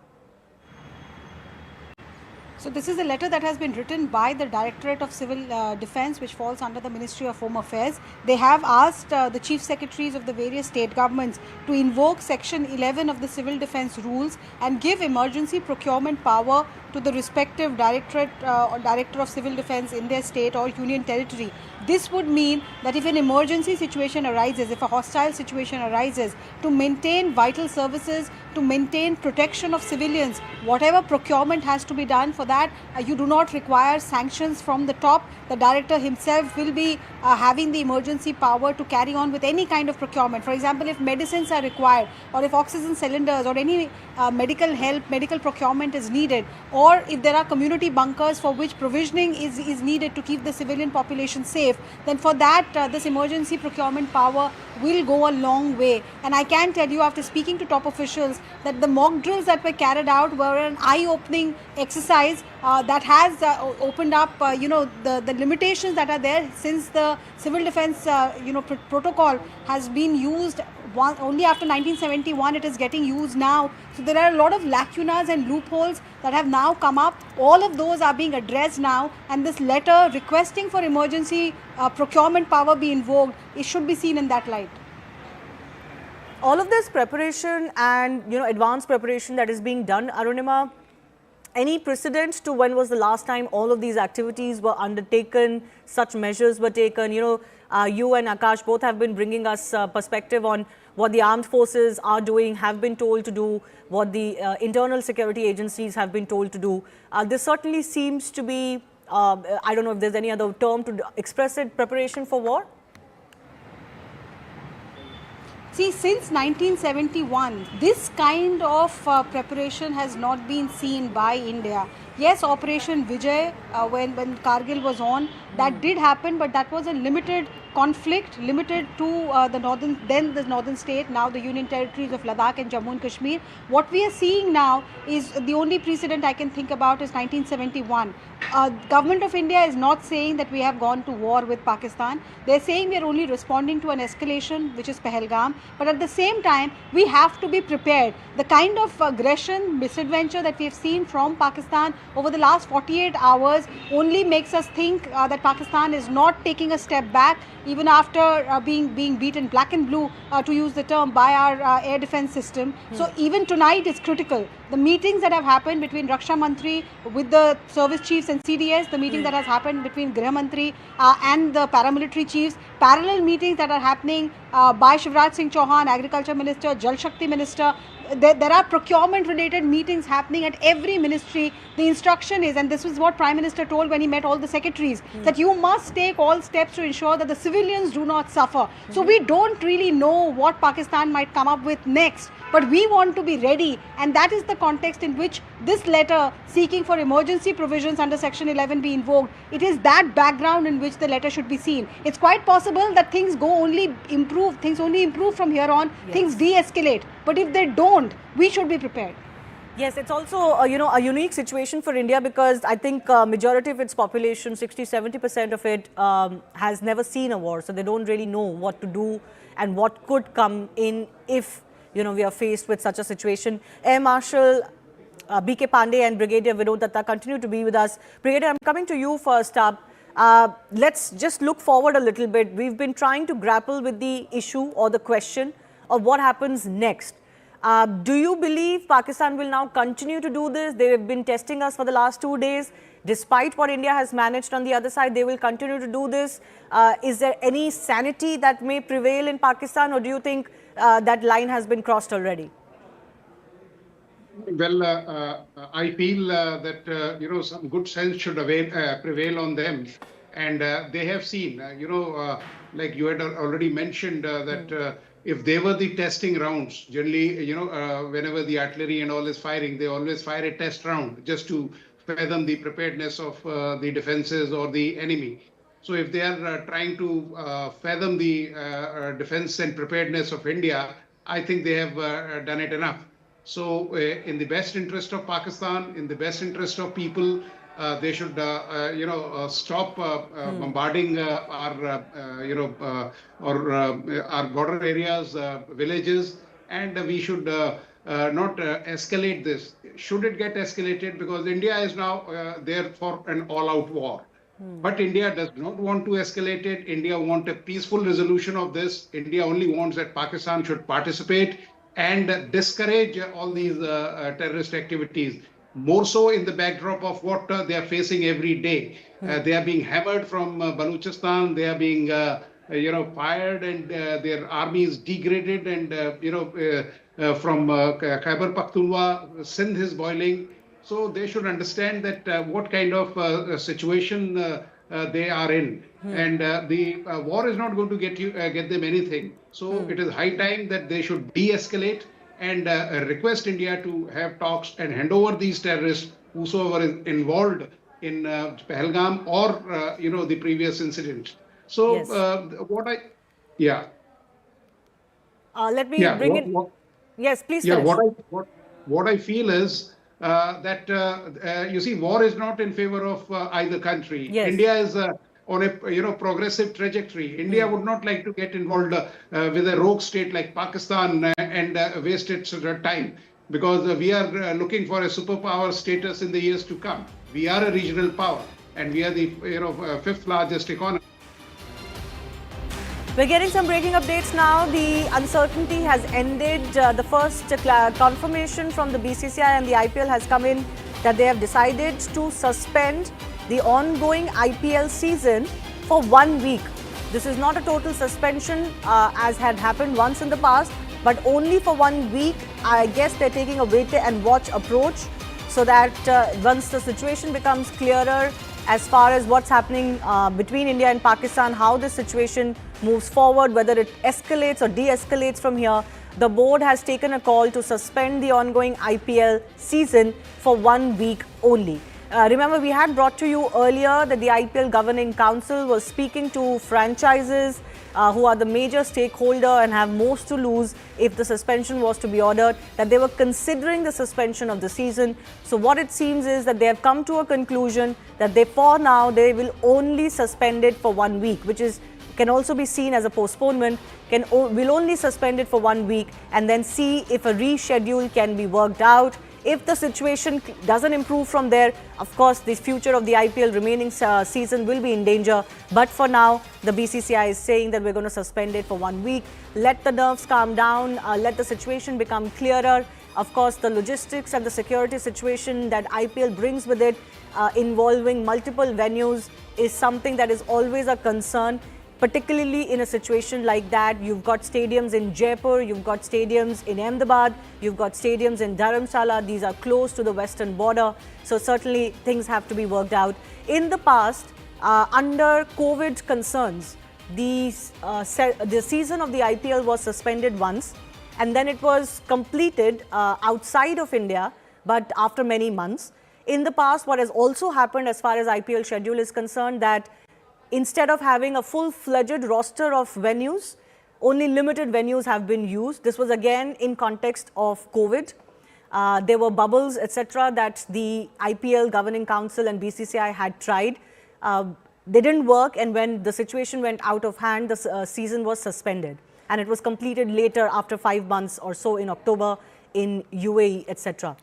So this is a letter that has been written by the Directorate of Civil Defence, which falls under the Ministry of Home Affairs. They have asked the chief secretaries of the various state governments to invoke Section 11 of the Civil Defence rules and give emergency procurement power to the respective Directorate or Director of Civil Defence in their state or union territory. This would mean that if an emergency situation arises, if a hostile situation arises, to maintain vital services, to maintain protection of civilians, whatever procurement has to be done for that, you do not require sanctions from the top. The director himself will be having the emergency power to carry on with any kind of procurement. For example, if medicines are required, or if oxygen cylinders or any medical help, medical procurement is needed, or if there are community bunkers for which provisioning is needed to keep the civilian population safe, then for that this emergency procurement power will go a long way. And I can tell you, after speaking to top officials, that the mock drills that were carried out were an eye-opening exercise that has opened up the limitations that are there since the civil defence protocol has been used only after 1971. It is getting used now. So there are a lot of lacunas and loopholes that have now come up. All of those are being addressed now, and this letter requesting for emergency procurement power be invoked, it should be seen in that light. All of this preparation and advanced preparation that is being done, Arunima, any precedent to when was the last time all of these activities were undertaken, such measures were taken? You and Akash both have been bringing us perspective on what the armed forces are doing, have been told to do, what the internal security agencies have been told to do. This certainly seems to be, I don't know if there's any other term to express it, preparation for war? See, since 1971, this kind of preparation has not been seen by India. Yes, Operation Vijay, when Kargil was on, that did happen, but that was a limited conflict, limited to the northern state, now the union territories of Ladakh and Jammu and Kashmir. What we are seeing now is the only precedent I can think about is 1971. Government of India is not saying that we have gone to war with Pakistan. They're saying we are only responding to an escalation, which is Pahalgam. But at the same time, we have to be prepared. The kind of aggression, misadventure that we have seen from Pakistan over the last 48 hours only makes us think that Pakistan is not taking a step back, even after being beaten black and blue, to use the term, by our air defense system. So even tonight is critical. The meetings that have happened between Raksha Mantri with the service chiefs and CDS, the meeting that has happened between Griha Mantri and the paramilitary chiefs, parallel meetings that are happening by Shivraj Singh Chauhan, Agriculture Minister, Jal Shakti Minister. There are procurement related meetings happening at every ministry. The instruction is, and this is what Prime Minister told when he met all the secretaries, that you must take all steps to ensure that the civilians do not suffer. So we don't really know what Pakistan might come up with next, but we want to be ready, and that is the context in which this letter seeking for emergency provisions under Section 11 be invoked. It is that background in which the letter should be seen. It's quite possible that things only improve from here on, things de-escalate. But if they don't, we should be prepared. Yes, it's also a unique situation for India, because I think majority of its population, 60-70% of it, has never seen a war, so they don't really know what to do and what could come in if we are faced with such a situation. Air Marshal B.K. Pandey and Brigadier Vinod Datta continue to be with us. Brigadier, I'm coming to you first up. Let's just look forward a little bit. We've been trying to grapple with the issue or the question of what happens next. Do you believe Pakistan will now continue to do this? They have been testing us for the last 2 days. Despite what India has managed on the other side, they will continue to do this. Is there any sanity that may prevail in Pakistan, or do you think that line has been crossed already? Well, I feel that some good sense should prevail on them, and they have seen, like you had already mentioned, that if they were the testing rounds, generally, whenever the artillery and all is firing, they always fire a test round just to fathom the preparedness of the defenses or the enemy. So if they are trying to fathom the defense and preparedness of India, I think they have done it enough. So in the best interest of Pakistan, in the best interest of people, they should, stop bombarding our border areas, villages, and we should not escalate this. Should it get escalated? Because India is now there for an all-out war. But India does not want to escalate it. India wants a peaceful resolution of this. India only wants that Pakistan should participate and discourage all these terrorist activities. More so in the backdrop of what they are facing every day. They are being hammered from Balochistan. They are being, fired, and their army is degraded. And from Khyber Pakhtunkhwa, Sindh is boiling. So they should understand that what kind of situation they are in, and the war is not going to get them anything. So it is high time that they should de-escalate and request India to have talks and hand over these terrorists, whosoever is involved in Pahalgam or the previous incident. So let me bring in. Yes, please. Yeah, finish. what I feel is that you see, war is not in favor of either country. Yes. India is on a progressive trajectory. India would not like to get involved with a rogue state like Pakistan and waste its time, because we are looking for a superpower status in the years to come. We are a regional power, and we are the fifth largest economy. We're getting some breaking updates now. The uncertainty has ended. The first confirmation from the BCCI and the IPL has come in that they have decided to suspend the ongoing IPL season for 1 week. This is not a total suspension as had happened once in the past, but only for 1 week. I guess they're taking a wait and watch approach so that once the situation becomes clearer as far as what's happening between India and Pakistan, how this situation moves forward, whether it escalates or de-escalates from here, the board has taken a call to suspend the ongoing IPL season for 1 week only. Remember, we had brought to you earlier that the IPL Governing Council was speaking to franchises who are the major stakeholder and have most to lose if the suspension was to be ordered, that they were considering the suspension of the season. So what it seems is that they have come to a conclusion that for now, they will only suspend it for 1 week, which can also be seen as a postponement, will only suspend it for 1 week and then see if a reschedule can be worked out. If the situation doesn't improve from there, of course, the future of the IPL remaining season will be in danger. But for now, the BCCI is saying that we're going to suspend it for 1 week. Let the nerves calm down. Let the situation become clearer. Of course, the logistics and the security situation that IPL brings with it, involving multiple venues, is something that is always a concern. Particularly in a situation like that, you've got stadiums in Jaipur, you've got stadiums in Ahmedabad, you've got stadiums in Dharamshala. These are close to the western border. So certainly things have to be worked out. In the past, under COVID concerns, the season of the IPL was suspended once and then it was completed outside of India, but after many months. In the past, what has also happened as far as IPL schedule is concerned, that instead of having a full-fledged roster of venues, only limited venues have been used. This was again in context of COVID. There were bubbles, etc., that the IPL Governing Council and BCCI had tried. They didn't work, and when the situation went out of hand, the season was suspended. And it was completed later after 5 months or so in October in UAE, etc.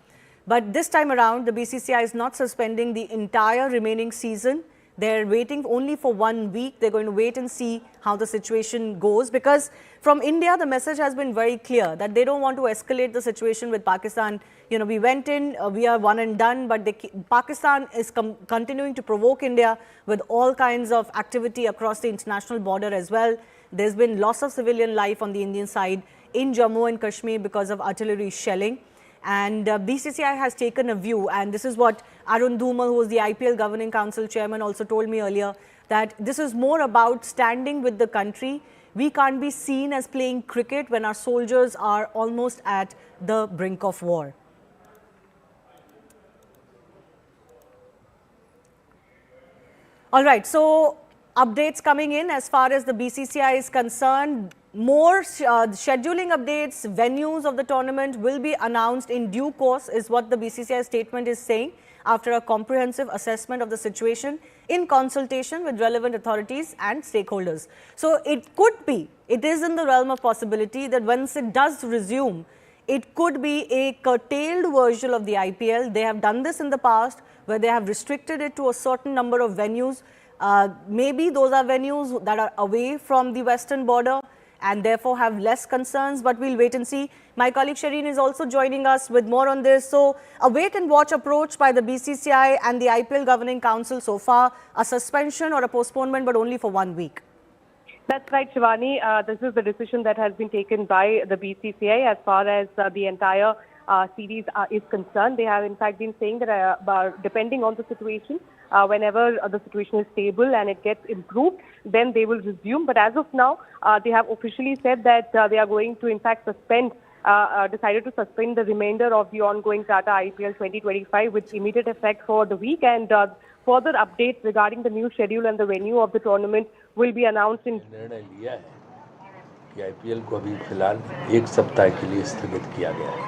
But this time around, the BCCI is not suspending the entire remaining season. They're waiting only for 1 week. They're going to wait and see how the situation goes, because from India, the message has been very clear that they don't want to escalate the situation with Pakistan. We went in, we are one and done, but Pakistan is continuing to provoke India with all kinds of activity across the international border as well. There's been loss of civilian life on the Indian side in Jammu and Kashmir because of artillery shelling. And BCCI has taken a view, and this is what Arun Dhumal, who was the IPL Governing Council chairman, also told me earlier, that this is more about standing with the country, We can't be seen as playing cricket when our soldiers are almost at the brink of war. All right, so updates coming in as far as the BCCI is concerned. More scheduling updates, venues of the tournament will be announced in due course, is what the BCCI statement is saying, after a comprehensive assessment of the situation in consultation with relevant authorities and stakeholders. So it could be, it is in the realm of possibility that once it does resume, it could be a curtailed version of the IPL. They have done this in the past where they have restricted it to a certain number of venues. Maybe those are venues that are away from the western border and therefore have less concerns, but we'll wait and see. My colleague Shireen is also joining us with more on this. So a wait and watch approach by the BCCI and the IPL Governing Council so far, a suspension or a postponement, but only for 1 week. That's right, Shivani. This is the decision that has been taken by the BCCI as far as the entire series is concerned. They have in fact been saying that depending on the situation, whenever the situation is stable and it gets improved, then they will resume. But as of now, they have officially said that they are going to in fact decided to suspend the remainder of the ongoing Tata IPL 2025 with immediate effect for the week, and further updates regarding the new schedule and the venue of the tournament will be announced in. निर्णय लिया है कि IPL को अभी फिलहाल 1 सप्ताह के लिए स्थगित किया गया है।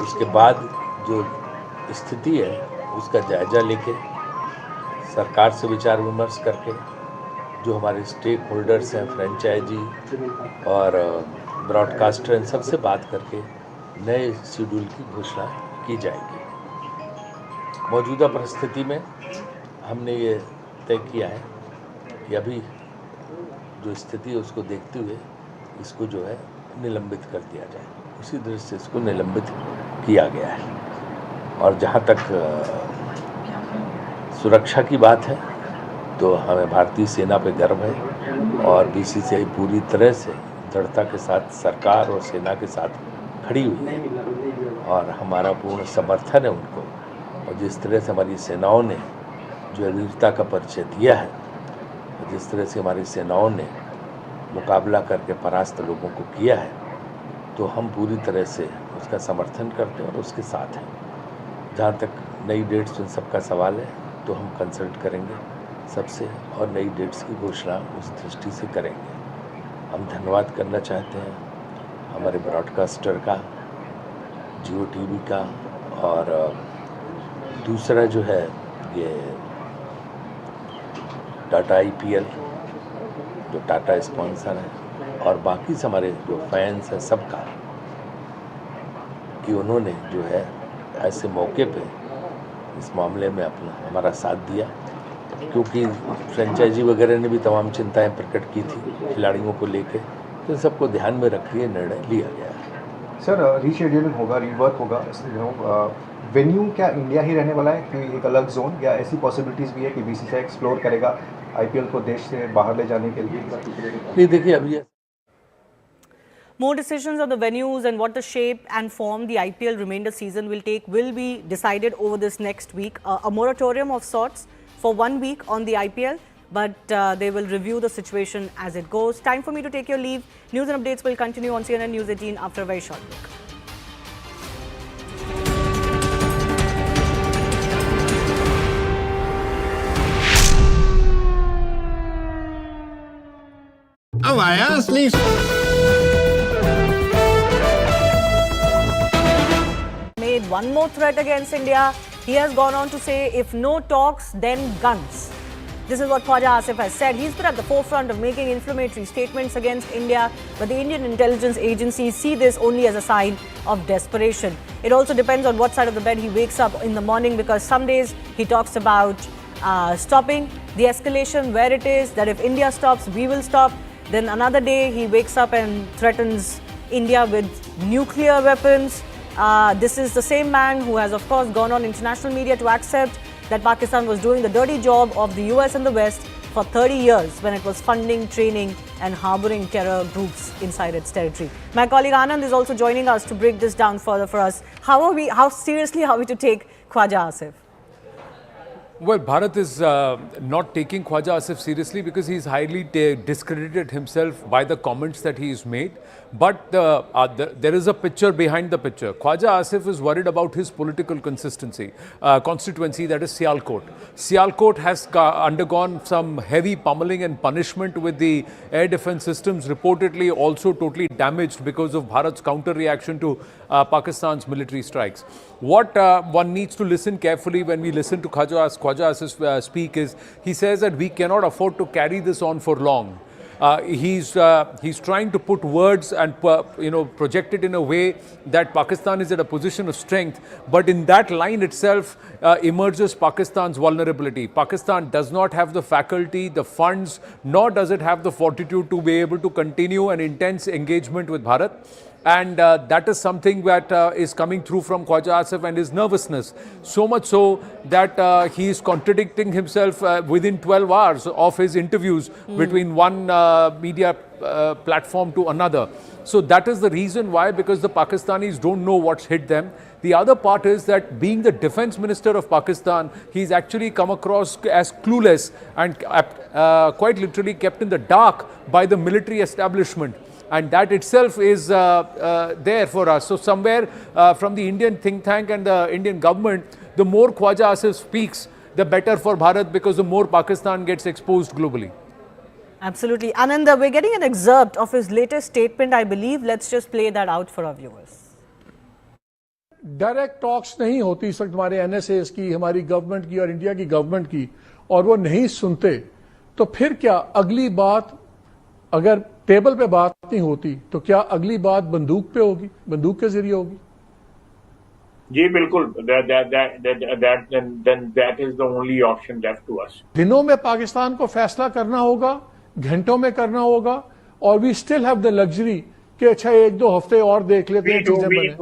उसके बाद जो स्थिति है उसका जायजा लेके सरकार से विचार विमर्श करके जो हमारे स्टेक होल्डर्स हैं, फ्रेंचाइजी और ब्रॉडकास्टर, इन सबसे बात करके नए शेड्यूल की घोषणा की जाएगी। मौजूदा परिस्थिति में हमने ये तय किया है कि अभी जो स्थिति है उसको देखते हुए इसको जो है निलंबित कर दिया जाए। उसी दृष्टि से इसको निलंबित किया गया है। और जहाँ तक सुरक्षा की बात है तो हमें भारतीय सेना पे गर्व है और बीसीसीआई पूरी तरह से दृढ़ता के साथ सरकार और सेना के साथ खड़ी हुई है और हमारा पूर्ण समर्थन है उनको। और जिस तरह से हमारी सेनाओं ने जो वीरता का परिचय दिया है, जिस तरह से हमारी सेनाओं ने मुकाबला करके परास्त लोगों को किया है, तो हम पूरी तरह से उसका समर्थन करते हैं और उसके साथ हैं। जहाँ तक नई डेट्स उन सबका सवाल है तो हम कंसल्ट करेंगे सबसे और नई डेट्स की घोषणा उस दृष्टि से करेंगे। हम धन्यवाद करना चाहते हैं हमारे ब्रॉडकास्टर का, जियो टीवी का, और दूसरा जो है ये टाटा आईपीएल जो टाटा स्पॉन्सर है, और बाकी से हमारे जो फैंस हैं सबका, कि उन्होंने जो है ऐसे मौके पे इस मामले में अपना हमारा साथ दिया, क्योंकि फ्रेंचाइजी वगैरह ने भी तमाम चिंताएं प्रकट की थी खिलाड़ियों को लेके, तो सबको ध्यान में रख के निर्णय लिया गया। सर रीशेड्यूलिंग होगा, रीवर्क होगा, वेन्यू क्या इंडिया ही रहने वाला है कि एक अलग जोन, या ऐसी पॉसिबिलिटीज़ भी है कि बीसीसीआई एक्सप्लोर करेगा आईपीएल को देश से बाहर ले जाने के लिए? नहीं, देखिए अभी More decisions on the venues and what the shape and form the IPL remainder season will take will be decided over this next week. A moratorium of sorts for 1 week on the IPL, but they will review the situation as it goes. Time for me to take your leave. News and updates will continue on CNN News 18 after a very short break. Oh, I asked Lisa. Made one more threat against India. He has gone on to say, if no talks, then guns. This is what Khwaja Asif has said. He's been at the forefront of making inflammatory statements against India, but the Indian intelligence agencies see this only as a sign of desperation. It also depends on what side of the bed he wakes up in the morning, because some days he talks about stopping the escalation where it is, that if India stops, we will stop. Then another day he wakes up and threatens India with nuclear weapons. This is the same man who has, of course, gone on international media to accept that Pakistan was doing the dirty job of the US and the West for 30 years when it was funding, training and harboring terror groups inside its territory. My colleague Anand is also joining us to break this down further for us. How seriously are we to take Khwaja Asif? Well, Bharat is not taking Khwaja Asif seriously because he's highly discredited himself by the comments that he's made. But there is a picture behind the picture. Khwaja Asif is worried about his political consistency, constituency, that is Sialkot. Sialkot has undergone some heavy pummeling and punishment with the air defense systems, reportedly also totally damaged because of Bharat's counter reaction to Pakistan's military strikes. What one needs to listen carefully when we listen to Khwaja Asif speak is, he says that we cannot afford to carry this on for long. He's trying to put words and project it in a way that Pakistan is at a position of strength, but in that line itself emerges Pakistan's vulnerability. Pakistan does not have the faculty, the funds, nor does it have the fortitude to be able to continue an intense engagement with Bharat. And that is something that is coming through from Khwaja Asif and his nervousness. So much so that he is contradicting himself within 12 hours of his interviews between one media platform to another. So that is the reason why, because the Pakistanis don't know what's hit them. The other part is that being the defense minister of Pakistan, he's actually come across as clueless and quite literally kept in the dark by the military establishment. And that itself is there for us. So somewhere from the Indian think tank and the Indian government, the more Khwaja Asif speaks, the better for Bharat, because the more Pakistan gets exposed globally. Absolutely. Ananda, we're getting an excerpt of his latest statement, I believe. Let's just play that out for our viewers. Direct talks नहीं होती इस वक्त हमारे NSS की, हमारी government की और India की गवर्नमेंट की, और वो नहीं सुनते, तो फिर क्या अगली बात, अगर टेबल पे बात नहीं होती, तो क्या अगली बात बंदूक पे होगी, बंदूक के जरिए होगी? जी बिल्कुल, that is the only option left to us. दिनों में पाकिस्तान को फैसला करना होगा, घंटों में करना होगा, और we still have the luxury कि अच्छा एक दो हफ्ते और देख लेते हैं चीजें बने.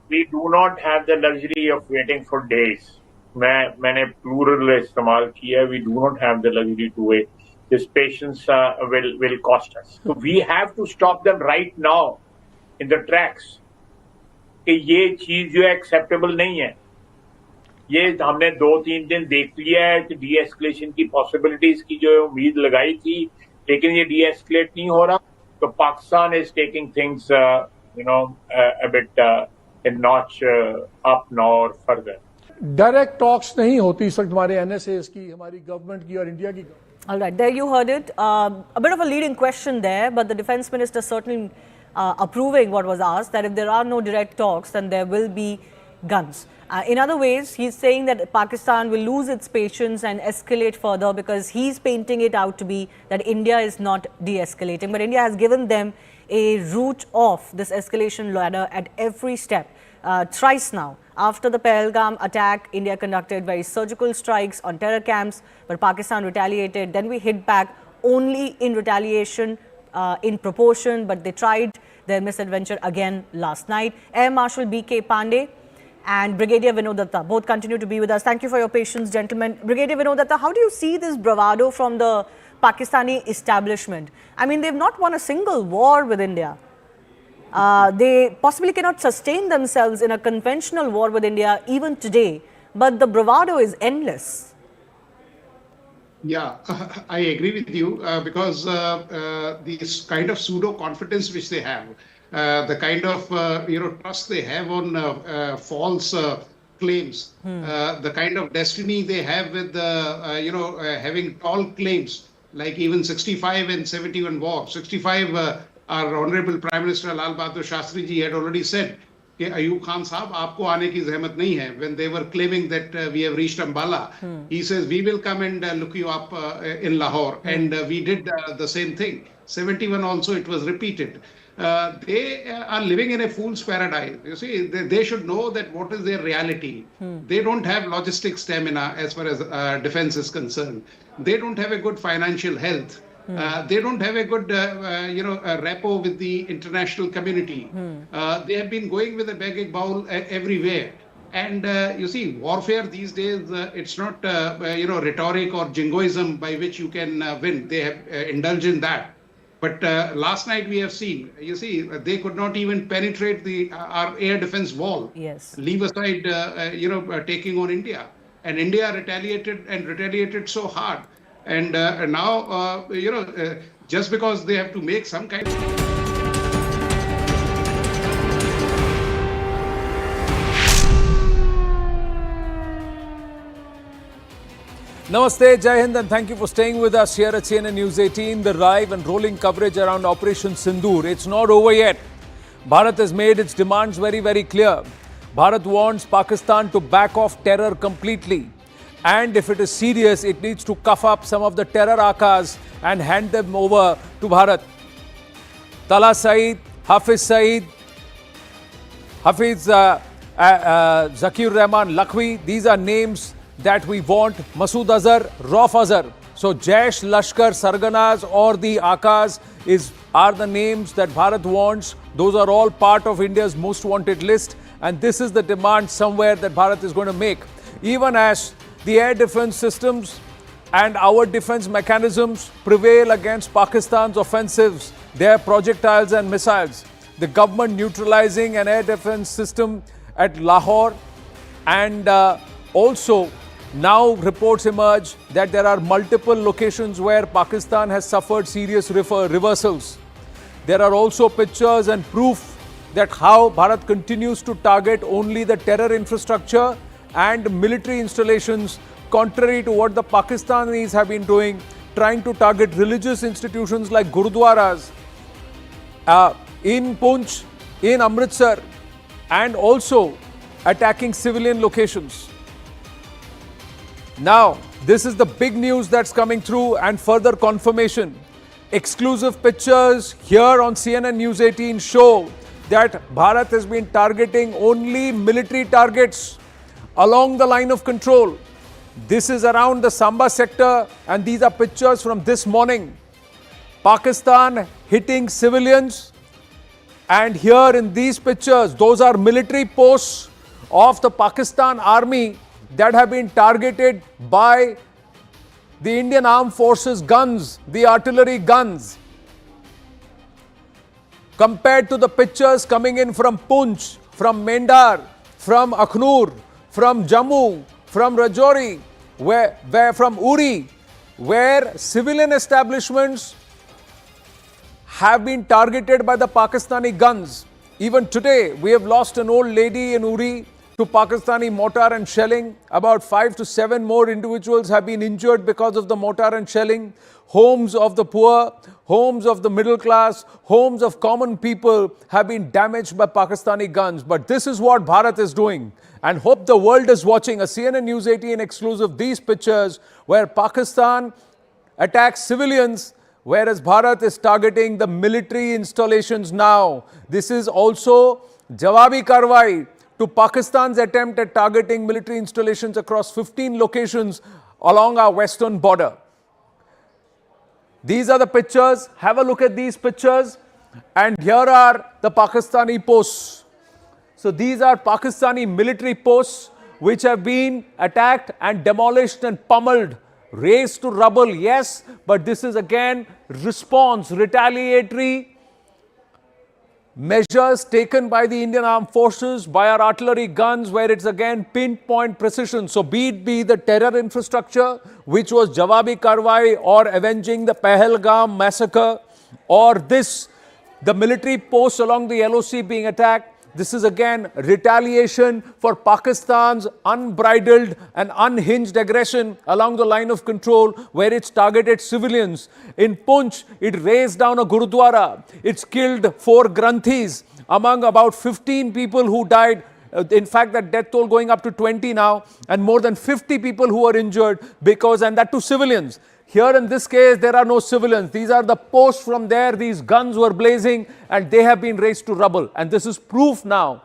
We do not have the luxury of waiting for days. मैंने plural इस्तेमाल किया. We do not have the luxury to wait. This patience will cost us. So we have to stop them right now in the tracks. कि ये चीज जो है acceptable नहीं है. ये हमने 2-3 दिन देख लिया है कि de-escalation की possibilities की जो उम्मीद लगाई थी, लेकिन ये de-escalate नहीं हो रहा. So Pakistan is taking things, a bit a notch up now or further. Direct talks नहीं होती इस वक्त हमारे एनएसएस की, हमारी गवर्नमेंट की और इंडिया की. All right, there you heard it. A bit of a leading question there, but the defense minister certainly approving what was asked, that if there are no direct talks, then there will be guns. In other ways, he's saying that Pakistan will lose its patience and escalate further, because he's painting it out to be that India is not de-escalating. But India has given them a route off this escalation ladder at every step. Thrice now. After the Pahalgam attack, India conducted very surgical strikes on terror camps, but Pakistan retaliated. Then we hit back only in retaliation, in proportion, but they tried their misadventure again last night. Air Marshal B.K. Pandey and Brigadier Vinod Datta both continue to be with us. Thank you for your patience, gentlemen. Brigadier Vinod Datta, how do you see this bravado from the Pakistani establishment? I mean, they've not won a single war with India. They possibly cannot sustain themselves in a conventional war with India even today, but the bravado is endless. Yeah, I agree with you because this kind of pseudo confidence which they have, the kind of trust they have on false claims, the kind of destiny they have with having tall claims like even 65 and 71 war. 65 our Honorable Prime Minister Lal Bahadur Shastri ji had already said कि Ayub Khan साहब आपको आने की जहमत नहीं है. When they were claiming that we have reached Ambala, he says we will come and look you up in Lahore, and we did the same thing. 71 also it was repeated. They are living in a fool's paradise. You see, they should know that what is their reality. They don't have logistic stamina as far as defense is concerned. They don't have a good financial health. They don't have a good, rapport with the international community. They have been going with a begging bowl everywhere. And you see, warfare these days, it's not, rhetoric or jingoism by which you can win. They have indulged in that. But last night we have seen, you see, they could not even penetrate our air defense wall. Yes. Leave aside, taking on India. and India retaliated so hard. And now, just because they have to make some kind of... Namaste, Jai Hind, and thank you for staying with us here at CNN News 18. The live and rolling coverage around Operation Sindoor. It's not over yet. Bharat has made its demands very, very clear. Bharat wants Pakistan to back off terror completely. And if it is serious, it needs to cuff up some of the terror akas and hand them over to Bharat. Tala Saeed, Hafiz Saeed, Hafiz Zakir Rahman Lakhvi, these are names that we want. Masood Azhar, Rauf Azhar. So Jaish, Lashkar, Sarganas or the Akas are the names that Bharat wants. Those are all part of India's most wanted list. And this is the demand somewhere that Bharat is going to make. Even as the air defense systems and our defense mechanisms prevail against Pakistan's offensives, their projectiles and missiles. The government neutralizing an air defense system at Lahore, and also now reports emerge that there are multiple locations where Pakistan has suffered serious reversals. There are also pictures and proof that how Bharat continues to target only the terror infrastructure and military installations, contrary to what the Pakistanis have been doing, trying to target religious institutions like Gurudwaras in Punch, in Amritsar, and also attacking civilian locations. Now, this is the big news that's coming through and further confirmation. Exclusive pictures here on CNN News 18 show that Bharat has been targeting only military targets along the line of control. This is around the Samba sector, and these are pictures from this morning. Pakistan hitting civilians, and here in these pictures, those are military posts of the Pakistan army that have been targeted by the Indian Armed Forces guns, the artillery guns. Compared to the pictures coming in from Punch, from Mendar, from Akhnur, from Jammu, from Rajouri, where from Uri, where civilian establishments have been targeted by the Pakistani guns. Even today, we have lost an old lady in Uri to Pakistani mortar and shelling. About 5 to 7 more individuals have been injured because of the mortar and shelling. Homes of the poor, homes of the middle class, homes of common people have been damaged by Pakistani guns. But this is what Bharat is doing. And hope the world is watching a CNN News 18 exclusive, these pictures where Pakistan attacks civilians, whereas Bharat is targeting the military installations now. This is also Jawabi Karwai to Pakistan's attempt at targeting military installations across 15 locations along our western border. These are the pictures. Have a look at these pictures. And here are the Pakistani posts. So these are Pakistani military posts which have been attacked and demolished and pummeled, razed to rubble, yes, but this is again response, retaliatory measures taken by the Indian Armed Forces, by our artillery guns, where it's again pinpoint precision. So be it be the terror infrastructure, which was Jawabi Karwai or avenging the Pahalgam massacre, or this, the military posts along the LOC being attacked. This is again retaliation for Pakistan's unbridled and unhinged aggression along the line of control, where it's targeted civilians. In Punch, it razed down a Gurudwara. It's killed 4 Granthis among about 15 people who died. In fact, that death toll going up to 20 now, and more than 50 people who are injured because, and that to civilians. Here in this case, there are no civilians. These are the posts from there. These guns were blazing and they have been razed to rubble. And this is proof now.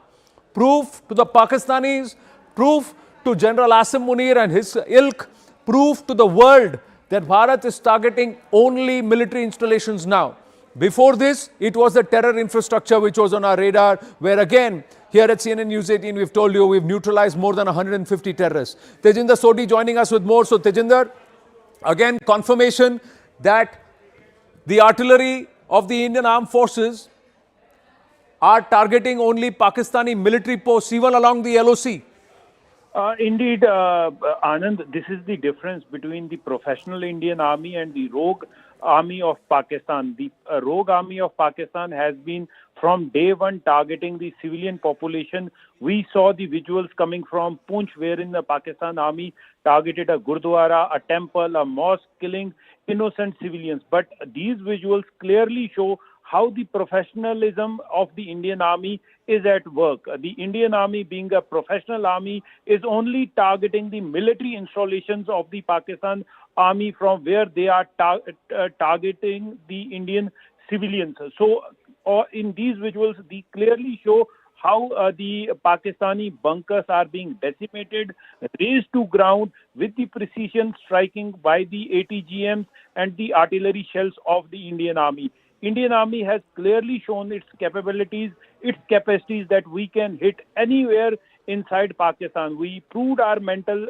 Proof to the Pakistanis, proof to General Asim Munir and his ilk, proof to the world that Bharat is targeting only military installations now. Before this, it was the terror infrastructure which was on our radar, where again, here at CNN News 18, we've told you we've neutralized more than 150 terrorists. Tejinder Sodhi joining us with more. So Tejinder, again, confirmation that the artillery of the Indian Armed Forces are targeting only Pakistani military posts, even along the LOC. Indeed, Anand, this is the difference between the professional Indian army and the rogue army of Pakistan. The rogue army of Pakistan has been from day one targeting the civilian population. We saw the visuals coming from Poonch, wherein the Pakistan army targeted a gurdwara, a temple, a mosque, killing innocent civilians. But these visuals clearly show how the professionalism of the Indian army is at work. The Indian army, being a professional army, is only targeting the military installations of the Pakistan army from where they are targeting the Indian civilians. So in these visuals, they clearly show how the Pakistani bunkers are being decimated, razed to ground with the precision striking by the ATGMs and the artillery shells of the Indian army. Indian army has clearly shown its capabilities, its capacities that we can hit anywhere inside Pakistan. We proved our mental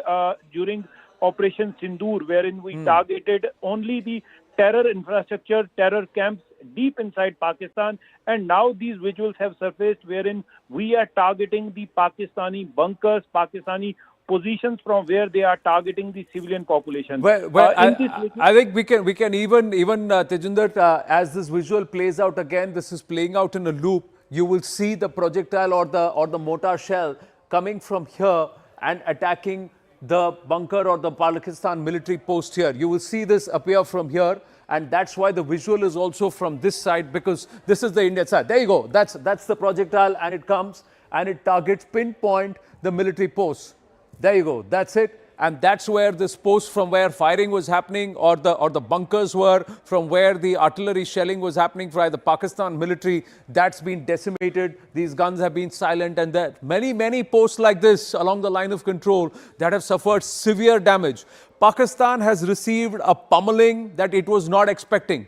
during Operation Sindoor, wherein we targeted only the terror infrastructure, terror camps deep inside Pakistan, and now these visuals have surfaced wherein we are targeting the Pakistani bunkers, Pakistani positions from where they are targeting the civilian population. I think we can even Tejinder, as this visual plays out again, this is playing out in a loop. You will see the projectile or the mortar shell coming from here and attacking the bunker or the Pakistan military post here. You will see this appear from here, and that's why the visual is also from this side, because this is the Indian side. There you go. That's the projectile, and it comes and it targets, pinpoint the military posts. There you go. That's it. And that's where this post from where firing was happening, or the bunkers were, from where the artillery shelling was happening by the Pakistan military, that's been decimated. These guns have been silent, and there are many posts like this along the line of control that have suffered severe damage. Pakistan has received a pummeling that it was not expecting.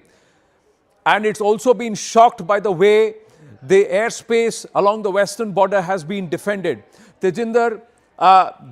And it's also been shocked by the way the airspace along the western border has been defended. Tejinder,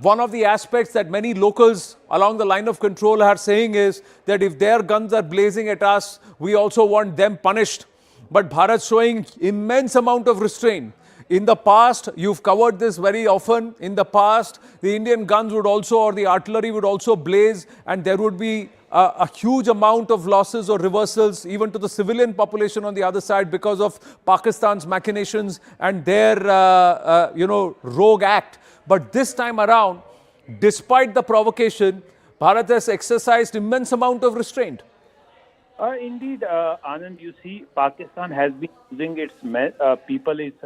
one of the aspects that many locals along the line of control are saying is that if their guns are blazing at us, we also want them punished. But Bharat showing immense amount of restraint. In the past, you've covered this very often. In the past, the Indian guns would also, or the artillery would also blaze, and there would be a huge amount of losses or reversals even to the civilian population on the other side because of Pakistan's machinations and their rogue act. But this time around, despite the provocation, Bharat has exercised immense amount of restraint. Indeed, Anand, you see, Pakistan has been using its people, its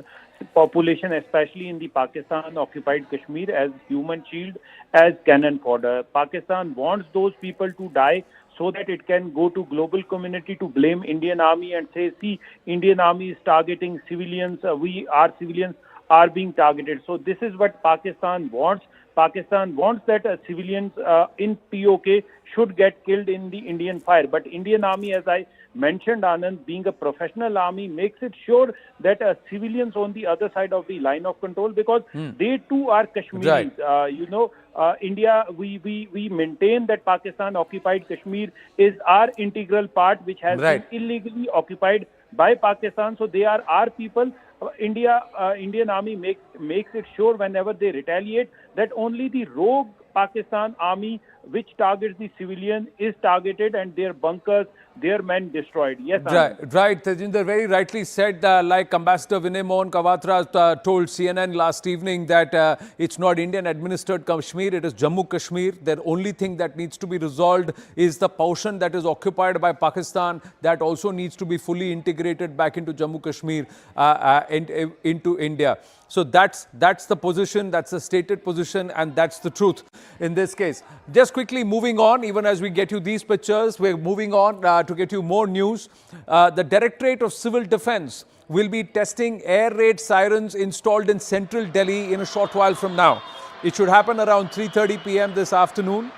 population, especially in the Pakistan-occupied Kashmir, as human shield, as cannon fodder. Pakistan wants those people to die so that it can go to global community to blame Indian army and say, see, Indian army is targeting civilians, our civilians are being targeted. So this is what Pakistan wants. Pakistan wants that civilians in POK should get killed in the Indian fire. But Indian army, as I mentioned, Anand, being a professional army, makes it sure that civilians on the other side of the line of control, because they too are Kashmiris. Right. India, we maintain that Pakistan occupied Kashmir is our integral part, which has been illegally occupied by Pakistan. So they are our people. Indian army makes it sure whenever they retaliate that only the rogue Pakistan army which targets the civilian is targeted and their bunkers, their men destroyed. Yes, right. Tejinder very rightly said, like Ambassador Vinay Mohan Kawatra told CNN last evening that it's not Indian administered Kashmir, it is Jammu Kashmir. The only thing that needs to be resolved is the portion that is occupied by Pakistan that also needs to be fully integrated back into Jammu Kashmir into India. So that's the position, that's the stated position, and that's the truth in this case. Just quickly moving on, even as we get you these pictures, we're moving on to get you more news. The Directorate of Civil Defence will be testing air raid sirens installed in central Delhi in a short while from now. It should happen around 3:30 p.m. this afternoon.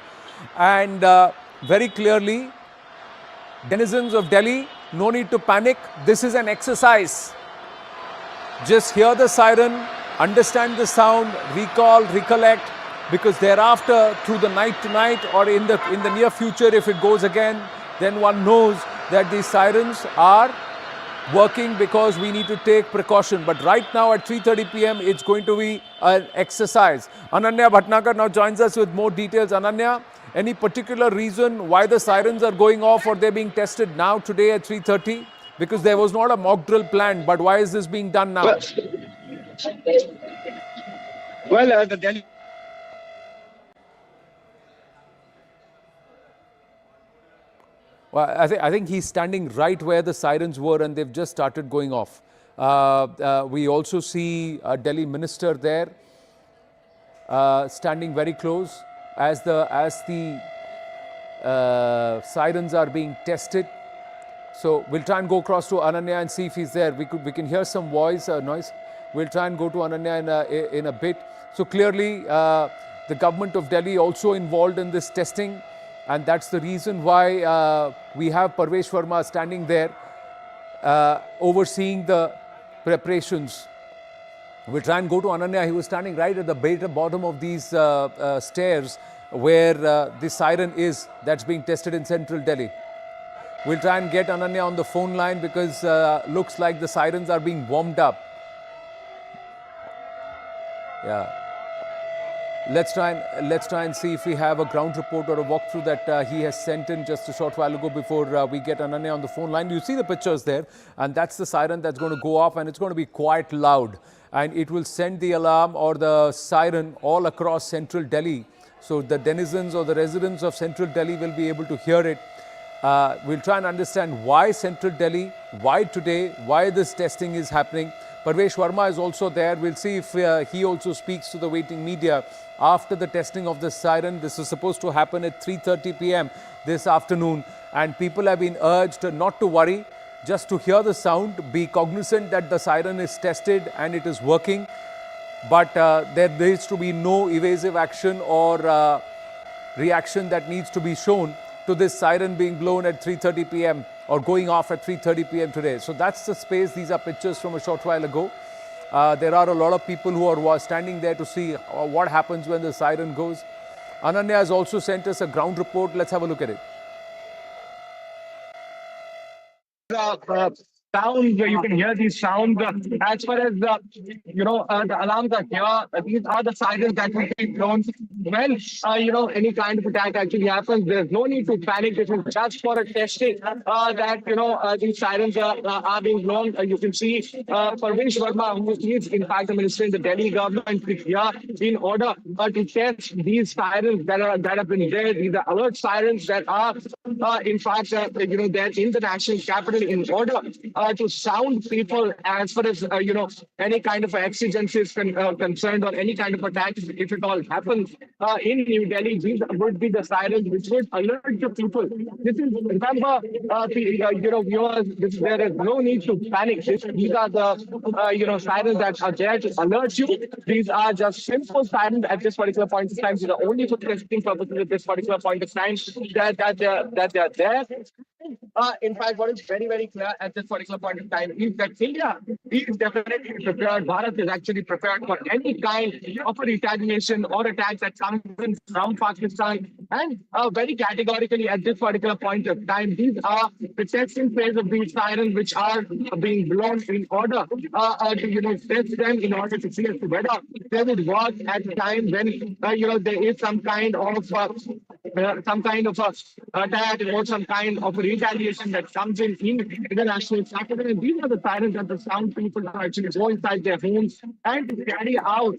And very clearly, denizens of Delhi, no need to panic. This is an exercise. Just hear the siren, understand the sound, recall, recollect, because thereafter, through the night tonight or in the near future, if it goes again, then one knows that these sirens are working because we need to take precaution. But right now at 3:30 p.m. it's going to be an exercise. Ananya Bhatnagar now joins us with more details. Ananya, any particular reason why the sirens are going off or they're being tested now today at 3:30? Because there was not a mock drill planned, but why is this being done now? Well, the Delhi. Well, I think he's standing right where the sirens were and they've just started going off. We also see a Delhi minister there standing very close as the sirens are being tested. So we'll try and go across to Ananya and see if he's there. We can hear some noise. We'll try and go to Ananya in a bit. So clearly the government of Delhi also involved in this testing, and that's the reason why we have Parvesh Verma standing there overseeing the preparations. We'll try and go to Ananya. He was standing right at the bottom of these stairs where the siren is that's being tested in central Delhi. We'll try and get Ananya on the phone line because looks like the sirens are being warmed up. Yeah. Let's try and see if we have a ground report or a walkthrough that he has sent in just a short while ago before we get Ananya on the phone line. You see the pictures there, and that's the siren that's going to go off, and it's going to be quite loud, and it will send the alarm or the siren all across central Delhi. So the denizens or the residents of central Delhi will be able to hear it. We'll try and understand why central Delhi, why today, why this testing is happening. Parvesh Verma is also there. We'll see if he also speaks to the waiting media after the testing of the siren. This is supposed to happen at 3:30 p.m. this afternoon, and people have been urged not to worry, just to hear the sound, be cognizant that the siren is tested and it is working, but there needs to be no evasive action or reaction that needs to be shown to this siren being blown at 3:30 p.m. or going off at 3:30 p.m. today. So that's the space. These are pictures from a short while ago. There are a lot of people who are standing there to see what happens when the siren goes. Ananya has also sent us a ground report. Let's have a look at it. Sound, you can hear these sounds. As far as the alarms are here, these are the sirens that will be blown when any kind of attack actually happens. There's no need to panic. This is just for a testing that these sirens are being blown. You can see Parvesh Verma, who is in fact the minister in the Delhi government, here in order to test these sirens that have been there. These are alert sirens that are in fact there in the national capital in order to sound people as far as any kind of exigency is concerned, or any kind of attack, if it all happens in New Delhi. These would be the sirens which would alert the people. This is, remember, viewers, there is no need to panic. These are the sirens that are there to alert you. These are just simple sirens at this particular point of time. These are only for testing purposes at this particular point of time that they are there. In fact, what is very, very clear at this particular point of time is that India is definitely prepared. Bharat is actually prepared for any kind of a retaliation or attack that comes in from Pakistan. And very categorically at this particular point of time, these are the testing phase of these sirens which are being blown in order to test them, in order to see as to whether they would work at a time when there is some kind of attack or some kind of retaliation that comes in the national capital. And these are the sirens that the sound people are actually go inside their homes and to carry out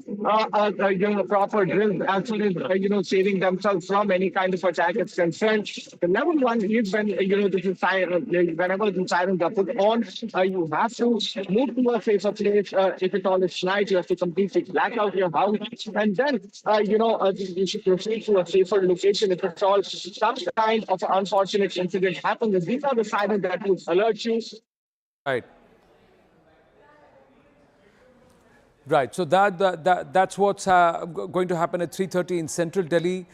proper drills as far as saving themselves from any kind of attack is concerned. The level one is when whenever the sirens are put on, you have to move to a safer place. If it all is night, you have to completely black out your house, and then you should proceed to a safer location if it's all some kind of unfortunate incident happens. These are the sirens that will alert you. Right. Right. So that's what's going to happen at 3:30 in central Delhi.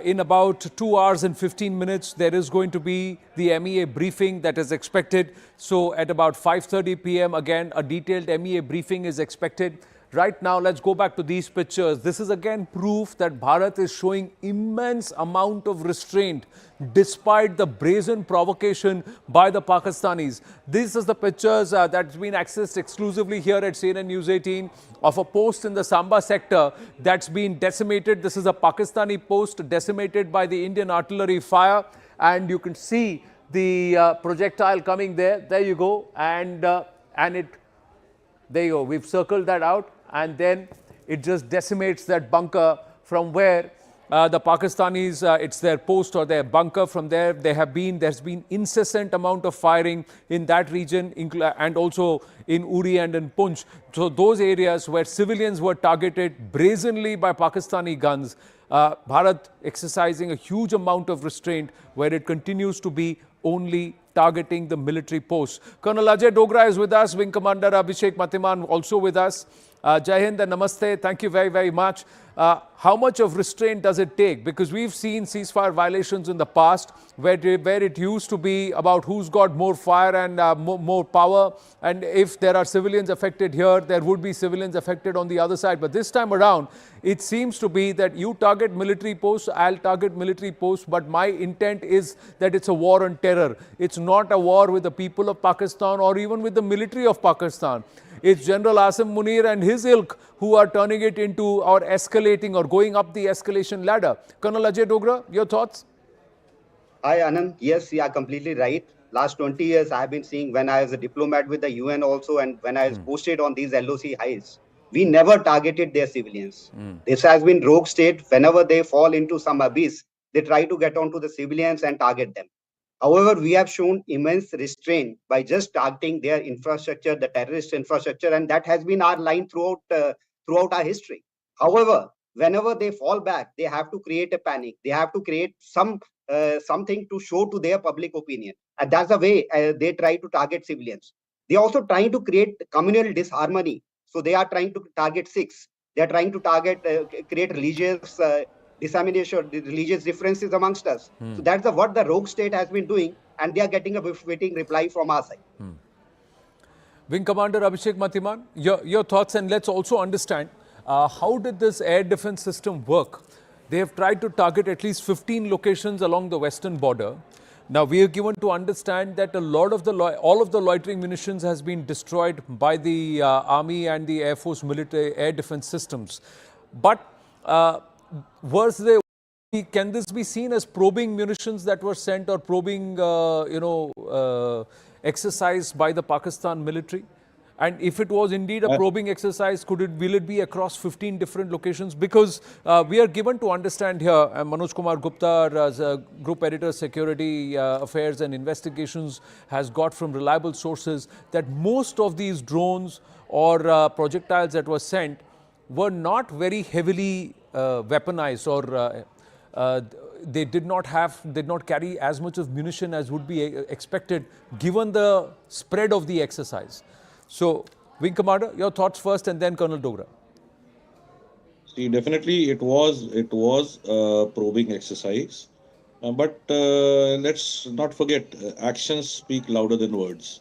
In about 2 hours and 15 minutes, there is going to be the MEA briefing that is expected. So at about 5:30 p.m. again, a detailed MEA briefing is expected. Right now, let's go back to these pictures. This is again proof that Bharat is showing immense amount of restraint despite the brazen provocation by the Pakistanis. This is the pictures that's been accessed exclusively here at CNN News 18 of a post in the Samba sector that's been decimated. This is a Pakistani post decimated by the Indian artillery fire, and you can see the projectile coming there. There you go, and it. There you go. We've circled that out, and then it just decimates that bunker from where the Pakistanis, it's their post or their bunker. From there, there's been incessant amount of firing in that region, and also in Uri and in Punch. So those areas where civilians were targeted brazenly by Pakistani guns, Bharat exercising a huge amount of restraint where it continues to be only targeting the military posts. Colonel Ajay Dogra is with us, Wing Commander Abhishek Matiman also with us. Jai Hind and Namaste. Thank you very, very much. How much of restraint does it take? Because we've seen ceasefire violations in the past where it used to be about who's got more fire and more power. And if there are civilians affected here, there would be civilians affected on the other side. But this time around, it seems to be that you target military posts, I'll target military posts. But my intent is that it's a war on terror. It's not a war with the people of Pakistan or even with the military of Pakistan. It's General Asim Munir and his ilk who are turning it into or escalating or going up the escalation ladder. Colonel Ajay Dogra, your thoughts? Hi, Anand. Yes, you are completely right. Last 20 years, I have been seeing when I was a diplomat with the UN also and when I was posted on these LOC highs, we never targeted their civilians. This has been rogue state. Whenever they fall into some abyss, they try to get onto the civilians and target them. However, we have shown immense restraint by just targeting their infrastructure, the terrorist infrastructure, and that has been our line throughout our history. However, whenever they fall back, they have to create a panic. They have to create something to show to their public opinion, and that's the way they try to target civilians. They are also trying to create communal disharmony. So they are trying to target Sikhs. They are trying to create religious dissemination, religious differences amongst us. So that's what the rogue state has been doing, and they are getting a befitting reply from our side. Wing Commander Abhishek Matiman, your thoughts, and let's also understand how did this air defense system work? They have tried to target at least 15 locations along the western border. Now, we are given to understand that all of the loitering munitions has been destroyed by the Army and the Air Force military air defense systems. But can this be seen as probing munitions that were sent or probing, exercise by the Pakistan military? And if it was indeed a probing exercise, will it be across 15 different locations? Because we are given to understand here, Manoj Kumar Gupta, as a Group Editor, Security Affairs and Investigations, has got from reliable sources that most of these drones or projectiles that were sent were not very heavily weaponized, or they did not carry as much of munition as would be expected given the spread of the exercise. So, Wing Commander, your thoughts first, and then Colonel Dogra. See, definitely it was a probing exercise, but let's not forget, actions speak louder than words.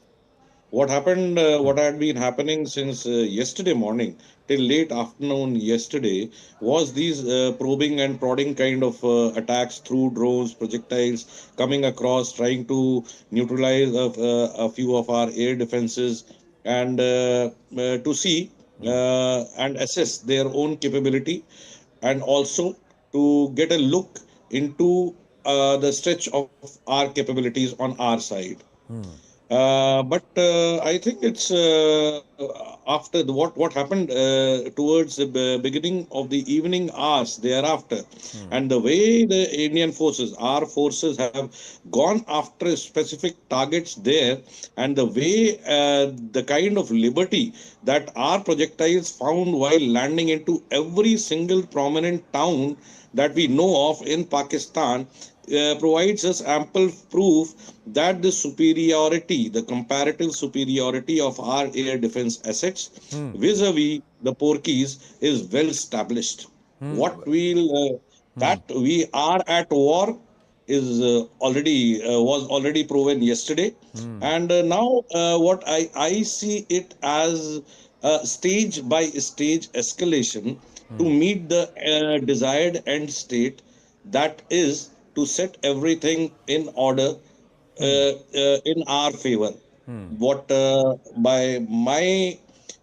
What happened, what had been happening since yesterday morning till late afternoon yesterday was these probing and prodding kind of attacks through drones, projectiles coming across, trying to neutralize a few of our air defenses and to see and assess their own capability, and also to get a look into the stretch of our capabilities on our side. But I think it's after what happened towards the beginning of the evening hours thereafter, and the way the Indian forces, our forces, have gone after specific targets there, and the way the kind of liberty that our projectiles found while landing into every single prominent town that we know of in Pakistan provides us ample proof that the superiority, the comparative superiority of our air defense assets vis-a-vis the Porkies is well established. What that we are at war is was already proven yesterday, and now what I see it as stage by stage escalation to meet the desired end state, that is to set everything in order in our favor. What by my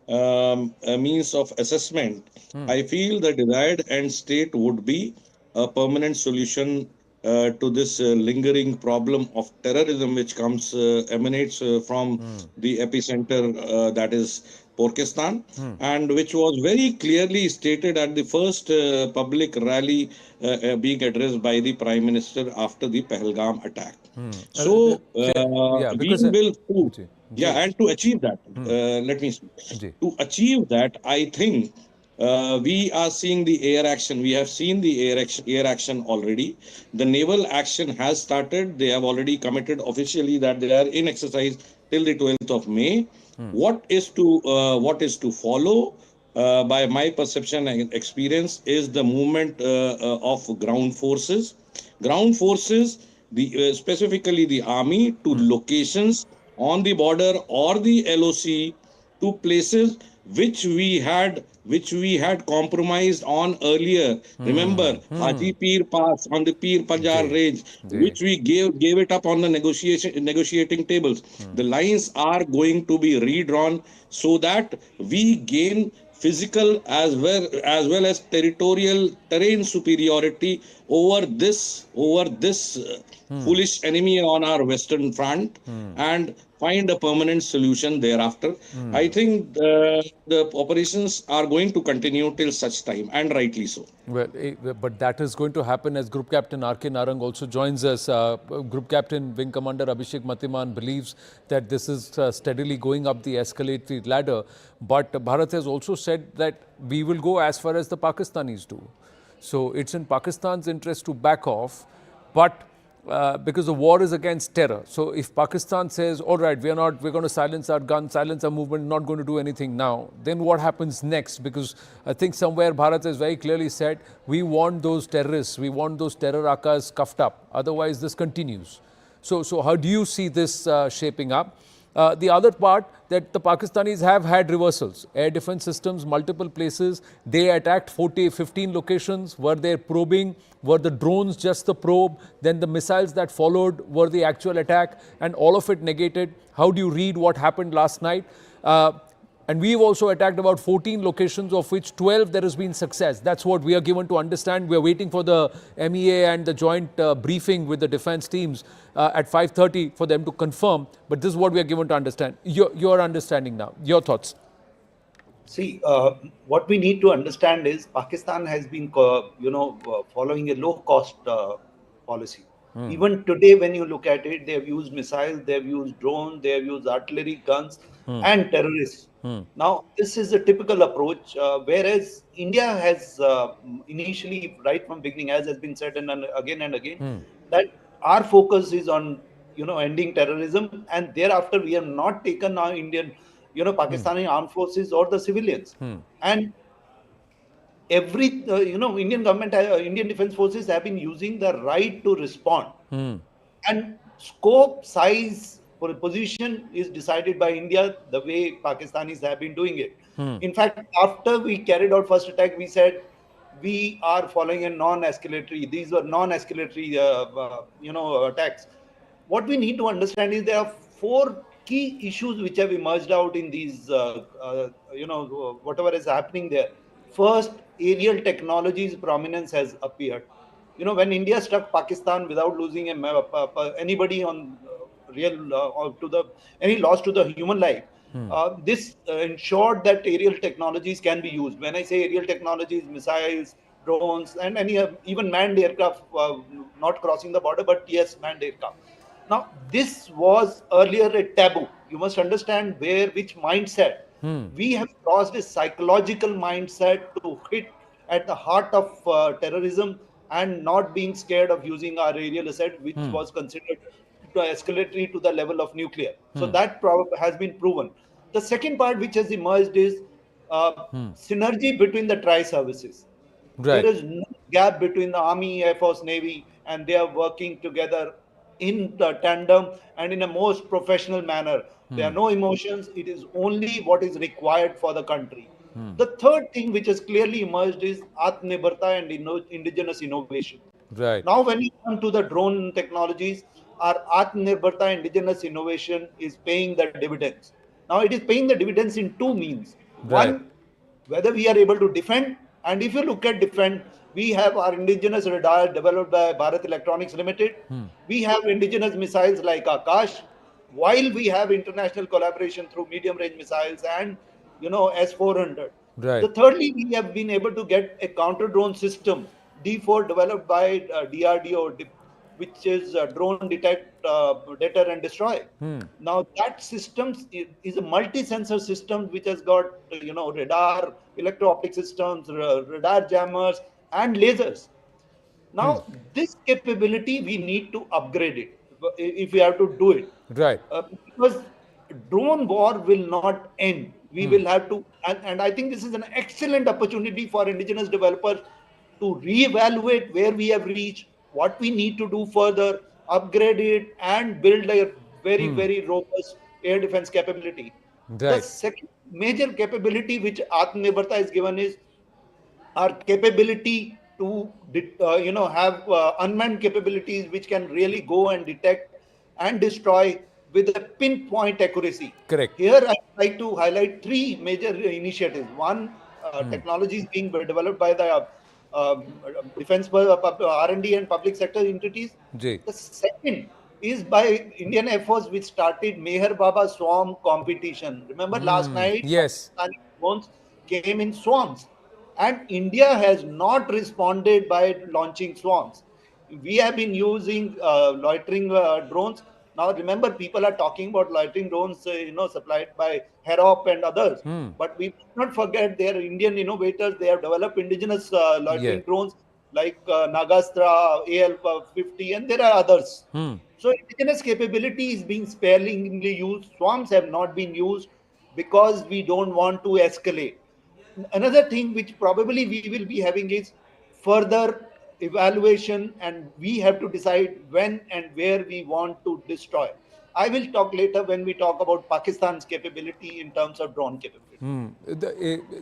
means of assessment, I feel the desired end state would be a permanent solution to this lingering problem of terrorism, which emanates from the epicenter, that is Pakistan, and which was very clearly stated at the first public rally being addressed by the Prime Minister after the Pahalgam attack. So yeah, we because will prove, ji, yeah, ji, and to achieve that, let me speak. Ji. To achieve that, I think we are seeing the air action. We have seen the air action already. The naval action has started. They have already committed officially that they are in exercise till the 12th of May. What is to follow? By my perception and experience, is the movement of ground forces. Ground forces, specifically the army, to locations on the border or the LOC, to places which we had compromised on earlier. Remember, Haji Pir Pass on the Pir Panjar ji, range, ji. which we gave it up on the negotiating tables. The lines are going to be redrawn so that we gain physical as well as territorial terrain superiority over this foolish enemy on our western front, and find a permanent solution thereafter. I think the operations are going to continue till such time, and rightly so. Well, but that is going to happen as Group Captain R.K. Narang also joins us. Group Captain Wing Commander Abhishek Matiman believes that this is steadily going up the escalatory ladder. But Bharat has also said that we will go as far as the Pakistanis do. So it's in Pakistan's interest to back off, but because the war is against terror. So if Pakistan says, all right, we're going to silence our guns, silence our movement, not going to do anything now, then what happens next? Because I think somewhere Bharat has very clearly said, we want those terrorists, we want those terror rakas cuffed up. Otherwise, this continues. So how do you see this shaping up? The other part, that the Pakistanis have had reversals. Air defense systems, multiple places. They attacked 15 locations. Were they probing? Were the drones just the probe? Then the missiles that followed were the actual attack, and all of it negated. How do you read what happened last night? And we've also attacked about 14 locations, of which 12 there has been success. That's what we are given to understand. We are waiting for the MEA and the joint briefing with the defense teams at 5:30 for them to confirm. But this is what we are given to understand. Your understanding now. Your thoughts? See, what we need to understand is Pakistan has been, following a low-cost policy. Even today, when you look at it, they have used missiles, they have used drones, they have used artillery guns and terrorists. Now, this is a typical approach, whereas India has initially, right from beginning, as has been said and again, that our focus is on, ending terrorism, and thereafter we have not taken our Pakistani armed forces or the civilians. And every, Indian government, Indian defense forces have been using the right to respond. And scope, size, position is decided by India the way Pakistanis have been doing it. In fact, after we carried out first attack, we said we are following a non-escalatory. These were non-escalatory, attacks. What we need to understand is there are four key issues which have emerged out in these, whatever is happening there. First, aerial technologies prominence has appeared. When India struck Pakistan without losing anybody on any loss to the human life, this ensured that aerial technologies can be used. When I say aerial technologies, missiles, drones, and even manned aircraft, not crossing the border, but yes, manned aircraft. Now, this was earlier a taboo. You must understand which mindset. We have crossed a psychological mindset to hit at the heart of terrorism and not being scared of using our aerial asset, which was considered to escalatory to the level of nuclear. So that has been proven. The second part which has emerged is synergy between the tri-services. Right. There is no gap between the Army, Air Force, Navy, and they are working together in the tandem and in a most professional manner. There are no emotions. It is only what is required for the country. Hmm. The third thing which has clearly emerged is Atmanirbharta and indigenous innovation. Right. Now, when you come to the drone technologies, our Atmanirbharta indigenous innovation is paying the dividends. Now, it is paying the dividends in two means. Right. One, whether we are able to defend, and if you look at defend, we have our indigenous radar developed by Bharat Electronics Limited. Hmm. We have indigenous missiles like Akash, while we have international collaboration through medium range missiles and S-400. Right. The thirdly, we have been able to get a counter drone system D4 developed by DRDO, which is drone detect, deter and destroy. Hmm. Now that system is a multi-sensor system which has got radar, electro-optic systems, radar jammers, and lasers. Now this capability we need to upgrade it if we have to do it. Right. Because drone war will not end. We will have to, and I think this is an excellent opportunity for indigenous developers to reevaluate where we have reached, what we need to do further, upgrade it, and build a very, very robust air defense capability. The Right. second major capability which Atmanirbharta is given is our capability to have unmanned capabilities which can really go and detect and destroy with a pinpoint accuracy. Correct. Here I'd like to highlight three major initiatives. One, technology is being developed by the defense R&D and public sector entities. Ji. The second is by Indian Air Force, which started Meher Baba Swarm competition. Remember last night, Yes. Pakistani drones came in swarms, and India has not responded by launching swarms. We have been using loitering drones. Now, remember, people are talking about loitering drones, supplied by Herop and others. Hmm. But we must not forget they are Indian innovators. They have developed indigenous loitering Yeah. drones like Nagastra, AL-50, and there are others. Hmm. So indigenous capability is being sparingly used. Swarms have not been used because we don't want to escalate. Another thing which probably we will be having is further evaluation, and we have to decide when and where we want to destroy. I will talk later when we talk about Pakistan's capability in terms of drone capability.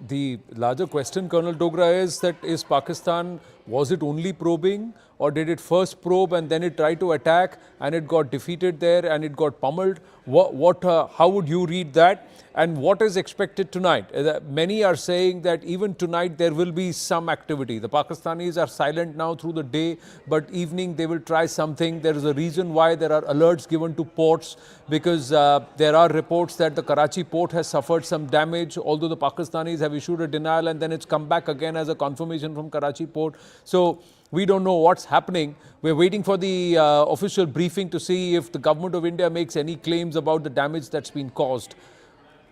The larger question, Colonel Dogra, is that is Pakistan, was it only probing, or did it first probe and then it tried to attack and it got defeated there and it got pummeled? How would you read that? And what is expected tonight? Many are saying that even tonight there will be some activity. The Pakistanis are silent now through the day, but evening they will try something. There is a reason why there are alerts given to ports, because there are reports that the Karachi port has suffered some damage, although the Pakistanis have issued a denial and then it's come back again as a confirmation from Karachi port. So we don't know what's happening. We're waiting for the official briefing to see if the government of India makes any claims about the damage that's been caused.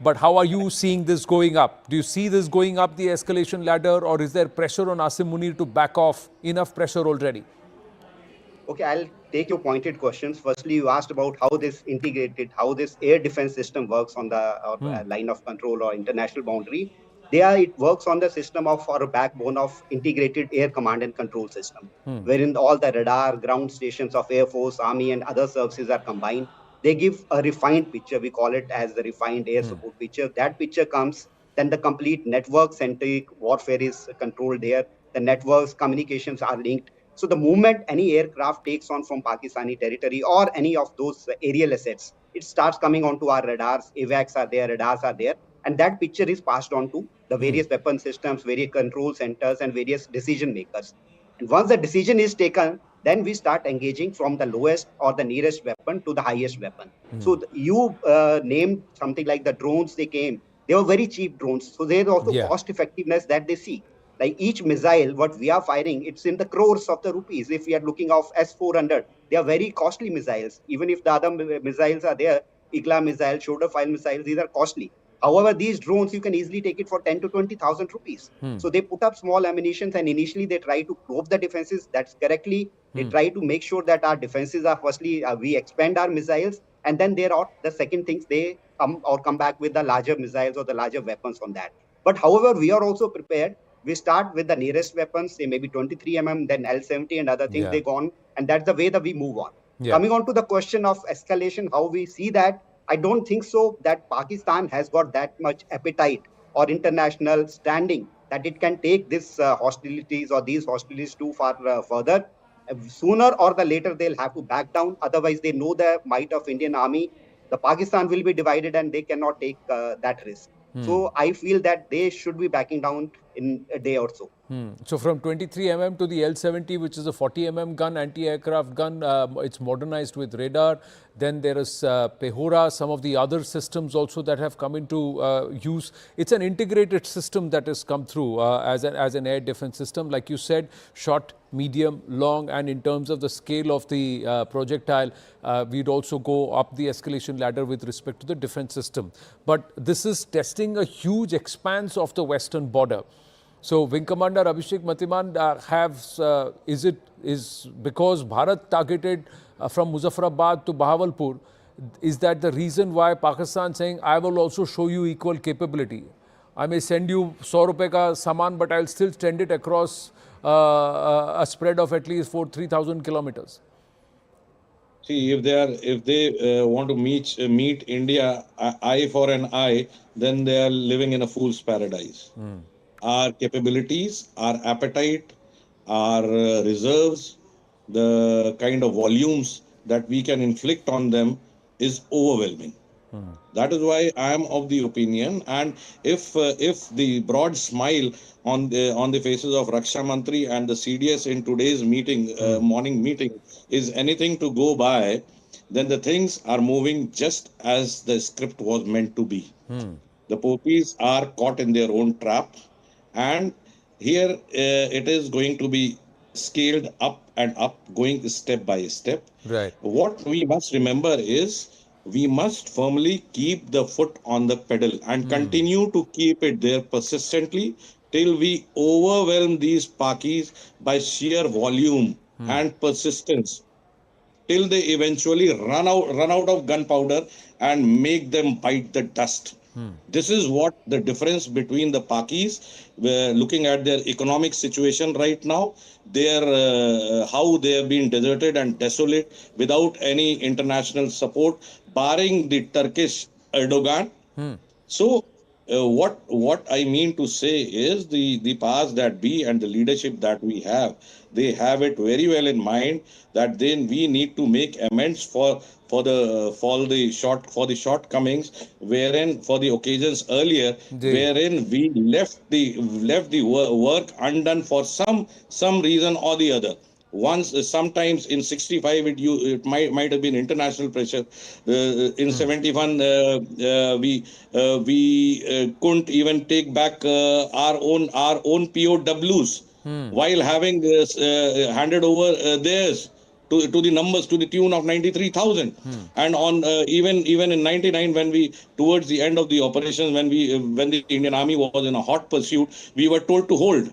But how are you seeing this going up? Do you see this going up the escalation ladder, or is there pressure on Asim Munir to back off? Enough pressure already? Okay, I'll take your pointed questions. Firstly, you asked about how this how this air defense system works on the line of control or international boundary. It works on the system of, or a backbone of integrated air command and control system, wherein all the radar, ground stations of Air Force, Army, and other services are combined. They give a refined picture. We call it as the refined air support picture. That picture comes, then the complete network-centric warfare is controlled there. The networks, communications are linked. So the moment any aircraft takes on from Pakistani territory or any of those aerial assets, it starts coming onto our radars. AVACs are there, radars are there, and that picture is passed on to the various weapon systems, various control centers, and various decision makers. And once the decision is taken, then we start engaging from the lowest or the nearest weapon to the highest weapon. So you named something like the drones they came. They were very cheap drones. So there's also cost effectiveness that they see. Like each missile, what we are firing, it's in the crores of the rupees. If we are looking of S-400, they are very costly missiles. Even if the other missiles are there, Igla missile, shoulder file missiles, these are costly. However, these drones, you can easily take it for 10 to 20,000 rupees. So they put up small ammunitions, and initially they try to probe the defenses. That's correctly. They try to make sure that our defenses are, firstly, we expand our missiles, and then there are the second things, they come back with the larger missiles or the larger weapons on that. But however, we are also prepared. We start with the nearest weapons, say maybe 23 mm, then L70 and other things, they go on, and that's the way that we move on. Coming on to the question of escalation, how we see that, I don't think so that Pakistan has got that much appetite or international standing that it can take this hostilities or these hostilities too far further. Sooner or the later, they'll have to back down. Otherwise, they know the might of Indian army. The Pakistan will be divided and they cannot take that risk. So I feel that they should be backing down in a day or so. So from 23 mm to the L-70, which is a 40 mm gun, anti-aircraft gun, it's modernized with radar. Then there is Pehora, some of the other systems also that have come into use. It's an integrated system that has come through as an air defense system. Like you said, short, medium, long, and in terms of the scale of the projectile, we'd also go up the escalation ladder with respect to the defense system. But this is testing a huge expanse of the western border. So, Wing Commander Abhishek Matiman is because Bharat targeted from Muzaffarabad to Bahawalpur, is that the reason why Pakistan saying, I will also show you equal capability? I may send you 100 rupee ka saman, but I'll still send it across a spread of at least 3,000 kilometers. See, if they want to meet India eye for an eye, then they are living in a fool's paradise. Our capabilities, our appetite, our reserves, the kind of volumes that we can inflict on them is overwhelming. That is why I am of the opinion, and if the broad smile on the faces of Raksha Mantri and the CDS in today's meeting, morning meeting, is anything to go by, then the things are moving just as the script was meant to be. The poppies are caught in their own trap, and here it is going to be scaled up and up, going step by step. Right. What we must remember is we must firmly keep the foot on the pedal and continue to keep it there persistently till we overwhelm these Pakis by sheer volume and persistence, till they eventually run out of gunpowder and make them bite the dust. This is what the difference between the Pakis, looking at their economic situation right now, their how they have been deserted and desolate without any international support, barring the Turkish Erdogan. So what I mean to say is the powers that be and the leadership that we have, they have it very well in mind that then we need to make amends for the shortcomings, wherein for the occasions earlier, wherein we left the work undone for some reason or the other. Sometimes in 65 it might have been international pressure. In 71 we couldn't even take back our own POWs while having handed over theirs to the numbers to the tune of 93,000. And on even in 99, when we towards the end of the operations, when the Indian Army was in a hot pursuit, we were told to hold.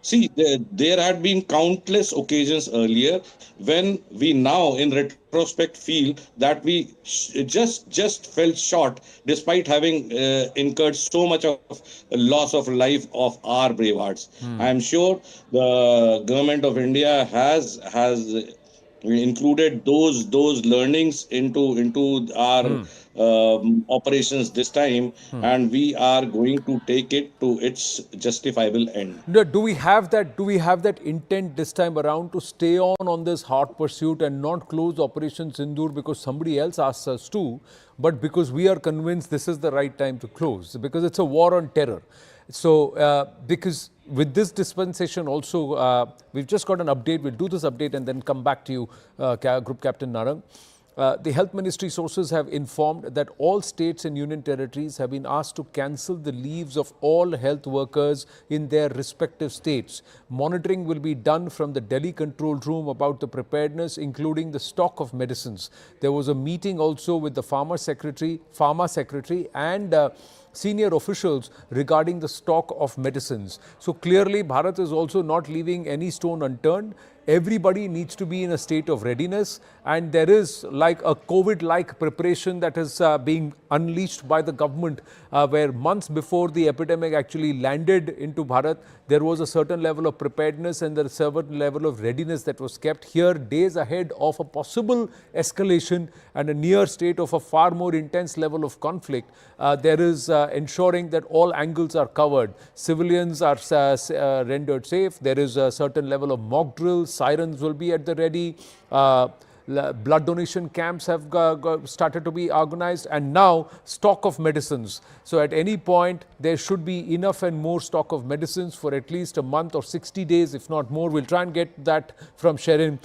See, there had been countless occasions earlier when we now, in retrospect, feel that we just fell short, despite having incurred so much of loss of life of our brave hearts. I am sure the government of India has included those learnings into our operations this time, and we are going to take it to its justifiable end. No, do we have that intent this time around to stay on this hot pursuit and not close Operation Sindoor because somebody else asks us to, but because we are convinced this is the right time to close, because it's a war on terror. So, because with this dispensation also, we've just got an update. We'll do this update and then come back to you, Group Captain Narang. The Health Ministry sources have informed that all states and union territories have been asked to cancel the leaves of all health workers in their respective states. Monitoring will be done from the Delhi control room about the preparedness, including the stock of medicines. There was a meeting also with the Pharma Secretary and senior officials regarding the stock of medicines. So clearly Bharat is also not leaving any stone unturned. Everybody needs to be in a state of readiness, and there is like a COVID-like preparation that is being unleashed by the government, where months before the epidemic actually landed into Bharat, there was a certain level of preparedness and a certain level of readiness that was kept. Here, days ahead of a possible escalation and a near state of a far more intense level of conflict, there is ensuring that all angles are covered. Civilians are rendered safe. There is a certain level of mock drills. Sirens will be at the ready. Blood donation camps have started to be organized, and now stock of medicines. So at any point, there should be enough and more stock of medicines for at least a month or 60 days, if not more. We'll try and get that from Sherin.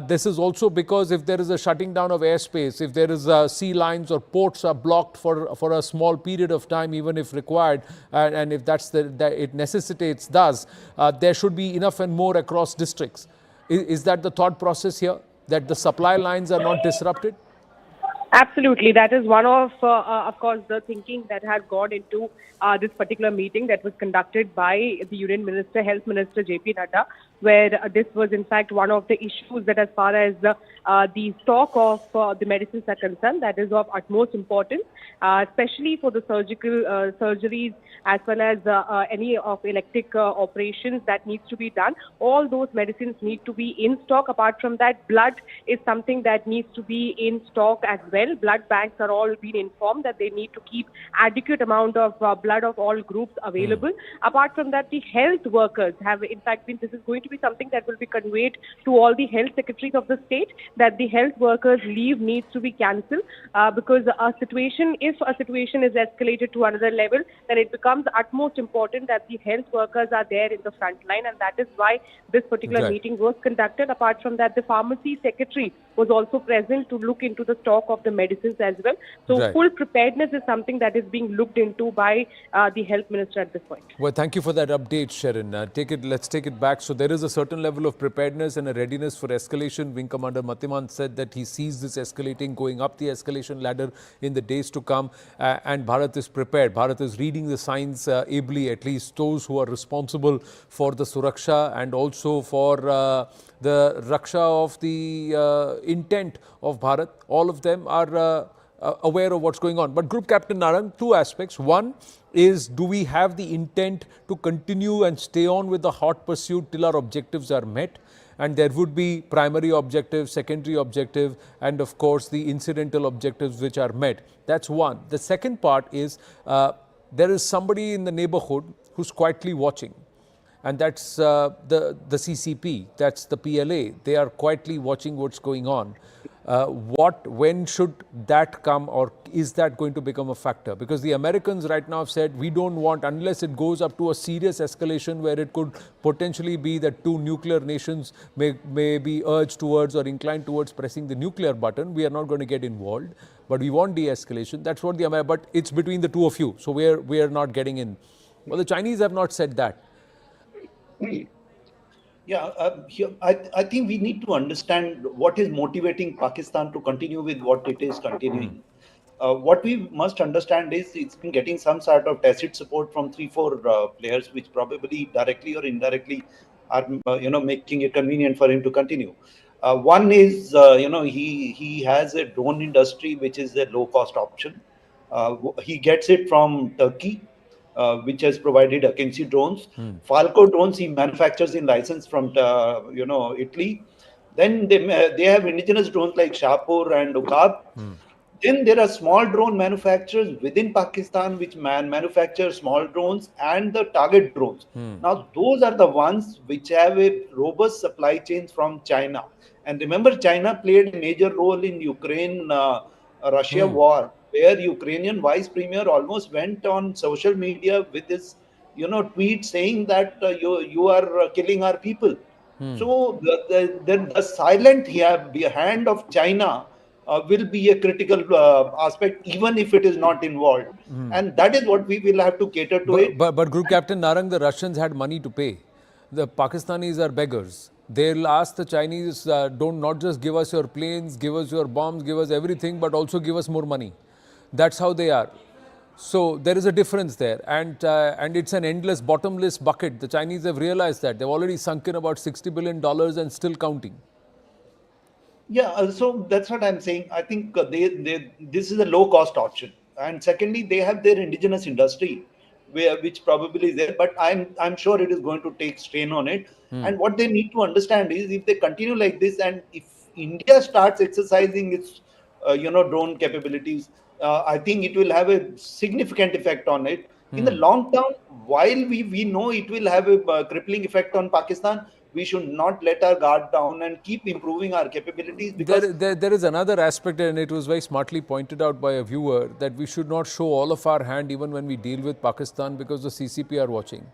This is also because if there is a shutting down of airspace, if there is sea lines or ports are blocked for a small period of time, even if required, and if that it necessitates thus, there should be enough and more across districts. Is that the thought process here? That the supply lines are not disrupted? Absolutely. That is one of course, the thinking that has gone into this particular meeting that was conducted by the Union Minister, Health Minister J.P. Nadda, where this was in fact one of the issues that as far as the stock of the medicines are concerned, that is of utmost importance, especially for the surgical surgeries as well as any of elective operations that needs to be done. All those medicines need to be in stock. Apart from that, blood is something that needs to be in stock as well. Blood banks are all being informed that they need to keep adequate amount of blood of all groups available. Apart from that, the health workers have in fact been, this is going to be something that will be conveyed to all the health secretaries of the state, that the health workers' leave needs to be cancelled because if a situation is escalated to another level, then it becomes utmost important that the health workers are there in the front line, and that is why this particular meeting was conducted. Apart from that, the pharmacy secretary was also present to look into the stock of the medicines as well. So full preparedness is something that is being looked into by the health minister at this point. Well, thank you for that update, Sherin. Let's take it back. So there is a certain level of preparedness and a readiness for escalation. Wing Commander Matiman said that he sees this escalating, going up the escalation ladder in the days to come, and Bharat is prepared. Bharat is reading the signs ably, at least those who are responsible for the Suraksha and also for the Raksha of the intent of Bharat. All of them are aware of what's going on. But Group Captain Narang, two aspects. One is, do we have the intent to continue and stay on with the hot pursuit till our objectives are met? And there would be primary objective, secondary objective, and of course the incidental objectives which are met. That's one. The second part is there is somebody in the neighborhood who's quietly watching. And that's the CCP, that's the PLA. They are quietly watching what's going on. When should that come, or is that going to become a factor? Because the Americans right now have said, we don't want, unless it goes up to a serious escalation where it could potentially be that two nuclear nations may be urged towards or inclined towards pressing the nuclear button, we are not going to get involved. But we want de-escalation. That's what but it's between the two of you. So we are not getting in. Well, the Chinese have not said that. Yeah, I think we need to understand what is motivating Pakistan to continue with what it is continuing. What we must understand is it's been getting some sort of tacit support from 3-4 players, which probably directly or indirectly are making it convenient for him to continue. One is he has a drone industry which is a low cost option. He gets it from Turkey, which has provided Accuses drones. Falco drones he manufactures in license from Italy. Then they have indigenous drones like Shahpur and Ukab. Then there are small drone manufacturers within Pakistan which manufacture small drones and the target drones. Now those are the ones which have a robust supply chains from China. And remember, China played a major role in Ukraine-Russia war, where Ukrainian vice premier almost went on social media with his tweet saying that you are killing our people. So the silent hand of China will be a critical aspect, even if it is not involved. And that is what we will have to cater to But Group Captain Narang, the Russians had money to pay. The Pakistanis are beggars. They'll ask the Chinese, don't not just give us your planes, give us your bombs, give us everything, but also give us more money. That's how they are. So there is a difference there, and it's an endless, bottomless bucket. The Chinese have realized that. They've already sunk in about $60 billion and still counting. Yeah, so that's what I'm saying. I think this is a low-cost option. and secondly, they have their indigenous industry, which probably is there. But I'm sure it is going to take strain on it. And what they need to understand is, if they continue like this, and if India starts exercising its drone capabilities, I think it will have a significant effect on it. In the long term, while we know it will have a crippling effect on Pakistan, we should not let our guard down and keep improving our capabilities, because There is another aspect, and it was very smartly pointed out by a viewer, that we should not show all of our hand even when we deal with Pakistan, because the CCP are watching.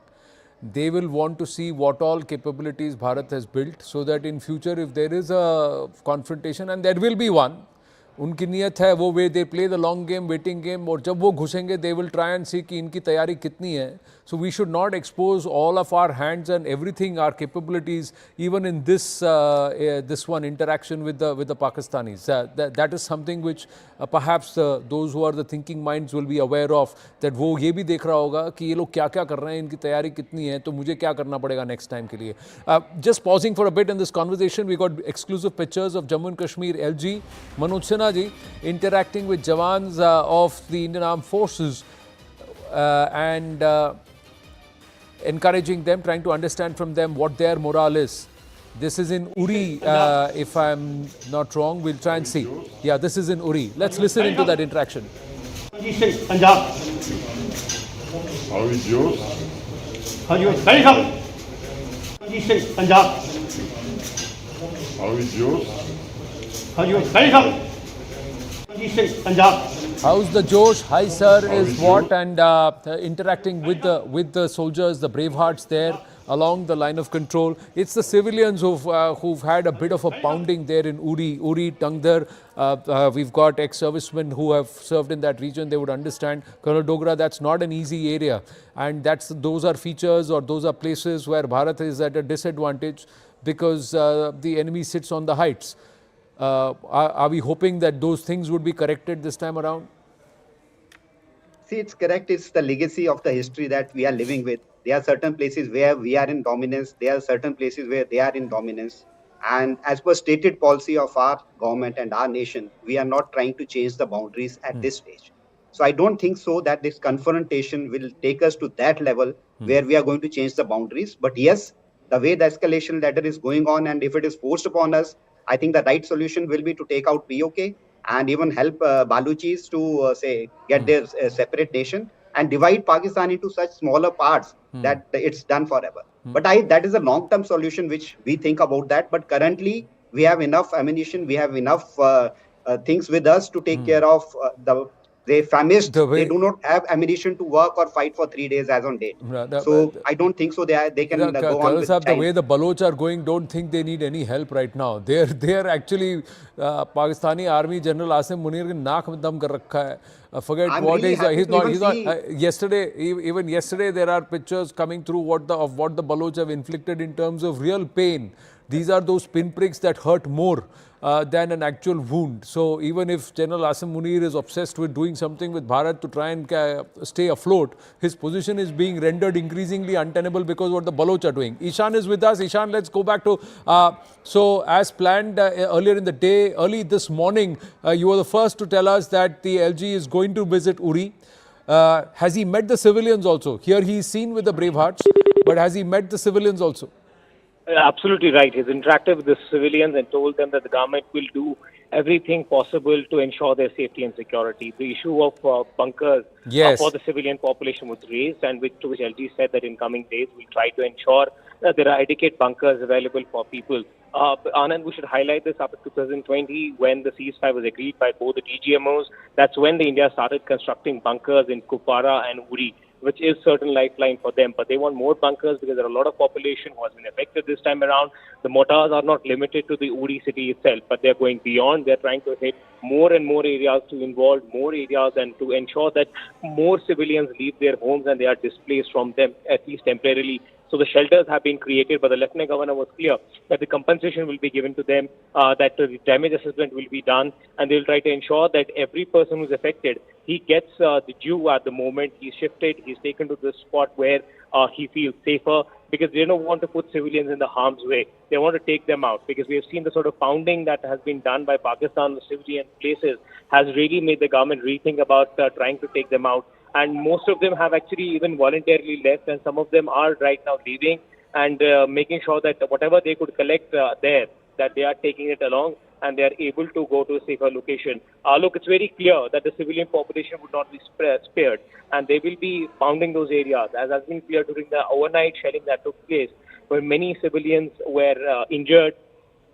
They will want to see what all capabilities Bharat has built, so that in future if there is a confrontation, and there will be one, उनकी नियत है वो वे they play the long game, waiting game, और जब वो घुसेंगे they will try and see कि इनकी तैयारी कितनी है. So we should not expose all of our hands and everything, our capabilities, even in this one interaction with the Pakistanis. That is something which perhaps those who are the thinking minds will be aware of, that वो ये भी देख रहा होगा कि ये लोग क्या क्या कर रहे हैं, इनकी तैयारी कितनी है, तो मुझे क्या करना पड़ेगा नेक्स्ट टाइम के लिए. Just pausing for a bit in this conversation, we got exclusive pictures of Jammu and Kashmir LG Manoj Sinha ji interacting with jawans of the Indian Armed Forces and encouraging them, trying to understand from them what their morale is. This is in Uri, if I'm not wrong. We'll try and see. Yeah, this is in Uri. Let's listen into that interaction. Punjab. How is yours? How is yours? Very good. Punjab. How is yours? How is yours? Very good. Punjab. How's the Josh? Hi sir, is what, and interacting with the soldiers, the bravehearts there along the line of control. It's the civilians who've had a bit of a pounding there in Uri, Tangdar. We've got ex-servicemen who have served in that region. They would understand. Colonel Dogra, that's not an easy area, and those are features, or those are places where Bharat is at a disadvantage, because the enemy sits on the heights. Are we hoping that those things would be corrected this time around? See, it's correct. It's the legacy of the history that we are living with. There are certain places where we are in dominance. There are certain places where they are in dominance. And as per stated policy of our government and our nation, we are not trying to change the boundaries at this stage. So I don't think so that this confrontation will take us to that level where we are going to change the boundaries. But yes, the way the escalation ladder is going on, and if it is forced upon us, I think the right solution will be to take out POK and even help Baluchis to get their separate nation and divide Pakistan into such smaller parts that it's done forever. But that is a long-term solution which we think about that. But currently we have enough ammunition, we have enough things with us to take care of they famished. They do not have ammunition to work or fight for 3 days as on date. So I don't think so. They can go on with the way the Baloch are going, don't think they need any help right now. They're actually Pakistani Army General Asim Munir ke naak mein dam kar rakha hai. Forget I'm what really he's not. Yesterday, even yesterday, there are pictures coming through of what the Baloch have inflicted in terms of real pain. These are those pinpricks that hurt more than an actual wound. So even if General Asim Munir is obsessed with doing something with Bharat to try and stay afloat, his position is being rendered increasingly untenable because of what the Baloch are doing. Ishan is with us. Ishan, let's go back to, so as planned earlier in the day, early this morning, you were the first to tell us that the LG is going to visit Uri. Has he met the civilians also? Here he is seen with the Bravehearts, but has he met the civilians also? Absolutely right. He's interacted with the civilians and told them that the government will do everything possible to ensure their safety and security. The issue of bunkers for the civilian population was raised, and to which LG said that in coming days we'll try to ensure that there are adequate bunkers available for people. Anand, we should highlight this after 2020 when the ceasefire was agreed by both the DGMOs. That's when India started constructing bunkers in Kupwara and Uri, which is certain lifeline for them. But they want more bunkers because there are a lot of population who has been affected this time around. The mortars are not limited to the Uri city itself, but they're going beyond. They're trying to hit more and more areas to involve more areas and to ensure that more civilians leave their homes and they are displaced from them, at least temporarily. So the shelters have been created, but the Lieutenant Governor was clear that the compensation will be given to them, that the damage assessment will be done, and they will try to ensure that every person who is affected, he gets the due at the moment. He's shifted, he's taken to the spot where he feels safer. because they don't want to put civilians in the harm's way. They want to take them out, because we have seen the sort of pounding that has been done by Pakistan on civilian places has really made the government rethink about trying to take them out. And most of them have actually even voluntarily left, and some of them are right now leaving and making sure that whatever they could collect there, that they are taking it along and they are able to go to a safer location. Look, it's very clear that the civilian population would not be spared, and they will be pounding those areas, as has been clear during the overnight shelling that took place, where many civilians were injured.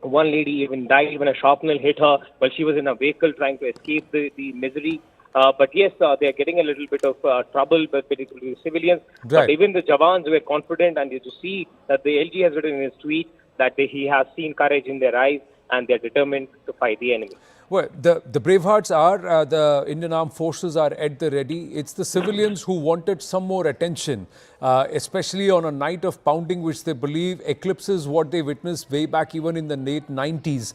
One lady even died when a shrapnel hit her while she was in a vehicle trying to escape the misery. But yes, they are getting a little bit of trouble, but particularly civilians. Right. But even the Jawans were confident, and you see that the LG has written in his tweet that he has seen courage in their eyes and they are determined to fight the enemy. Well, the Bravehearts are, the Indian Armed Forces are at the ready. It's the civilians who wanted some more attention, especially on a night of pounding, which they believe eclipses what they witnessed way back even in the late 90s.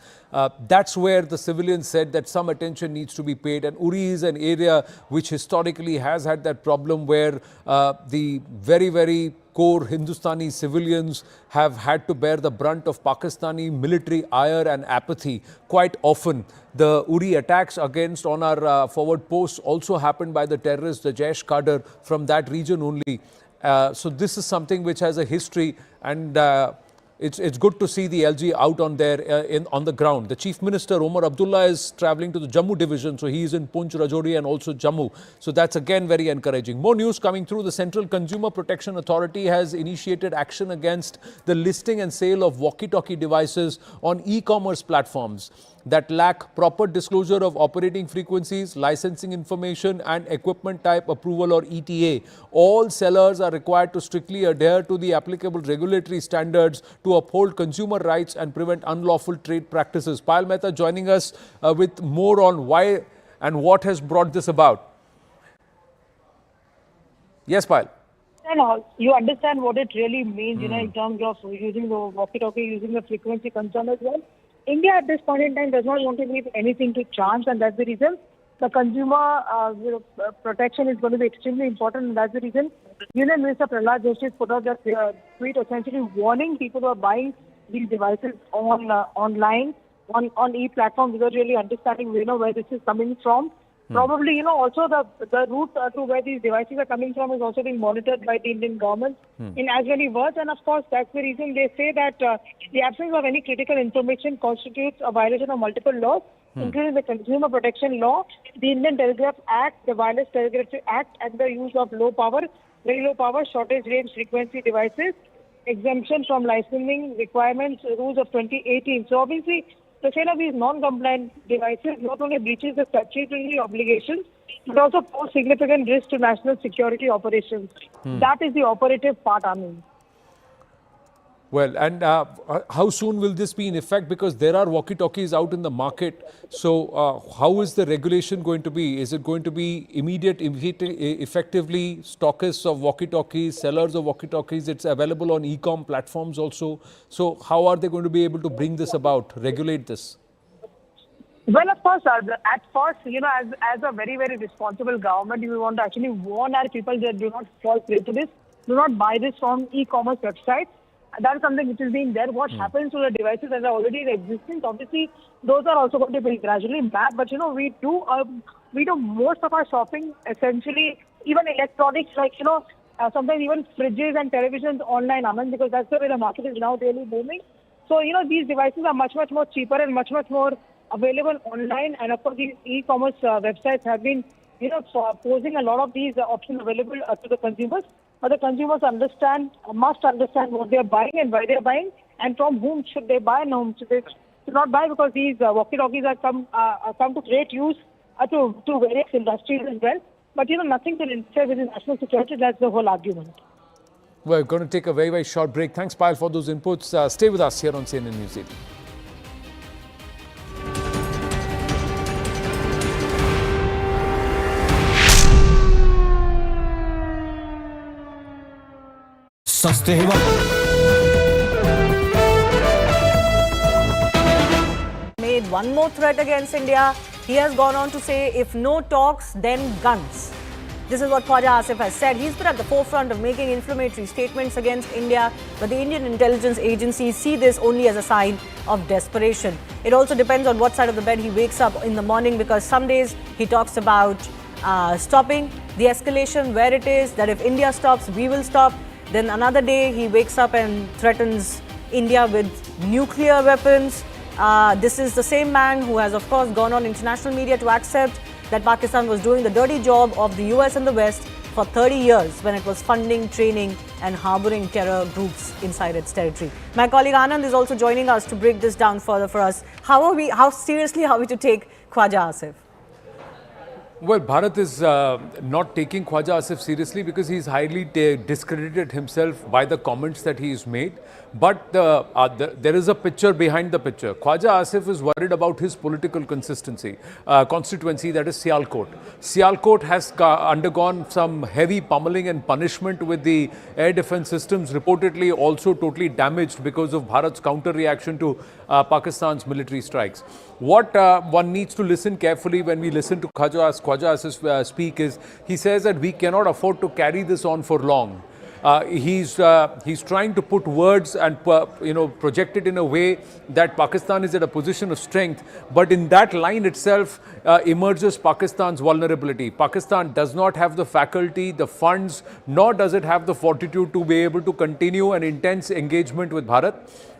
That's where the civilians said that some attention needs to be paid. And Uri is an area which historically has had that problem where the very, very core Hindustani civilians have had to bear the brunt of Pakistani military ire and apathy. Quite often, the Uri attacks against on our forward posts also happened by the terrorist, the Jaish Cadre from that region only. So this is something which has a history, and it's good to see the LG out on there on the ground. The Chief Minister, Omar Abdullah, is travelling to the Jammu division. So he is in Poonch, Rajouri and also Jammu. So that's again very encouraging. More news coming through. The Central Consumer Protection Authority has initiated action against the listing and sale of walkie-talkie devices on e-commerce platforms that lack proper disclosure of operating frequencies, licensing information and equipment type approval or ETA. All sellers are required to strictly adhere to the applicable regulatory standards to uphold consumer rights and prevent unlawful trade practices. Payal Mehta joining us with more on why and what has brought this about. Yes, Payal. And you understand what it really means, in terms of using the walkie-talkie, using the frequency concern as well. India at this point in time does not want to leave anything to chance, and that's the reason the consumer protection is going to be extremely important, and that's the reason Union Minister Prahlad Joshi put out that tweet essentially warning people who are buying these devices online, on e-platforms, without really understanding, where this is coming from. Probably, also the route to where these devices are coming from is also being monitored by the Indian government in as many words. And of course, that's the reason they say that the absence of any critical information constitutes a violation of multiple laws, including the Consumer Protection Law, the Indian Telegraph Act, the Wireless Telegraph Act, and the use of very low power, shortage range frequency devices, exemption from licensing requirements, rules of 2018. So obviously, the sale of these non-compliant devices not only breaches the statutory obligations, but also pose significant risk to national security operations. That is the operative part, Anand. Well, and how soon will this be in effect? Because there are walkie-talkies out in the market. So how is the regulation going to be? Is it going to be immediate, effectively, stockists of walkie-talkies, sellers of walkie-talkies? It's available on e-com platforms also. So how are they going to be able to bring this about, regulate this? Well, of course, at first, as a very, very responsible government, we want to actually warn our people that do not fall prey to this. Do not buy this from e-commerce websites. That's something which is being there. What happens to the devices that are already in existence? Obviously, those are also going to be gradually mapped. But we do most of our shopping essentially, even electronics, like sometimes even fridges and televisions online, Anand, because that's the way the market is now really booming. So these devices are much more cheaper and much more available online. And of course, these e-commerce websites have been posing a lot of these options available to the consumers. But the consumers must understand what they are buying and why they are buying, and from whom should they buy and whom should they not buy, because these walkie-talkies are come to great use to various industries as well. But nothing can interfere with the national security. That's the whole argument. We're going to take a very, very short break. Thanks, Payal, for those inputs. Stay with us here on CNN News 18. Made one more threat against India. He has gone on to say, if no talks, then guns. This is what Khwaja Asif has said. He's been at the forefront of making inflammatory statements against India, but the Indian intelligence agencies see this only as a sign of desperation. It also depends on what side of the bed he wakes up in the morning, because some days he talks about stopping the escalation where it is, that if India stops, we will stop. Then another day he wakes up and threatens India with nuclear weapons. This is the same man who has, of course, gone on international media to accept that Pakistan was doing the dirty job of the US and the West for 30 years when it was funding, training and harboring terror groups inside its territory. My colleague Anand is also joining us to break this down further for us. How seriously are we to take Khwaja Asif? Well, Bharat is not taking Khwaja Asif seriously because he's highly discredited himself by the comments that he's made. But there is a picture behind the picture. Khwaja Asif is worried about his political constituency, that is Sialkot. Sialkot has undergone some heavy pummeling and punishment with the air defense systems, reportedly also totally damaged because of Bharat's counter reaction to Pakistan's military strikes. What one needs to listen carefully when we listen to Khwaja Asif speak is, he says that we cannot afford to carry this on for long. He's trying to put words and project it in a way that Pakistan is at a position of strength, but in that line itself emerges Pakistan's vulnerability. Pakistan does not have the faculty, the funds, nor does it have the fortitude to be able to continue an intense engagement with Bharat.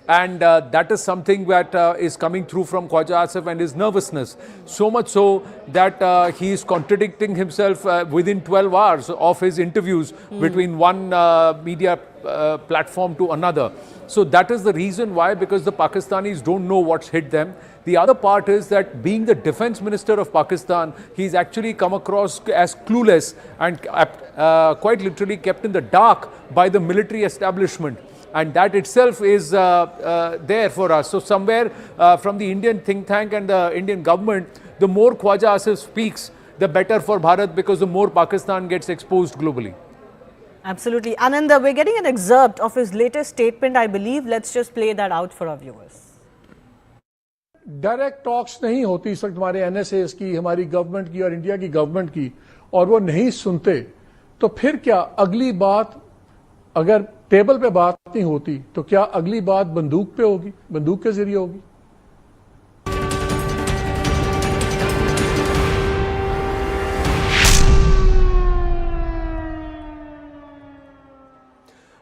And that is something that is coming through from Khwaja Asif and his nervousness. So much so that he is contradicting himself within 12 hours of his interviews between one media platform to another. So that is the reason why, because the Pakistanis don't know what's hit them. The other part is that being the defense minister of Pakistan, he's actually come across as clueless and quite literally kept in the dark by the military establishment. And that itself is there for us. So somewhere from the Indian think tank and the Indian government, the more Khwaja Asif speaks, the better for Bharat, because the more Pakistan gets exposed globally. Absolutely. Anand, we're getting an excerpt of his latest statement, I believe. Let's just play that out for our viewers. Direct talks नहीं होती इस वक्त हमारे NSS की, हमारी government की और India की गवर्नमेंट की, और वो नहीं सुनते, तो फिर क्या अगली बात, अगर टेबल पे बात नहीं होती, तो क्या अगली बात बंदूक पे होगी, बंदूक के जरिए होगी?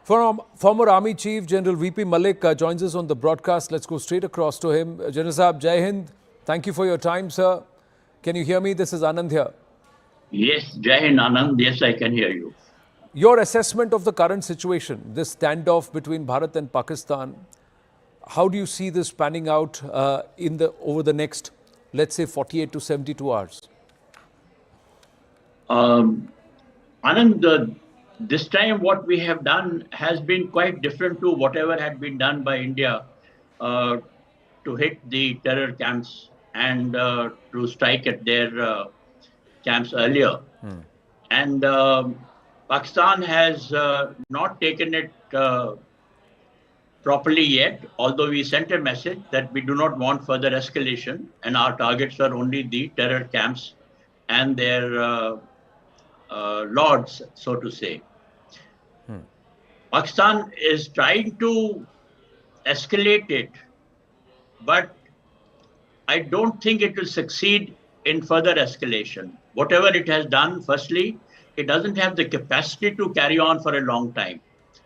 Former Army Chief General VP Malik joins us on the broadcast. Let's go straight across to him. General Saab, Jai Hind. Thank you for your time, sir. Can you hear me? This is Anand here. Yes, Jai Hind, Anand. Yes, I can hear you. Your assessment of the current situation, this standoff between Bharat and Pakistan, how do you see this panning out over the next, let's say, 48 to 72 hours? Anand, this time what we have done has been quite different to whatever had been done by India to hit the terror camps and to strike at their camps earlier. And Pakistan has not taken it properly yet, although we sent a message that we do not want further escalation and our targets are only the terror camps and their lords, so to say. Pakistan is trying to escalate it, but I don't think it will succeed in further escalation. Whatever it has done, firstly, it doesn't have the capacity to carry on for a long time.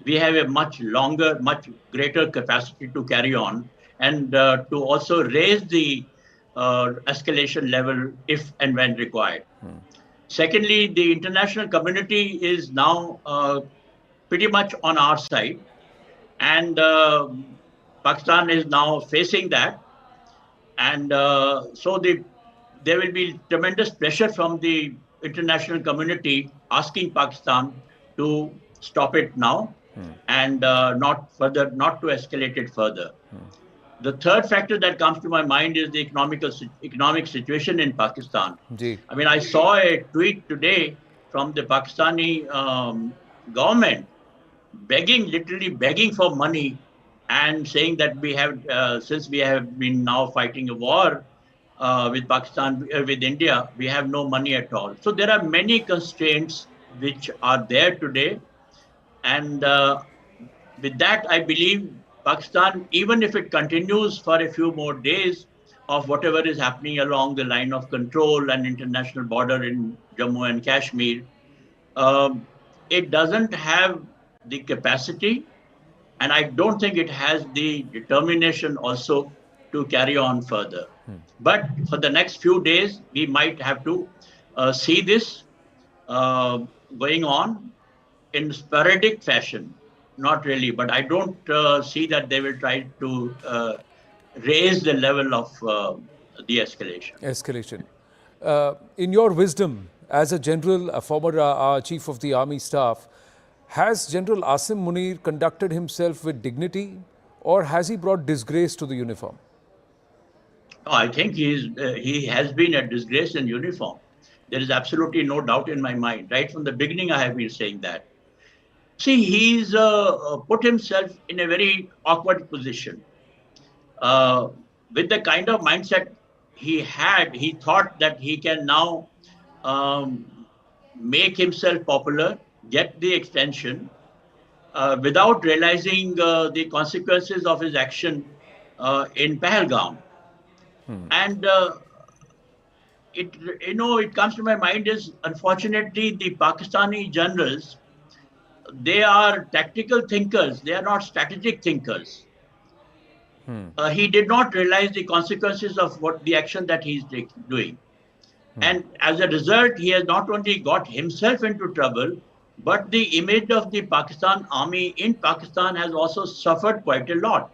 We have a much longer, much greater capacity to carry on and to also raise the escalation level if and when required. Secondly, the international community is now pretty much on our side, and Pakistan is now facing that. And so there will be tremendous pressure from the international community asking Pakistan to stop it now and not to escalate it further. The third factor that comes to my mind is the economic situation in Pakistan. I mean, I saw a tweet today from the Pakistani government literally begging for money and saying that we have, since we have been now fighting a war, with Pakistan, with India, we have no money at all. So there are many constraints which are there today. And with that, I believe Pakistan, even if it continues for a few more days of whatever is happening along the line of control and international border in Jammu and Kashmir, it doesn't have the capacity, and I don't think it has the determination also to carry on further. But for the next few days, we might have to see this going on in sporadic fashion. Not really, but I don't see that they will try to raise the level of the escalation. Escalation. In your wisdom, as a general, a former chief of the army staff, has General Asim Munir conducted himself with dignity, or has he brought disgrace to the uniform? No, I think he has been a disgrace in uniform. There is absolutely no doubt in my mind. Right from the beginning, I have been saying that. See, he's put himself in a very awkward position. With the kind of mindset he had, he thought that he can now make himself popular, get the extension, without realizing the consequences of his action in Pahalgam. And it comes to my mind is, unfortunately, the Pakistani generals, they are tactical thinkers. They are not strategic thinkers. He did not realize the consequences of what the action that he's doing. And as a result, he has not only got himself into trouble, but the image of the Pakistan army in Pakistan has also suffered quite a lot.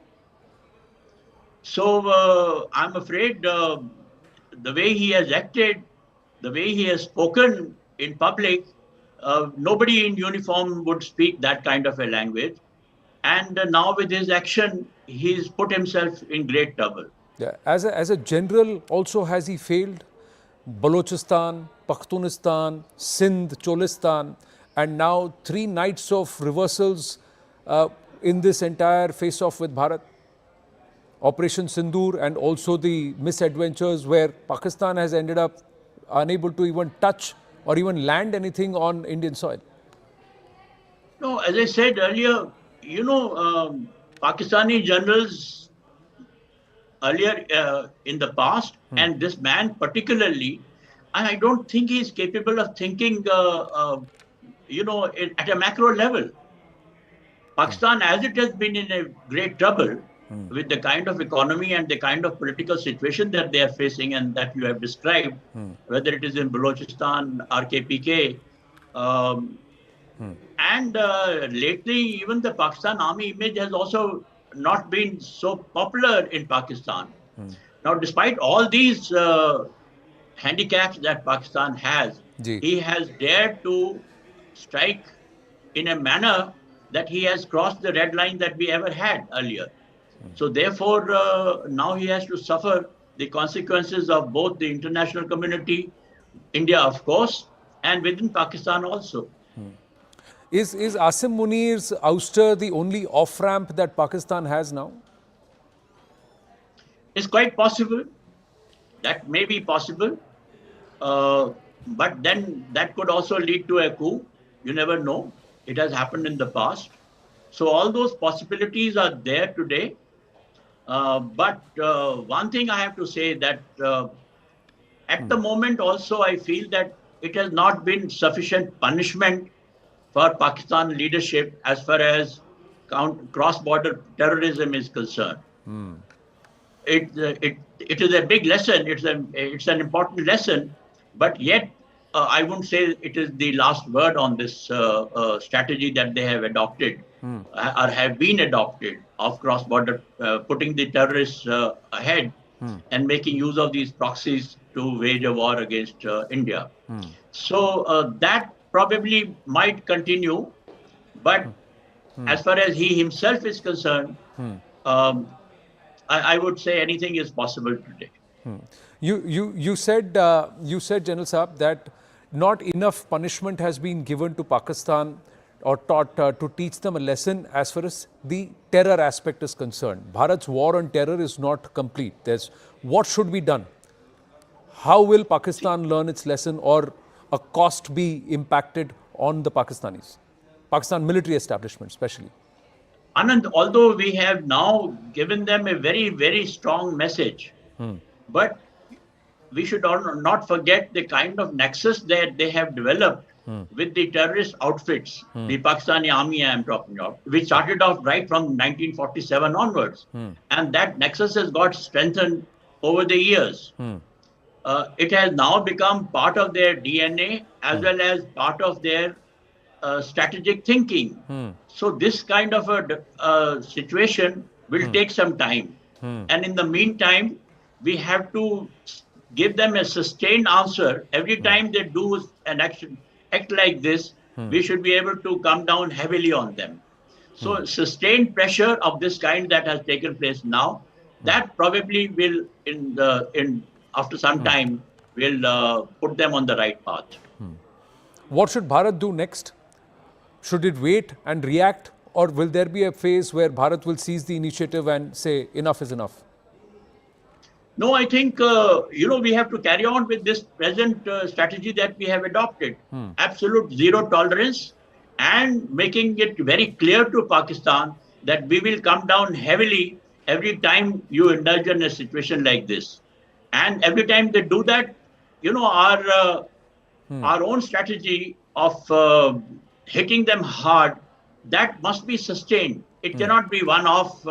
So I'm afraid the way he has acted, the way he has spoken in public, nobody in uniform would speak that kind of a language. And now with his action, he's put himself in great trouble. Yeah. As a general, also has he failed? Balochistan, Pakhtunistan, Sindh, Cholistan, and now 3 nights of reversals in this entire face-off with Bharat. Operation Sindoor, and also the misadventures where Pakistan has ended up unable to even touch or even land anything on Indian soil. No, as I said earlier, Pakistani generals earlier in the past, and this man particularly, I don't think he is capable of thinking, at a macro level. Pakistan, as it has been in a great trouble with the kind of economy and the kind of political situation that they are facing and that you have described, whether it is in Balochistan, RKPK, and lately even the Pakistan army image has also not been so popular in Pakistan. Now, despite all these handicaps that Pakistan has, he has dared to strike in a manner that he has crossed the red line that we ever had earlier. So therefore, now he has to suffer the consequences of both the international community, India, of course, and within Pakistan also. Is Asim Munir's ouster the only off-ramp that Pakistan has now? It's quite possible. That may be possible. But then that could also lead to a coup. You never know. It has happened in the past. So all those possibilities are there today. But one thing I have to say that at the moment also I feel that it has not been sufficient punishment for Pakistan leadership as far as cross-border terrorism is concerned. It is a big lesson. It's an important lesson, but yet I wouldn't say it is the last word on this strategy that they have adopted or have been adopted of cross-border, putting the terrorists ahead and making use of these proxies to wage a war against India. So that probably might continue, but as far as he himself is concerned, I would say anything is possible today. You said General Saab, that not enough punishment has been given to Pakistan or taught to teach them a lesson as far as the terror aspect is concerned. Bharat's war on terror is not complete. What should be done? how will Pakistan learn its lesson, or a cost be impacted on the Pakistanis, Pakistan military establishment especially? Anand, although we have now given them a very, very strong message, but we should not forget the kind of nexus that they have developed with the terrorist outfits, the Pakistani army I am talking of, which started off right from 1947 onwards. And that nexus has got strengthened over the years. It has now become part of their DNA as well as part of their strategic thinking. So this kind of a situation will take some time. And in the meantime, we have to give them a sustained answer. Every time they do an act like this, we should be able to come down heavily on them. So sustained pressure of this kind that has taken place now, that probably will, after some time, will put them on the right path. What should Bharat do next? Should it wait and react, or will there be a phase where Bharat will seize the initiative and say enough is enough? No, I think, we have to carry on with this present strategy that we have adopted. Absolute zero tolerance, and making it very clear to Pakistan that we will come down heavily every time you indulge in a situation like this. And every time they do that, our own strategy of hitting them hard, that must be sustained. It cannot be one-off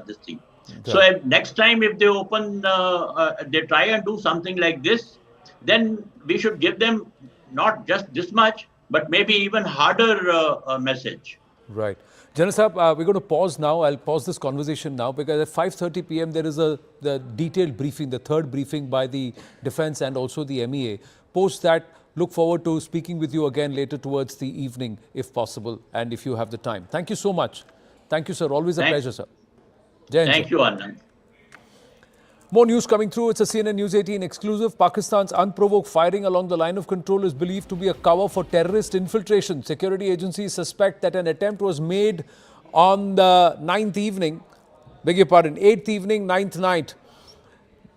this thing. So next time if they they try and do something like this, then we should give them not just this much, but maybe even harder message. Right. General Sahab, we're going to pause now. I'll pause this conversation now because at 5:30 p.m. there is the detailed briefing, the third briefing by the Defence and also the MEA. Post that, look forward to speaking with you again later towards the evening, if possible, and if you have the time. Thank you so much. Thank you, sir. Always a pleasure, sir. Thank you, Anand. More news coming through. It's a CNN News 18 exclusive. Pakistan's unprovoked firing along the line of control is believed to be a cover for terrorist infiltration. Security agencies suspect that an attempt was made on the 9th evening, 8th evening, 9th night.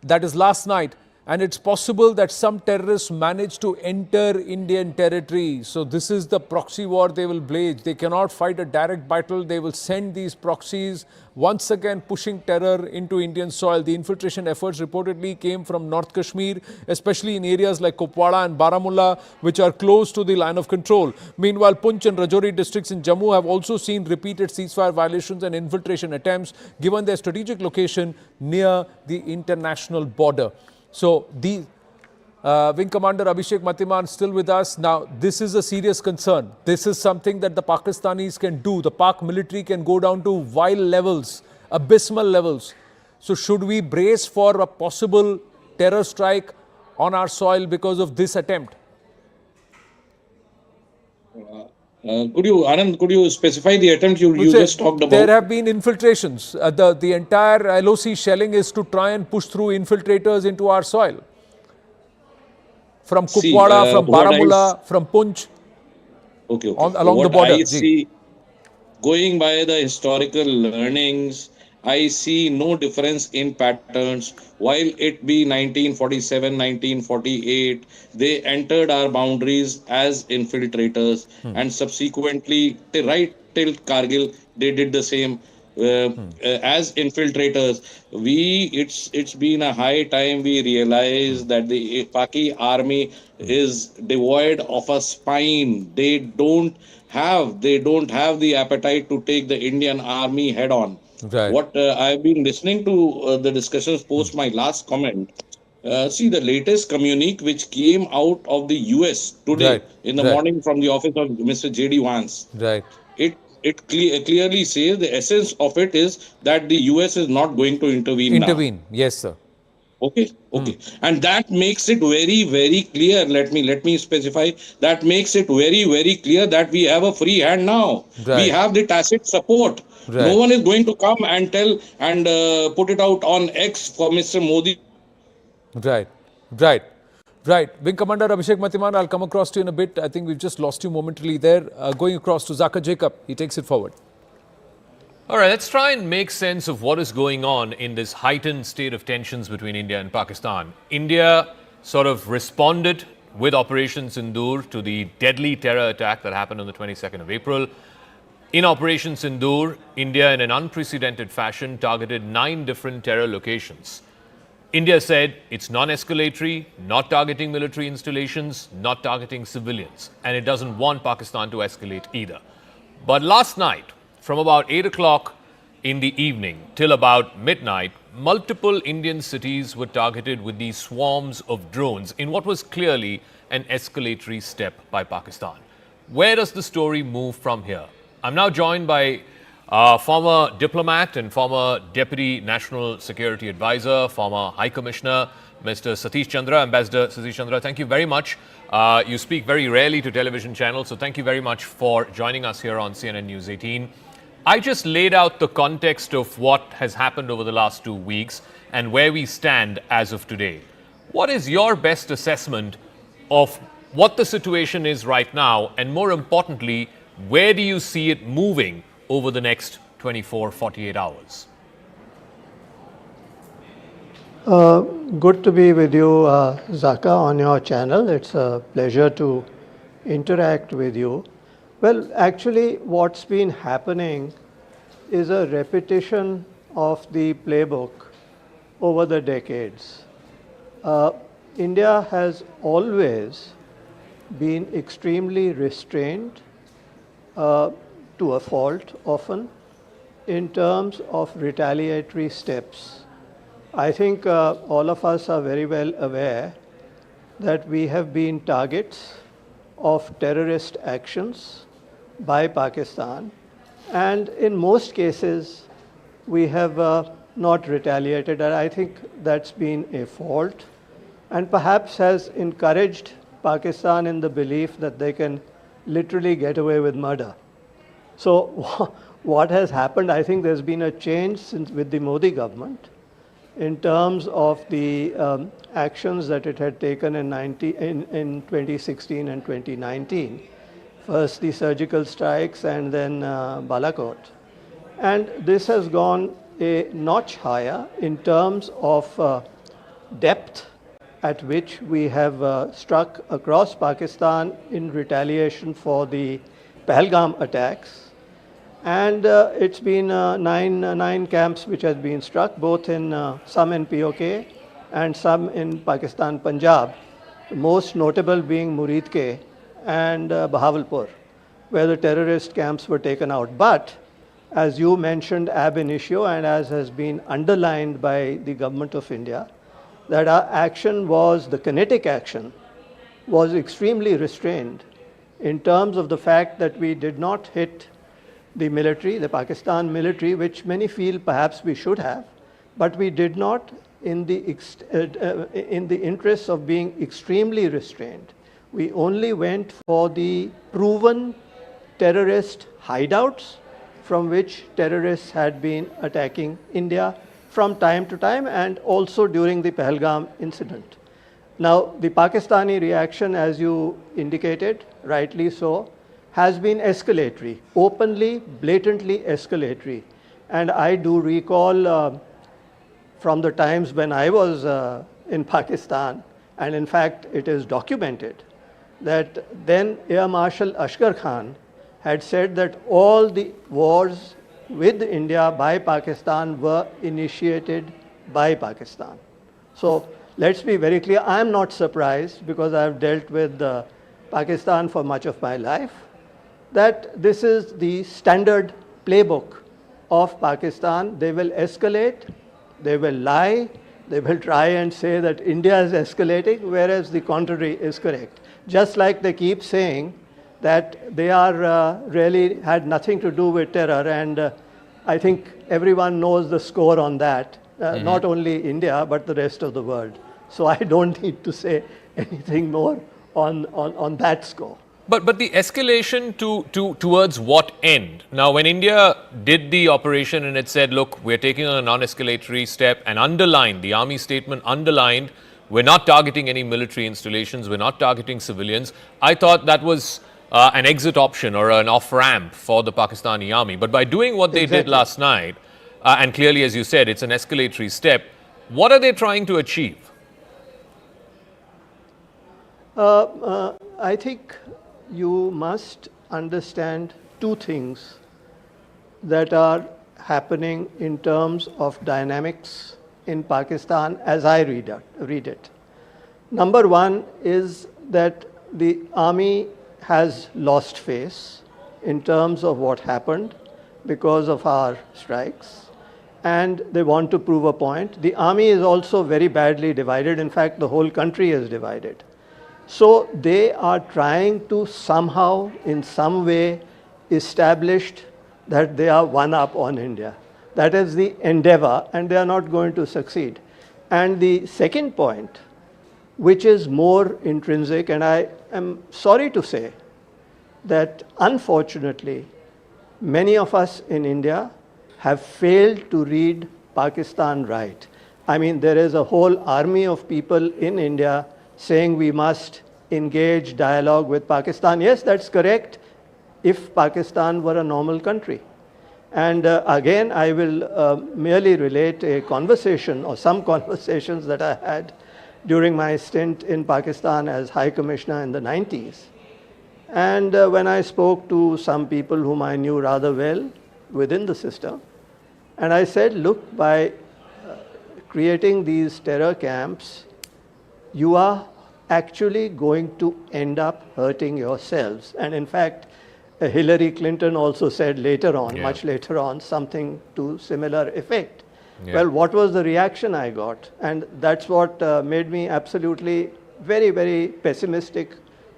That is last night. And it's possible that some terrorists managed to enter Indian territory. So this is the proxy war they will wage. They cannot fight a direct battle. They will send these proxies, once again pushing terror into Indian soil. The infiltration efforts reportedly came from North Kashmir, especially in areas like Kupwara and Baramulla, which are close to the line of control. Meanwhile, Poonch and Rajouri districts in Jammu have also seen repeated ceasefire violations and infiltration attempts, given their strategic location near the international border. So, the Wing Commander Abhishek Matiman still with us. Now, this is a serious concern. This is something that the Pakistanis can do. The Pak military can go down to vile levels, abysmal levels. So, should we brace for a possible terror strike on our soil because of this attempt? Could you specify the attempt you just talked about? There have been infiltrations. The entire LOC shelling is to try and push through infiltrators into our soil. From Kupwara, from Baramulla, from Poonch, along the border. I see, going by the historical learnings, I see no difference in patterns. While it be 1947, 1948, they entered our boundaries as infiltrators, and subsequently, right till Kargil, they did the same as infiltrators. It's been a high time we realize that the Paki army is devoid of a spine. They don't have the appetite to take the Indian army head on. Right. What I've been listening to the discussions post my last comment. See the latest communique which came out of the US today in the morning from the office of Mr. J.D. Vance. Right. It clearly says the essence of it is that the US is not going to intervene now. Yes, sir. Okay. And that makes it very, very clear. Let me specify. That makes it very, very clear that we have a free hand now. Right. We have the tacit support. Right. No one is going to come and tell and put it out on X for Mr. Modi. Right. Wing Commander Abhishek Matiman, I'll come across to you in a bit. I think we've just lost you momentarily there. Going across to Zaka Jacob. He takes it forward. All right, let's try and make sense of what is going on in this heightened state of tensions between India and Pakistan. India sort of responded with Operation Sindoor to the deadly terror attack that happened on the 22nd of April. In Operation Sindoor, India, in an unprecedented fashion, targeted 9 different terror locations. India said it's non-escalatory, not targeting military installations, not targeting civilians, and it doesn't want Pakistan to escalate either. But last night, from about 8 o'clock in the evening till about midnight, multiple Indian cities were targeted with these swarms of drones in what was clearly an escalatory step by Pakistan. Where does the story move from here? I'm now joined by former diplomat and former Deputy National Security Advisor, former High Commissioner, Mr. Satish Chandra. Ambassador Satish Chandra, thank you very much. You speak very rarely to television channels, so thank you very much for joining us here on CNN News 18. I just laid out the context of what has happened over the last 2 weeks and where we stand as of today. What is your best assessment of what the situation is right now, and more importantly, where do you see it moving over the next 24, 48 hours? Good to be with you, Zaka, on your channel. It's a pleasure to interact with you. Well, actually, what's been happening is a repetition of the playbook over the decades. India has always been extremely restrained, to a fault often, in terms of retaliatory steps. I think all of us are very well aware that we have been targets of terrorist actions by Pakistan, and in most cases we have not retaliated, and I think that's been a fault and perhaps has encouraged Pakistan in the belief that they can literally get away with murder. So what has happened, I think there's been a change since with the Modi government in terms of the actions that it had taken in 2016 and 2019. First the surgical strikes and then Balakot. And this has gone a notch higher in terms of depth at which we have struck across Pakistan in retaliation for the Pahalgam attacks. And it's been nine camps which has been struck, both in some in POK and some in Pakistan, Punjab, the most notable being Muridke and Bahawalpur, where the terrorist camps were taken out. But as you mentioned ab initio, and as has been underlined by the government of India, that our action was, the kinetic action, was extremely restrained in terms of the fact that we did not hit the military, the Pakistan military, which many feel perhaps we should have, but we did not in the interest of being extremely restrained. We only went for the proven terrorist hideouts from which terrorists had been attacking India from time to time, and also during the Pahalgam incident. Now, the Pakistani reaction, as you indicated, rightly so, has been escalatory, openly, blatantly escalatory. And I do recall from the times when I was in Pakistan, and in fact it is documented, that then Air Marshal Ashgar Khan had said that all the wars with India by Pakistan were initiated by Pakistan. So let's be very clear, I am not surprised, because I have dealt with Pakistan for much of my life, that this is the standard playbook of Pakistan. They will escalate, they will lie, they will try and say that India is escalating, whereas the contrary is correct. Just like they keep saying that they are really had nothing to do with terror, and I think everyone knows the score on that, not only India but the rest of the world. So I don't need to say anything more on that score. But the escalation towards what end? Now, when India did the operation and it said, look, we're taking a non-escalatory step, and underlined, the army statement underlined, we're not targeting any military installations, we're not targeting civilians, I thought that was an exit option or an off-ramp for the Pakistani army. But by doing what they did last night, and clearly, as you said, it's an escalatory step, what are they trying to achieve? I think you must understand two things that are happening in terms of dynamics in Pakistan as I read it. Number one is that the army has lost face in terms of what happened because of our strikes, and they want to prove a point. The army is also very badly divided. In fact, the whole country is divided. So they are trying to somehow, in some way, establish that they are one up on India. That is the endeavor, and they are not going to succeed. And the second point, which is more intrinsic, and I am sorry to say that unfortunately, many of us in India have failed to read Pakistan right. I mean, there is a whole army of people in India saying we must engage dialogue with Pakistan. Yes, that's correct, if Pakistan were a normal country. And again, I will merely relate a conversation or some conversations that I had during my stint in Pakistan as High Commissioner in the 90s. And when I spoke to some people whom I knew rather well within the system, and I said, look, by creating these terror camps, you are actually going to end up hurting yourselves. And in fact, Hillary Clinton also said later on, much later on, something to similar effect. Yeah. Well, what was the reaction I got? And that's what made me absolutely very, very pessimistic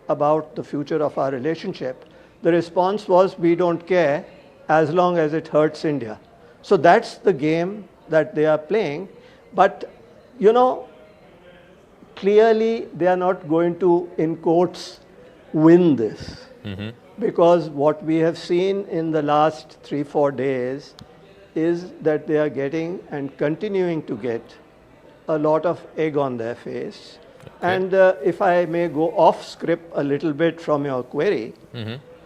about the future of our relationship. The response was, we don't care as long as it hurts India. So that's the game that they are playing. But, you know, clearly they are not going to, in quotes, win this. Mm-hmm. Because what we have seen in the last 3-4 days is that they are getting and continuing to get a lot of egg on their face. Okay. And if I may go off script a little bit from your query,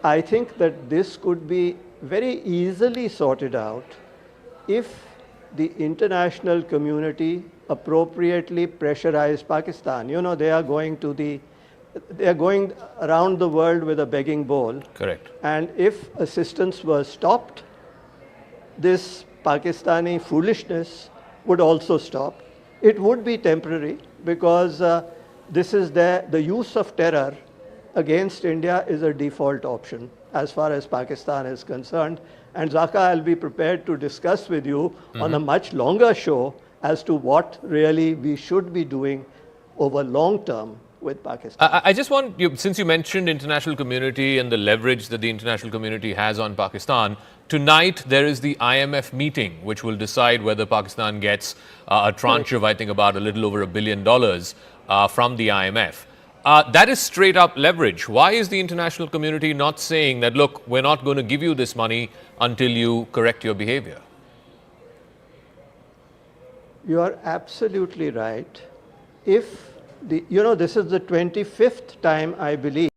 I think that this could be very easily sorted out if the international community appropriately pressurized Pakistan. You know, they are going around the world with a begging bowl. Correct. And if assistance was stopped, this Pakistani foolishness would also stop. It would be temporary because this is the use of terror against India is a default option as far as Pakistan is concerned. And Zaka, I'll be prepared to discuss with you on a much longer show as to what really we should be doing over long term with Pakistan. I just want you, since you mentioned international community and the leverage that the international community has on Pakistan, tonight there is the IMF meeting, which will decide whether Pakistan gets a tranche of, I think, about a little over $1 billion from the IMF. That is straight up leverage. Why is the international community not saying that, look, we're not going to give you this money until you correct your behavior? You are absolutely right. If this is the 25th time, I believe,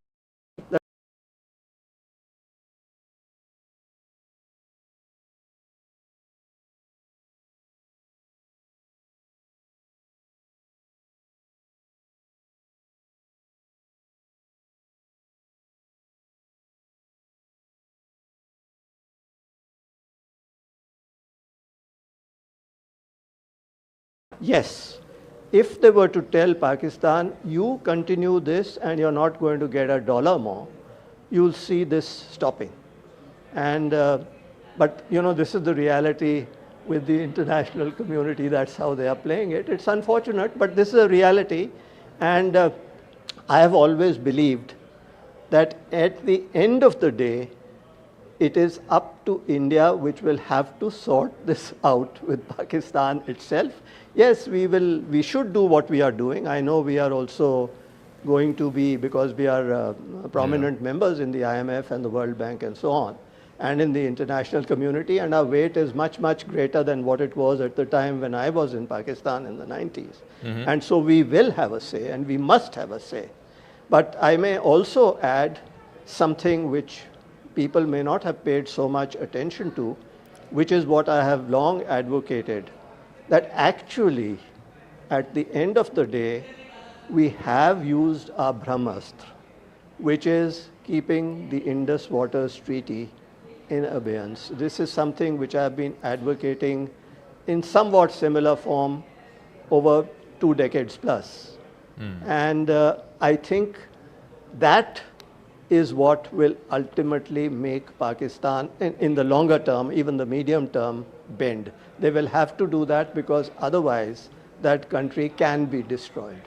that yes. If they were to tell Pakistan, you continue this and you're not going to get $1 more, you'll see this stopping. And, but this is the reality with the international community. That's how they are playing it. It's unfortunate, but this is a reality. And I have always believed that at the end of the day, it is up to India, which will have to sort this out with Pakistan itself. Yes, we should do what we are doing. I know we are also going to be, because we are prominent members in the IMF and the World Bank and so on, and in the international community, and our weight is much, much greater than what it was at the time when I was in Pakistan in the 90s. And so we will have a say, and we must have a say. But I may also add something which people may not have paid so much attention to, which is what I have long advocated, that actually, at the end of the day, we have used our Brahmastra, which is keeping the Indus Waters Treaty in abeyance. This is something which I have been advocating in somewhat similar form over 2 decades plus. And I think that is what will ultimately make Pakistan, in the longer term, even the medium term, bend. They will have to do that because otherwise that country can be destroyed.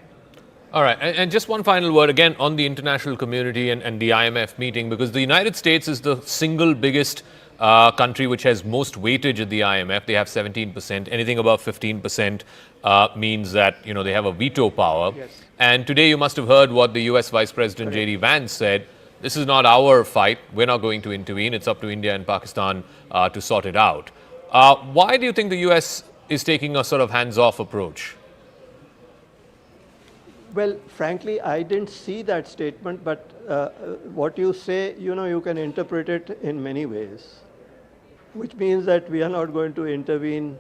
All right. And just one final word again on the international community and the IMF meeting, because the United States is the single biggest country which has most weightage at the IMF. They have 17%. Anything above 15% means that, you know, they have a veto power. Yes. And today you must have heard what the US Vice President J.D. Vance said. This is not our fight. We're not going to intervene. It's up to India and Pakistan to sort it out. Why do you think the US is taking a sort of hands-off approach? Well, frankly, I didn't see that statement, but what you say, you know, you can interpret it in many ways, which means that we are not going to intervene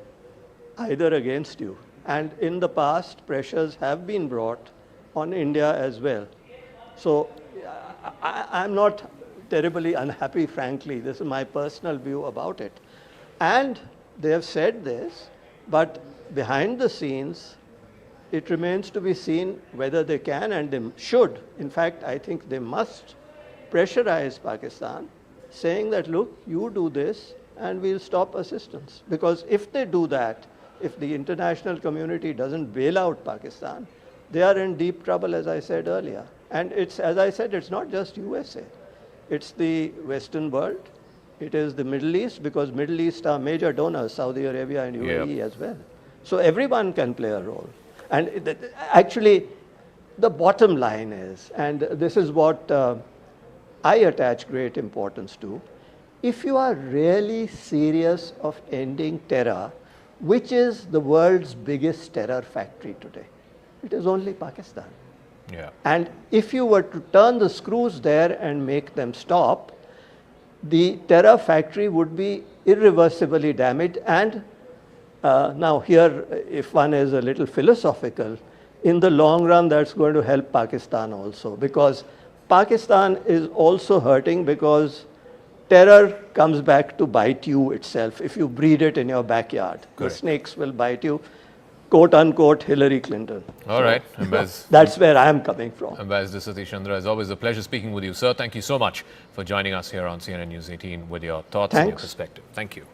either against you. And in the past, pressures have been brought on India as well. So I'm not terribly unhappy, frankly. This is my personal view about it. And they have said this, but behind the scenes, it remains to be seen whether they can and they should. In fact, I think they must pressurize Pakistan, saying that, look, you do this and we'll stop assistance. Because if they do that, if the international community doesn't bail out Pakistan, they are in deep trouble, as I said earlier. And it's, as I said, it's not just USA. It's the Western world. It is the Middle East, because Middle East are major donors, Saudi Arabia and UAE as well. So everyone can play a role. And actually, the bottom line is, and this is what I attach great importance to, if you are really serious of ending terror, which is the world's biggest terror factory today? It is only Pakistan. Yeah. And if you were to turn the screws there and make them stop, the terror factory would be irreversibly damaged. And now here, if one is a little philosophical, in the long run, that's going to help Pakistan also, because Pakistan is also hurting because terror comes back to bite you itself if you breed it in your backyard. Correct. The snakes will bite you, quote unquote, Hillary Clinton. All right. That's where I am coming from. Ambassador Satish Chandra, as always, a pleasure speaking with you, sir. Thank you so much for joining us here on CNN News 18 with your thoughts and your perspective. Thank you.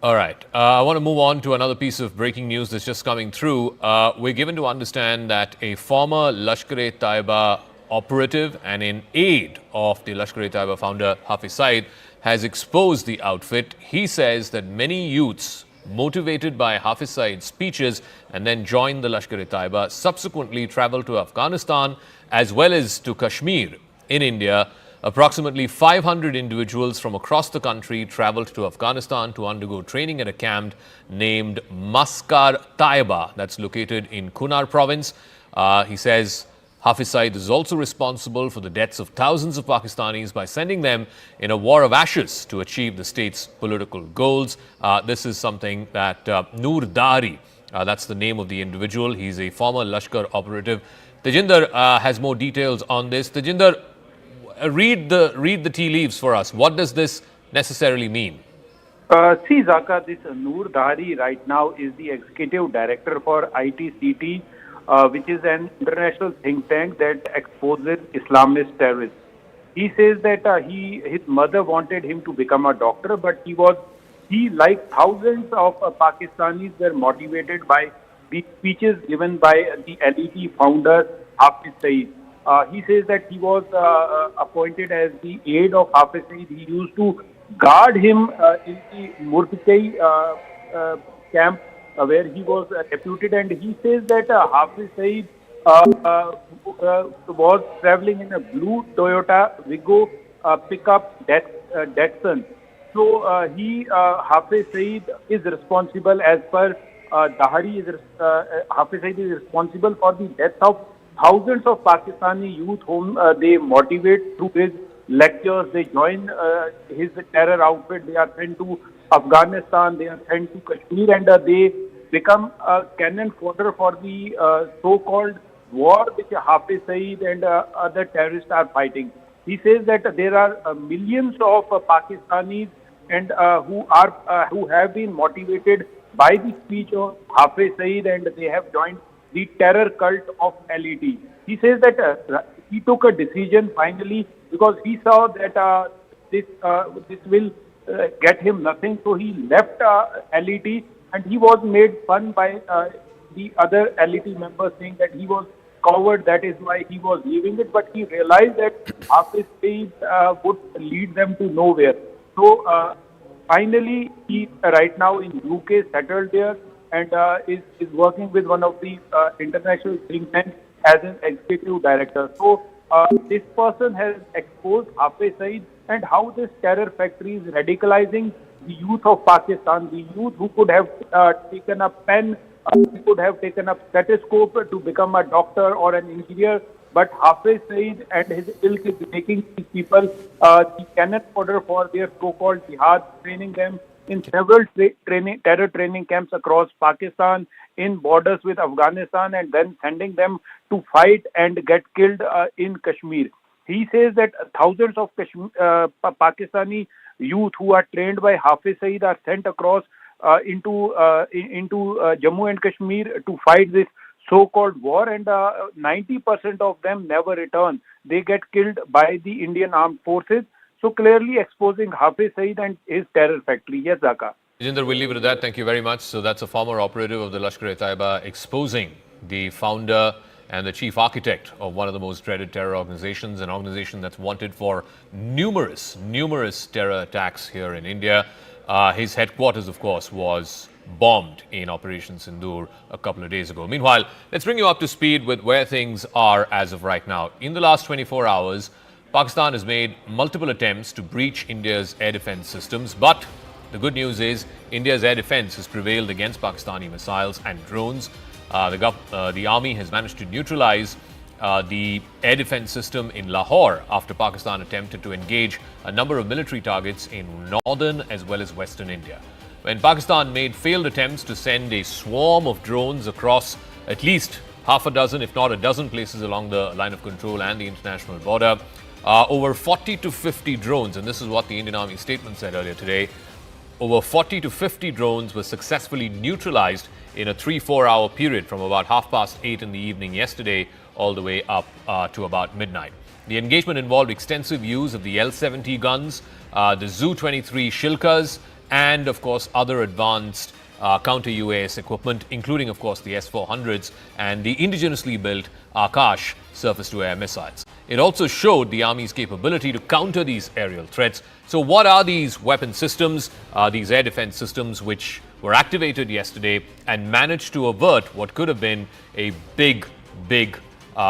All right. I want to move on to another piece of breaking news that's just coming through. We're given to understand that a former Lashkar-e-Taiba operative and in aid of the Lashkar-e-Taiba founder Hafiz Saeed has exposed the outfit. He says that many youths motivated by Hafiz Saeed's speeches and then joined the Lashkar-e-Taiba subsequently traveled to Afghanistan as well as to Kashmir in India. Approximately 500 individuals from across the country traveled to Afghanistan to undergo training at a camp named Maskar Taiba that's located in Kunar province. He says Hafiz Saeed is also responsible for the deaths of thousands of Pakistanis by sending them in a war of ashes to achieve the state's political goals. This is something that Noor Dari, that's the name of the individual. He's a former Lashkar operative. Tejinder has more details on this. Tejinder, read the tea leaves for us. What does this necessarily mean? See, Zaka, this Noor Dari right now is the executive director for ITCT, which is an international think tank that exposes Islamist terrorists. He says that his mother wanted him to become a doctor, but he like thousands of Pakistanis were motivated by the speeches given by the LET founder Hafiz Saeed. He says that he was appointed as the aide of Hafiz Saeed. He used to guard him in the Murtikai camp where he was deputed, and he says that Hafiz Saeed was traveling in a blue Toyota Wigo pickup Datsun. So Hafiz Saeed is responsible, as per Dahari, Hafiz Saeed is responsible for the death of thousands of Pakistani youth whom they motivate through his lectures. They join his terror outfit. They are sent to Afghanistan. They are sent to Kashmir, and they become a cannon fodder for the so-called war which Hafiz Saeed and other terrorists are fighting. He says that there are millions of Pakistanis and who have been motivated by the speech of Hafiz Saeed, and they have joined the terror cult of LET. He says that he took a decision finally because he saw that this will get him nothing, so he left LET, and he was made fun by the other LET members, saying that he was coward, that is why he was leaving it. But he realized that Hafiz Saeed would lead them to nowhere. So finally, he right now in UK, settled there, and is working with one of the international think tanks as an executive director. So this person has exposed Hafiz Saeed and how this terror factory is radicalizing the youth of Pakistan, the youth who could have taken a pen, could have taken a stethoscope to become a doctor or an engineer, but Hafiz Saeed and his ilk is making these people the cannon fodder for their so-called jihad, training them in several terror training camps across Pakistan, in borders with Afghanistan, and then sending them to fight and get killed in Kashmir. He says that thousands of Pakistani youth who are trained by Hafiz Saeed are sent across into Jammu and Kashmir to fight this so-called war, and 90% of them never return. They get killed by the Indian armed forces. So clearly exposing Hafiz Saeed and his terror factory. Yes, Zaka. Jinder, we'll leave it at that. Thank you very much. So that's a former operative of the Lashkar-e-Taiba exposing the founder and the chief architect of one of the most dreaded terror organizations, an organization that's wanted for numerous terror attacks here in India. His headquarters, of course, was bombed in Operation Sindoor a couple of days ago. Meanwhile, let's bring you up to speed with where things are as of right now. In the last 24 hours, Pakistan has made multiple attempts to breach India's air defense systems, but the good news is India's air defense has prevailed against Pakistani missiles and drones. The army has managed to neutralize the air defense system in Lahore after Pakistan attempted to engage a number of military targets in northern as well as western India. When Pakistan made failed attempts to send a swarm of drones across at least half a dozen, if not a dozen places along the line of control and the international border, over 40 to 50 drones, and this is what the Indian Army statement said earlier today, over 40 to 50 drones were successfully neutralized in a 3-4 hour period from about 8:30 in the evening yesterday all the way up to about midnight. The engagement involved extensive use of the L-70 guns, the Zu-23 Shilkas, and of course other advanced counter-UAS equipment, including of course the S-400s and the indigenously built Akash surface-to-air missiles. It also showed the Army's capability to counter these aerial threats. So what are these weapon systems, these air defense systems which were activated yesterday and managed to avert what could have been a big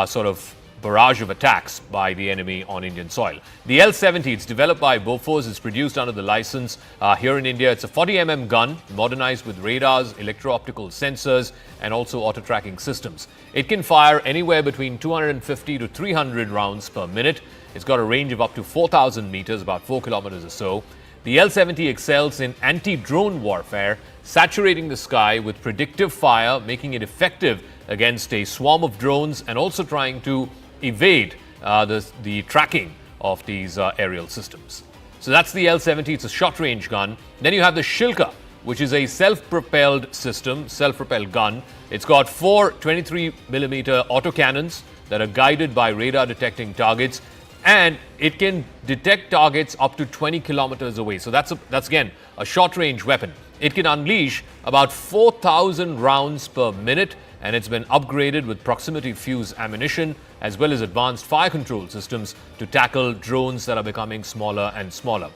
sort of barrage of attacks by the enemy on Indian soil? The L-70, it's developed by Bofors, it's produced under the license here in India. It's a 40mm gun, modernized with radars, electro-optical sensors, and also auto-tracking systems. It can fire anywhere between 250 to 300 rounds per minute. It's got a range of up to 4,000 meters, about 4 kilometers or so. The L-70 excels in anti-drone warfare, saturating the sky with predictive fire, making it effective against a swarm of drones and also trying to evade the tracking of these aerial systems. So that's the L-70. It's a short-range gun. Then you have the Shilka, which is a self-propelled system, self-propelled gun. It's got 4 23mm autocannons that are guided by radar detecting targets, and it can detect targets up to 20 kilometers away. So that's again a short-range weapon. It can unleash about 4,000 rounds per minute, and it's been upgraded with proximity fuse ammunition as well as advanced fire control systems to tackle drones that are becoming smaller and smaller.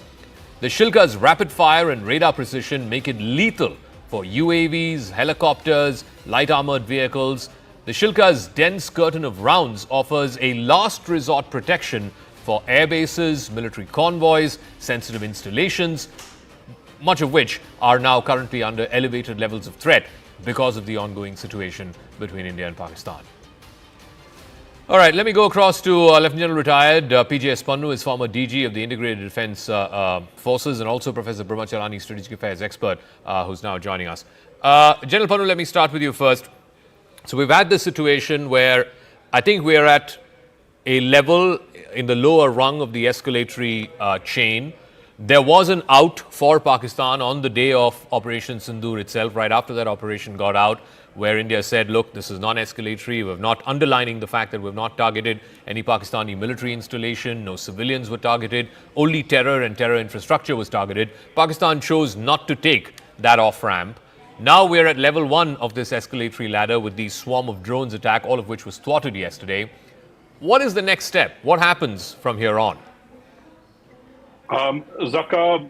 The Shilka's rapid fire and radar precision make it lethal for UAVs, helicopters, light armored vehicles. The Shilka's dense curtain of rounds offers a last resort protection for air bases, military convoys, sensitive installations, much of which are now currently under elevated levels of threat because of the ongoing situation between India and Pakistan. All right, let me go across to Lieutenant General retired PJ Espannu, is former DG of the Integrated Defence Forces, and also Professor Brahmacharani, strategic affairs expert, who's now joining us. General Pannu, let me start with you first. So we've had this situation where I think we're at a level in the lower rung of the escalatory chain. There was an out for Pakistan on the day of Operation Sindoor itself, right after that operation got out, where India said, look, this is non-escalatory. We're not underlining the fact that we've not targeted any Pakistani military installation. No civilians were targeted. Only terror and terror infrastructure was targeted. Pakistan chose not to take that off-ramp. Now we're at level 1 of this escalatory ladder with the swarm of drones attack, all of which was thwarted yesterday. What is the next step? What happens from here on? Zaka,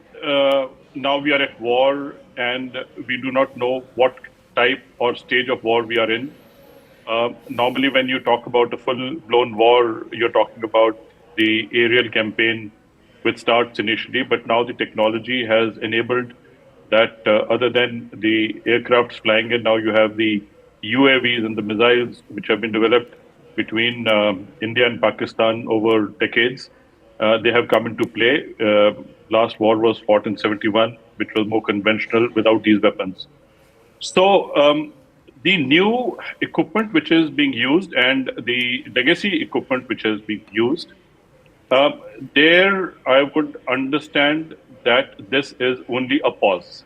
now we are at war and we do not know what type or stage of war we are in. Normally when you talk about a full-blown war, you're talking about the aerial campaign which starts initially, but now the technology has enabled that other than the aircrafts flying in, now you have the UAVs and the missiles which have been developed between India and Pakistan over decades. They have come into play. Last war was fought in 71, which was more conventional without these weapons. So the new equipment which is being used and the legacy equipment which is being used, there I would understand that this is only a pause.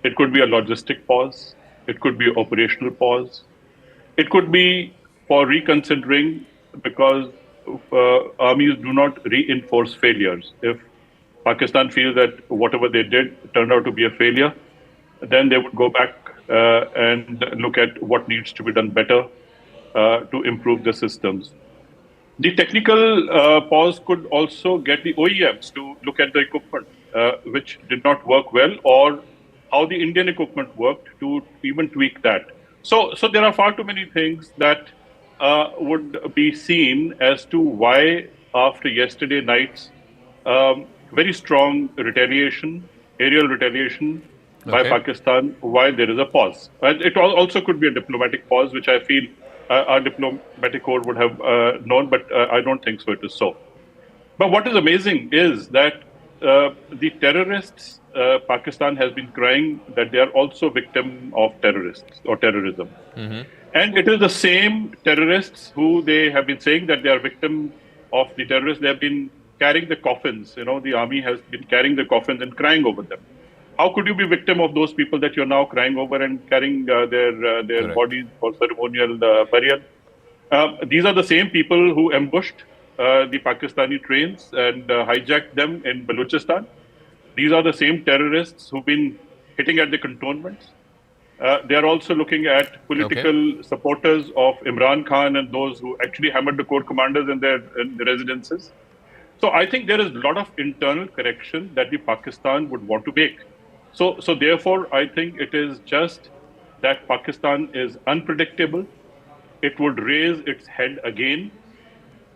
It could be a logistic pause. It could be an operational pause. It could be for reconsidering because armies do not reinforce failures. If Pakistan feels that whatever they did turned out to be a failure, then they would go back and look at what needs to be done better to improve the systems. The technical pause could also get the OEMs to look at the equipment which did not work well, or how the Indian equipment worked, to even tweak that. So there are far too many things that would be seen as to why after yesterday night's very strong retaliation, aerial retaliation by Pakistan, why there is a pause. It also could be a diplomatic pause, which I feel our diplomatic corps would have known, but I don't think so it is so. But what is amazing is that the terrorists, Pakistan has been crying that they are also victim of terrorists or terrorism. And it is the same terrorists who they have been saying that they are victim of the terrorists. They have been carrying the coffins. You know, the army has been carrying the coffins and crying over them. How could you be victim of those people that you're now crying over and carrying their bodies for ceremonial burial? These are the same people who ambushed the Pakistani trains and hijacked them in Balochistan. These are the same terrorists who've been hitting at the cantonments. They are also looking at political supporters of Imran Khan and those who actually hammered the corps commanders in their residences. So I think there is a lot of internal correction that the Pakistan would want to make. So therefore, I think it is just that Pakistan is unpredictable. It would raise its head again,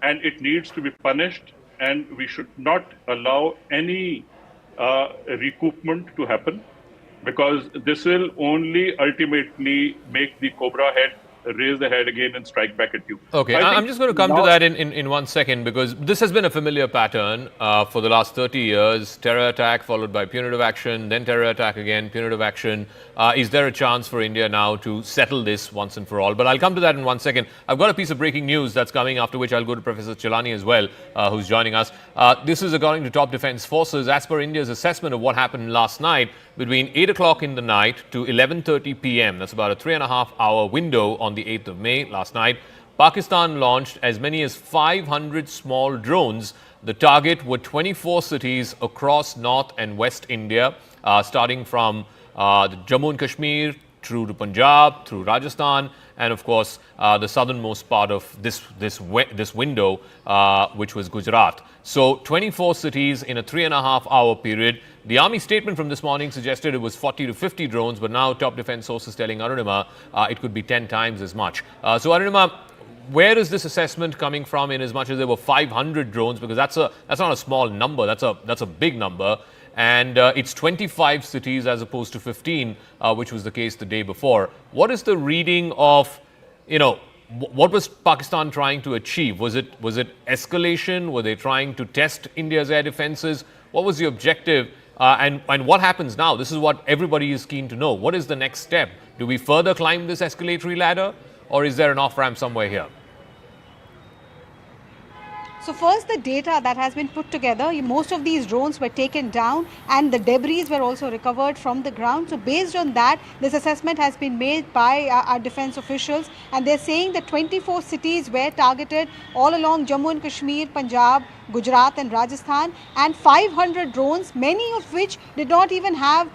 and it needs to be punished. And we should not allow any recoupment to happen, because this will only ultimately make the Cobra head raise the head again and strike back at you. Okay, I'm just going to come to that in 1 second, because this has been a familiar pattern for the last 30 years. Terror attack followed by punitive action, then terror attack again, punitive action. Is there a chance for India now to settle this once and for all? But I'll come to that in 1 second. I've got a piece of breaking news that's coming, after which I'll go to Professor Chelani as well, who's joining us. This is according to top defense forces. As per India's assessment of what happened last night, between 8 o'clock in the night to 11:30 p.m., that's about a 3.5-hour window on the 8th of May last night, Pakistan launched as many as 500 small drones. The target were 24 cities across North and West India, starting from the Jammu and Kashmir through to Punjab, through Rajasthan, and of course the southernmost part of this window, which was Gujarat. So 24 cities in a 3.5-hour period. The army statement from this morning suggested it was 40 to 50 drones, but now top defense sources telling Arunima it could be 10 times as much. So Arunima, where is this assessment coming from, in as much as there were 500 drones? Because that's not a small number, that's a big number. And it's 25 cities as opposed to 15, which was the case the day before. What is the reading of, what was Pakistan trying to achieve? Was it escalation? Were they trying to test India's air defenses? What was the objective? And what happens now? This is what everybody is keen to know. What is the next step? Do we further climb this escalatory ladder, or is there an off-ramp somewhere here? So first, the data that has been put together, most of these drones were taken down and the debris were also recovered from the ground. So based on that, this assessment has been made by our defense officials, and they're saying that 24 cities were targeted all along Jammu and Kashmir, Punjab, Gujarat and Rajasthan, and 500 drones, many of which did not even have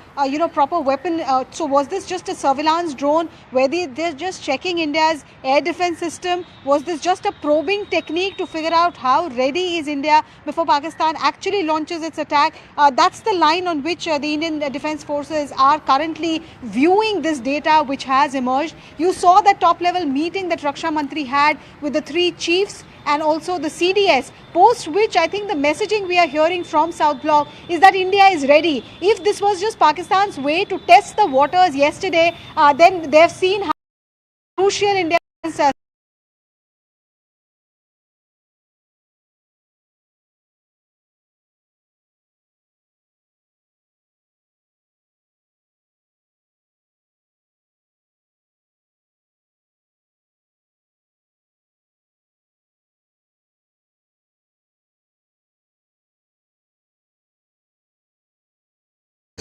proper weapon. So was this just a surveillance drone where they're just checking India's air defense system? Was this just a probing technique to figure out how ready is India before Pakistan actually launches its attack? That's the line on which the Indian Defence Forces are currently viewing this data which has emerged. You saw that top level meeting that Raksha Mantri had with the three chiefs and also the CDS, post which I think the messaging we are hearing from South Block is that India is ready. If this was just Pakistan's way to test the waters yesterday, then they've seen how crucial India is.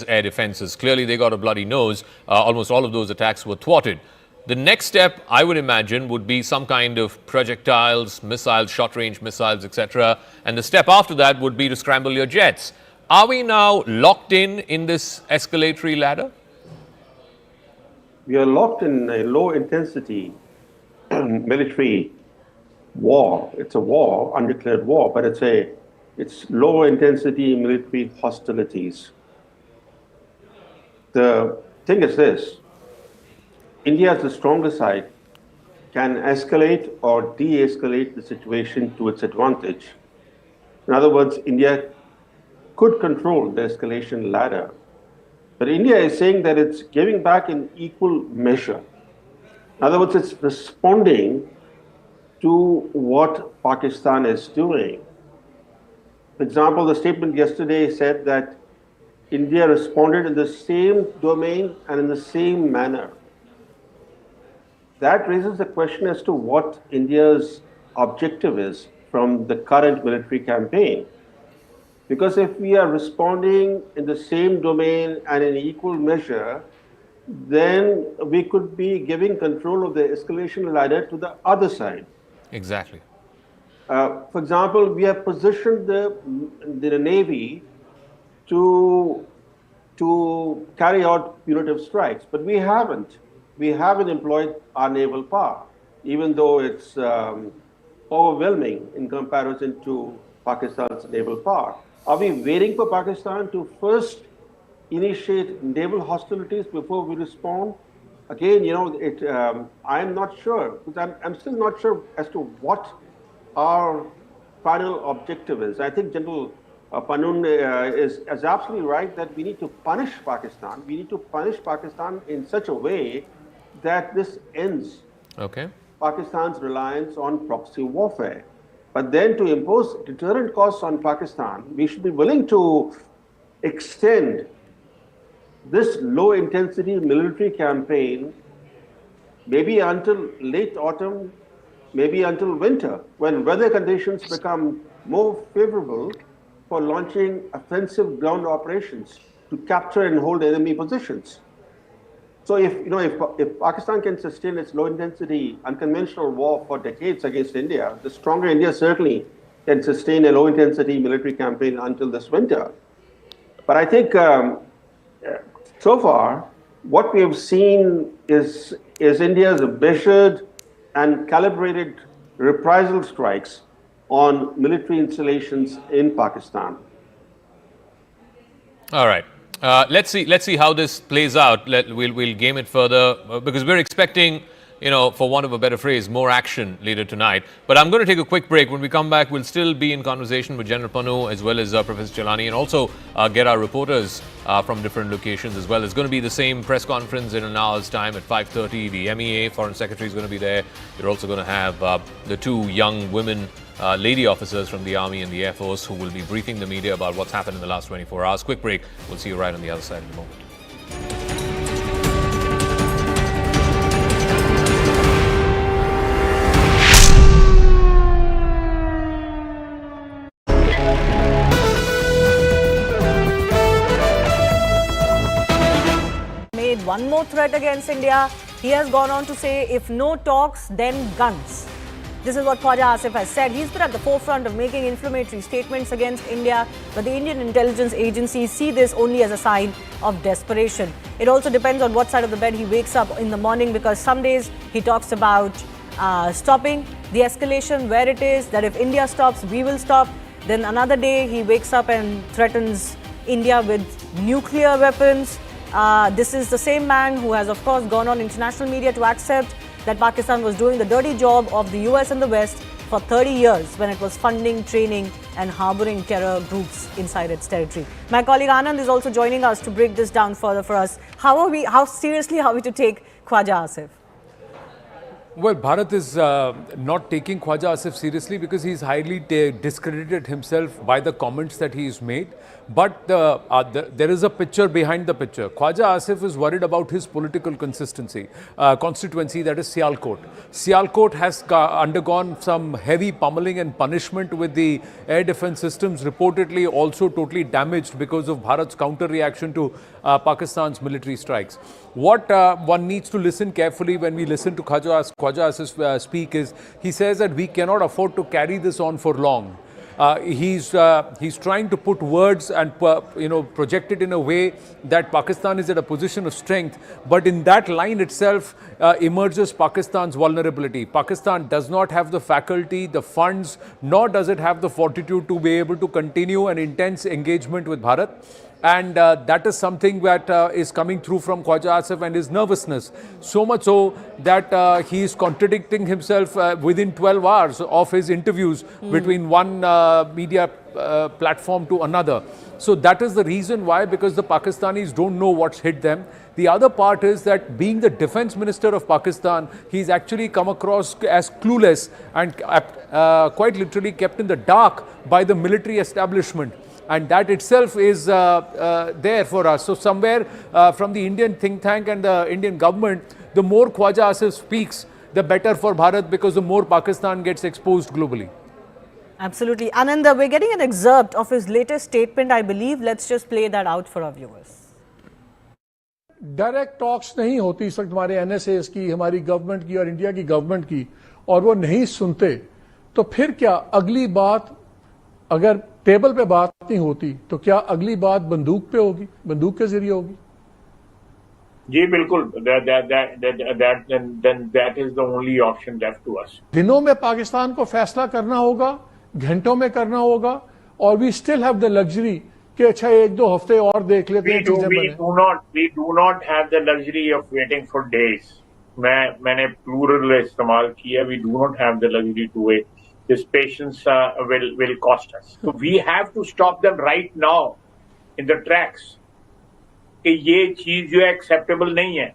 Air defenses. Clearly, they got a bloody nose. Almost all of those attacks were thwarted. The next step, I would imagine, would be some kind of projectiles, missiles, short-range missiles, etc. And the step after that would be to scramble your jets. Are we now locked in this escalatory ladder? We are locked in a low-intensity military war. It's a war, undeclared war, but it's low-intensity military hostilities. The thing is this: India, as the stronger side, can escalate or de-escalate the situation to its advantage. In other words, India could control the escalation ladder. But India is saying that it's giving back in equal measure. In other words, it's responding to what Pakistan is doing. For example, the statement yesterday said that India responded in the same domain and in the same manner. That raises the question as to what India's objective is from the current military campaign. Because if we are responding in the same domain and in equal measure, then we could be giving control of the escalation ladder to the other side. Exactly. For example, we have positioned the Navy to carry out punitive strikes, but we haven't. We haven't employed our naval power, even though it's overwhelming in comparison to Pakistan's naval power. Are we waiting for Pakistan to first initiate naval hostilities before we respond? Again, I'm not sure, because I'm still not sure as to what our final objective is. I think General Panun is absolutely right that we need to punish Pakistan. We need to punish Pakistan in such a way that this ends Pakistan's reliance on proxy warfare. But then to impose deterrent costs on Pakistan, we should be willing to extend this low-intensity military campaign maybe until late autumn, maybe until winter, when weather conditions become more favorable for launching offensive ground operations to capture and hold enemy positions. So if Pakistan can sustain its low-intensity unconventional war for decades against India, the stronger India certainly can sustain a low-intensity military campaign until this winter. But I think so far, what we have seen is India's measured and calibrated reprisal strikes on military installations in Pakistan. All right. Let's see how this plays out. We'll game it further because we're expecting for want of a better phrase, more action later tonight. But I'm going to take a quick break. When we come back, we'll still be in conversation with General Panu as well as Professor Chelani, and also get our reporters from different locations as well. It's going to be the same press conference in an hour's time at 5:30. The MEA Foreign Secretary is going to be there. You're also going to have the two young women lady officers from the Army and the Air Force who will be briefing the media about what's happened in the last 24 hours. Quick break. We'll see you right on the other side in a moment. Made one more threat against India. He has gone on to say, if no talks, then guns. This is what Khwaja Asif has said. He's been at the forefront of making inflammatory statements against India, but the Indian intelligence agencies see this only as a sign of desperation. It also depends on what side of the bed he wakes up in the morning, because some days he talks about stopping the escalation where it is, that if India stops, we will stop. Then another day he wakes up and threatens India with nuclear weapons. This is the same man who has, of course, gone on international media to accept that Pakistan was doing the dirty job of the US and the West for 30 years when it was funding, training and harboring terror groups inside its territory. My colleague Anand is also joining us to break this down further for us. How seriously are we to take Khwaja Asif? Well, Bharat is not taking Khwaja Asif seriously because he's highly discredited himself by the comments that he's made. But there is a picture behind the picture. Khwaja Asif is worried about his political constituency, that is Sialkot. Sialkot has undergone some heavy pummeling and punishment with the air defense systems, reportedly also totally damaged because of Bharat's counter reaction to Pakistan's military strikes. What one needs to listen carefully when we listen to Khwaja Asif speak is, he says that we cannot afford to carry this on for long. He's trying to put words and project it in a way that Pakistan is at a position of strength, but in that line itself emerges Pakistan's vulnerability. Pakistan does not have the faculty, the funds, nor does it have the fortitude to be able to continue an intense engagement with Bharat. And that is something that is coming through from Khwaja Asif and his nervousness. So much so that he is contradicting himself within 12 hours of his interviews between one media platform to another. So that is the reason why, because the Pakistanis don't know what's hit them. The other part is that being the defense minister of Pakistan, he's actually come across as clueless and quite literally kept in the dark by the military establishment. And that itself is there for us. So somewhere from the Indian think tank and the Indian government, the more Khwaja Asif speaks, the better for Bharat, because the more Pakistan gets exposed globally. Absolutely. Ananda, we're getting an excerpt of his latest statement, I believe. Let's just play that out for our viewers. Direct talks नहीं होती इस वक्त हमारे NSS की, हमारी government की और India की गवर्नमेंट की, और वो नहीं सुनते, तो फिर क्या अगली बात, अगर टेबल पे बात नहीं होती, तो क्या अगली बात बंदूक पे होगी, बंदूक के जरिए होगी? जी बिल्कुल, that is the only option left to us. दिनों में पाकिस्तान को फैसला करना होगा, घंटों में करना होगा, और we still have the luxury कि अच्छा एक दो हफ्ते और देख लेते हैं चीजें बने. We do not have the luxury of waiting for days. मैंने plural इस्तेमाल किया. We do not have the luxury to wait. This patience will cost us. So we have to stop them right now in the tracks. कि ये चीज जो है acceptable नहीं है.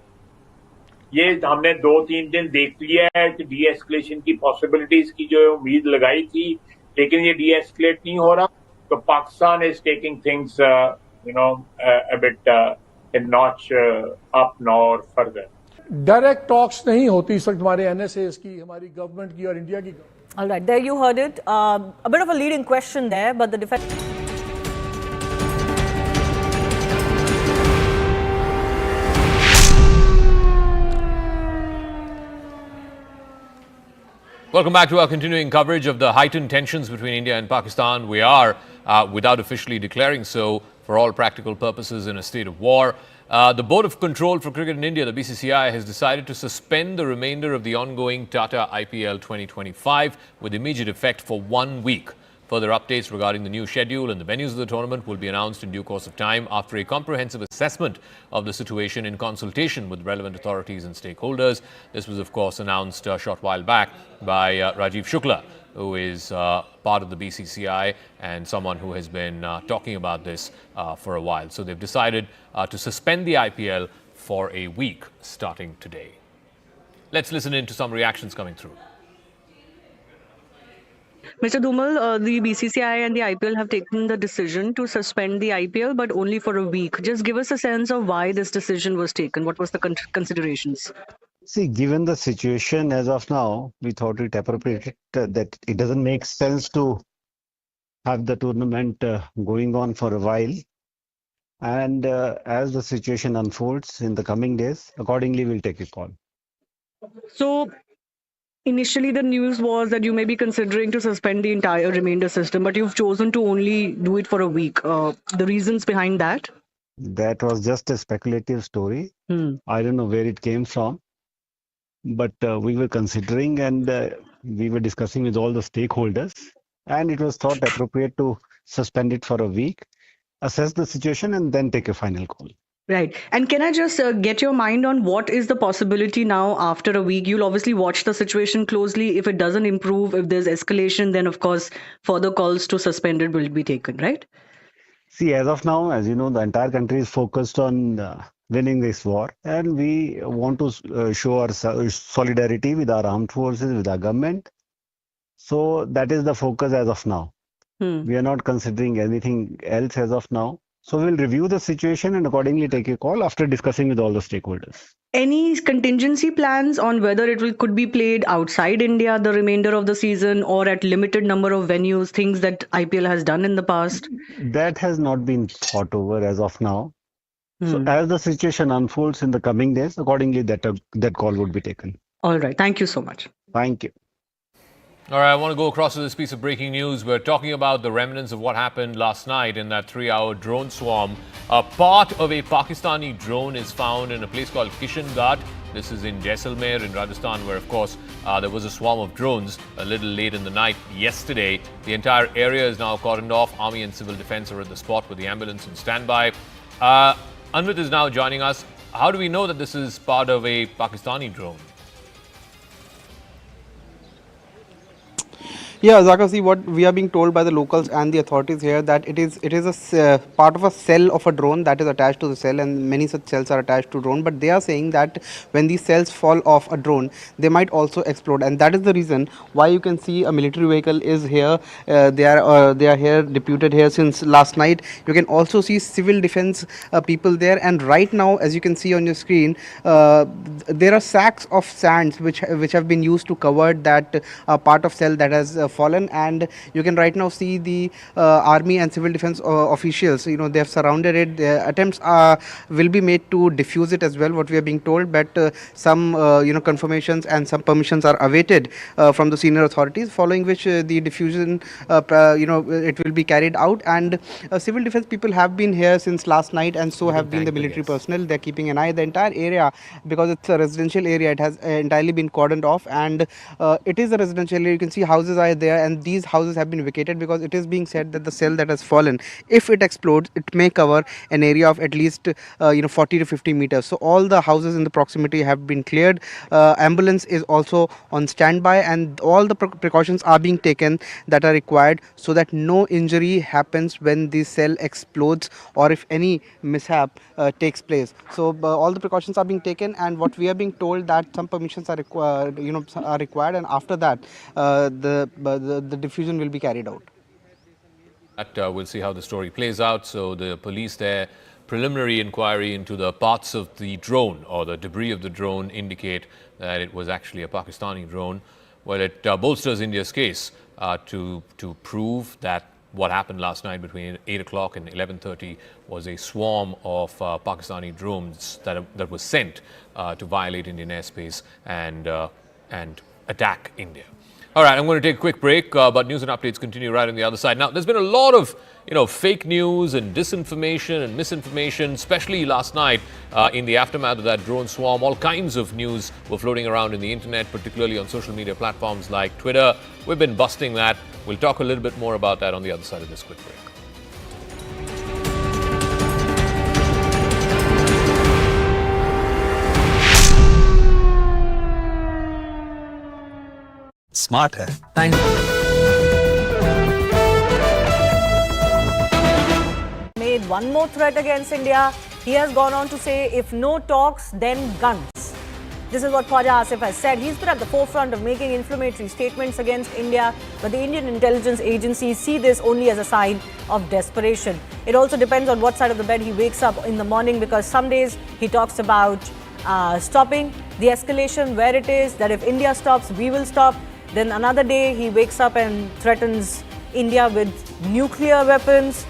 ये हमने 2-3 दिन देख लिया है कि de-escalation की possibilities की जो उम्मीद लगाई थी, लेकिन ये de-escalate नहीं हो रहा. So Pakistan is taking things, a bit a notch up now or further. Direct talks नहीं होती इस वक्त हमारे एनएसएस की, हमारी गवर्नमेंट की और इंडिया की. All right, there you heard it. A bit of a leading question there, but the defense. Welcome back to our continuing coverage of the heightened tensions between India and Pakistan. We are, without officially declaring so, for all practical purposes, in a state of war. The Board of Control for Cricket in India, the BCCI, has decided to suspend the remainder of the ongoing Tata IPL 2025 with immediate effect for 1 week. Further updates regarding the new schedule and the venues of the tournament will be announced in due course of time after a comprehensive assessment of the situation in consultation with relevant authorities and stakeholders. This was, of course, announced a short while back by Rajiv Shukla, who is part of the BCCI and someone who has been talking about this for a while. So they've decided to suspend the IPL for a week starting today. Let's listen in to some reactions coming through. Mr. Dhumal, the BCCI and the IPL have taken the decision to suspend the IPL, but only for a week. Just give us a sense of why this decision was taken. What was the considerations? See, given the situation as of now, we thought it appropriate that it doesn't make sense to have the tournament going on for a while. And as the situation unfolds in the coming days, accordingly, we'll take a call. So, initially, the news was that you may be considering to suspend the entire remainder system, but you've chosen to only do it for a week. The reasons behind that? That was just a speculative story. I don't know where it came from, but we were considering and we were discussing with all the stakeholders, and it was thought appropriate to suspend it for a week, assess the situation, and then take a final call. Right. And can I just get your mind on what is the possibility now after a week? You'll obviously watch the situation closely. If it doesn't improve, if there's escalation, then of course further calls to suspend it will be taken, right? See, as of now, as you know, the entire country is focused on winning this war, and we want to show our solidarity with our armed forces, with our government. So that is the focus as of now. We are not considering anything else as of now. So we'll review the situation and accordingly take a call after discussing with all the stakeholders. Any contingency plans on whether it could be played outside India the remainder of the season or at limited number of venues, things that IPL has done in the past? That has not been thought over as of now. So as the situation unfolds in the coming days, accordingly that call would be taken. All right. Thank you so much. Thank you. All right, I want to go across to this piece of breaking news. We're talking about the remnants of what happened last night in that 3-hour drone swarm. A part of a Pakistani drone is found in a place called Kishan. This is in Jaisalmer in Rajasthan, where, of course, there was a swarm of drones a little late in the night yesterday. The entire area is now cordoned off. Army and civil defense are at the spot with the ambulance in standby. Anvit is now joining us. How do we know that this is part of a Pakistani drone? Yeah, Zaka, see what we are being told by the locals and the authorities here that it is a part of a cell of a drone that is attached to the cell, and many such cells are attached to drone. But they are saying that when these cells fall off a drone, they might also explode, and that is the reason why you can see a military vehicle is here. They are here deputed here since last night. You can also see civil defense people there, and right now, as you can see on your screen, there are sacks of sands which have been used to cover that part of cell that has fallen, and you can right now see the army and civil defense officials. You know, they have surrounded it. The attempts will be made to defuse it as well, what we are being told, but some confirmations and some permissions are awaited from the senior authorities, following which the diffusion it will be carried out. And civil defense people have been here since last night, and so have been the military personnel. They're keeping an eye. The entire area, because it's a residential area, it has entirely been cordoned off, and it is a residential area. You can see houses are there, and these houses have been vacated because it is being said that the cell that has fallen, if it explodes, it may cover an area of at least 40 to 50 meters. So all the houses in the proximity have been cleared. Ambulance is also on standby, and all the precautions are being taken that are required so that no injury happens when the cell explodes or if any mishap takes place. So all the precautions are being taken, and what we are being told that some permissions are required, and after that the diffusion will be carried out. We'll see how the story plays out. So the police there, preliminary inquiry into the parts of the drone or the debris of the drone indicate that it was actually a Pakistani drone. Well, it bolsters India's case to prove that what happened last night between 8 o'clock and 11:30 was a swarm of Pakistani drones that was sent to violate Indian airspace and attack India. All right, I'm going to take a quick break, but news and updates continue right on the other side. Now, there's been a lot of, fake news and disinformation and misinformation, especially last night in the aftermath of that drone swarm. All kinds of news were floating around in the internet, particularly on social media platforms like Twitter. We've been busting that. We'll talk a little bit more about that on the other side of this quick break. Smart है thank Made one more threat against India. He has gone on to say, if no talks, then guns. This is what Khwaja Asif has said. He's been at the forefront of making inflammatory statements against India, but the Indian intelligence agencies see this only as a sign of desperation. It also depends on what side of the bed he wakes up in the morning, because some days he talks about stopping the escalation where it is, that if India stops, we will stop. Then another day he wakes up and threatens India with nuclear weapons.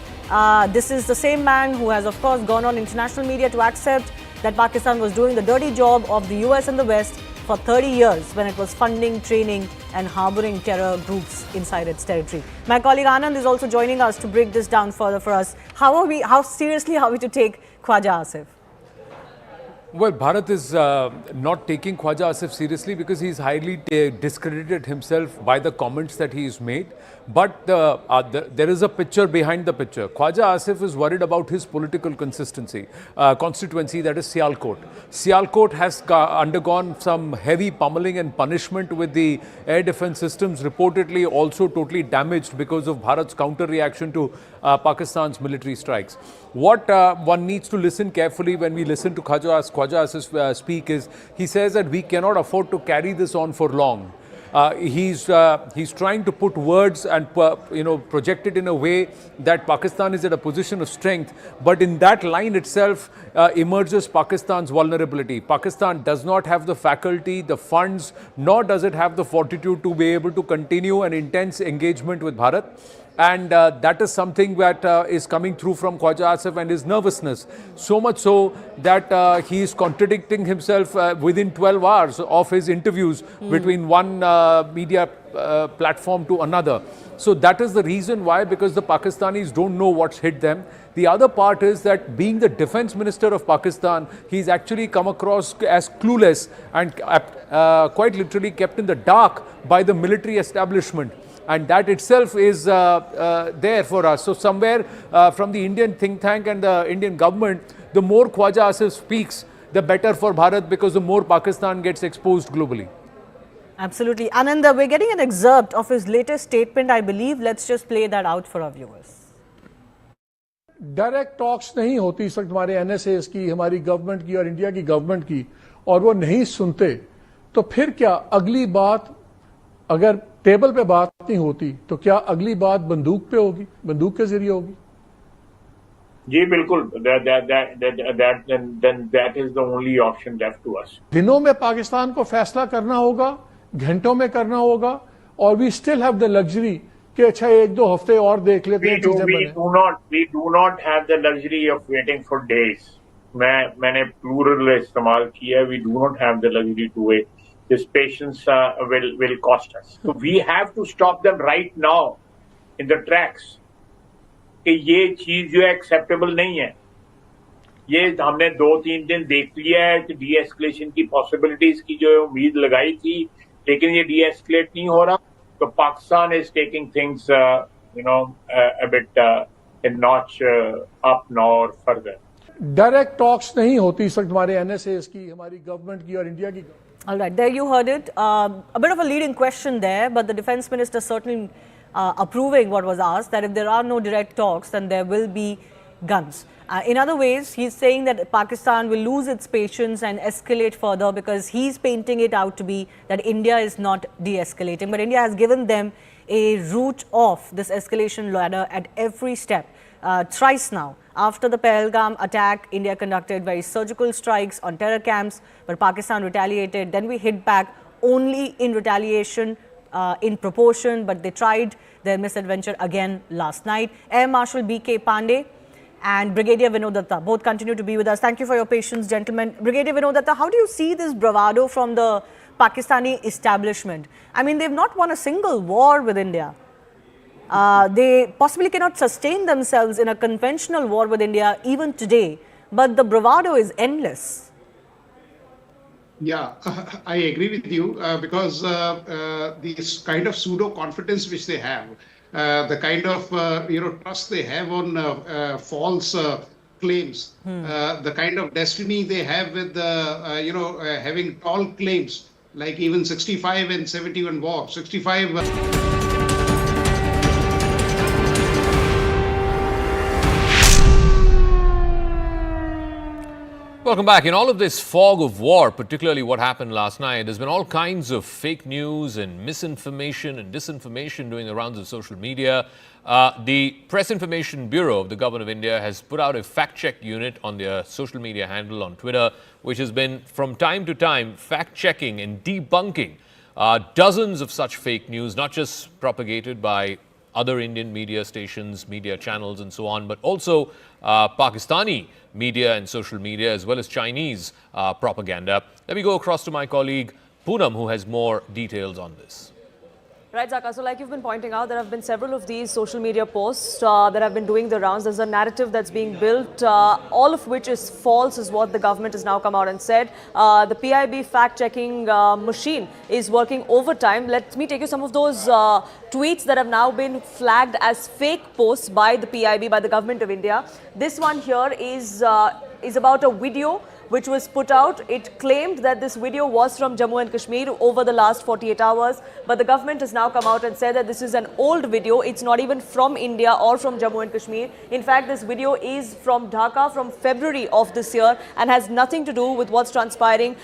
This is the same man who has, of course, gone on international media to accept that Pakistan was doing the dirty job of the US and the West for 30 years when it was funding, training and harboring terror groups inside its territory. My colleague Anand is also joining us to break this down further for us. How seriously are we to take Khwaja Asif? Well, Bharat is not taking Khwaja Asif seriously because he's highly discredited himself by the comments that he's made. But there is a picture behind the picture. Khwaja Asif is worried about his political constituency, that is Sialkot. Sialkot has undergone some heavy pummeling and punishment, with the air defense systems reportedly also totally damaged because of Bharat's counter reaction to Pakistan's military strikes. What one needs to listen carefully when we listen to Khwaja Asif speak is, he says that we cannot afford to carry this on for long. He's trying to put words and project it in a way that Pakistan is at a position of strength, but in that line itself emerges Pakistan's vulnerability. Pakistan does not have the faculty, the funds, nor does it have the fortitude to be able to continue an intense engagement with Bharat. And that is something that is coming through from Khwaja Asif and his nervousness. So much so that he is contradicting himself within 12 hours of his interviews between one media platform to another. So that is the reason why, because the Pakistanis don't know what's hit them. The other part is that, being the defense minister of Pakistan, he's actually come across as clueless and quite literally kept in the dark by the military establishment. And that itself is there for us. So somewhere from the Indian think tank and the Indian government, the more Khwaja Asif speaks, the better for Bharat, because the more Pakistan gets exposed globally. Absolutely. Anand, we're getting an excerpt of his latest statement, I believe. Let's just play that out for our viewers. Direct talks नहीं होती इस वक्त हमारे NSS की, हमारी government की और India की गवर्नमेंट की, और वो नहीं सुनते, तो फिर क्या अगली बात, अगर टेबल पे बात नहीं होती, तो क्या अगली बात बंदूक पे होगी, बंदूक के जरिए होगी? जी बिल्कुल, that is the only option left to us. दिनों में पाकिस्तान को फैसला करना होगा, घंटों में करना होगा, और we still have the luxury कि अच्छा एक दो हफ्ते और देख लेते हैं चीजें बने. We do not have the luxury of waiting for days. मैंने plural इस्तेमाल किया. We do not have the luxury to wait. This patience will cost us. So we have to stop them right now in the tracks. कि ये चीज जो acceptable नहीं है. ये हमने 2-3 दिन देख लिया है कि de-escalation की possibilities की जो उम्मीद लगाई थी, लेकिन ये de-escalate नहीं हो रहा. So Pakistan is taking things, a bit a notch up now or further. Direct talks नहीं होती इस वक्त हमारे एनएसएस की, हमारी गवर्नमेंट की और इंडिया की. All right, there you heard it. A bit of a leading question there, but the defense minister certainly approving what was asked, that if there are no direct talks, then there will be guns. In other ways, he's saying that Pakistan will lose its patience and escalate further, because he's painting it out to be that India is not de-escalating. But India has given them a route off this escalation ladder at every step. Thrice now. After the Pahalgam attack, India conducted very surgical strikes on terror camps, but Pakistan retaliated. Then we hit back only in retaliation, in proportion, but they tried their misadventure again last night. Air Marshal B.K. Pandey and Brigadier Vinod Datta both continue to be with us. Thank you for your patience, gentlemen. Brigadier Vinod Datta, how do you see this bravado from the Pakistani establishment. I mean, they've not won a single war with India. They possibly cannot sustain themselves in a conventional war with India even today, but the bravado is endless. Yeah, I agree with you because this kind of pseudo confidence which they have, the kind of trust they have on false claims, the kind of destiny they have with having tall claims like even 65 and 71 war, 65. Welcome back. In all of this fog of war, particularly what happened last night, there's been all kinds of fake news and misinformation and disinformation doing the rounds of social media. The Press Information Bureau of the Government of India has put out a fact-check unit on their social media handle on Twitter, which has been from time to time fact-checking and debunking dozens of such fake news, not just propagated by other Indian media stations, media channels and so on, but also Pakistani media and social media, as well as Chinese propaganda. Let me go across to my colleague Poonam, who has more details on this. Right, Zaka. So like you've been pointing out, there have been several of these social media posts that have been doing the rounds. There's a narrative that's being built, all of which is false, is what the government has now come out and said. The PIB fact-checking machine is working overtime. Let me take you some of those tweets that have now been flagged as fake posts by the PIB, by the government of India. This one here is about a video which was put out. It claimed that this video was from Jammu and Kashmir over the last 48 hours. But the government has now come out and said that this is an old video. It's not even from India or from Jammu and Kashmir. In fact, this video is from Dhaka from February of this year and has nothing to do with what's transpiring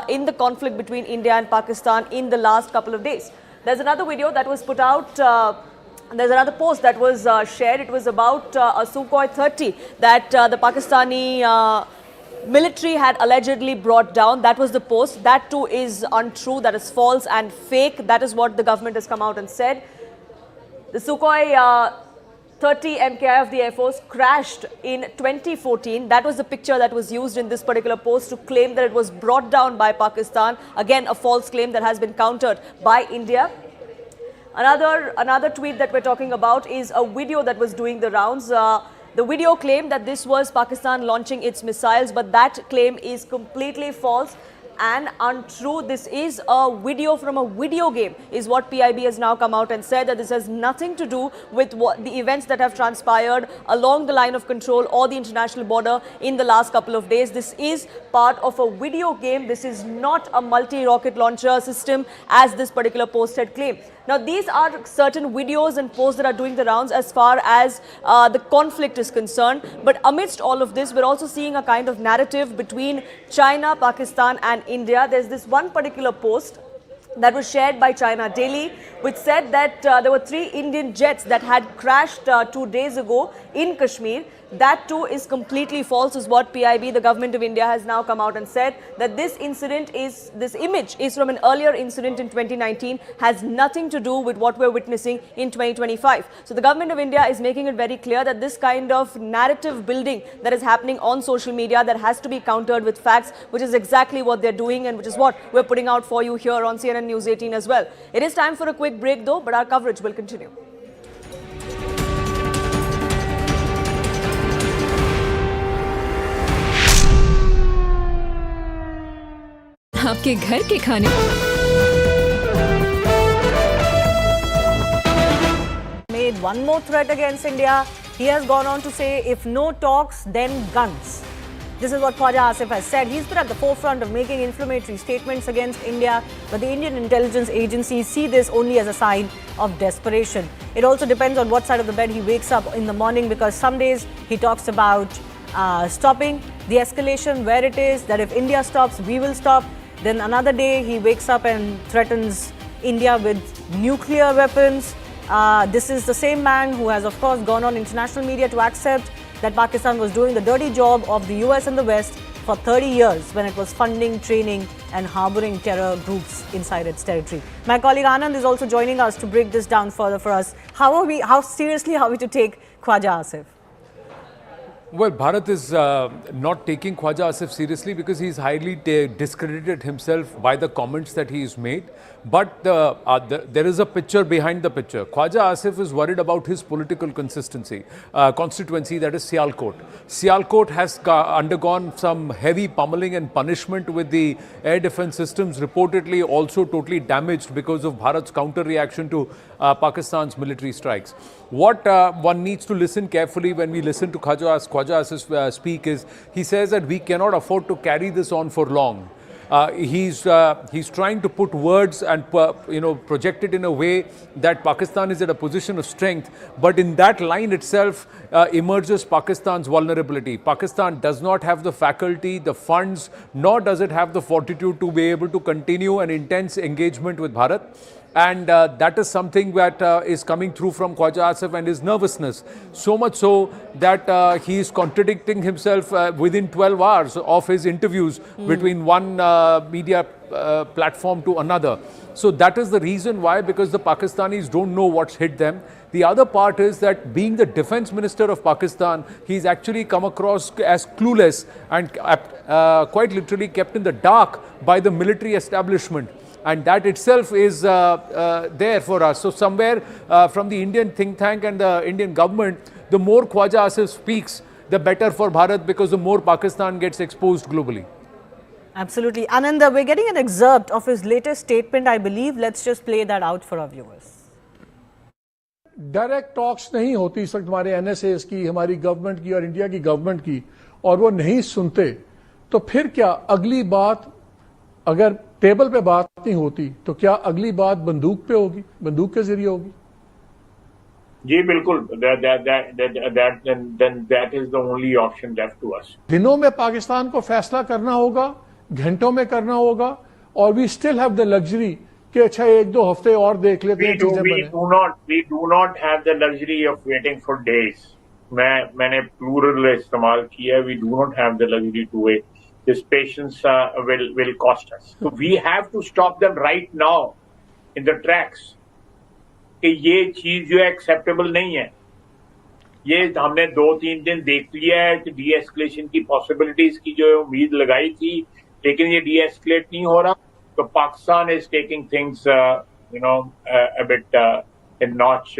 in the conflict between India and Pakistan in the last couple of days. There's another video that was put out. There's another post that was shared. It was about a Sukhoi 30 that the Pakistani military had allegedly brought down. That was the post. That too is untrue. That is false and fake. That is what the government has come out and said. The Sukhoi 30 MKI of the Air Force crashed in 2014. That was the picture that was used in this particular post to claim that it was brought down by Pakistan. Again, a false claim that has been countered by India. Another tweet that we're talking about is a video that was doing the rounds. The video claimed that this was Pakistan launching its missiles, but that claim is completely false and untrue. This is a video from a video game, is what PIB has now come out and said, that this has nothing to do with what the events that have transpired along the line of control or the international border in the last couple of days. This is part of a video game. This is not a multi-rocket launcher system, as this particular post had claimed. Now, these are certain videos and posts that are doing the rounds as far as the conflict is concerned. But amidst all of this, we're also seeing a kind of narrative between China, Pakistan and India. There's this one particular post that was shared by China Daily, which said that there were 3 Indian jets that had crashed 2 days ago in Kashmir. That too is completely false, is what PIB, the government of India, has now come out and said, that this image is from an earlier incident in 2019, has nothing to do with what we're witnessing in 2025. So the government of India is making it very clear that this kind of narrative building that is happening on social media, that has to be countered with facts, which is exactly what they're doing and which is what we're putting out for you here on CNN News 18 as well. It is time for a quick break though, but our coverage will continue. आपके घर के खाने made one more threat against India. He has gone on to say, if no talks, then guns. This is what Khwaja Asif has said. He's been at the forefront of making inflammatory statements against India, but the Indian intelligence agencies see this only as a sign of desperation. It also depends on what side of the bed he wakes up in the morning, because some days he talks about stopping the escalation where it is, that if India stops, we will stop. Then another day he wakes up and threatens India with nuclear weapons. This is the same man who has, of course, gone on international media to accept that Pakistan was doing the dirty job of the US and the West for 30 years when it was funding, training and harboring terror groups inside its territory. My colleague Anand is also joining us to break this down further for us. How seriously are we to take Khwaja Asif? Well, Bharat is not taking Khwaja Asif seriously because he's highly discredited himself by the comments that he's made. But there is a picture behind the picture. Khwaja Asif is worried about his political consistency, constituency, that is Sialkot. Sialkot has undergone some heavy pummeling and punishment with the air defense systems, reportedly also totally damaged because of Bharat's counter reaction to Pakistan's military strikes. What one needs to listen carefully when we listen to Khwaja Asif speak is, he says that we cannot afford to carry this on for long. He's trying to put words and project it in a way that Pakistan is at a position of strength, but in that line itself emerges Pakistan's vulnerability. Pakistan does not have the faculty, the funds, nor does it have the fortitude to be able to continue an intense engagement with Bharat. And that is something that is coming through from Khwaja Asif and his nervousness. So much so that he is contradicting himself within 12 hours of his interviews between one media platform to another. So that is the reason why, because the Pakistanis don't know what's hit them. The other part is that being the defense minister of Pakistan, he's actually come across as clueless and quite literally kept in the dark by the military establishment. And that itself is there for us. So somewhere from the Indian think tank and the Indian government, the more Khwaja Asif speaks, the better for Bharat, because the more Pakistan gets exposed globally. Absolutely. Anand, we're getting an excerpt of his latest statement, I believe. Let's just play that out for our viewers. Direct talks नहीं होती इस वक्त हमारे NSS की, हमारी government की और India की गवर्नमेंट की, और वो नहीं सुनते, तो फिर क्या अगली बात, अगर टेबल पे बात नहीं होती, तो क्या अगली बात बंदूक पे होगी, बंदूक के जरिए होगी? जी बिल्कुल, that is the only option left to us. दिनों में पाकिस्तान को फैसला करना होगा, घंटों में करना होगा, और we still have the luxury कि अच्छा एक दो हफ्ते और देख लेते हैं चीजें बने. We do not have the luxury of waiting for days. मैंने plural इस्तेमाल किया. We do not have the luxury to wait. This patience will cost us. So we have to stop them right now in the tracks. कि ये चीज जो है acceptable नहीं है. ये हमने 2-3 दिन देख लिया है कि de-escalation की possibilities की जो उम्मीद लगाई थी, लेकिन ये de-escalate नहीं हो रहा. So Pakistan is taking things, a bit a notch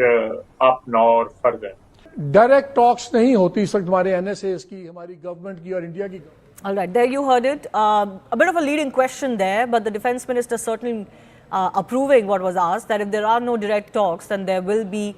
up now or further. Direct talks नहीं होती इस वक्त हमारे एनएसएस की, हमारी गवर्नमेंट की और इंडिया की. All right, there you heard it. A bit of a leading question there, but the defense minister certainly approving what was asked, that if there are no direct talks, then there will be.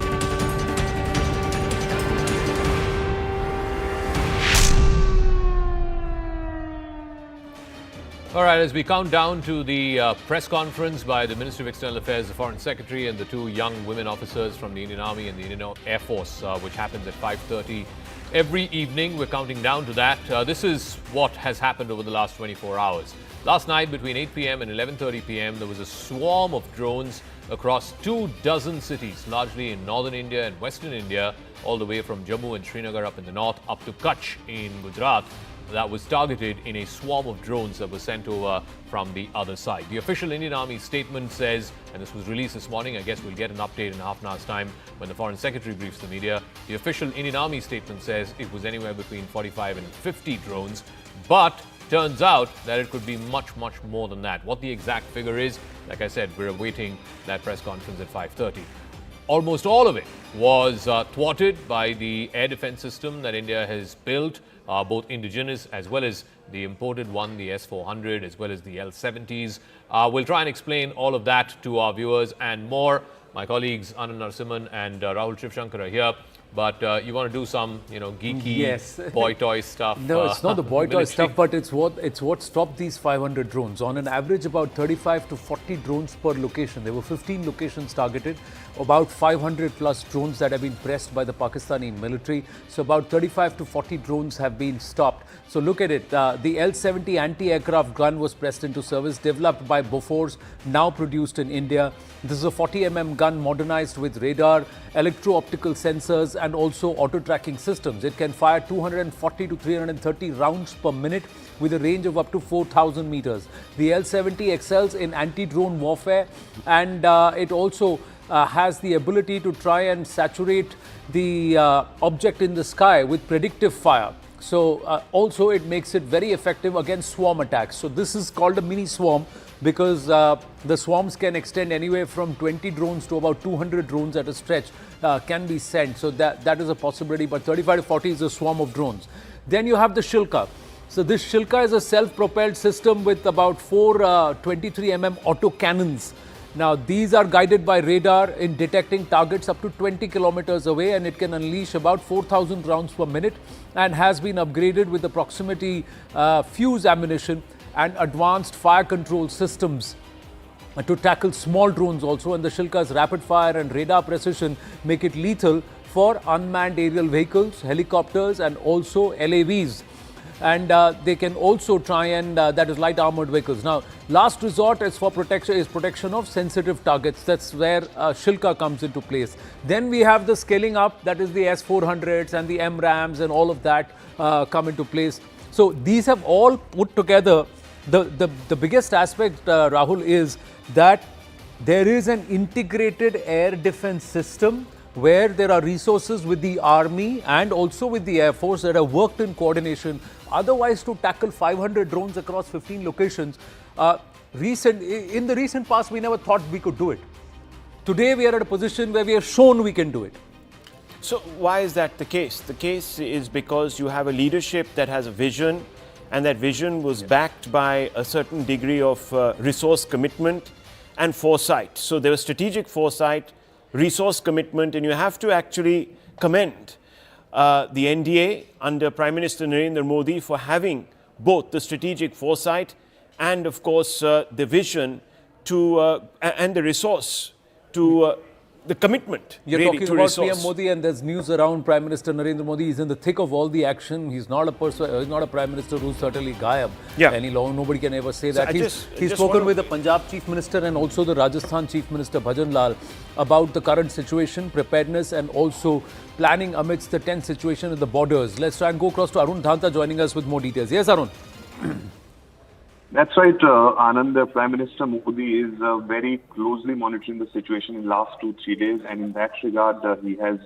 All right, as we count down to the press conference by the Ministry of External Affairs, the Foreign Secretary, and the two young women officers from the Indian Army and the Indian Air Force, which happens at 5:30 every evening. We're counting down to that. This is what has happened over the last 24 hours. Last night, between 8 p.m. and 11:30 p.m., there was a swarm of drones across 24 cities, largely in northern India and western India, all the way from Jammu and Srinagar up in the north, up to Kutch in Gujarat. That was targeted in a swarm of drones that were sent over from the other side. The official Indian Army statement says, and this was released this morning, I guess we'll get an update in half an hour's time when the Foreign Secretary briefs the media. The official Indian Army statement says it was anywhere between 45 and 50 drones, but turns out that it could be much, much more than that. What the exact figure is, like I said, we're awaiting that press conference at 5:30. Almost all of it was thwarted by the air defense system that India has built, both indigenous as well as the imported one, the S-400, as well as the L-70s. We'll try and explain all of that to our viewers and more. My colleagues Anand Narasimhan and Rahul Shivshankar are here. But you want to do some, geeky boy toy stuff. No, it's not the boy toy stuff, but it's what stopped these 500 drones. On an average, about 35 to 40 drones per location. There were 15 locations targeted, about 500 plus drones that have been pressed by the Pakistani military. So about 35 to 40 drones have been stopped. So look at it. The L-70 anti-aircraft gun was pressed into service, developed by Bofors, now produced in India. This is a 40mm gun modernized with radar, electro-optical sensors, and also auto-tracking systems. It can fire 240 to 330 rounds per minute with a range of up to 4,000 meters. The L-70 excels in anti-drone warfare, and it also has the ability to try and saturate the object in the sky with predictive fire. So also it makes it very effective against swarm attacks. So this is called a mini swarm because the swarms can extend anywhere from 20 drones to about 200 drones at a stretch can be sent. So that is a possibility, but 35 to 40 is a swarm of drones. Then you have the Shilka. So this Shilka is a self-propelled system with about 4 23 mm auto cannons. Now these are guided by radar in detecting targets up to 20 kilometers away, and it can unleash about 4,000 rounds per minute and has been upgraded with the proximity fuse ammunition and advanced fire control systems to tackle small drones also. And the Shilka's rapid fire and radar precision make it lethal for unmanned aerial vehicles, helicopters and also LAVs. And they can also try and that is light armored vehicles. Now, last resort is for protection of sensitive targets. That's where Shilka comes into place. Then we have the scaling up, that is the S-400s and the MRAMs and all of that come into place. So these have all put together. The biggest aspect, Rahul, is that there is an integrated air defense system where there are resources with the army and also with the Air Force that have worked in coordination. Otherwise, to tackle 500 drones across 15 locations, in the recent past, we never thought we could do it. Today, we are at a position where we have shown we can do it. So why is that the case? The case is because you have a leadership that has a vision, and that vision was backed by a certain degree of resource commitment and foresight. So there was strategic foresight, resource commitment, and you have to actually commend the NDA under Prime Minister Narendra Modi for having both the strategic foresight and, of course, the vision to and the resource to the commitment. You're really, talking to about resource. PM Modi, and there's news around Prime Minister Narendra Modi. He's in the thick of all the action. He's not a person. He's not a Prime Minister who's certainly gayab any long. Nobody can ever say that. He's spoken with the Punjab Chief Minister and also the Rajasthan Chief Minister Bhajan Lal about the current situation, preparedness, and also planning amidst the tense situation at the borders. Let's try and go across to Arun Dhanta joining us with more details. Yes, Arun. That's right, Anand. Prime Minister Modi is very closely monitoring the situation in the last 2-3 days, and in that regard, he has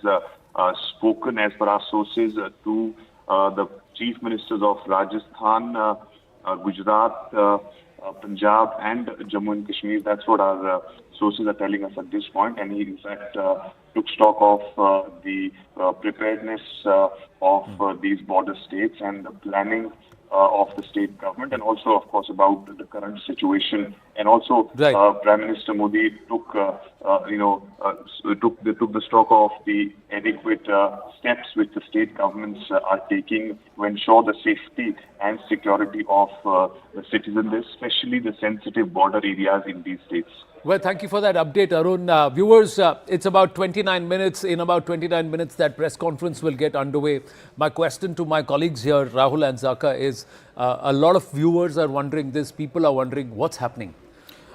spoken, as per our sources, to the chief ministers of Rajasthan, Gujarat, Punjab, and Jammu and Kashmir. That's what our sources are telling us at this point, and he, in fact, took stock of the preparedness of these border states and the planning of the state government, and also, of course, about the current situation. And also, Prime Minister Modi took the stock of the adequate steps which the state governments are taking to ensure the safety and security of the citizens, especially the sensitive border areas in these states. Well, thank you for that update, Arun. Viewers, it's about 29 minutes. In about 29 minutes, that press conference will get underway. My question to my colleagues here, Rahul and Zaka, is a lot of viewers are wondering this. People are wondering what's happening.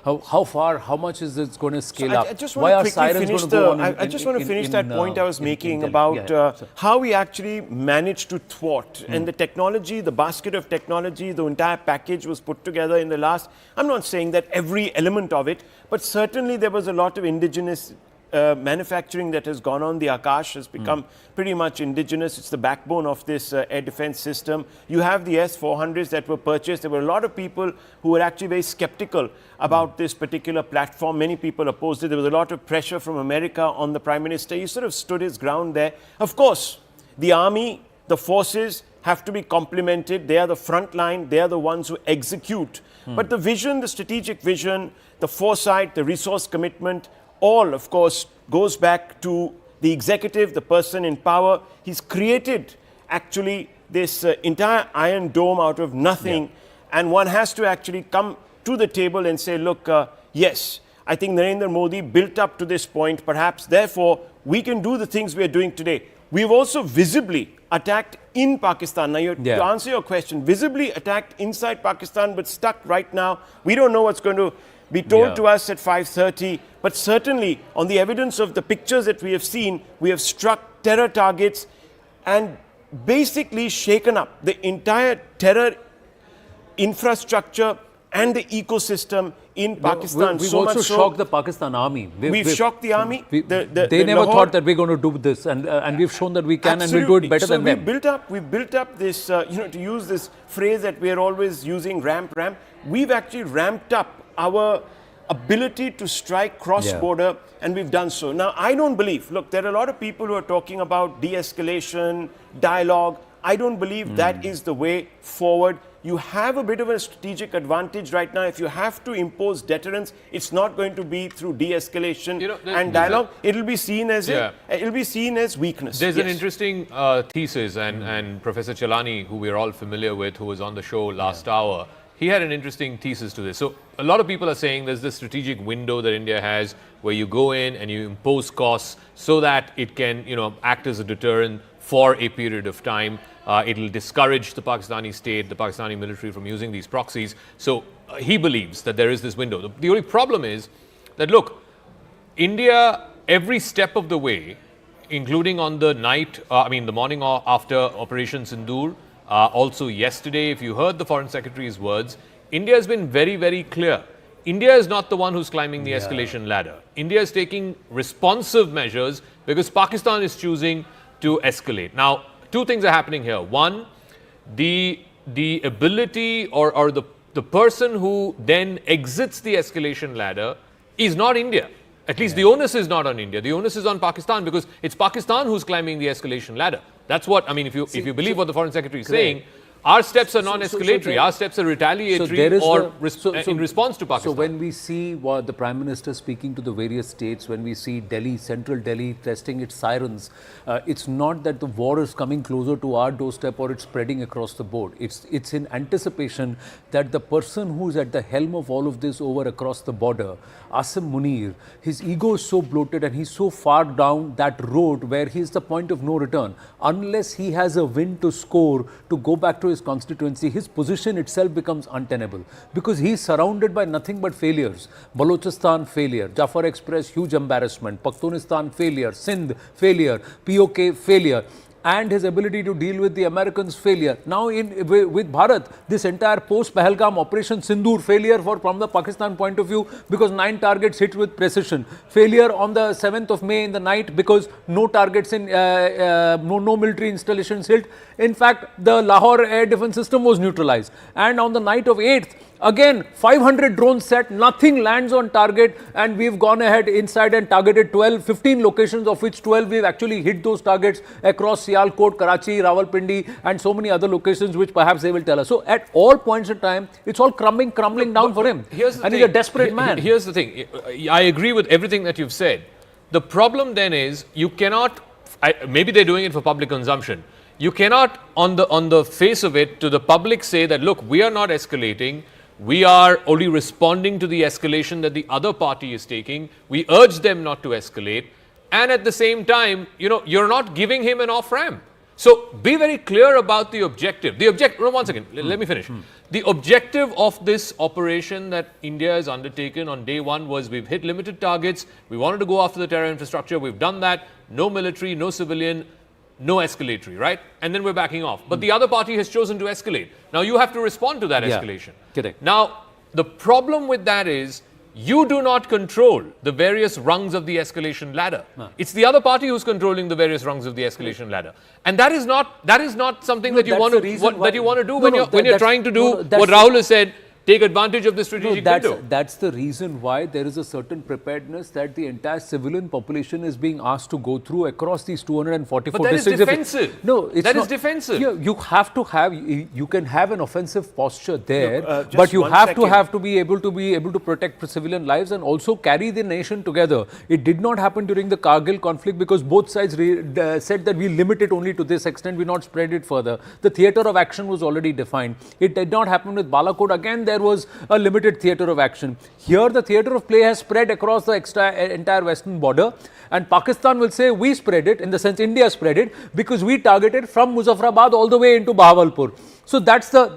How far, how much is this going to scale up? Why are sirens going to go on? I just want to finish that point I was making about how we actually managed to thwart. And the technology, the basket of technology, the entire package was put together in the last, I'm not saying that every element of it, but certainly there was a lot of indigenous manufacturing that has gone on. The Akash has become pretty much indigenous. It's the backbone of this air defense system. You have the S-400s that were purchased. There were a lot of people who were actually very skeptical about this particular platform. Many people opposed it. There was a lot of pressure from America on the Prime Minister. He sort of stood his ground there. Of course, the army, the forces have to be complemented. They are the front line. They are the ones who execute. But the vision, the strategic vision, the foresight, the resource commitment, all, of course, goes back to the executive, the person in power. He's created, actually, this entire Iron Dome out of nothing. And one has to actually come to the table and say, look, yes, I think Narendra Modi built up to this point. Perhaps, therefore, we can do the things we are doing today. We've also visibly attacked in Pakistan. Now, to answer your question, visibly attacked inside Pakistan, but stuck right now. We don't know what's going to be told to us at 5:30, but certainly on the evidence of the pictures that we have seen, we have struck terror targets and basically shaken up the entire terror infrastructure and the ecosystem in Pakistan. We've so also much shocked the Pakistan army. We've shocked the army. They never thought that we're going to do this, and we've shown that we can, and we'll do it better than them. We've built up this, to use this phrase that we're always using, ramp. We've actually ramped up our ability to strike cross-border, and we've done so. Now, I don't believe, look, there are a lot of people who are talking about de-escalation, dialogue. I don't believe that is the way forward. You have a bit of a strategic advantage right now. If you have to impose deterrence, it's not going to be through de-escalation and dialogue. It'll be seen as it'll be seen as weakness. There's an interesting thesis, and Professor Chalani, who we're all familiar with, who was on the show last hour, he had an interesting thesis to this. So a lot of people are saying there's this strategic window that India has where you go in and you impose costs so that it can, act as a deterrent for a period of time. It'll discourage the Pakistani state, the Pakistani military from using these proxies. So he believes that there is this window. The only problem is that, look, India, every step of the way, including on the the morning after Operation Sindoor, also yesterday, if you heard the Foreign Secretary's words, India has been very, very clear. India is not the one who's climbing the escalation ladder. India is taking responsive measures because Pakistan is choosing to escalate. Now, two things are happening here. One, the ability or the person who then exits the escalation ladder is not India. At least the onus is not on India. The onus is on Pakistan because it's Pakistan who's climbing the escalation ladder. That's what, if you believe what the Foreign Secretary is saying, our steps are non-escalatory. Our steps are retaliatory in response to Pakistan. So when we see the Prime Minister speaking to the various states, when we see Delhi, central Delhi, testing its sirens, it's not that the war is coming closer to our doorstep or it's spreading across the board. It's in anticipation that the person who's at the helm of all of this over across the border, Asim Munir, his ego is so bloated and he's so far down that road where he's the point of no return. Unless he has a win to score to go back to his constituency, his position itself becomes untenable because he's surrounded by nothing but failures. Balochistan failure, Jafar Express huge embarrassment, Pakhtunistan failure, Sindh failure, POK failure, and his ability to deal with the Americans failure. Now with Bharat, this entire post-Pahalgam Operation Sindoor failure from the Pakistan point of view because 9 targets hit with precision. Failure on the 7th of May in the night because no targets in, no military installations hit. In fact, the Lahore air defense system was neutralized. And on the night of 8th, again, 500 drones set, nothing lands on target, and we've gone ahead inside and targeted 15 locations, of which 12 we've actually hit those targets across Sialkot, Karachi, Rawalpindi, and so many other locations which perhaps they will tell us. So at all points in time, it's all crumbling down for him. He's a desperate man. Here's the thing. I agree with everything that you've said. The problem then is you cannot, maybe they're doing it for public consumption. You cannot, on the face of it, to the public say that, look, we are not escalating. We are only responding to the escalation that the other party is taking. We urge them not to escalate. And at the same time, you're not giving him an off-ramp. So be very clear about the objective. One second, let me finish. The objective of this operation that India has undertaken on day one was we've hit limited targets. We wanted to go after the terror infrastructure. We've done that. No military, no civilian, no escalatory, right? And then we're backing off. But the other party has chosen to escalate. Now you have to respond to that escalation. Correct. Now, the problem with that is you do not control the various rungs of the escalation ladder. It's the other party who's controlling the various rungs of the escalation ladder. And that is not something that you want to do when you're trying to do what Rahul has said. Take advantage of the strategic window. That's the reason why there is a certain preparedness that the entire civilian population is being asked to go through across these 244 but that districts. Is defensive. No, it's that not. Is defensive. You have to have. You can have an offensive posture there, but you have to be able to protect civilian lives and also carry the nation together. It did not happen during the Kargil conflict because both sides said that we limit it only to this extent. We not spread it further. The theatre of action was already defined. It did not happen with Balakot. Again, there was a limited theatre of action. Here, the theatre of play has spread across the entire western border, and Pakistan will say we spread it, in the sense India spread it, because we targeted from Muzaffarabad all the way into Bahawalpur. So that's the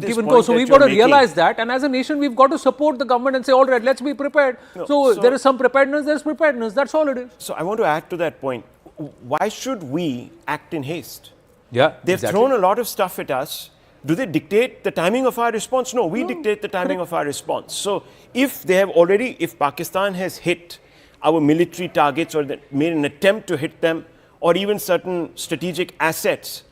give and go. So we've got to realize that, and as a nation, we've got to support the government and say, all right, let's be prepared. So there is some preparedness. There's preparedness. That's all it is. So I want to add to that point. Why should we act in haste? Yeah, they've thrown a lot of stuff at us. Do they dictate the timing of our response? No, we dictate the timing of our response. So if Pakistan has hit our military targets or made an attempt to hit them, or even certain strategic assets,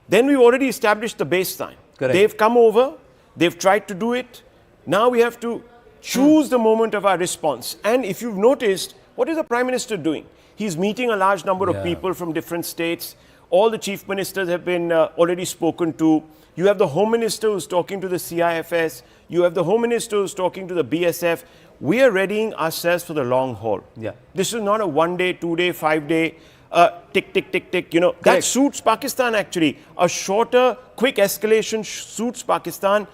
then we've already established the baseline. Correct. They've come over, they've tried to do it. Now we have to choose the moment of our response. And if you've noticed, what is the Prime Minister doing? He's meeting a large number of people from different states. All the chief ministers have been already spoken to. You have the Home Minister who's talking to the CIFS. You have the Home Minister who's talking to the BSF. We are readying ourselves for the long haul. Yeah. This is not a 1 day, 2 day, 5 day, tick, tick, tick, tick. You know, that suits Pakistan actually. A shorter, quick escalation suits Pakistan.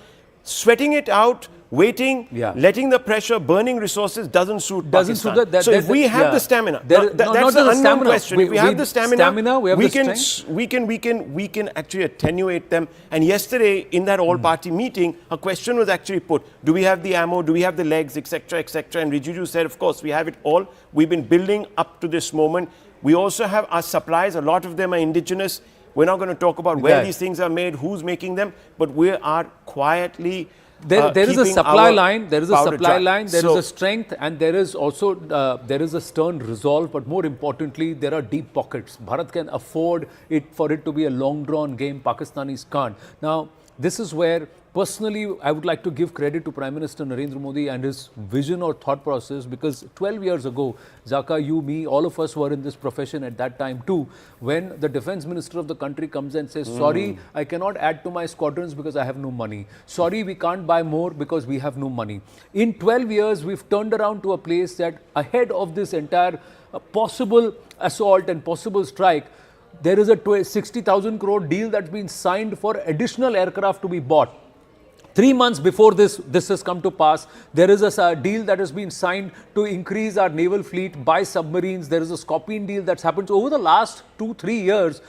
Sweating it out, waiting, letting the pressure, burning resources doesn't suit Pakistan. So if we have the stamina, that's the unknown question. If we have the stamina, we can actually attenuate them. And yesterday in that all-party meeting, a question was actually put: do we have the ammo? Do we have the legs, etc., etc.? And Rijiju said, of course, we have it all. We've been building up to this moment. We also have our supplies. A lot of them are indigenous. We're not going to talk about where these things are made, who's making them, but we are quietly there is a supply line, there is a supply line, there is a strength, and there is also there is a stern resolve, but more importantly, there are deep pockets. Bharat can afford it for it to be a long-drawn game. Pakistanis can't. Now, this is where personally I would like to give credit to Prime Minister Narendra Modi and his vision or thought process, because 12 years ago, Zaka, you, me, all of us were in this profession at that time too, when the defense minister of the country comes and says, sorry, I cannot add to my squadrons because I have no money. Sorry, we can't buy more because we have no money. In 12 years, we've turned around to a place that ahead of this entire possible assault and possible strike, there is a 60,000 crore deal that's been signed for additional aircraft to be bought. 3 months before this has come to pass, there is a deal that has been signed to increase our naval fleet, buy submarines. There is a Scorpion deal that's happened. So over the last 2-3 years,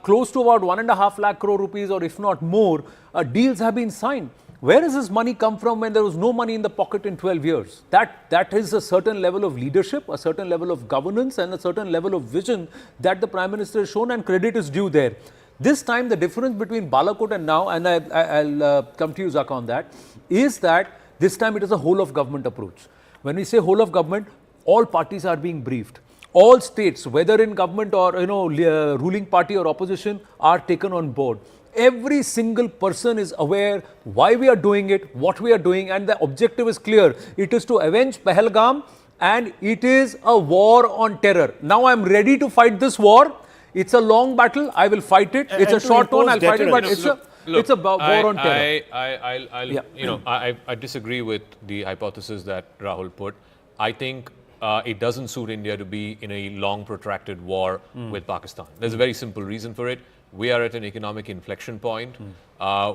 close to about 1.5 lakh crore rupees, or if not more, deals have been signed. Where does this money come from when there was no money in the pocket in 12 years? That is a certain level of leadership, a certain level of governance, and a certain level of vision that the Prime Minister has shown, and credit is due there. This time, the difference between Balakot and now, and I'll come to you, Zaka, on that, is that this time it is a whole of government approach. When we say whole of government, all parties are being briefed. All states, whether in government or ruling party or opposition, are taken on board. Every single person is aware why we are doing it, what we are doing, and the objective is clear. It is to avenge Pahalgam, and it is a war on terror. Now I am ready to fight this war. It's a long battle. I will fight it. It's a short one. I'll fight it. But it's a war on terror. I disagree with the hypothesis that Rahul put. I think it doesn't suit India to be in a long, protracted war with Pakistan. There's a very simple reason for it. We are at an economic inflection point.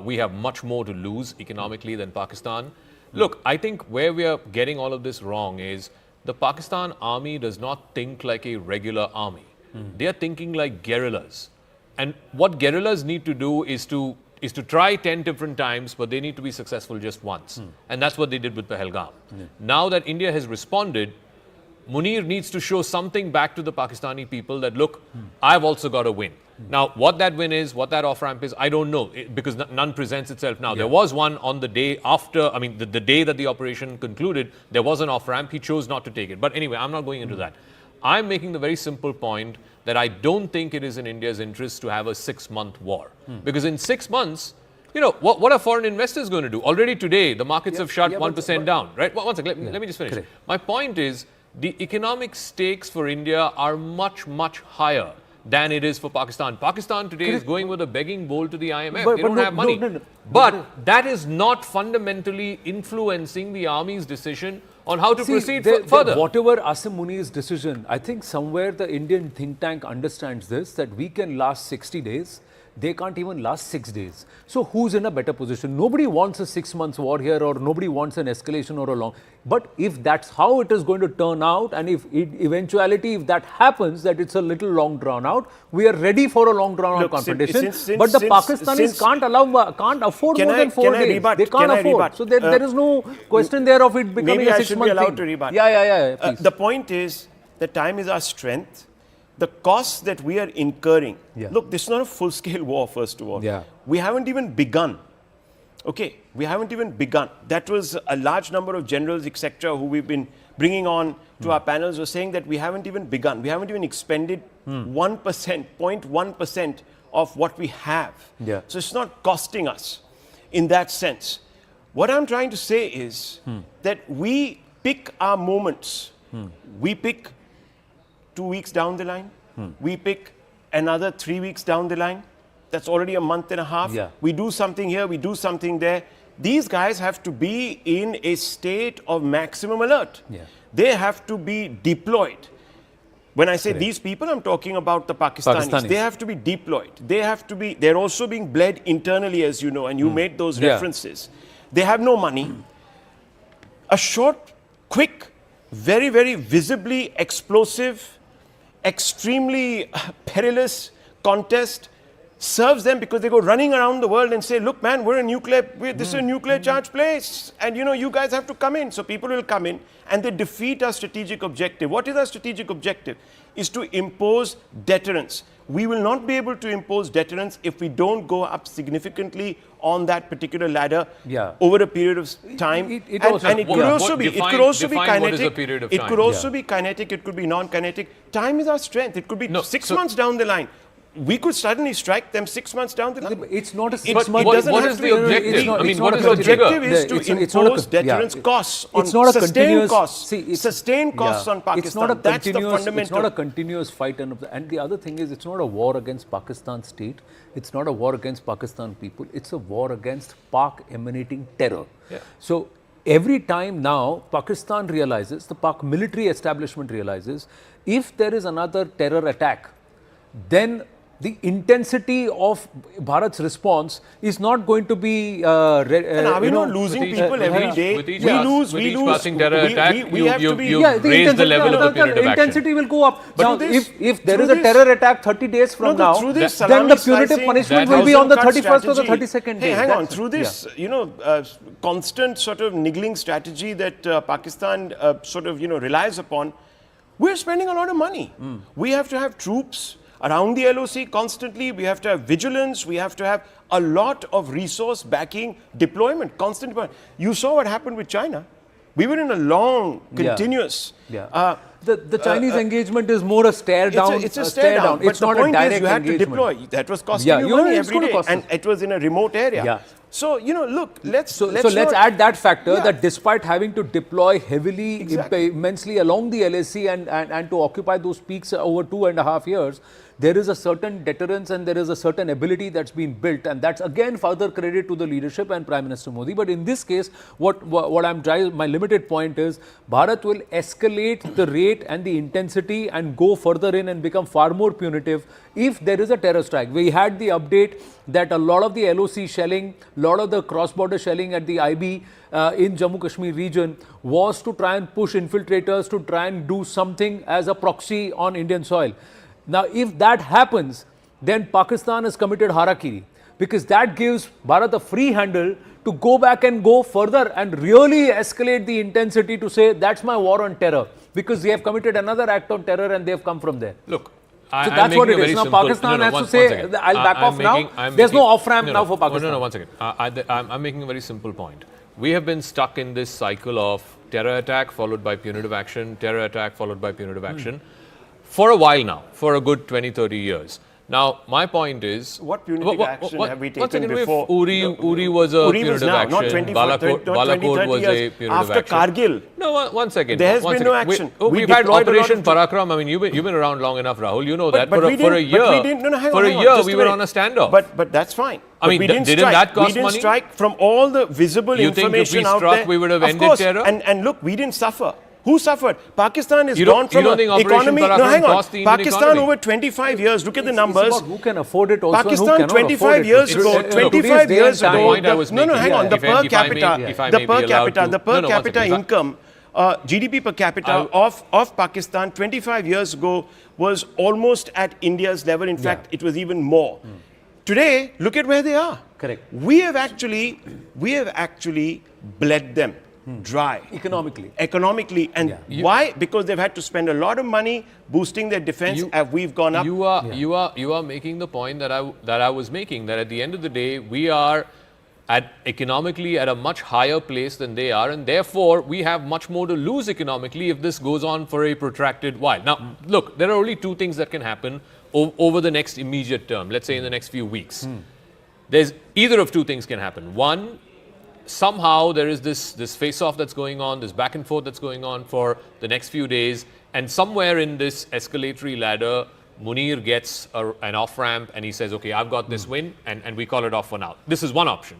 We have much more to lose economically than Pakistan. Look, I think where we are getting all of this wrong is the Pakistan army does not think like a regular army. They are thinking like guerrillas. And what guerrillas need to do is to try 10 different times, but they need to be successful just once. And that's what they did with Pahalgam. Now that India has responded, Munir needs to show something back to the Pakistani people that, look, I've also got a win. Now, what that win is, what that off-ramp is, I don't know, because none presents itself now. There was one on the day after, the day that the operation concluded, there was an off-ramp. He chose not to take it. But anyway, I'm not going into that. I'm making the very simple point that I don't think it is in India's interest to have a 6-month war. Because in 6 months, what are foreign investors going to do? Already today, the markets have shut 1% down, right? One second, let me just finish. My point is, the economic stakes for India are much, much higher than it is for Pakistan. Pakistan today is going with a begging bowl to the IMF. They don't have money. But that is not fundamentally influencing the army's decision on how to proceed further. Whatever Asim Muni's decision, I think somewhere the Indian think tank understands this, that we can last 60 days. They can't even last 6 days. So who's in a better position? Nobody wants a 6 months war here, or nobody wants an escalation or a long. But if that's how it is going to turn out, and if if that happens, that it's a little long drawn out, we are ready for a long drawn out confrontation. But the Pakistanis can't afford more than 4 days. They can't afford. So there is no question there of it becoming a 6 month thing. Allowed to rebut. Yeah. The point is, the time is our strength. The costs that we are incurring, look, this is not a full-scale war, first of all. we haven't even begun. Okay, we haven't even begun. That was a large number of generals, etc., who we've been bringing on to our panels were saying that we haven't even begun. We haven't even expended 1%, 0.1% of what we have. Yeah. So it's not costing us in that sense. What I'm trying to say is that we pick our moments. We pick 2 weeks down the line. We pick another 3 weeks down the line. That's already a month and a half. Yeah. We do something here, we do something there. These guys have to be in a state of maximum alert. Yeah. They have to be deployed. When I say these people, I'm talking about the Pakistanis. They have to be deployed. They're also being bled internally, as you know, and you made those references. They have no money. A short, quick, very, very visibly explosive, extremely perilous contest serves them because they go running around the world and say, look, man, this is a nuclear charged place. And, you guys have to come in. So people will come in and they defeat our strategic objective. What is our strategic objective? Is to impose deterrence. We will not be able to impose deterrence if we don't go up significantly on that particular ladder over a period of time. It could also be kinetic. It could also be kinetic. It could be non-kinetic. Time is our strength. It could be 6 months down the line. We could suddenly strike them 6 months down the line. It's not a what is the objective? What is the objective? Is to impose deterrence costs on sustained costs. Sustained costs on Pakistan. That's the fundamental. It's not a continuous fight. And the other thing is, it's not a war against Pakistan state. It's not a war against Pakistan people. It's a war against Pak emanating terror. Yeah. So every time now, Pakistan realizes, the Pak military establishment realizes, if there is another terror attack, then the intensity of Bharat's response is not going to be. And are we not losing people every day? We lose. Passing terror attack, you raise the level of the period of intensity action. will go up. But now, if there is a terror attack 30 days from now, then the punitive punishment will be on the 31st or the 32nd day. Hey, hang on. Through this, constant sort of niggling strategy that Pakistan relies upon, we're spending a lot of money. We have to have troops around the LOC constantly. We have to have vigilance. We have to have a lot of resource backing deployment, constant deployment. You saw what happened with China. We were in a long, continuous. The Chinese engagement is more a stare down. It's a stare down. It's not a direct engagement. You had to deploy. That was costing you money every day. And it was in a remote area. So, look, let's add that factor that despite having to deploy heavily, immensely along the LAC and to occupy those peaks over 2.5 years, there is a certain deterrence and there is a certain ability that's been built, and that's again further credit to the leadership and Prime Minister Modi. But in this case, what I'm trying, my limited point is, Bharat will escalate the rate and the intensity and go further in and become far more punitive if there is a terror strike. We had the update that a lot of the LOC shelling, a lot of the cross-border shelling at the IB in Jammu Kashmir region was to try and push infiltrators to try and do something as a proxy on Indian soil. Now, if that happens, then Pakistan has committed harakiri, because that gives Bharat a free handle to go back and go further and really escalate the intensity to say, that's my war on terror, because they have committed another act on terror and they have come from there. Look, so that's what it is. Now, Pakistan has to say, I'll back off now. There's no off-ramp now for Pakistan. No, 1 second. I'm making a very simple point. We have been stuck in this cycle of terror attack followed by punitive action, terror attack followed by punitive action for a while now, for a good 20, 30 years. Now, my point is... What punitive action have we taken before? Uri was a punitive action. Not 20, Balakot was a punitive after action. Kargil. No, 1 second. There has been no action. We've had Operation Parakram. I mean, you've been around long enough, Rahul. You know that. For a year, we were on a standoff. But that's fine. I mean, didn't that cost money? We didn't strike from all the visible information out there. You think if we struck, we would have ended terror? And look, we didn't suffer. Who suffered? Pakistan is gone from an economy. No, hang on. Pakistan over 25 years. Look at the numbers. It's about who can afford it also. Pakistan 25 years ago. 25 years ago. No, hang on. The per capita income, GDP per capita of Pakistan 25 years ago was almost at India's level. In fact, it was even more. Today, look at where they are. Correct. We have actually bled them. dry. Economically. And why? Because they've had to spend a lot of money boosting their defense. We've gone up. You are making the point that I was making, that at the end of the day, we are economically at a much higher place than they are, and therefore we have much more to lose economically if this goes on for a protracted while. Now, look, there are only two things that can happen over the next immediate term, let's say in the next few weeks. There's either of two things can happen. One, somehow there is this face-off that's going on, this back and forth that's going on for the next few days, and somewhere in this escalatory ladder, Munir gets an off-ramp and he says, okay, I've got this win, and we call it off for now. This is one option.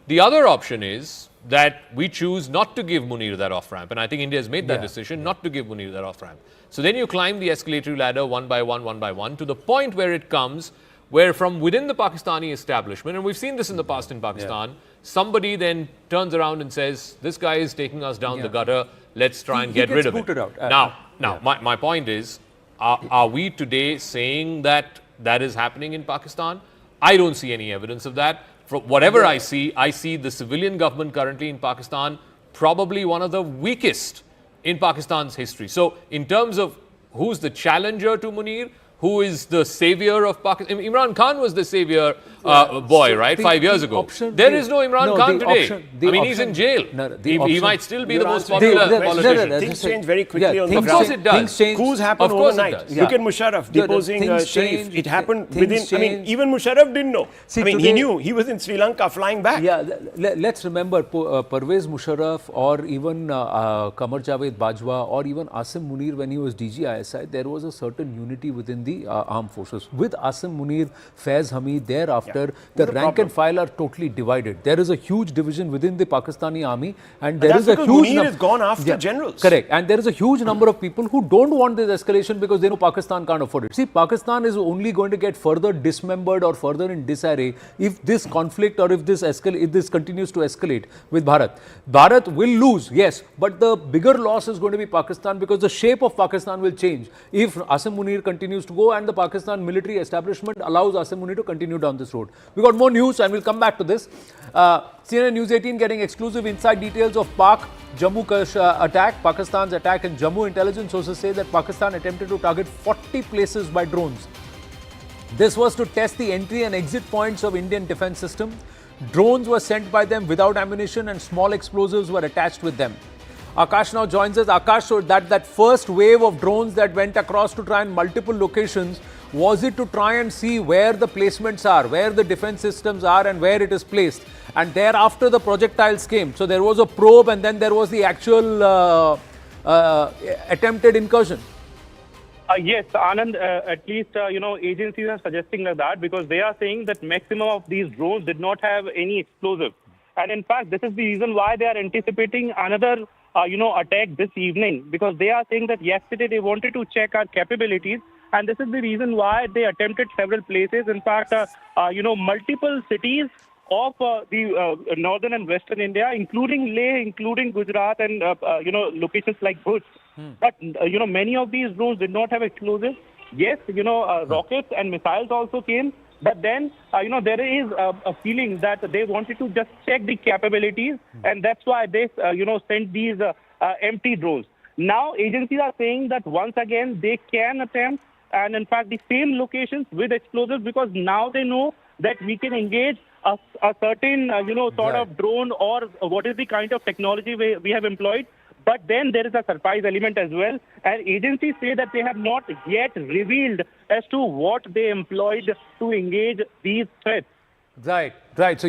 The other option is that we choose not to give Munir that off-ramp, and I think India has made that decision not to give Munir that off-ramp. So then you climb the escalatory ladder one by one, to the point where it comes where from within the Pakistani establishment, and we've seen this in the past in Pakistan, somebody then turns around and says, this guy is taking us down the gutter, let's try and get rid of it. Now, my point is, are we today saying that that is happening in Pakistan? I don't see any evidence of that. From whatever I see the civilian government currently in Pakistan probably one of the weakest in Pakistan's history. So in terms of who's the challenger to Munir, who is the savior of Pakistan? Imran Khan was the savior boy, right? 5 years ago. There is no Imran Khan today. He's in jail. He might still be the most popular politician. Things change very quickly on the ground. Of course it does. Coups happen overnight. Look at Musharraf deposing Sharif. It happened within, even Musharraf didn't know. He knew. He was in Sri Lanka flying back. Let's remember Pervez Musharraf or even Qamar Javed Bajwa or even Asim Munir when he was DGISI, there was a certain unity within the armed forces. With Asim Munir, Faiz Hamid, thereafter, the rank and file are totally divided. There is a huge division within the Pakistani army, and there is a huge Munir has gone after generals. Correct. And there is a huge number of people who don't want this escalation because they know Pakistan can't afford it. See, Pakistan is only going to get further dismembered or further in disarray if this conflict or if this continues to escalate with Bharat. Bharat will lose, yes, but the bigger loss is going to be Pakistan because the shape of Pakistan will change if Asim Munir continues to go and the Pakistan military establishment allows Asim Munir to continue down this road. We got more news and we'll come back to this. CNN News 18 getting exclusive inside details of Jammu attack, Pakistan's attack in Jammu. Intelligence sources say that Pakistan attempted to target 40 places by drones. This was to test the entry and exit points of Indian defense system. Drones were sent by them without ammunition and small explosives were attached with them. Akash now joins us. Akash, so that first wave of drones that went across to try in multiple locations, was it to try and see where the placements are, where the defense systems are and where it is placed? And thereafter the projectiles came. So there was a probe and then there was the actual attempted incursion. Yes, Anand, at least, agencies are suggesting like that because they are saying that maximum of these drones did not have any explosive. And in fact, this is the reason why they are anticipating another attack this evening, because they are saying that yesterday they wanted to check our capabilities, and this is the reason why they attempted several places. In fact, multiple cities of the northern and western India, including Leh, including Gujarat, and locations like Bhuj. But many of these drones did not have explosives. Yes, rockets and missiles also came. But then, there is a feeling that they wanted to just check the capabilities, and that's why they, sent these empty drones. Now, agencies are saying that once again they can attempt, and in fact, the same locations with explosives, because now they know that we can engage a certain, sort of drone or what is the kind of technology we have employed. But then there is a surprise element as well. And agencies say that they have not yet revealed as to what they employed to engage these threats. Right. So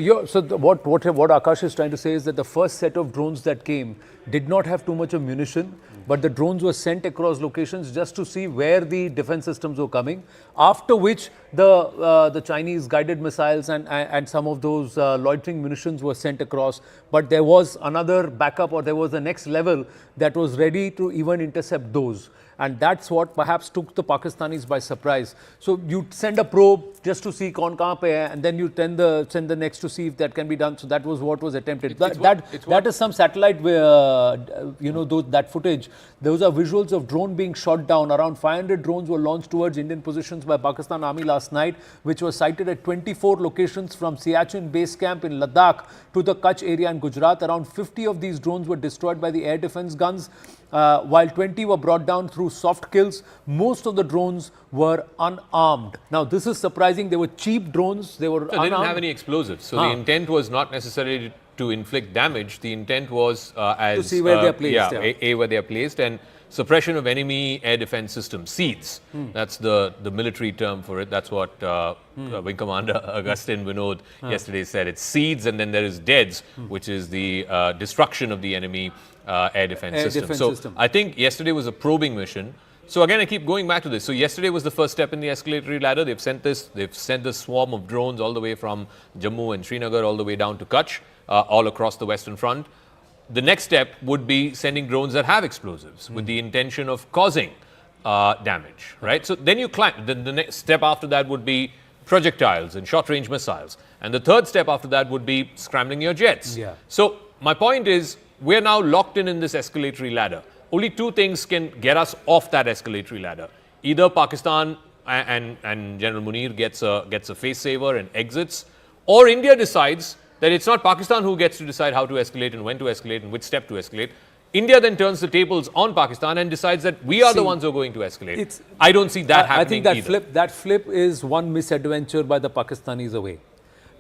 what Akash is trying to say is that the first set of drones that came did not have too much of munition, but the drones were sent across locations just to see where the defense systems were coming. After which the Chinese guided missiles and some of those loitering munitions were sent across. But there was another backup, or there was the next level that was ready to even intercept those. And that's what perhaps took the Pakistanis by surprise. So you send a probe just to see kaun kahan pe hai, and then you send the next to see if that can be done. So that was what was attempted. That is some satellite, that footage. Those are visuals of drone being shot down. Around 500 drones were launched towards Indian positions by Pakistan Army last night, which was sighted at 24 locations from Siachen base camp in Ladakh to the Kutch area in Gujarat. Around 50 of these drones were destroyed by the air defense guns, while 20 were brought down through soft kills. Most of the drones were unarmed. Now, this is surprising. They were cheap drones. They were unarmed. They didn't have any explosives. So the intent was not necessarily to inflict damage. The intent was to see where they're placed. Where they're placed, and suppression of enemy air defense systems, SEADs. That's the military term for it. That's what Wing Commander Augustin Vinod yesterday said. It's SEADs, and then there is DEADS, which is the destruction of the enemy air defense system. I think yesterday was a probing mission. So again, I keep going back to this. So yesterday was the first step in the escalatory ladder. They've sent this swarm of drones all the way from Jammu and Srinagar all the way down to Kutch, all across the Western Front. The next step would be sending drones that have explosives with the intention of causing damage, right? So then you climb. The next step after that would be projectiles and short-range missiles. And the third step after that would be scrambling your jets. So my point is, we're now locked in this escalatory ladder. Only two things can get us off that escalatory ladder. Either Pakistan and General Munir gets a face saver and exits, or India decides that it's not Pakistan who gets to decide how to escalate and when to escalate and which step to escalate. India then turns the tables on Pakistan and decides that we are the ones who are going to escalate. I don't see that happening I think that flip is one misadventure by the Pakistanis away.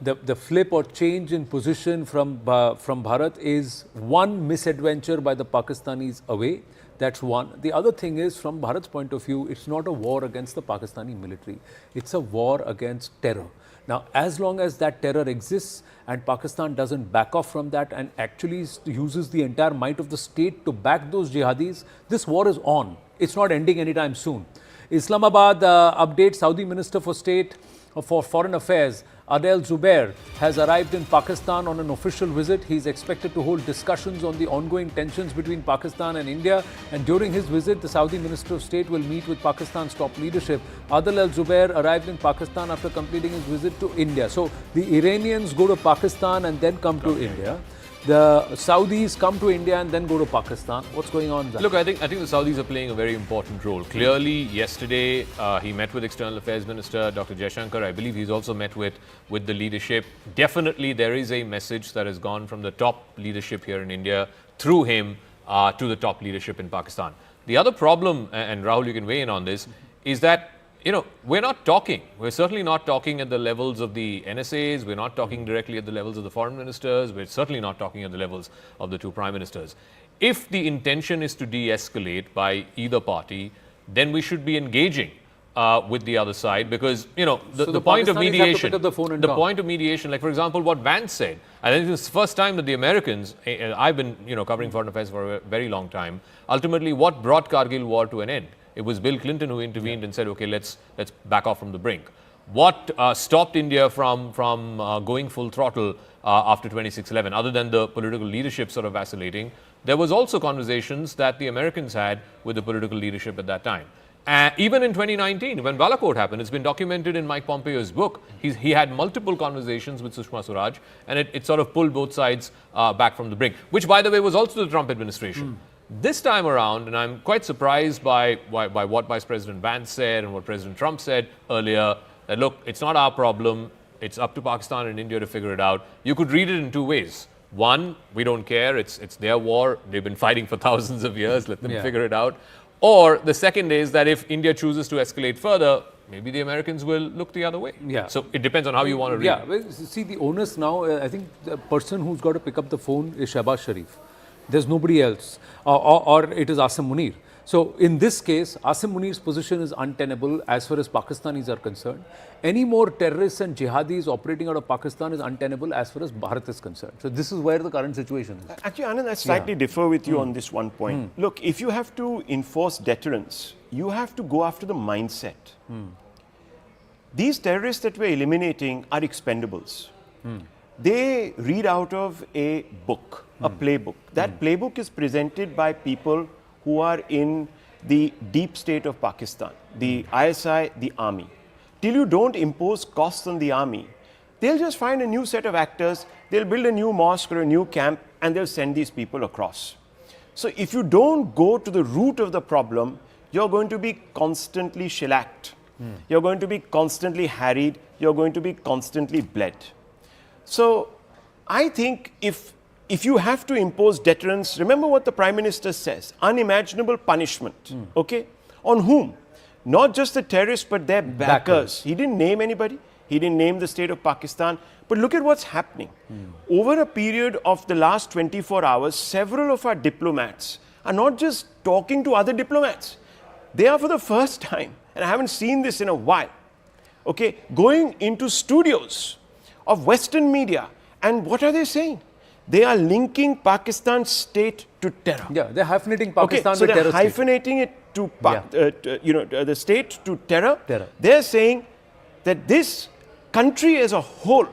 The flip or change in position from Bharat is one misadventure by the Pakistanis away. That's one. The other thing is, from Bharat's point of view, it's not a war against the Pakistani military. It's a war against terror. Now, as long as that terror exists and Pakistan doesn't back off from that and actually uses the entire might of the state to back those jihadis, this war is on. It's not ending anytime soon. Islamabad update: Saudi Minister for State for Foreign Affairs Adel Zubair has arrived in Pakistan on an official visit. He is expected to hold discussions on the ongoing tensions between Pakistan and India. And during his visit, the Saudi Minister of State will meet with Pakistan's top leadership. Adel Zubair arrived in Pakistan after completing his visit to India. So the Iranians go to Pakistan and then come to India. The Saudis come to India and then go to Pakistan. What's going on there? Look, I think the Saudis are playing a very important role. Clearly, yesterday he met with External Affairs Minister Dr. Jaishankar. I believe he's also met with the leadership. Definitely, there is a message that has gone from the top leadership here in India through him to the top leadership in Pakistan. The other problem, and Rahul, you can weigh in on this, is that we're not talking. We're certainly not talking at the levels of the NSAs. We're not talking directly at the levels of the foreign ministers. We're certainly not talking at the levels of the two prime ministers. If the intention is to de-escalate by either party, then we should be engaging with the other side, because the point of mediation, point of mediation, like for example what Vance said, I think it's the first time that the Americans, I've been covering foreign affairs for a very long time, ultimately what brought Kargil war to an end? It was Bill Clinton who intervened and said, okay, let's back off from the brink. What stopped India from going full throttle after 26/11, other than the political leadership sort of vacillating? There was also conversations that the Americans had with the political leadership at that time. Even in 2019, when Balakot happened, it's been documented in Mike Pompeo's book. He had multiple conversations with Sushma Swaraj, and it sort of pulled both sides back from the brink, which, by the way, was also the Trump administration. This time around, and I'm quite surprised by what Vice President Vance said and what President Trump said earlier, that look, it's not our problem, it's up to Pakistan and India to figure it out. You could read it in two ways. One, we don't care, it's their war, they've been fighting for thousands of years, let them figure it out. Or the second is that if India chooses to escalate further, maybe the Americans will look the other way. So it depends on how you want to read it. Well, see, the onus now, I think the person who's got to pick up the phone is Shehbaz Sharif. There's nobody else, or it is Asim Munir. So in this case, Asim Munir's position is untenable as far as Pakistanis are concerned. Any more terrorists and jihadis operating out of Pakistan is untenable as far as Bharat is concerned. So this is where the current situation is. Actually, Anand, I slightly differ with you on this one point. Look, if you have to enforce deterrence, you have to go after the mindset. These terrorists that we're eliminating are expendables. They read out of a book, a playbook. That playbook is presented by people who are in the deep state of Pakistan, the ISI, the army. Till you don't impose costs on the army, they'll just find a new set of actors, they'll build a new mosque or a new camp, and they'll send these people across. So if you don't go to the root of the problem, you're going to be constantly shellacked. You're going to be constantly harried. You're going to be constantly bled. So I think if you have to impose deterrence, remember what the Prime Minister says, unimaginable punishment. Okay? On whom? Not just the terrorists, but their backers. He didn't name anybody. He didn't name the state of Pakistan. But look at what's happening. Over a period of the last 24 hours, several of our diplomats are not just talking to other diplomats. They are for the first time, and I haven't seen this in a while, okay, going into studios of Western media. And what are they saying? They are linking Pakistan's state to terror. Yeah, they're hyphenating Pakistan so with they're terror state. hyphenating it to, the state to terror. They're saying that this country as a whole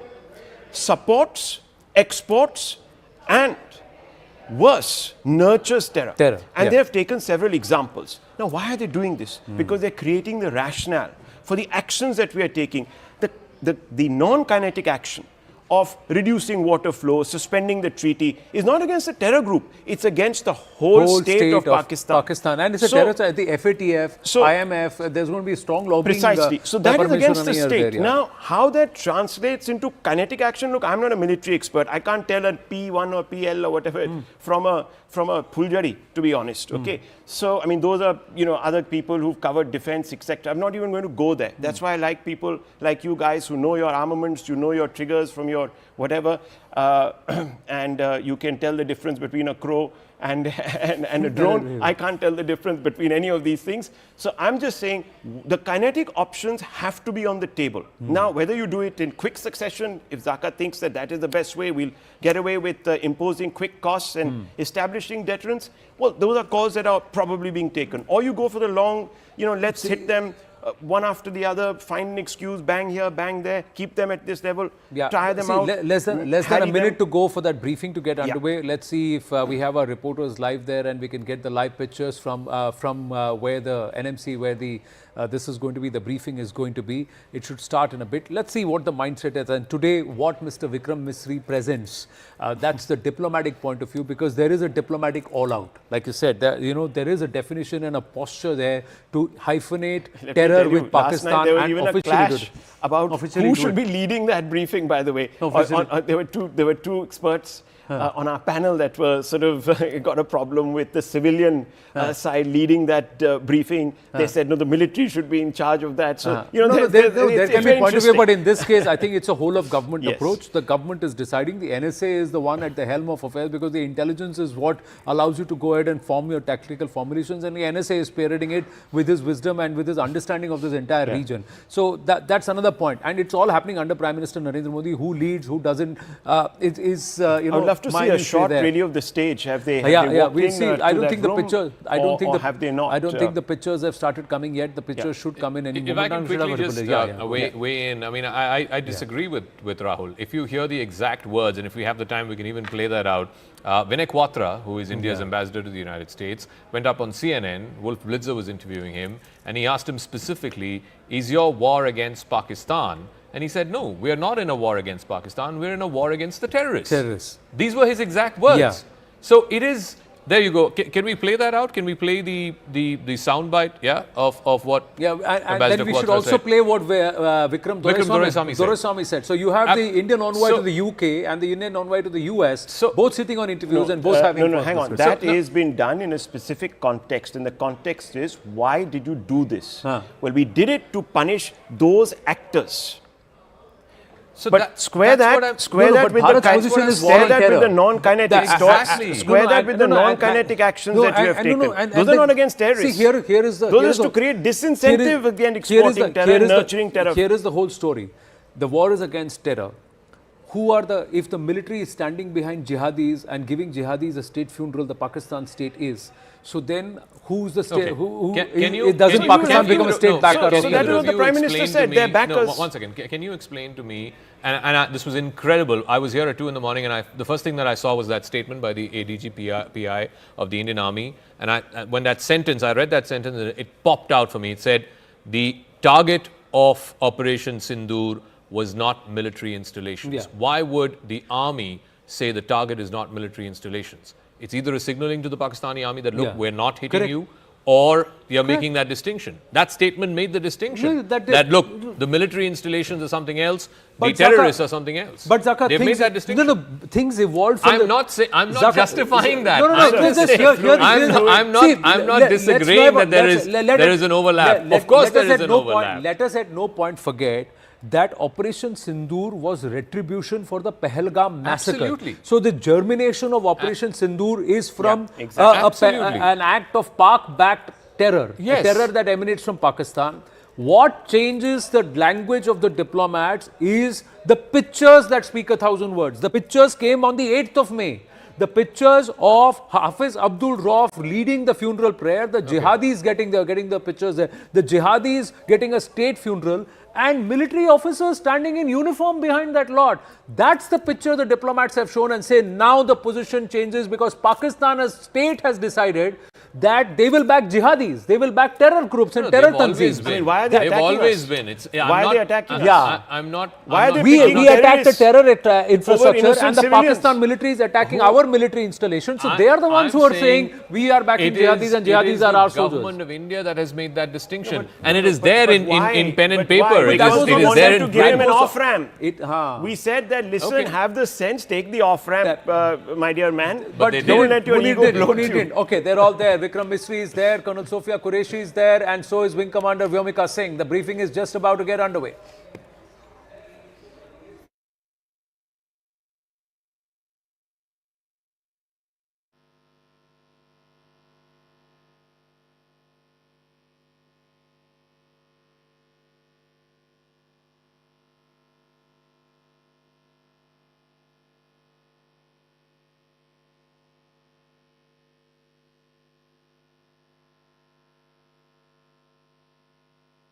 supports, exports, and worse, nurtures terror. And they have taken several examples. Now, why are they doing this? Because they're creating the rationale for the actions that we are taking. The non-kinetic action of reducing water flow, suspending the treaty, is not against the terror group. It's against the whole state of Pakistan. And it's a terror, the FATF, IMF, there's going to be a strong lobbying. Precisely. So that is against the state. There, Now, how that translates into kinetic action, look, I'm not a military expert. I can't tell a P1 or PL or whatever from a Puljari, to be honest. Okay. So, I mean, those are, other people who've covered defense, etc. I'm not even going to go there. That's why I like people like you guys who know your armaments, you know your triggers from your whatever, and you can tell the difference between a crow and a drone. I can't tell the difference between any of these things. So I'm just saying the kinetic options have to be on the table. Now, whether you do it in quick succession, if Zaka thinks that is the best way, we'll get away with imposing quick costs and establishing deterrence. Well, those are calls that are probably being taken. Or you go for the long, let's hit them one after the other, find an excuse, bang here, bang there, keep them at this level, tire them out. Less than a minute to go for that briefing to get underway. Let's see if we have our reporters live there and we can get the live pictures from where the NMC, where the this is going to be, the briefing is going to be. It should start in a bit. Let's see what the mindset is. And today, what Mr. Vikram Misri presents, that's the diplomatic point of view, because there is a diplomatic all-out. Like you said, there is a definition and a posture there to hyphenate terror with Pakistan. Last night there was even a clash about who should be leading that briefing, by the way. There were two experts on our panel that were sort of got a problem with the civilian side leading that briefing. They said, no, the military should be in charge of that. So, there can be point of view, but in this case, I think it's a whole of government approach. The government is deciding. The NSA is the one at the helm of affairs, because the intelligence is what allows you to go ahead and form your tactical formulations, and the NSA is spearheading it with his wisdom and with his understanding of this entire region. So that's another point. And it's all happening under Prime Minister Narendra Modi. Who leads, who doesn't, it is, I would love to see a short video of the stage. Have they? We'll see. I don't think the pictures. Have they not? I don't think the pictures have started coming yet. The pictures should come in any moment. If I can quickly just weigh in. I mean, I disagree with Rahul. If you hear the exact words, and if we have the time, we can even play that out. Vinay Quatra, who is India's ambassador to the United States, went up on CNN. Wolf Blitzer was interviewing him, and he asked him specifically, is your war against Pakistan? And he said, no, we are not in a war against Pakistan. We're in a war against the terrorists. These were his exact words. So it is, there you go. Can we play that out? Can we play the soundbite, of what and then we should also play what Vikram Doraiswamy said. So you have the Indian envoy to the UK and the Indian envoy to the US, both sitting on interviews and both having... No, hang on. That has been done in a specific context. And the context is, why did you do this? Well, we did it to punish those actors. So but square that with the non-kinetic actions that you have taken. Those are not against terrorists. See, here is the... Those are to create disincentive against exporting terror and nurturing terror. Here is the whole story. The war is against terror. Who are if the military is standing behind jihadis and giving jihadis a state funeral, the Pakistan state is. So then, who's the state? Doesn't Pakistan become a state backer? So that is what the Prime Minister said. They're backers. No, one second. Can you explain to me? And this was incredible. I was here at 2 in the morning, and the first thing that I saw was that statement by the ADG PI of the Indian Army. And when I read that sentence, it popped out for me. It said, the target of Operation Sindoor was not military installations. Yeah. Why would the army say the target is not military installations? It's either a signaling to the Pakistani army that, look, we're not hitting Correct. you, or you're making that distinction. That statement made the distinction. No, that look, the military installations are something else, But the terrorists are something else. But Zaka, they've made that distinction. No, things evolved from I'm not Zaka, justifying that. No, I'm just saying, I'm not disagreeing that there is an overlap. Of course there is an overlap. Let us at no point forget that Operation Sindoor was retribution for the Pahalgam massacre. Absolutely. So the germination of Operation Sindoor is from exactly. an act of Pak-backed terror, Yes. a terror that emanates from Pakistan. What changes the language of the diplomats is the pictures that speak 1,000 words. The pictures came on the 8th of May. The pictures of Hafiz Abdul Rauf leading the funeral prayer, the jihadis getting the pictures there, the jihadis getting a state funeral, and military officers standing in uniform behind that lot. That's the picture the diplomats have shown and say now the position changes because Pakistan as state has decided that they will back jihadis, they will back terror groups and terror tanzeems. I mean, why are they they've attacking always us? been. Why are they attacking us? Yeah. I'm not. Why are they We picking attacked the terrorists terror infrastructure innocent and the civilians? Pakistan military is attacking our military installations. So they are the ones who are saying we are backing jihadis and jihadis are our It is the soldiers. government of India that has made that distinction. And it is there in pen and But paper. why? It Because is we there wanted to in give him an black. off-ramp. We said that, listen, have the sense, take the off-ramp, my dear man, But they don't didn't. let your ego bloat you. Okay, they're all there. Vikram Misri is there, Colonel Sophia Qureshi is there, and so is Wing Commander Vyomika Singh. The briefing is just about to get underway.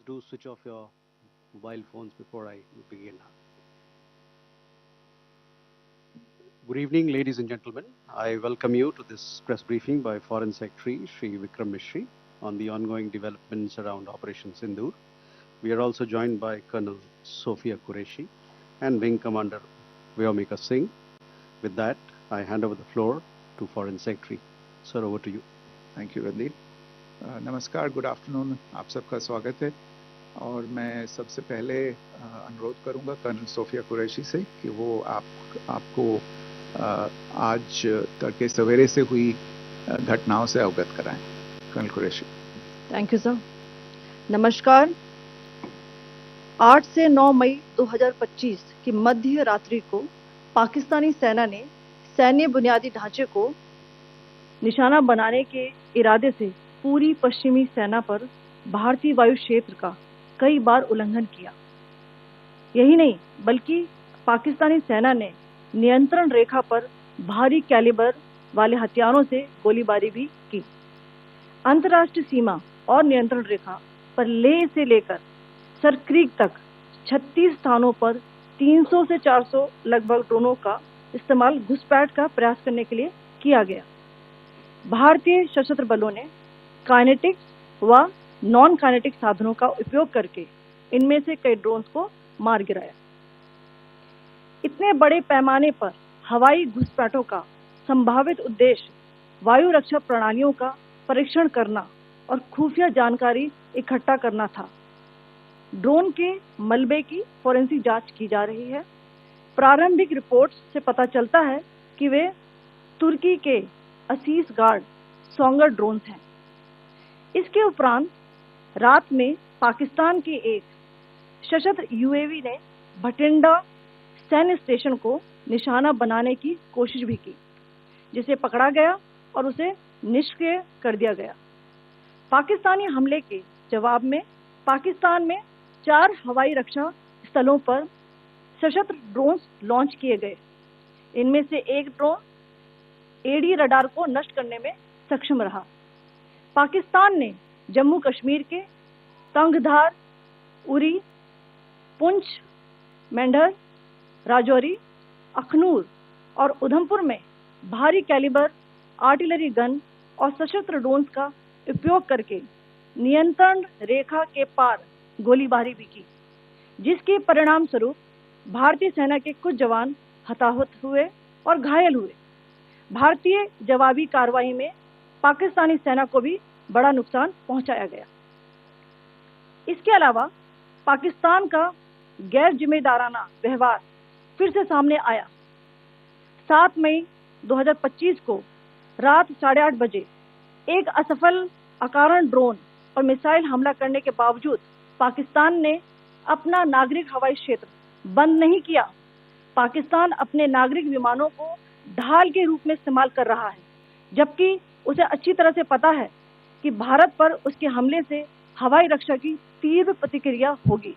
Do switch off your mobile phones before I begin. Good evening, ladies and gentlemen. I welcome you to this press briefing by Foreign Secretary Shri Vikram Misri on the ongoing developments around Operation Sindoor. We are also joined by Colonel Sophia Qureshi and Wing Commander Vyomika Singh. With that, I hand over the floor to Foreign Secretary. Sir, over to you. Thank you Randeep नमस्कार good afternoon आप सबका स्वागत है और मैं सबसे पहले अनुरोध करूंगा कर्नल सोफिया कुरैशी से कि वो आपको आज तड़के सवेरे से हुई घटनाओं से अवगत कराएं colonel Qureshi thank you sir नमस्कार 8 से 9 मई 2025 की मध्य रात्रि को पाकिस्तानी सेना ने सैन्य बुनियादी ढांचे को निशाना बनाने के इरादे से पूरी पश्चिमी सेना पर भारतीय वायु क्षेत्र का कई बार उल्लंघन किया। यही नहीं बल्कि पाकिस्तानी सेना ने नियंत्रण रेखा पर भारी कैलिबर वाले हथियारों से गोलीबारी भी की। अंतर्राष्ट्रीय सीमा और नियंत्रण रेखा पर लेह से लेकर सर क्रीक तक 36 स्थानों पर 300 से 400 लगभग ड्रोनों का इस्तेमाल घुसपैठ का प्रयास करने के लिए किया गया। भारतीय सशस्त्र बलों ने काइनेटिक व नॉन काइनेटिक साधनों का उपयोग करके इनमें से कई ड्रोन्स को मार गिराया। इतने बड़े पैमाने पर हवाई घुसपैठों का संभावित उद्देश्य वायु रक्षा प्रणालियों का परीक्षण करना और खुफिया जानकारी इकट्ठा करना था। ड्रोन के मलबे की फोरेंसिक जांच की जा रही है। प्रारंभिक रिपोर्ट्स से पता चलता है कि वे तुर्की के असीस गार्ड सोंगर ड्रोन्स हैं। इसके उपरांत रात में पाकिस्तान के एक सशस्त्र यूएवी ने भटिंडा सैन्य स्टेशन को निशाना बनाने की कोशिश भी की, जिसे पकड़ा गया और उसे निष्क्रिय कर दिया गया। पाकिस्तानी हमले के जवाब में पाकिस्तान में 4 हवाई रक्षा स्थलों पर सशस्त्र ड्रोन्स लॉन्च किए गए। इनमें से एक ड्रोन एडी रडार को नष्ट करने में सक्षम रहा। पाकिस्तान ने जम्मू कश्मीर के तंगधार, उरी, पुंछ, मेंढर, राजौरी, अखनूर और उधमपुर में भारी कैलिबर आर्टिलरी गन और सशस्त्र ड्रोन्स का उपयोग करके नियंत्रण रेखा के पार गोलीबारी भी की, जिसके परिणाम स्वरूप भारतीय सेना के कुछ जवान हताहत हुए और घायल हुए। भारतीय जवाबी कार्रवाई में पाकिस्तानी सेना को भी बड़ा नुकसान पहुंचाया गया। इसके अलावा पाकिस्तान का गैर जिम्मेदाराना व्यवहार फिर से सामने आया। 7 मई 2025 को रात 8:30 बजे एक असफल अकारण ड्रोन और मिसाइल हमला करने के बावजूद पाकिस्तान ने अपना नागरिक हवाई क्षेत्र बंद नहीं किया। पाकिस्तान अपने नागरिक विमानों को ढाल के रूप में इस्तेमाल कर रहा है, जबकि उसे अच्छी तरह से पता है कि भारत पर उसके हमले से हवाई रक्षा की तीव्र प्रतिक्रिया होगी।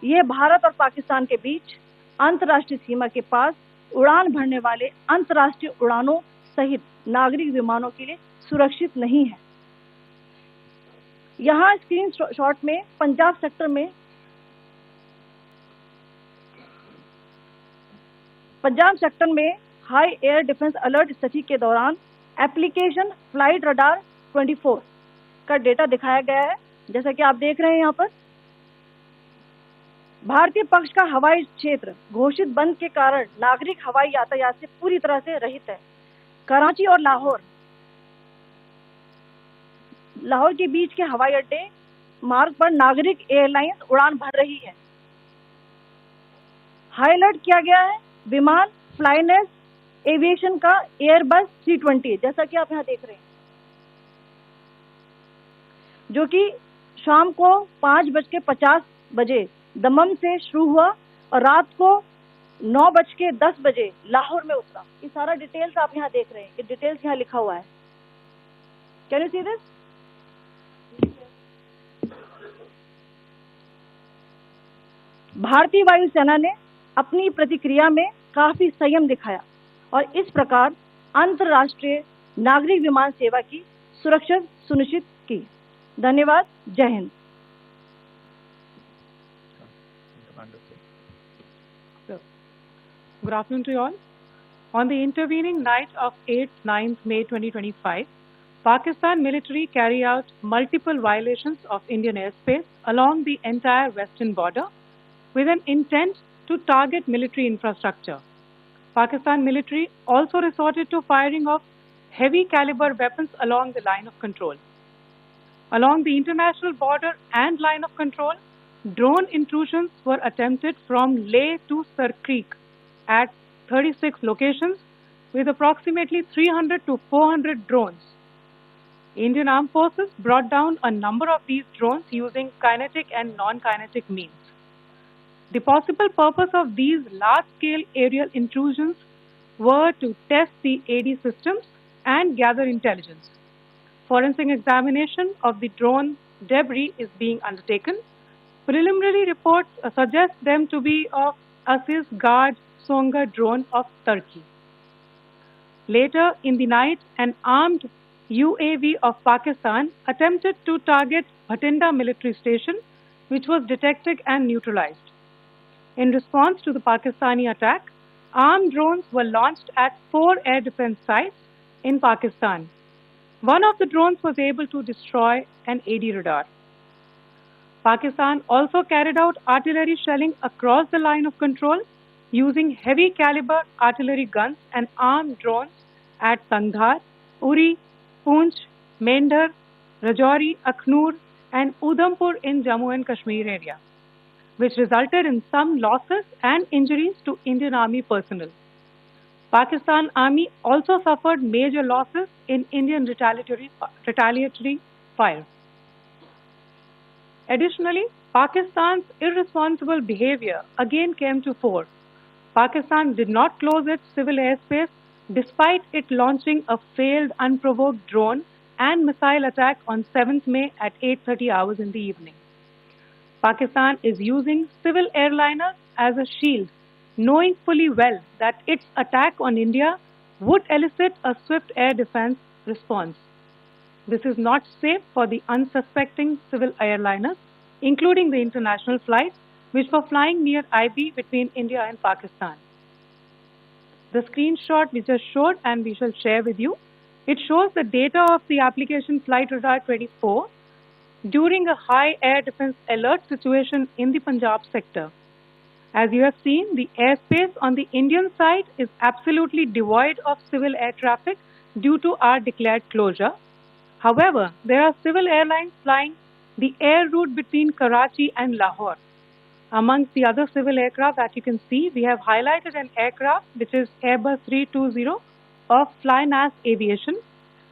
यह भारत और पाकिस्तान के बीच अंतर्राष्ट्रीय सीमा के पास उड़ान भरने वाले अंतर्राष्ट्रीय उड़ानों सहित नागरिक विमानों के लिए सुरक्षित नहीं है। यहाँ स्क्रीन शॉट में पंजाब सेक्टर में हाई एयर डिफेंस अलर्ट स्थिति के दौरान एप्लीकेशन फ्लाइट रडार 24 का डेटा दिखाया गया है। जैसा कि आप देख रहे हैं यहाँ पर भारतीय पक्ष का हवाई क्षेत्र घोषित बंद के कारण नागरिक हवाई यातायात से पूरी तरह से रहित है। कराची और लाहौर के बीच के हवाई अड्डे मार्ग पर नागरिक एयरलाइंस उड़ान भर रही है। हाईलाइट किया गया है विमान फ्लाइनेस एविएशन का एयरबस 320, जैसा कि आप यहाँ देख रहे हैं, जो कि शाम को 5:50 बजे दमम से शुरू हुआ और रात को 9:10 बजे लाहौर में उतरा। ये सारा डिटेल्स आप यहाँ देख रहे हैं, ये डिटेल्स यहाँ लिखा हुआ है। Can you see this? भारतीय वायुसेना ने अपनी प्रतिक्रिया में काफी संयम दिखाया और इस प्रकार अंतर्राष्ट्रीय नागरिक विमान सेवा की सुरक्षा सुनिश्चित की। धन्यवाद। जय Hind. Good afternoon to you all. On the intervening night of 8-9 May 2025, Pakistan military carried out multiple violations of Indian airspace along the entire western border with an intent to target military infrastructure. Pakistan military also resorted to firing of heavy caliber weapons along the line of control. Along the international border and line of control, drone intrusions were attempted from Leh to Sir Creek at 36 locations with approximately 300 to 400 drones. Indian Armed Forces brought down a number of these drones using kinetic and non-kinetic means. The possible purpose of these large-scale aerial intrusions were to test the AD systems and gather intelligence. Forensic examination of the drone debris is being undertaken. Preliminary reports suggest them to be of Accuses Guard Songa drone of Turkey. Later in the night, an armed UAV of Pakistan attempted to target Bhatinda military station, which was detected and neutralized. In response to the Pakistani attack, armed drones were launched at 4 air defense sites in Pakistan. One of the drones was able to destroy an AD radar. Pakistan also carried out artillery shelling across the line of control using heavy caliber artillery guns and armed drones at Tangdhar, Uri, Poonch, Mendhar, Rajouri, Akhnur and Udhampur in Jammu and Kashmir area, which resulted in some losses and injuries to Indian Army personnel. Pakistan Army also suffered major losses in Indian retaliatory fire. Additionally, Pakistan's irresponsible behavior again came to fore. Pakistan did not close its civil airspace despite it launching a failed unprovoked drone and missile attack on 7th May at 8:30 hours in the evening. Pakistan is using civil airliners as a shield, knowing fully well that its attack on India would elicit a swift air defense response. This is not safe for the unsuspecting civil airliners, including the international flights, which were flying near IB between India and Pakistan. The screenshot we just showed and we shall share with you, it shows the data of the application Flight Radar 24 during a high air defense alert situation in the Punjab sector. As you have seen, the airspace on the Indian side is absolutely devoid of civil air traffic due to our declared closure. However, there are civil airlines flying the air route between Karachi and Lahore. Amongst the other civil aircraft that you can see, we have highlighted an aircraft which is Airbus 320 of Flynas Aviation,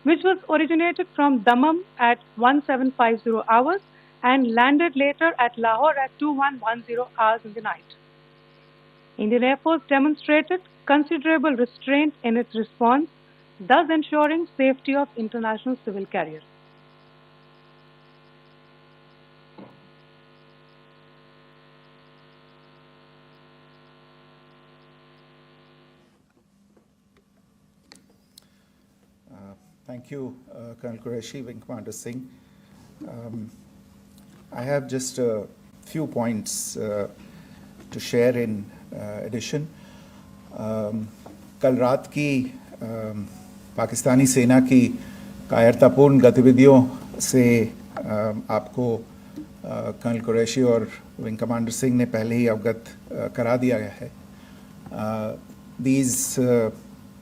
which was originated from Dammam at 1750 hours and landed later at Lahore at 2110 hours in the night. Indian Air Force demonstrated considerable restraint in its response, thus ensuring safety of international civil carriers. Thank you, Colonel Qureshi, Wing Commander Singh. I have just a few points to share in addition. कल रात की पाकिस्तानी सेना की कायरतापूर्ण गतिविधियों से आपको colonel Qureshi और विंग कमांडर सिंह ने पहले ही अवगत करा दिया गया है. These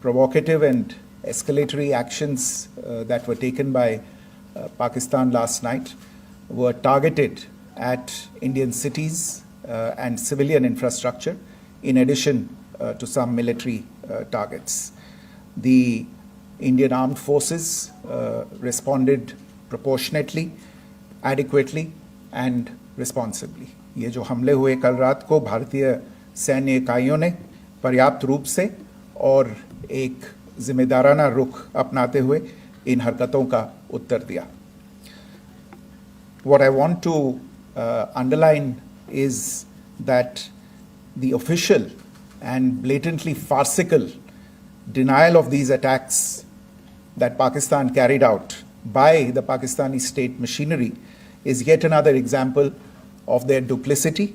provocative and escalatory actions that were taken by Pakistan last night were targeted at Indian cities and civilian infrastructure, in addition to some military targets. The Indian armed forces responded proportionately, adequately and responsibly. ये जो हमले हुए कल रात को भारतीय सैन्य इकाइयों ने पर्याप्त रूप से और एक जिम्मेदाराना रुख अपनाते हुए इन हरकतों का उत्तर दिया. What I want to underline is that the official and blatantly farcical denial of these attacks that Pakistan carried out by the Pakistani state machinery is yet another example of their duplicity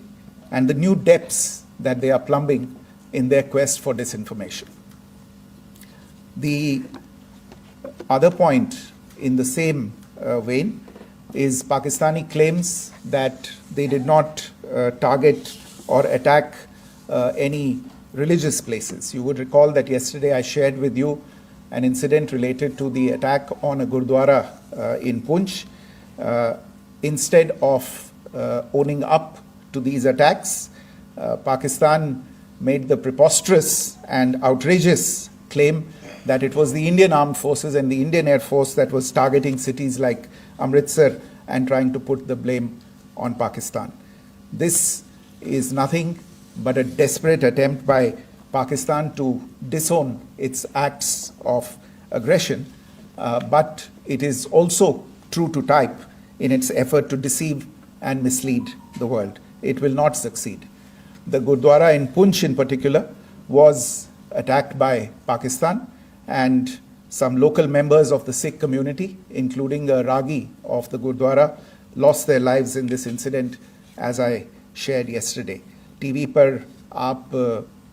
and the new depths that they are plumbing in their quest for disinformation. The other point in the same vein is Pakistani claims that they did not target or attack any religious places. You would recall that yesterday I shared with you an incident related to the attack on a Gurdwara in Punch. Instead of owning up to these attacks, Pakistan made the preposterous and outrageous claim that it was the Indian armed forces and the Indian Air Force that was targeting cities like Amritsar and trying to put the blame on Pakistan. This is nothing but a desperate attempt by Pakistan to disown its acts of aggression, but it is also true to type in its effort to deceive and mislead the world. It will not succeed. The Gurdwara in Punch in particular was attacked by Pakistan, and some local members of the Sikh community, including a Ragi of the Gurdwara, lost their lives in this incident, as I shared yesterday. TV पर आप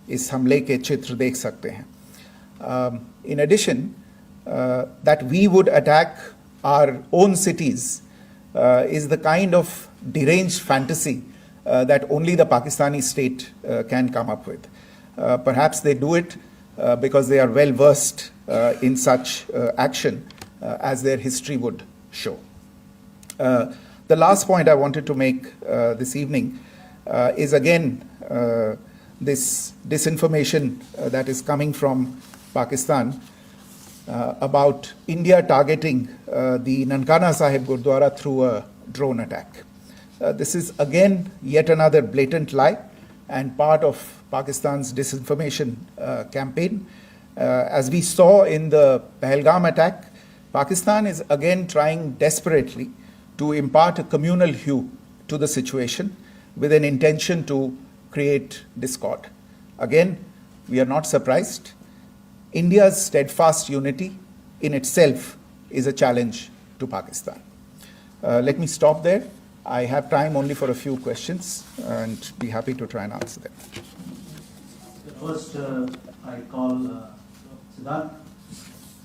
इस हमले के चित्र देख सकते हैं. In addition, that we would attack our own cities is the kind of deranged fantasy that only the Pakistani state can come up with. Perhaps they do it because they are well versed in such action, as their history would show. The last point I wanted to make this evening is again this disinformation that is coming from Pakistan about India targeting the Nankana Sahib Gurdwara through a drone attack. This is again yet another blatant lie and part of Pakistan's disinformation campaign. As we saw in the Pahalgam attack, Pakistan is again trying desperately to impart a communal hue to the situation with an intention to create discord. Again, we are not surprised. India's steadfast unity in itself is a challenge to Pakistan. Let me stop there. I have time only for a few questions and be happy to try and answer them. First, I call Siddharth.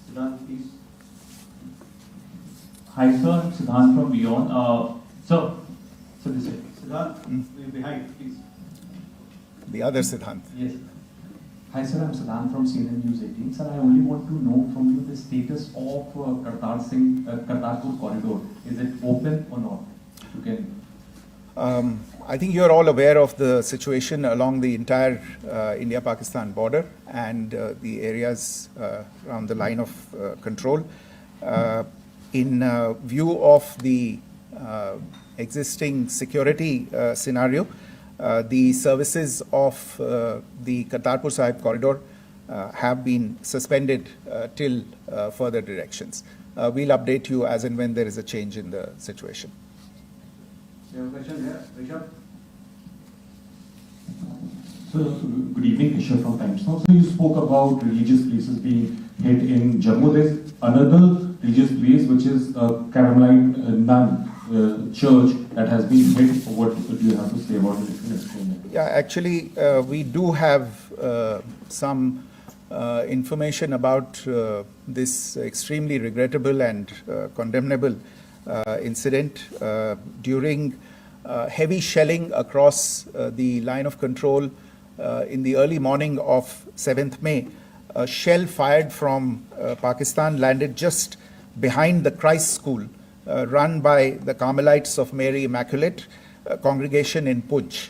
Siddharth, please. Hi, sir. Siddharth from Beyond. So this way. Siddharth, behind, please. the other Siddhant. Yes. Hi sir, I'm Siddhant from CNN News 18. Sir, I only want to know from you the status of Kartarpur corridor. Is it open or not? You can. I think you're all aware of the situation along the entire India-Pakistan border and the areas around the line of control. In view of the existing security scenario, the services of the Kartarpur Sahib corridor have been suspended till further directions. We'll update you as and when there is a change in the situation. You have a question here, Rishabh? So, good evening, Rishabh from Times Now. So, you spoke about religious places being hit in Jammu. There's another religious place which is Carmelite nun church that has been hit. What do you have to say about it? If you explain it? Yeah, actually, we do have some information about this extremely regrettable and condemnable incident during heavy shelling across the line of control in the early morning of 7th May. A shell fired from Pakistan landed just behind the Christ school run by the Carmelites of Mary Immaculate congregation in Punj.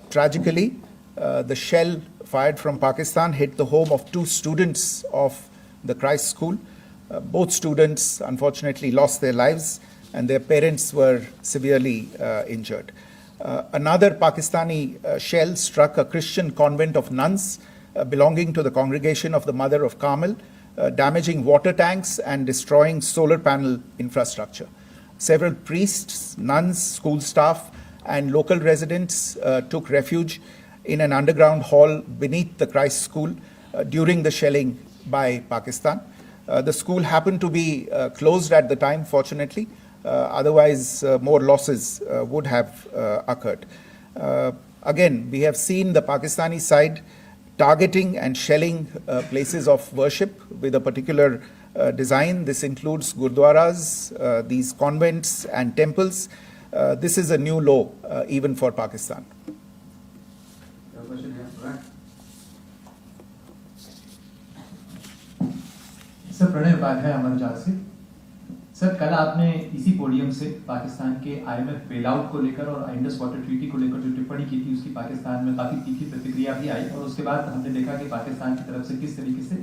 Tragically, the shell fired from Pakistan hit the home of 2 students of the Christ school. Both students unfortunately lost their lives and their parents were severely injured. Another Pakistani shell struck a Christian convent of nuns belonging to the congregation of the Mother of Carmel, damaging water tanks and destroying solar panel infrastructure. Several priests, nuns, school staff, and local residents took refuge in an underground hall beneath the Christ school during the shelling by Pakistan. The school happened to be closed at the time, fortunately. Otherwise, more losses would have occurred. Again, we have seen the Pakistani side targeting and shelling places of worship with a particular design. This includes gurdwaras, these convents and temples. This is a new low even for Pakistan. Sir Pranay Upadhyay Amar Ujala से sir कल आपने इसी podium से पाकिस्तान के IMF bailout को लेकर और Indus water treaty को लेकर जो टिप्पणी की थी उसकी पाकिस्तान में काफी तीखी प्रतिक्रिया भी आई और उसके बाद हमने देखा कि पाकिस्तान की तरफ से किस तरीके से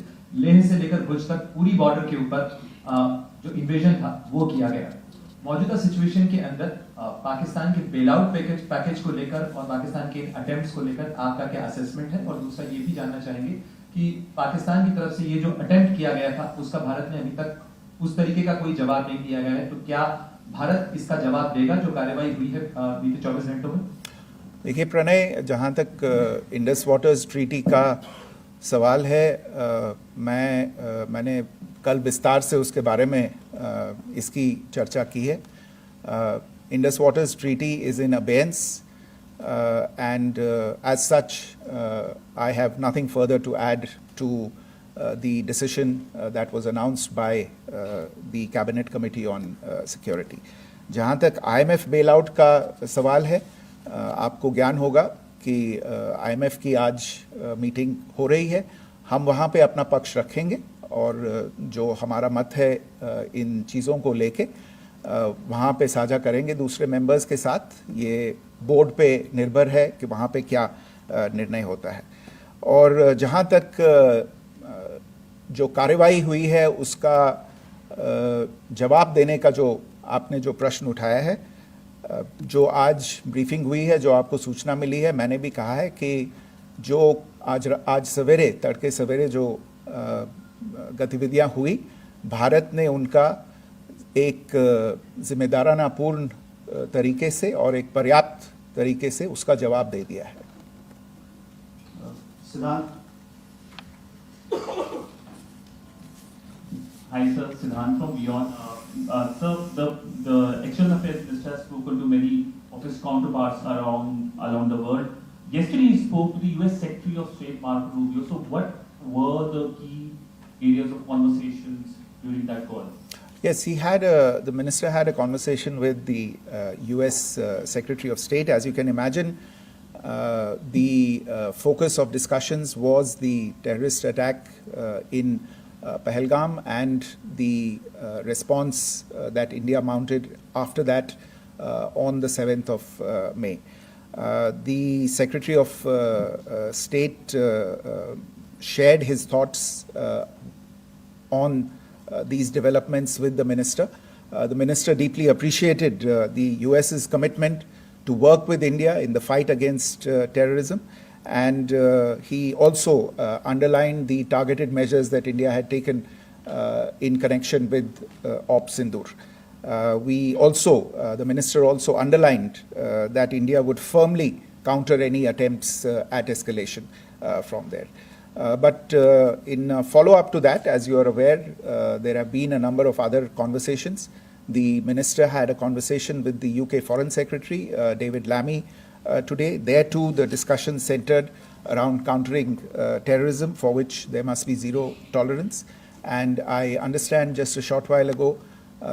लेह से लेकर भुज तक पूरी बॉर्डर के ऊपर जो इन्वेजन था वो किया गया। मौजूदा सिचुएशन के अंदर पाकिस्तान के बेलआउट पैकेज को लेकर और पाकिस्तान के अटेम्प्ट्स को लेकर आपका क्या असेसमेंट है और दूसरा ये भी जानना चाहेंगे कि पाकिस्तान की तरफ से ये जो अटेम्प्ट किया गया था उसका भारत ने अभी तक उस तरीके का कोई जवाब नहीं दिया गया है, तो क्या भारत इसका जवाब देगा जो कार्रवाई हुई है बीते 24 घंटों में? देखिए प्रणय, जहाँ तक इंडस वाटर्स ट्रीटी का सवाल है, मैंने कल विस्तार से उसके बारे में इसकी चर्चा की है. Indus waters treaty is in abeyance and as such I have nothing further to add to the decision that was announced by the cabinet committee on security. जहाँ तक IMF bailout का सवाल है, आपको ज्ञान होगा कि IMF की आज मीटिंग हो रही है. हम वहाँ पे अपना पक्ष रखेंगे और जो हमारा मत है इन चीज़ों को लेके वहाँ पे साझा करेंगे दूसरे मेंबर्स के साथ. ये बोर्ड पे निर्भर है कि वहाँ पे क्या निर्णय होता है. और जहाँ तक जो कार्रवाई हुई है उसका जवाब देने का जो आपने जो प्रश्न उठाया है, जो आज ब्रीफिंग हुई है, जो आपको सूचना मिली है, मैंने भी कहा है कि जो आज सवेरे तड़के सवेरे जो गतिविधियाँ हुई, भारत ने उनका एक जिम्मेदाराना पूर्ण तरीके से और एक पर्याप्त तरीके से उसका जवाब दे दिया है. Hi sir, Siddhant from Beyond. Sir, the External Affairs Minister has spoken to many of his counterparts around the world. Yesterday he spoke to the US Secretary of State Marco Rubio. So what were the key areas of conversations during that call? Yes, the minister had a conversation with the US Secretary of State. As you can imagine, The focus of discussions was the terrorist attack in Pahalgam and the response that India mounted after that on the 7th of May. The Secretary of State shared his thoughts on these developments with the minister. The minister deeply appreciated the US's commitment to work with India in the fight against terrorism, and he also underlined the targeted measures that India had taken in connection with Ops Sindoor. The minister also underlined that India would firmly counter any attempts at escalation from there. But in follow-up to that, as you are aware, there have been a number of other conversations. The minister had a conversation with the UK Foreign Secretary, David Lammy, today. There too, the discussion centered around countering terrorism, for which there must be zero tolerance. And I understand just a short while ago,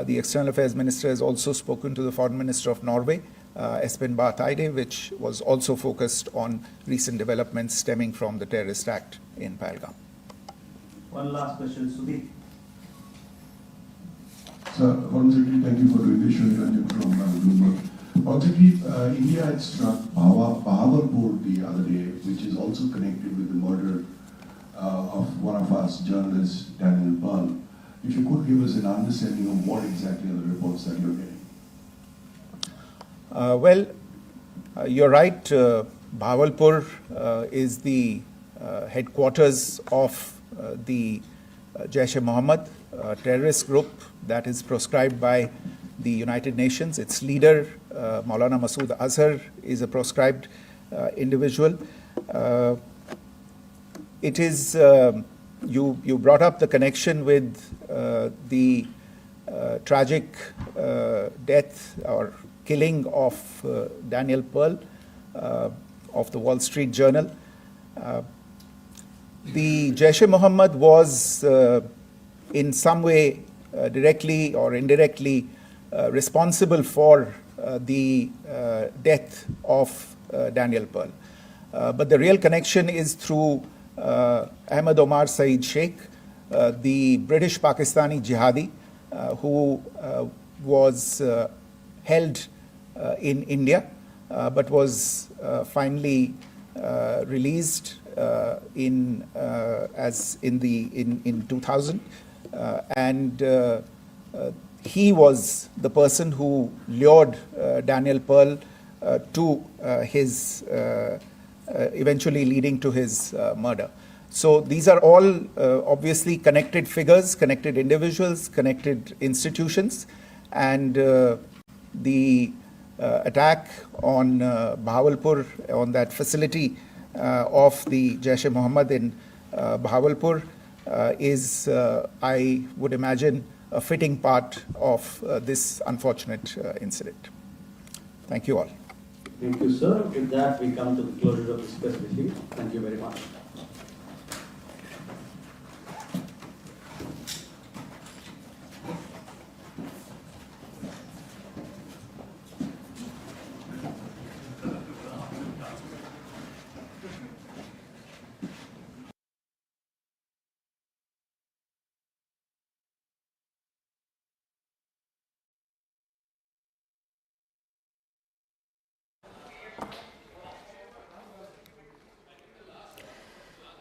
the External Affairs Minister has also spoken to the Foreign Minister of Norway, Espen Barth Eide, which was also focused on recent developments stemming from the terrorist act in Pahalgam. One last question, Sudhi. Sir, Foreign Secretary, thank you for the invitation. From Bloomberg. Foreign Secretary, India had struck Bahawalpur the other day, which is also connected with the murder of one of us journalists, Daniel Pearl. If you could give us an understanding of what exactly are the reports that you're getting. You're right. Bahawalpur is the headquarters of the Jaish-e-Mohammed terrorist group that is proscribed by the United Nations. Its leader, Maulana Masood Azhar, is a proscribed individual. It is, you brought up the connection with the tragic death or killing of Daniel Pearl of the Wall Street Journal. The Jaish-e-Mohammed was in some way directly or indirectly responsible for the death of Daniel Pearl. But the real connection is through Ahmed Omar Saeed Sheikh, the British Pakistani jihadi who was held in India but was finally released in 2000, and he was the person who lured Daniel Pearl to his eventually leading to his murder. So these are all obviously connected figures, connected individuals, connected institutions, and the attack on Bahawalpur, on that facility of the Jaish-e-Mohammed in Bahawalpur is, I would imagine, a fitting part of this unfortunate incident. Thank you all. Thank you, sir. With that, we come to the closure of this press briefing. Thank you very much.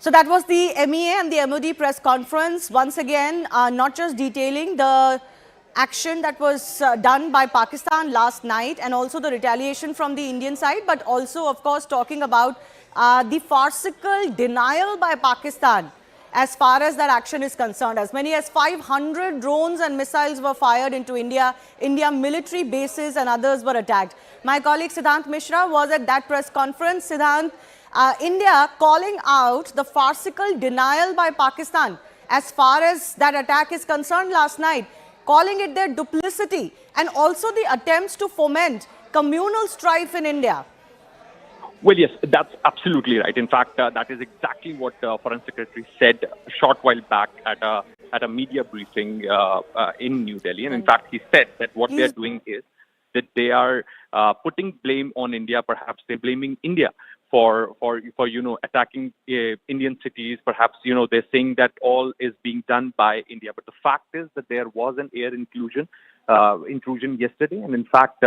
So that was the MEA and the MOD press conference, once again not just detailing the action that was done by Pakistan last night and also the retaliation from the Indian side, but also of course talking about the farcical denial by Pakistan as far as that action is concerned. As many as 500 drones and missiles were fired into India military bases and others were attacked. My colleague Siddhant Mishra was at that press conference. Siddhant, India calling out the farcical denial by Pakistan as far as that attack is concerned last night, calling it their duplicity and also the attempts to foment communal strife in India. Well, yes, that's absolutely right. In fact, that is exactly what Foreign Secretary said a short while back at a media briefing in New Delhi. And in fact, he said that what they're doing is that they are putting blame on India. Perhaps they're blaming India for attacking Indian cities. Perhaps they're saying that all is being done by India. But the fact is that there was an air intrusion yesterday, and in fact,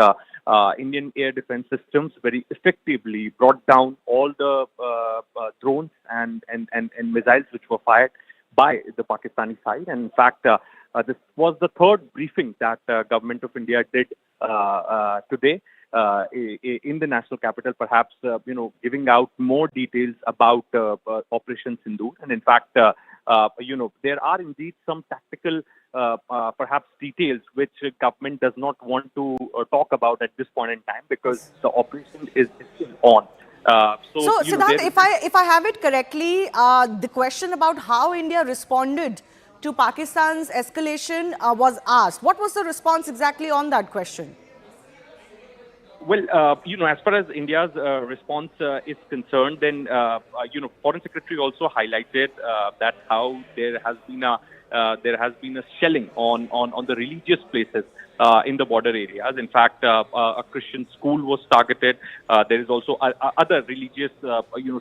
Indian air defense systems very effectively brought down all the drones and missiles which were fired by the Pakistani side. And in fact, this was the third briefing that government of India did today in the national capital, perhaps giving out more details about Operation Sindoor. And in fact, there are indeed some tactical perhaps details which government does not want to talk about at this point in time, because the operation is still on. So Siddharth, if I have it correctly, the question about how India responded to Pakistan's escalation was asked. What was the response exactly on that question? Well, as far as India's response is concerned, then Foreign Secretary also highlighted that how there has been a shelling on the religious places in the border areas. In fact, a Christian school was targeted. There is also other religious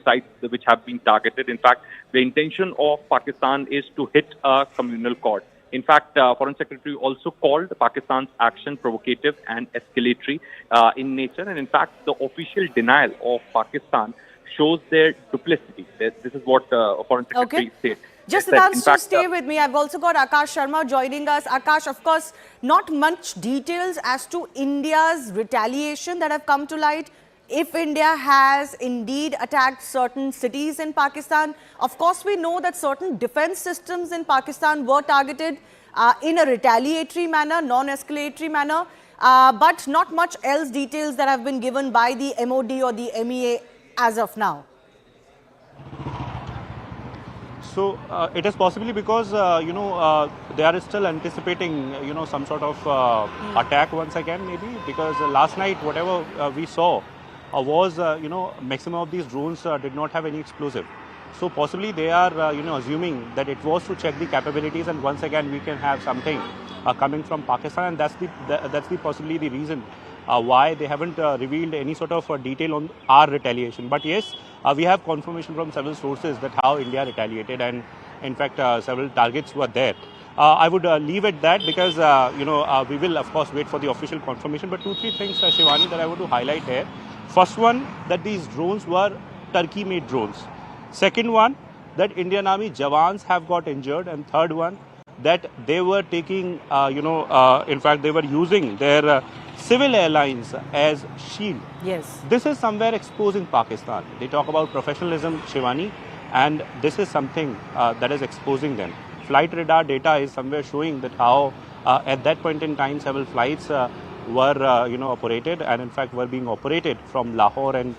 sites which have been targeted. In fact, the intention of Pakistan is to hit a communal chord. In fact, Foreign Secretary also called Pakistan's action provocative and escalatory in nature. And in fact, the official denial of Pakistan shows their duplicity. This is what Foreign Secretary said. Just Siddharth, stay with me. I've also got Akash Sharma joining us. Akash, of course, not much details as to India's retaliation that have come to light. If India has indeed attacked certain cities in Pakistan, of course we know that certain defense systems in Pakistan were targeted in a retaliatory manner, non-escalatory manner, but not much else details that have been given by the MOD or the MEA as of now. So it is possibly because they are still anticipating some sort of attack once again, maybe, because last night whatever we saw was maximum of these drones did not have any explosive. So possibly they are assuming that it was to check the capabilities, and once again we can have something coming from Pakistan, and that's possibly the reason why they haven't revealed any sort of detail on our retaliation. But yes, we have confirmation from several sources that how India retaliated, and in fact several targets were there. I would leave it that, because we will of course wait for the official confirmation. But 2-3 things, Shivani, that I want to highlight here. First one, that these drones were Turkey-made drones. Second one, that Indian Army Jawans have got injured. And third one, that they were taking, in fact, they were using their civil airlines as shield. Yes. This is somewhere exposing Pakistan. They talk about professionalism, Shivani, and this is something that is exposing them. Flight radar data is somewhere showing that how at that point in time several flights were operated, and in fact were being operated from Lahore and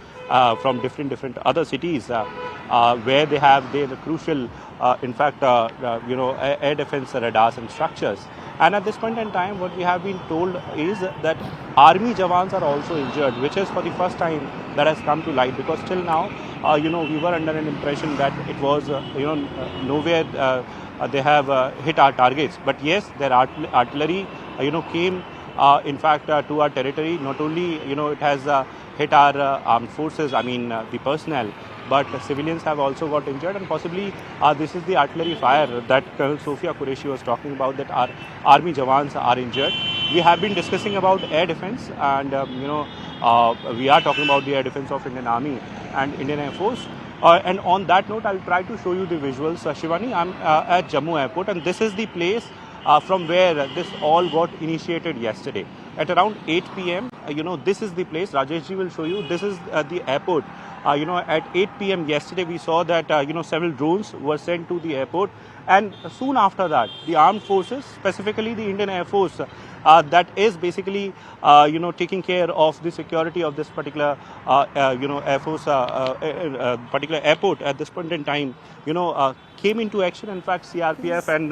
from different other cities where they have the crucial air defense radars and structures. And at this point in time, what we have been told is that army Jawans are also injured, which is for the first time that has come to light, because till now we were under an impression that it was nowhere they have hit our targets. But yes, their artillery came in fact to our territory. Not only it has hit our armed forces, I mean the personnel, but civilians have also got injured, and possibly this is the artillery fire that Colonel Sophia Qureshi was talking about, that our army Jawans are injured. We have been discussing about air defense, and we are talking about the air defense of Indian Army and Indian Air Force. And on that note, I'll try to show you the visuals. Shivani, I'm at Jammu Airport, and this is the place from where this all got initiated yesterday. At around 8 p.m., this is the place. Rajesh ji will show you. This is the airport. At 8 p.m. yesterday, we saw that several drones were sent to the airport, and soon after that, the armed forces, specifically the Indian Air Force, that is basically taking care of the security of this particular Air Force particular airport at this point in time, came into action. In fact, CRPF and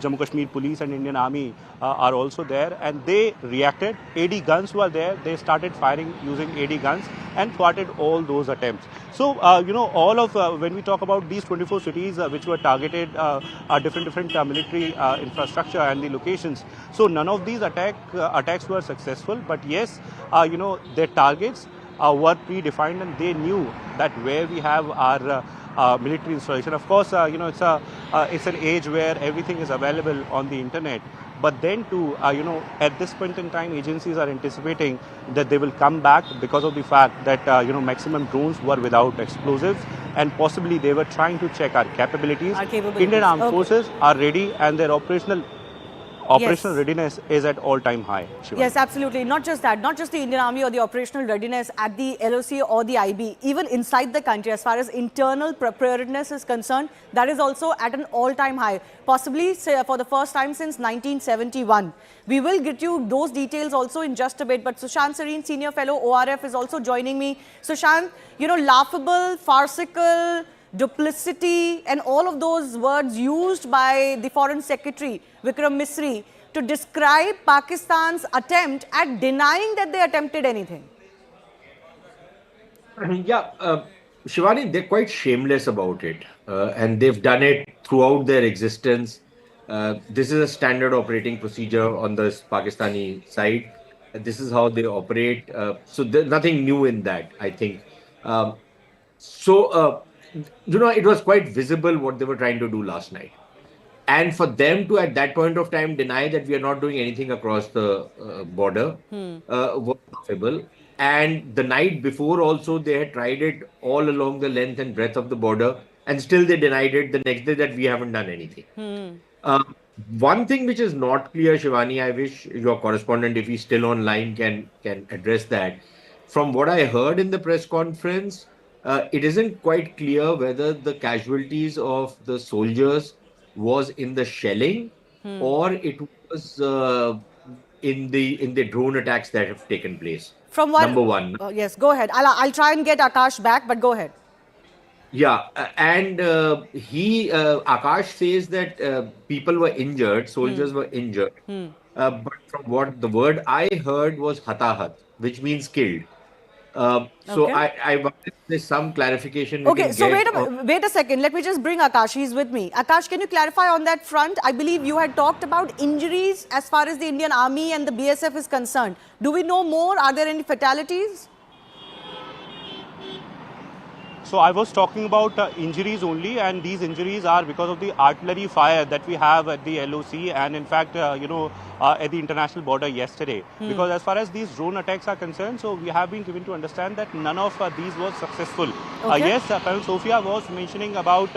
Jammu Kashmir Police and Indian Army are also there, and they reacted. AD guns were there. They started firing using AD guns, and thwarted all those attempts. So, all of when we talk about these 24 cities which were targeted, different military infrastructure and the locations. So none of these attacks were successful. But yes, their targets were predefined, and they knew that where we have our military installation. Of course, it's an age where everything is available on the internet. But then too, at this point in time, agencies are anticipating that they will come back because of the fact that, maximum drones were without explosives, and possibly they were trying to check our capabilities. Indian Armed Forces are ready, and their operational readiness is at all-time high. Shivani. Yes, absolutely. Not just that, not just the Indian Army or the operational readiness at the LOC or the IB, even inside the country, as far as internal preparedness is concerned, that is also at an all-time high, possibly for the first time since 1971. We will get you those details also in just a bit, but Sushant Sareen, Senior Fellow, ORF, is also joining me. Sushant, laughable, farcical, duplicity and all of those words used by the Foreign Secretary Vikram Misri to describe Pakistan's attempt at denying that they attempted anything. Yeah, Shivani, they're quite shameless about it, and they've done it throughout their existence. This is a standard operating procedure on the Pakistani side. This is how they operate. So there's nothing new in that, I think. It was quite visible what they were trying to do last night. And for them to, at that point of time, deny that we are not doing anything across the border was laughable. And the night before also, they had tried it all along the length and breadth of the border, and still they denied it the next day that we haven't done anything. One thing which is not clear, Shivani, I wish your correspondent, if he's still online, can address that. From what I heard in the press conference, it isn't quite clear whether the casualties of the soldiers was in the shelling or it was in the drone attacks that have taken place. From what? Number one. Yes, go ahead. I'll try and get Akash back, but go ahead. Yeah, and Akash says that people were injured, soldiers were injured. But from what the word I heard was hatahat, which means killed. So I wanted there's some clarification. Okay, so wait a second. Let me just bring Akash. He's with me. Akash, can you clarify on that front? I believe you had talked about injuries as far as the Indian Army and the BSF is concerned. Do we know more? Are there any fatalities? So I was talking about injuries only, and these injuries are because of the artillery fire that we have at the LOC and in fact, at the international border yesterday. Because as far as these drone attacks are concerned, so we have been given to understand that none of these was successful. Yes, Colonel Sophia was mentioning about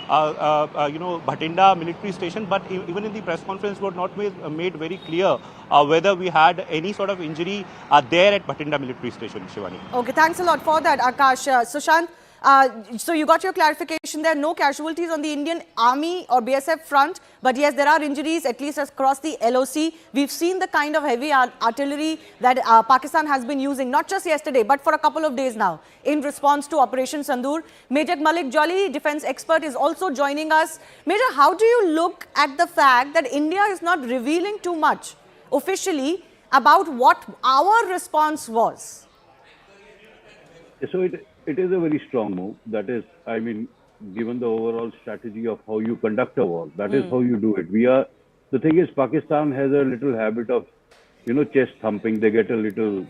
Bhatinda military station, but even in the press conference was not made very clear whether we had any sort of injury there at Bhatinda military station, Shivani. Okay, thanks a lot for that, Akash. Sushant, so you got your clarification there. No casualties on the Indian Army or BSF front, but yes, there are injuries at least across the LOC. We've seen the kind of heavy artillery that Pakistan has been using, not just yesterday, but for a couple of days now, in response to Operation Sindoor. Major Malik Jolly, defense expert, is also joining us. Major, how do you look at the fact that India is not revealing too much officially about what our response was? So it is a very strong move. That is, I mean, given the overall strategy of how you conduct a war, that is how you do it. The thing is, Pakistan has a little habit of, chest thumping. They get a little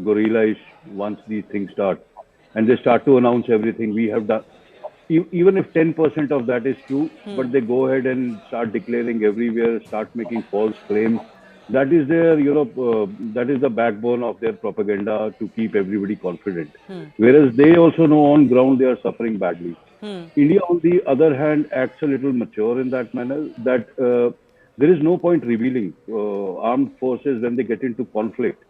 gorilla-ish once these things start. And they start to announce everything we have done. Even if 10% of that is true, but they go ahead and start declaring everywhere, start making false claims. That is their, that is the backbone of their propaganda to keep everybody confident. Whereas they also know on ground they are suffering badly. India, on the other hand, acts a little mature in that manner that there is no point revealing armed forces when they get into conflict.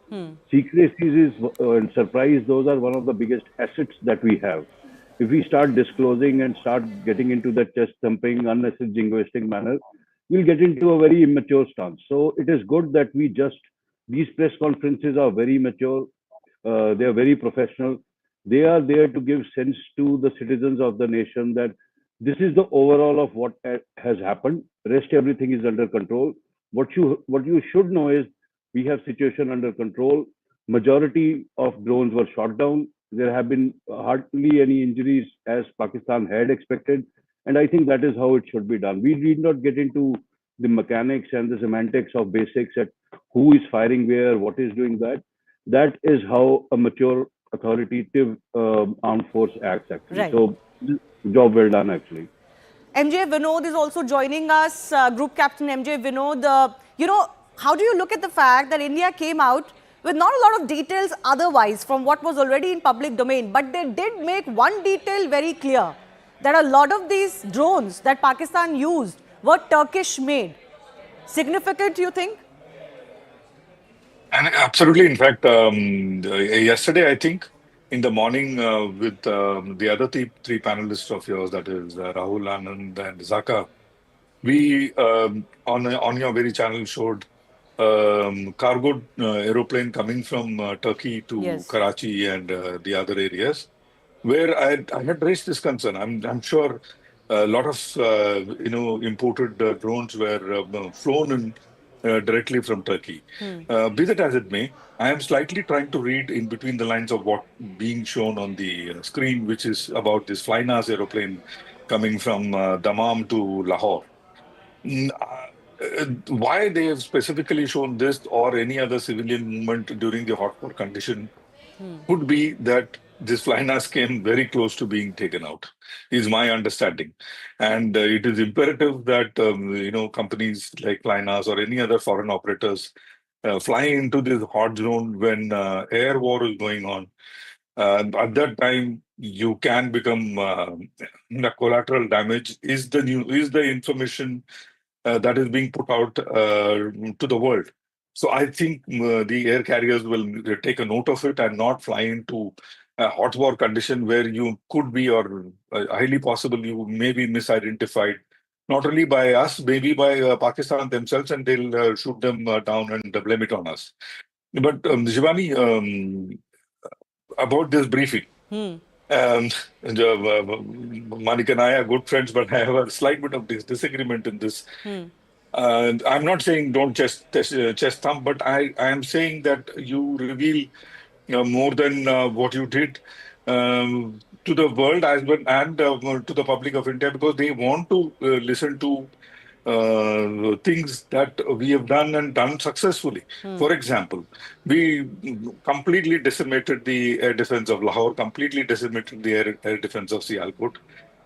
Secrecies and surprise, those are one of the biggest assets that we have. If we start disclosing and start getting into the chest thumping, unnecessary jingoistic manner, we'll get into a very immature stance. So it is good that these press conferences are very mature. They are very professional. They are there to give sense to the citizens of the nation that this is the overall of what has happened. Rest everything is under control. What you should know is we have situation under control. Majority of drones were shot down. There have been hardly any injuries as Pakistan had expected. And I think that is how it should be done. We need not get into the mechanics and the semantics of basics at who is firing where, what is doing that. That is how a mature, authoritative armed force acts, actually. Right. So, job well done, actually. MJ Vinod is also joining us, Group Captain MJ Vinod. How do you look at the fact that India came out with not a lot of details otherwise from what was already in public domain, but they did make one detail very clear, that a lot of these drones that Pakistan used were Turkish made. Significant, you think? And absolutely. In fact, yesterday, I think, in the morning with the other three panelists of yours, that is Rahul, Anand, and Zaka, we, on your very channel, showed cargo aeroplane coming from Turkey to Karachi and the other areas, where I had raised this concern. I'm sure a lot of imported drones were flown in directly from Turkey. Be that as it may, I am slightly trying to read in between the lines of what being shown on the screen, which is about this Flynas aeroplane coming from Dammam to Lahore. Why they have specifically shown this or any other civilian movement during the hotspot condition could be that this Flynas came very close to being taken out, is my understanding. And it is imperative that, companies like Flynas or any other foreign operators flying into this hot zone when air war is going on. At that time, you can become collateral damage. Is the information that is being put out to the world? So I think the air carriers will take a note of it and not fly into a hot war condition where you could be, or highly possible, you may be misidentified, not only by us, maybe by Pakistan themselves, and they'll shoot them down and blame it on us. But Shivani, about this briefing, Manik and I are good friends, but I have a slight bit of disagreement in this. I'm not saying don't chest thump, but I am saying that you reveal more than what you did to the world as well, and to the public of India, because they want to listen to things that we have done and done successfully. For example, we completely decimated the air defense of Lahore, completely decimated the air defense of Sialkot.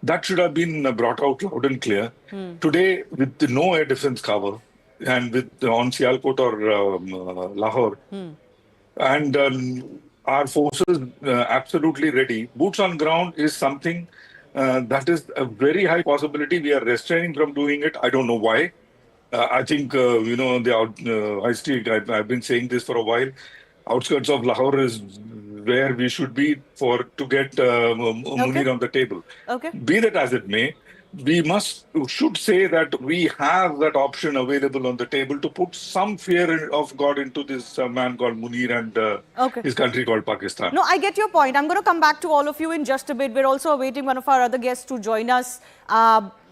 That should have been brought out loud and clear. Today, with no air defense cover, and with on Sialkot or Lahore, and our forces absolutely ready. Boots on ground is something that is a very high possibility. We are restraining from doing it. I don't know why. I think, I've been saying this for a while. Outskirts of Lahore is where we should be to get Munir on the table. Be that as it may, we should say that we have that option available on the table to put some fear of God into this man called Munir and his country called Pakistan. No, I get your point. I'm going to come back to all of you in just a bit. We're also awaiting one of our other guests to join us.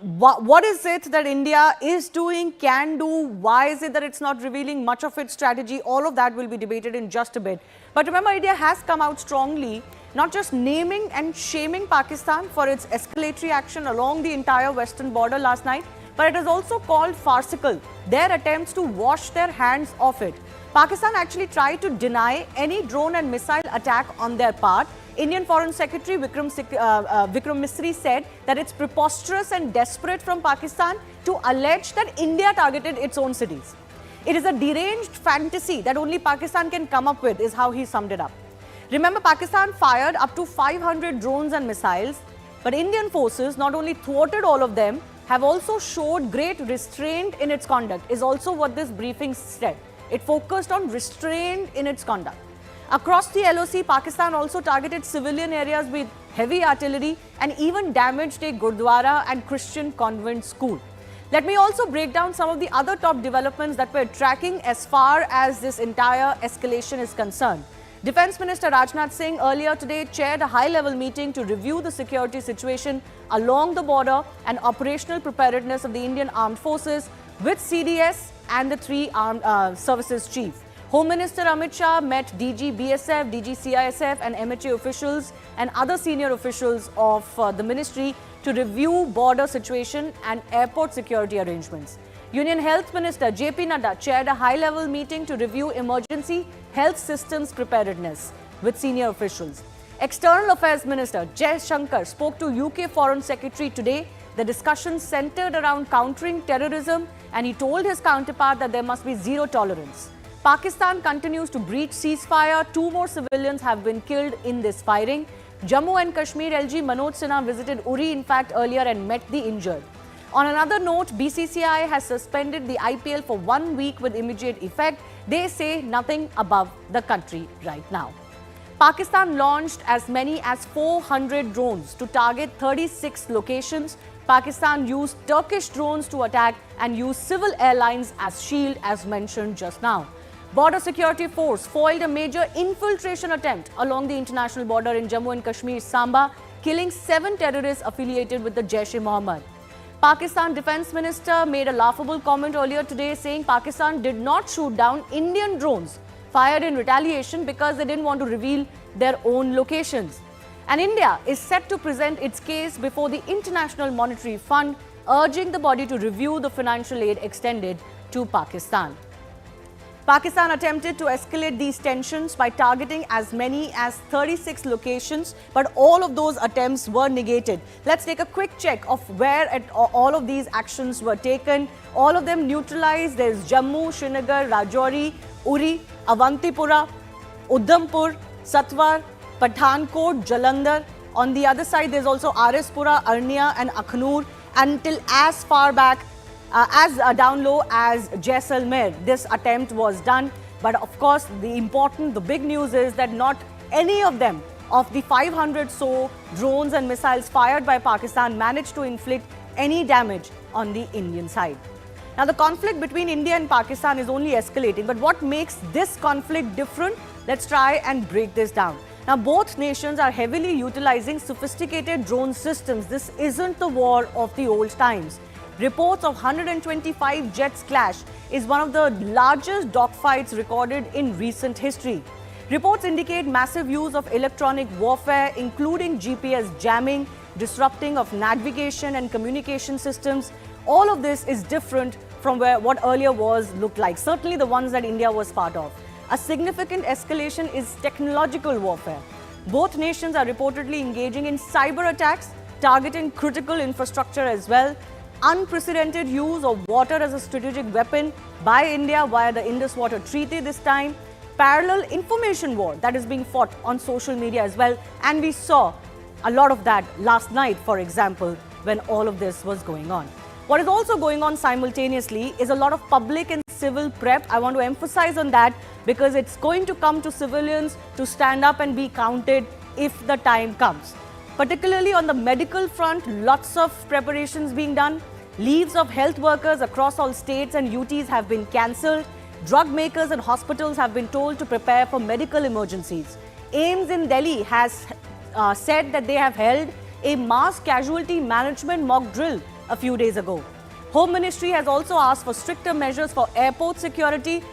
What is it that India is doing, can do? Why is it that it's not revealing much of its strategy? All of that will be debated in just a bit. But remember, India has come out strongly, not just naming and shaming Pakistan for its escalatory action along the entire western border last night, but it has also called farcical their attempts to wash their hands of it. Pakistan actually tried to deny any drone and missile attack on their part. Indian Foreign Secretary Vikram Misri said that it's preposterous and desperate from Pakistan to allege that India targeted its own cities. It is a deranged fantasy that only Pakistan can come up with, is how he summed it up. Remember, Pakistan fired up to 500 drones and missiles, but Indian forces not only thwarted all of them, have also showed great restraint in its conduct, is also what this briefing said. It focused on restraint in its conduct. Across the LOC, Pakistan also targeted civilian areas with heavy artillery and even damaged a Gurdwara and Christian convent school. Let me also break down some of the other top developments that we're tracking as far as this entire escalation is concerned. Defence Minister Rajnath Singh earlier today chaired a high-level meeting to review the security situation along the border and operational preparedness of the Indian Armed Forces with CDS and the three armed services chief. Home Minister Amit Shah met DG BSF, DG CISF and MHA officials and other senior officials of the ministry to review border situation and airport security arrangements. Union Health Minister JP Nadda chaired a high-level meeting to review emergency health systems preparedness with senior officials. External Affairs Minister Jai Shankar spoke to UK Foreign Secretary today. The discussion centered around countering terrorism, and he told his counterpart that there must be zero tolerance. Pakistan continues to breach ceasefire. 2 more civilians have been killed in this firing. Jammu and Kashmir LG Manoj Sinha visited Uri, in fact, earlier and met the injured. On another note, BCCI has suspended the IPL for 1 week with immediate effect. They say nothing above the country right now. Pakistan launched as many as 400 drones to target 36 locations. Pakistan used Turkish drones to attack and used civil airlines as shield, as mentioned just now. Border Security Force foiled a major infiltration attempt along the international border in Jammu and Kashmir, Samba, killing 7 terrorists affiliated with the Jaish-e-Mohammed. Pakistan Defence Minister made a laughable comment earlier today saying Pakistan did not shoot down Indian drones fired in retaliation because they didn't want to reveal their own locations. And India is set to present its case before the International Monetary Fund, urging the body to review the financial aid extended to Pakistan. Pakistan attempted to escalate these tensions by targeting as many as 36 locations, but all of those attempts were negated. Let's take a quick check of where all of these actions were taken. All of them neutralized. There's Jammu, Srinagar, Rajouri, Uri, Avantipura, Udhampur, Satwar, Pathankot, Jalandhar. On the other side, there's also Arispura, Arnia and Akhnur, until as far back down low as Jaisalmer. This attempt was done. But of course, the big news is that not any of them, of the 500 so drones and missiles fired by Pakistan, managed to inflict any damage on the Indian side. Now, the conflict between India and Pakistan is only escalating. But what makes this conflict different? Let's try and break this down. Now, both nations are heavily utilizing sophisticated drone systems. This isn't the war of the old times. Reports of 125 jets clash is one of the largest dogfights recorded in recent history. Reports indicate massive use of electronic warfare, including GPS jamming, disrupting of navigation and communication systems. All of this is different from what earlier wars looked like, certainly the ones that India was part of. A significant escalation is technological warfare. Both nations are reportedly engaging in cyber attacks, targeting critical infrastructure as well. Unprecedented use of water as a strategic weapon by India via the Indus Water Treaty this time. Parallel information war that is being fought on social media as well. And we saw a lot of that last night, for example, when all of this was going on. What is also going on simultaneously is a lot of public and civil prep. I want to emphasize on that because it's going to come to civilians to stand up and be counted if the time comes. Particularly on the medical front, lots of preparations being done. Leaves of health workers across all states and UTs have been cancelled. Drug makers and hospitals have been told to prepare for medical emergencies. AIIMS in Delhi has said that they have held a mass casualty management mock drill a few days ago. Home Ministry has also asked for stricter measures for airport security.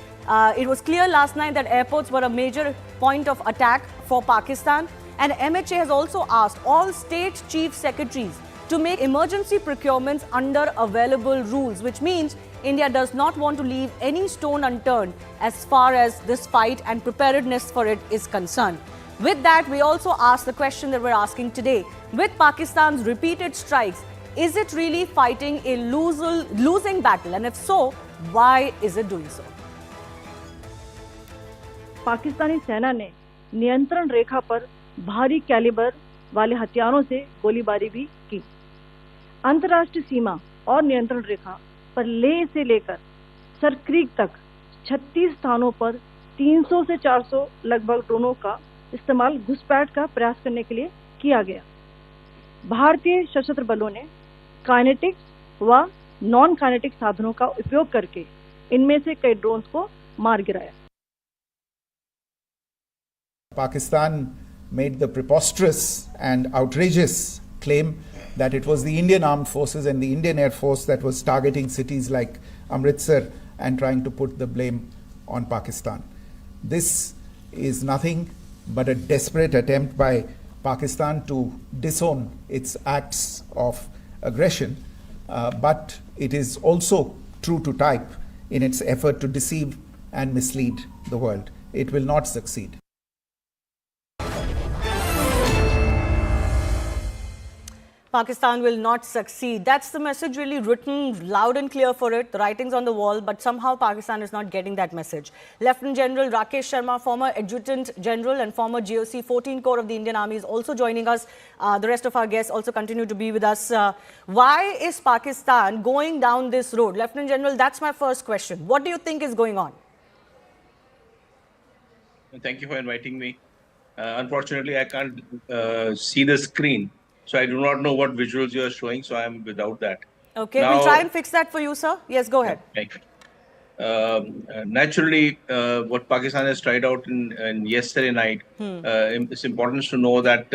It was clear last night that airports were a major point of attack for Pakistan. And MHA has also asked all state chief secretaries to make emergency procurements under available rules, which means India does not want to leave any stone unturned as far as this fight and preparedness for it is concerned. With that, we also ask the question that we're asking today. With Pakistan's repeated strikes, is it really fighting a losing battle? And if so, why is it doing so? Pakistani सेना ने नियंत्रण रेखा पर भारी calibre वाले हथियारों से गोलीबारी भी की। अंतर्राष्ट्रीय सीमा और नियंत्रण रेखा पर लेह से लेकर सरक्रीक तक 36 स्थानों पर 300 से 400 लगभग ड्रोनों का इस्तेमाल घुसपैठ का प्रयास करने के लिए किया गया। भारतीय सशस्त्र बलों ने काइनेटिक व नॉन काइनेटिक साधनों का उपयोग करके इनमें से कई ड्रोन्स को मार गिराया। Pakistan made the preposterous and outrageous claim that it was the Indian Armed Forces and the Indian Air Force that was targeting cities like Amritsar and trying to put the blame on Pakistan. This is nothing but a desperate attempt by Pakistan to disown its acts of aggression, but it is also true to type in its effort to deceive and mislead the world. It will not succeed. Pakistan will not succeed. That's the message really written loud and clear for it. The writing's on the wall, but somehow Pakistan is not getting that message. Lieutenant General Rakesh Sharma, former Adjutant General and former GOC 14 Corps of the Indian Army, is also joining us. The rest of our guests also continue to be with us. Why is Pakistan going down this road? Lieutenant General, that's my first question. What do you think is going on? Thank you for inviting me. Unfortunately, I can't see the screen. So I do not know what visuals you are showing, so I am without that. Okay, we'll try and fix that for you, sir. Yes, go ahead. Naturally, what Pakistan has tried out in yesterday night, it's important to know that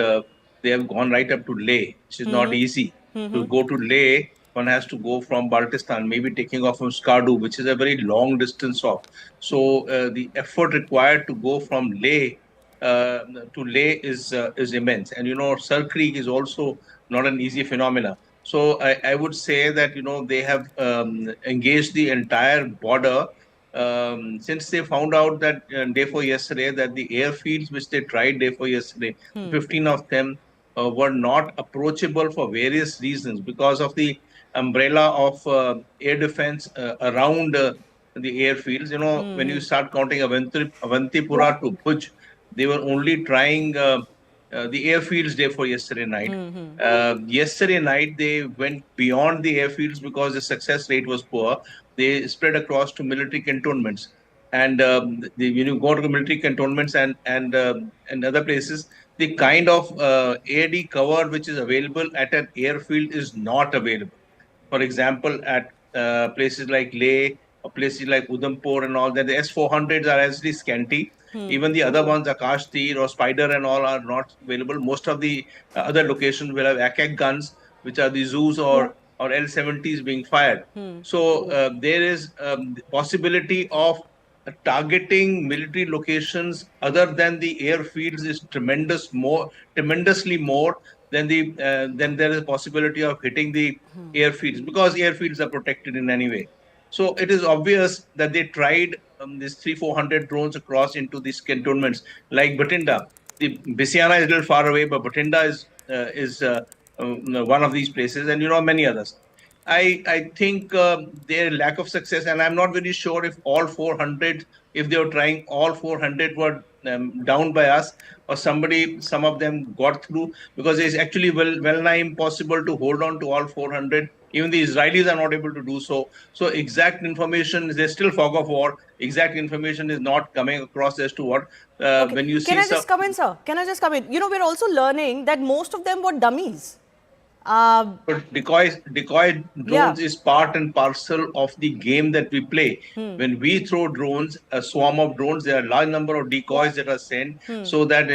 they have gone right up to Leh, which is not easy. To go to Leh, one has to go from Baltistan, maybe taking off from Skardu, which is a very long distance off. So the effort required to go from Leh to Leh is immense. And, Sir Creek is also not an easy phenomena. So I would say that, they have engaged the entire border since they found out that day before yesterday that the airfields which they tried day before yesterday, 15 of them were not approachable for various reasons because of the umbrella of air defense around the airfields. When you start counting Avantipura to Bhuj, they were only trying the airfields day for yesterday night. Yesterday night, they went beyond the airfields because the success rate was poor. They spread across to military cantonments. And when you go to the military cantonments and other places, the kind of AD cover which is available at an airfield is not available. For example, at places like Leh or places like Udhampur and all that, the S-400s are actually scanty. Even the other ones, Akash Tir or Spider and all, are not available. Most of the other locations will have ACAC guns, which are the Zeus or L-70s being fired. So there is the possibility of targeting military locations other than the airfields is tremendously more than then there is a possibility of hitting the airfields, because airfields are protected in any way. So it is obvious that they tried these 300-400 drones across into these cantonments like Bathinda. The Bisiana is a little far away, but Bathinda is one of these places, and many others. I think their lack of success, and I'm not very sure if all 400, if they were trying all 400 were down by us, or some of them got through, because it's actually well nigh impossible to hold on to all 400. Even the Israelis are not able to do so. So exact information, there's still fog of war. Exact information is not coming across as to what when you see. Can I just come in, sir? Can I just come in? We're also learning that most of them were dummies. But decoy drones is part and parcel of the game that we play. When we throw drones, a swarm of drones, there are a large number of decoys that are sent, so that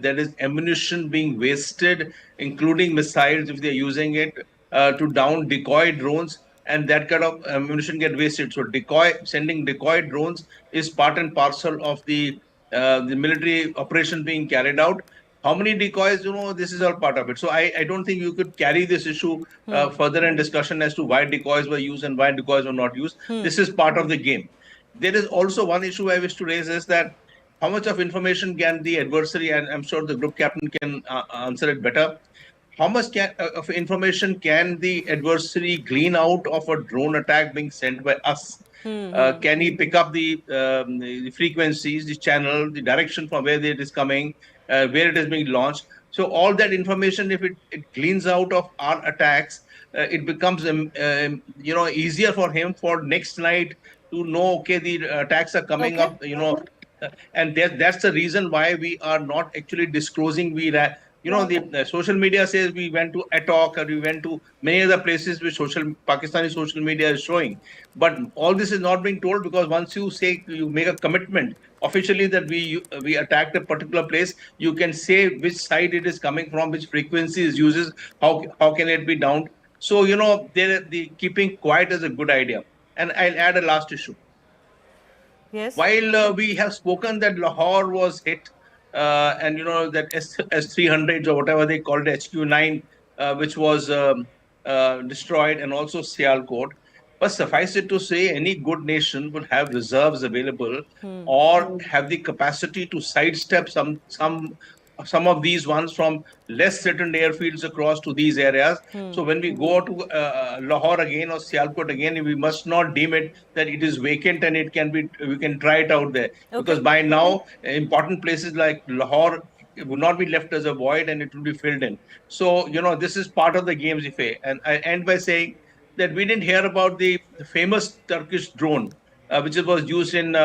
there is ammunition being wasted, including missiles if they're using it to down decoy drones, and that kind of ammunition get wasted. So sending decoy drones is part and parcel of the military operation being carried out. How many decoys, this is all part of it. So I don't think you could carry this issue further in discussion as to why decoys were used and why decoys were not used. This is part of the game. There is also one issue I wish to raise, is that how much of information can the adversary, and I'm sure the group captain can answer it better, how much of information can the adversary glean out of a drone attack being sent by us? Can he pick up the frequencies, the channel, the direction from where it is coming, where it is being launched? So all that information, if it gleans out of our attacks, it becomes easier for him for next night to know, okay, the attacks are coming up, and that's the reason why we are not actually disclosing. The social media says we went to Attock, or we went to many other places which Pakistani social media is showing. But all this is not being told, because once you make a commitment officially that we attacked a particular place, you can say which side it is coming from, which frequency it uses, how can it be downed. So, the keeping quiet is a good idea. And I'll add a last issue. Yes. While we have spoken that Lahore was hit, and that S300s or whatever they called it, HQ9, which was destroyed, and also Sialkot. But suffice it to say, any good nation would have reserves available or have the capacity to sidestep some of these ones from less threatened airfields across to these areas. So when we go to Lahore again or Sialkot again, we must not deem it that it is vacant and we can try it out there. Because by now, important places like Lahore would not be left as a void and it will be filled in. So, this is part of the game's effect. And I end by saying that we didn't hear about the famous Turkish drone, which was used in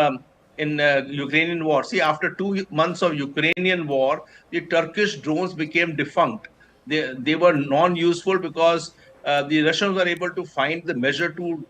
Ukrainian war. See, after 2 months of Ukrainian war, the Turkish drones became defunct. They were non-useful because the Russians were able to find the measure to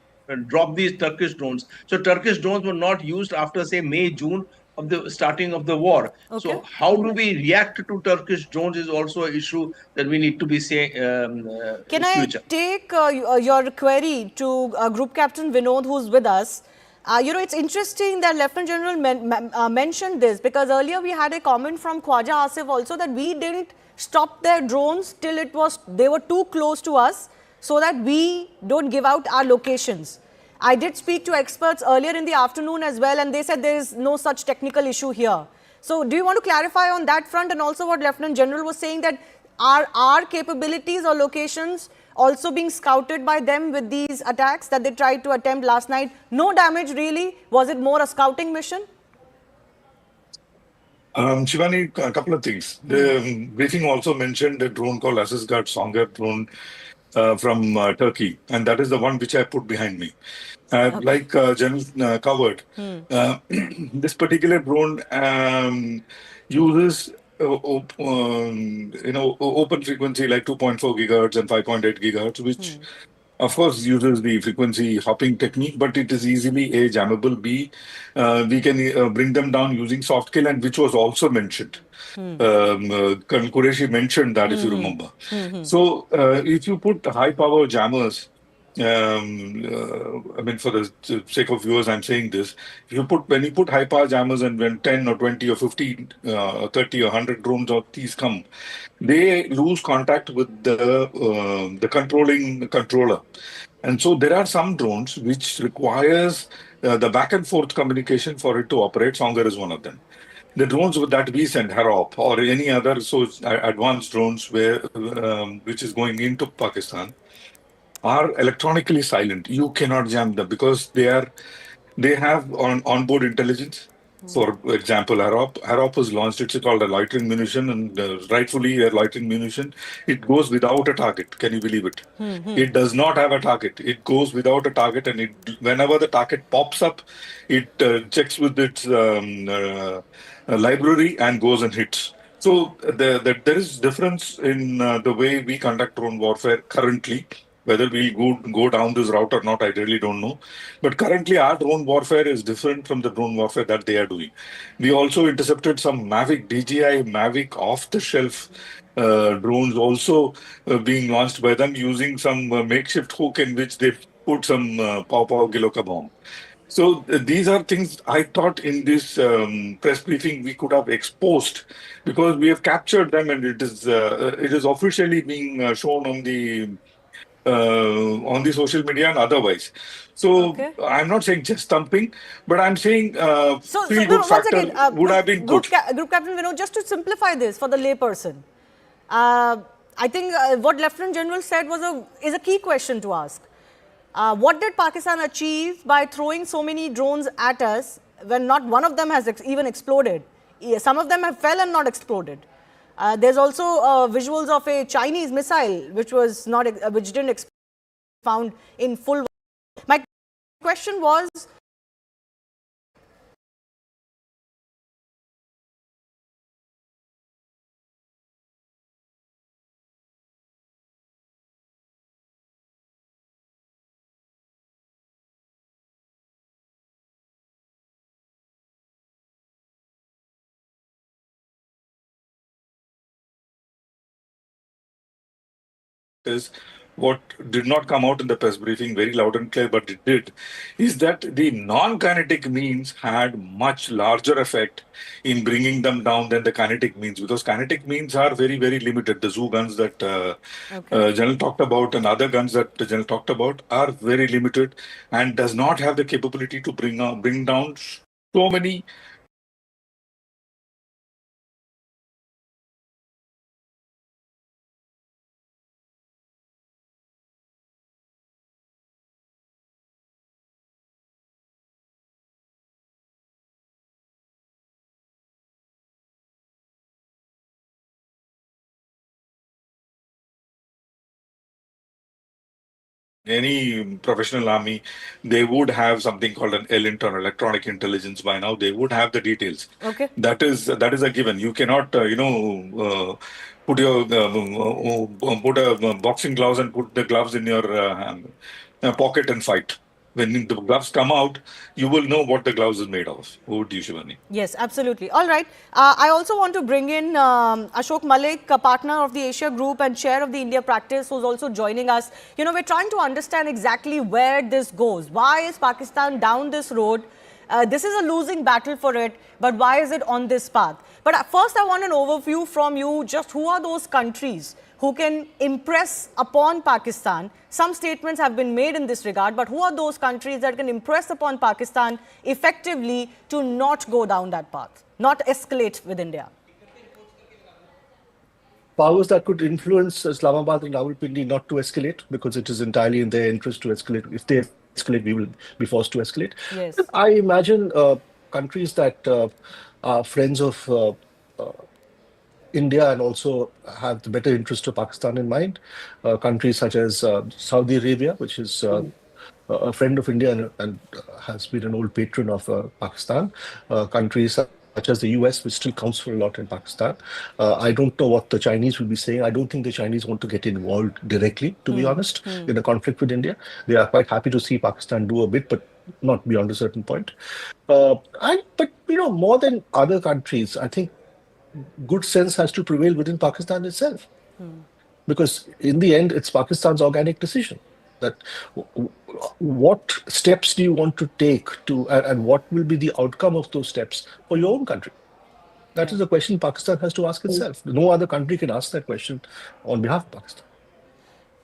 drop these Turkish drones. So Turkish drones were not used after, say, May, June of the starting of the war. So how do we react to Turkish drones is also an issue that we need to be saying. Can I take your query to Group Captain Vinod, who's with us? It's interesting that Lieutenant General mentioned this, because earlier we had a comment from Khwaja Asif also that we didn't stop their drones till they were too close to us, so that we don't give out our locations. I did speak to experts earlier in the afternoon as well, and they said there is no such technical issue here. So do you want to clarify on that front, and also what Lieutenant General was saying, that are our capabilities or locations also being scouted by them with these attacks that they tried to attempt last night? No damage really? Was it more a scouting mission? Shivani, a couple of things. The briefing also mentioned a drone called Assasgard Songer drone from Turkey, and that is the one which I put behind me. Like General covered, this particular drone uses open frequency like 2.4 gigahertz and 5.8 gigahertz, which of course uses the frequency hopping technique, but it is easily A, jammable, B, we can bring them down using soft kill, and which was also mentioned. Colonel Qureshi mentioned that, if you remember. So if you put high power jammers, I mean, for the sake of viewers, I'm saying this. When you put high power jammers, and when 10 or 20 or 15, 30 or 100 drones of these come, they lose contact with the controlling controller. And so there are some drones which requires the back and forth communication for it to operate. Songer is one of them. The drones that we send, Harop or any other advanced drones which is going into Pakistan, are electronically silent. You cannot jam them because they have onboard intelligence. For example, Harop was launched. It's called a loitering munition, and rightfully a loitering munition. It goes without a target. Can you believe it? It does not have a target. It goes without a target, and whenever the target pops up, it checks with its library and goes and hits. So there is difference in the way we conduct drone warfare currently. Whether we'll go down this route or not, I really don't know. But currently, our drone warfare is different from the drone warfare that they are doing. We also intercepted some Mavic, DJI Mavic off-the-shelf drones also being launched by them using some makeshift hook in which they put some Pow Giloka bomb. So these are things I thought in this press briefing we could have exposed, because we have captured them, and it is officially being shown on the social media and otherwise. So I'm not saying just thumping, but I'm saying feel good factor would have been good. Group Captain Vinod, just to simplify this for the layperson, I think what Lieutenant General said is a key question to ask. What did Pakistan achieve by throwing so many drones at us when not one of them has even exploded? Some of them have fell and not exploded. There's also visuals of a Chinese missile which didn't found in full. My question was, is what did not come out in the press briefing very loud and clear, but it did, is that the non-kinetic means had much larger effect in bringing them down than the kinetic means, because kinetic means are very, very limited. The zoo guns that General talked about and other guns that the General talked about are very limited and does not have the capability to bring down so many any professional army, they would have something called an internal electronic intelligence by now. They would have the details. Okay. That is a given. You cannot, put your put a boxing gloves and put the gloves in your pocket and fight. When the gloves come out, you will know what the gloves is made of. Over to you, Shivani. Yes, absolutely. All right. I also want to bring in Ashok Malik, a partner of the Asia Group and chair of the India practice, who's also joining us. You know, we're trying to understand exactly where this goes. Why is Pakistan down this road? This is a losing battle for it, but why is it on this path? But first, I want an overview from you. Just who are those countries who can impress upon Pakistan? Some statements have been made in this regard, but who are those countries that can impress upon Pakistan effectively to not go down that path, not escalate with India? Powers that could influence Islamabad and Rawalpindi not to escalate, because it is entirely in their interest to escalate. If they escalate, we will be forced to escalate. Yes. I imagine countries that are friends of India and also have the better interest of Pakistan in mind. Countries such as Saudi Arabia, which is a friend of India and has been an old patron of Pakistan. Countries such as the US, which still counts for a lot in Pakistan. I don't know what the Chinese will be saying. I don't think the Chinese want to get involved directly, to be honest, in a conflict with India. They are quite happy to see Pakistan do a bit, but not beyond a certain point. But, more than other countries, I think good sense has to prevail within Pakistan itself. Because in the end, it's Pakistan's organic decision that what steps do you want to take and what will be the outcome of those steps for your own country? That is a question Pakistan has to ask itself. No other country can ask that question on behalf of Pakistan.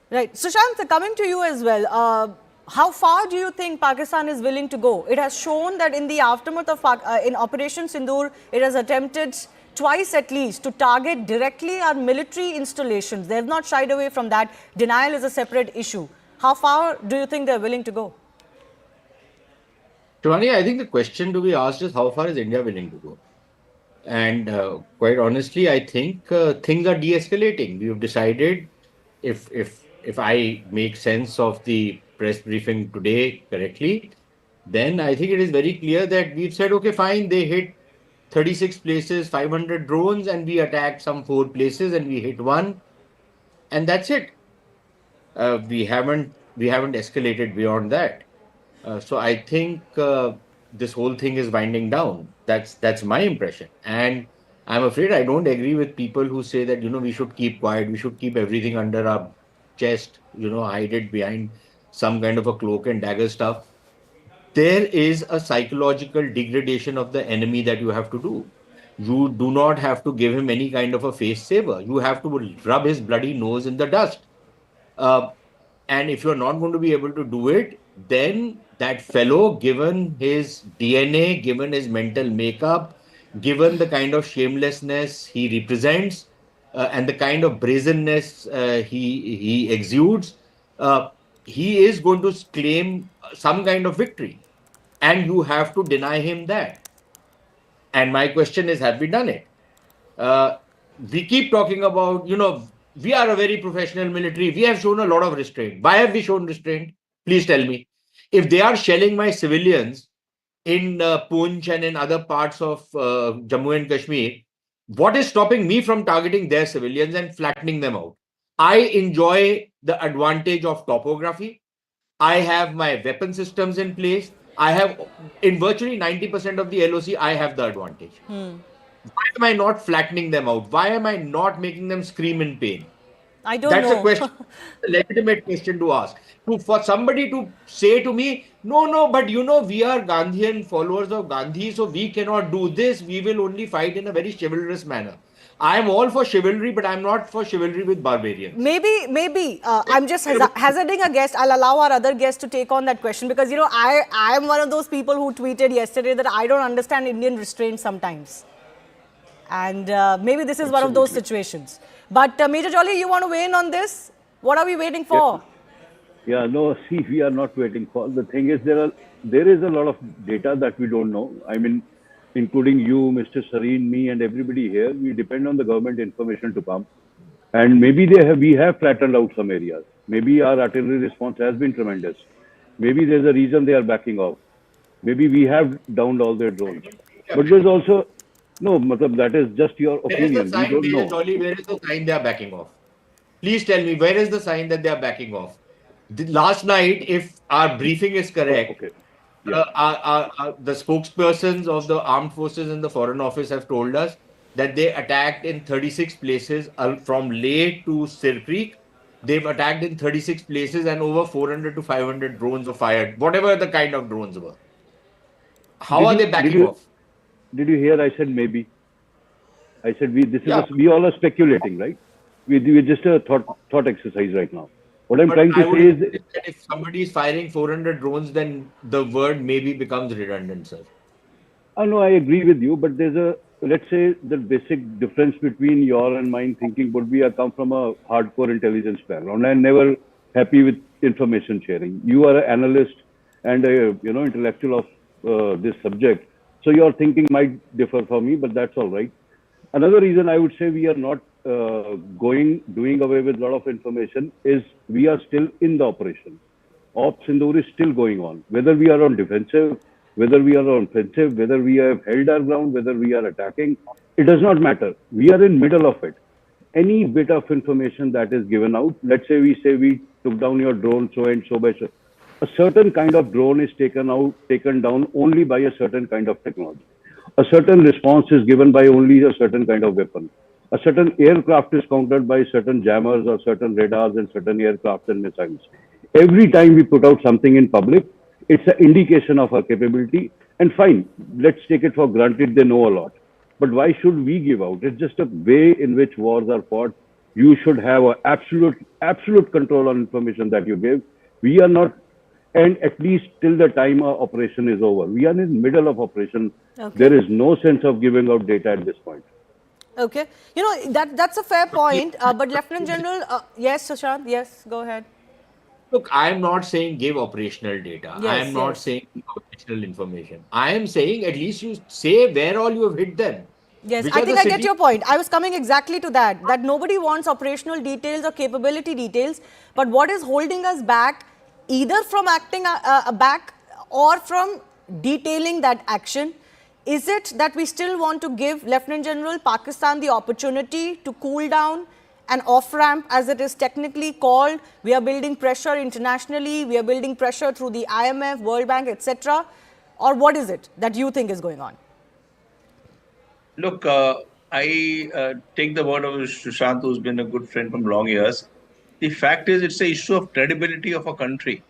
Right. Sushant, coming to you as well. How far do you think Pakistan is willing to go? It has shown that in the aftermath of in Operation Sindoor, it has attempted twice at least to target directly our military installations. They have not shied away from that. Denial is a separate issue. How far do you think they're willing to go? Shivani, I think the question to be asked is how far is India willing to go? And quite honestly, I think things are de-escalating. We've decided, if I make sense of the press briefing today correctly, then I think it is very clear that we've said, okay, fine, they hit 36 places, 500 drones, and we attacked some 4 places and we hit 1, and that's it. We haven't escalated beyond that. So I think this whole thing is winding down. That's my impression, and I'm afraid I don't agree with people who say that we should keep quiet, we should keep everything under our chest, hide it behind some kind of a cloak and dagger stuff. There is a psychological degradation of the enemy that you have to do. You do not have to give him any kind of a face saver. You have to rub his bloody nose in the dust. And if you're not going to be able to do it, then that fellow, given his DNA, given his mental makeup, given the kind of shamelessness he represents, and the kind of brazenness he exudes, he is going to claim some kind of victory. And you have to deny him that. And my question is, have we done it? We keep talking about, we are a very professional military. We have shown a lot of restraint. Why have we shown restraint? Please tell me. If they are shelling my civilians in Poonch and in other parts of Jammu and Kashmir, what is stopping me from targeting their civilians and flattening them out? I enjoy the advantage of topography. I have my weapon systems in place. I have, in virtually 90% of the LOC, I have the advantage. Why am I not flattening them out? Why am I not making them scream in pain? I don't That's a know. question, a legitimate question to ask. For somebody to say to me, no, but you know, we are Gandhian followers of Gandhi, so we cannot do this. We will only fight in a very chivalrous manner. I am all for chivalry, but I'm not for chivalry with barbarians. Maybe. I'm just hazarding a guess. I'll allow our other guests to take on that question because, you know, I am one of those people who tweeted yesterday that I don't understand Indian restraint sometimes. And maybe this is one of those situations. But Major Jolly, you want to weigh in on this? What are we waiting for? Yeah, no, see, we are not waiting for. The thing is, there is a lot of data that we don't know. I mean, including you, Mr. Sareen, me, and everybody here, we depend on the government information to come. And maybe we have flattened out some areas. Maybe our artillery response has been tremendous. Maybe there's a reason they are backing off. Maybe we have downed all their drones. But there's also, no, that is just your opinion. Where is the sign, we don't Major know. Jolly, where is the sign they are backing off? Please tell me, where is the sign that they are backing off? Last night, if our briefing is correct, the spokespersons of the armed forces and the foreign office have told us that they attacked in 36 places from Leh to Sir Creek. They've attacked in 36 places and over 400 to 500 drones were fired, whatever the kind of drones were. How are they backing off? Did you hear I said maybe? I said we all are speculating, right? We just a thought exercise right now. What I'm trying to say is that if somebody is firing 400 drones, then the word maybe becomes redundant, sir. No, I agree with you, but there's let's say the basic difference between your and mine thinking would be I come from a hardcore intelligence background. I'm never happy with information sharing. You are an analyst and a intellectual of this subject, so your thinking might differ from me, but that's all right. Another reason I would say we are not doing away with a lot of information is we are still in the operation. Op Sindoor is still going on. Whether we are on defensive, whether we are on offensive, whether we have held our ground, whether we are attacking, it does not matter. We are in middle of it. Any bit of information that is given out, let's say we took down your drone so and so by so, a certain kind of drone is taken down only by a certain kind of technology. A certain response is given by only a certain kind of weapon. A certain aircraft is countered by certain jammers or certain radars and certain aircraft and missiles. Every time we put out something in public, it's an indication of our capability. And fine, let's take it for granted they know a lot. But why should we give out? It's just a way in which wars are fought. You should have an absolute control on information that you give. We are not, and at least till the time our operation is over. We are in the middle of operation. Okay. There is no sense of giving out data at this point. Okay. You know, that's a fair point. But Lieutenant General, yes, Sushant, yes, go ahead. Look, I am not saying give operational data. Yes, I am not saying operational information. I am saying at least you say where all you have hit them. Yes, I think I get your point. I was coming exactly to that nobody wants operational details or capability details. But what is holding us back, either from acting back or from detailing that action? Is it that we still want to give Lieutenant General Pakistan the opportunity to cool down an off-ramp, as it is technically called? We are building pressure internationally, we are building pressure through the IMF, World Bank, etc. Or what is it that you think is going on? Look, I take the word of Sushant, who's been a good friend from long years. The fact is, it's an issue of credibility of a country.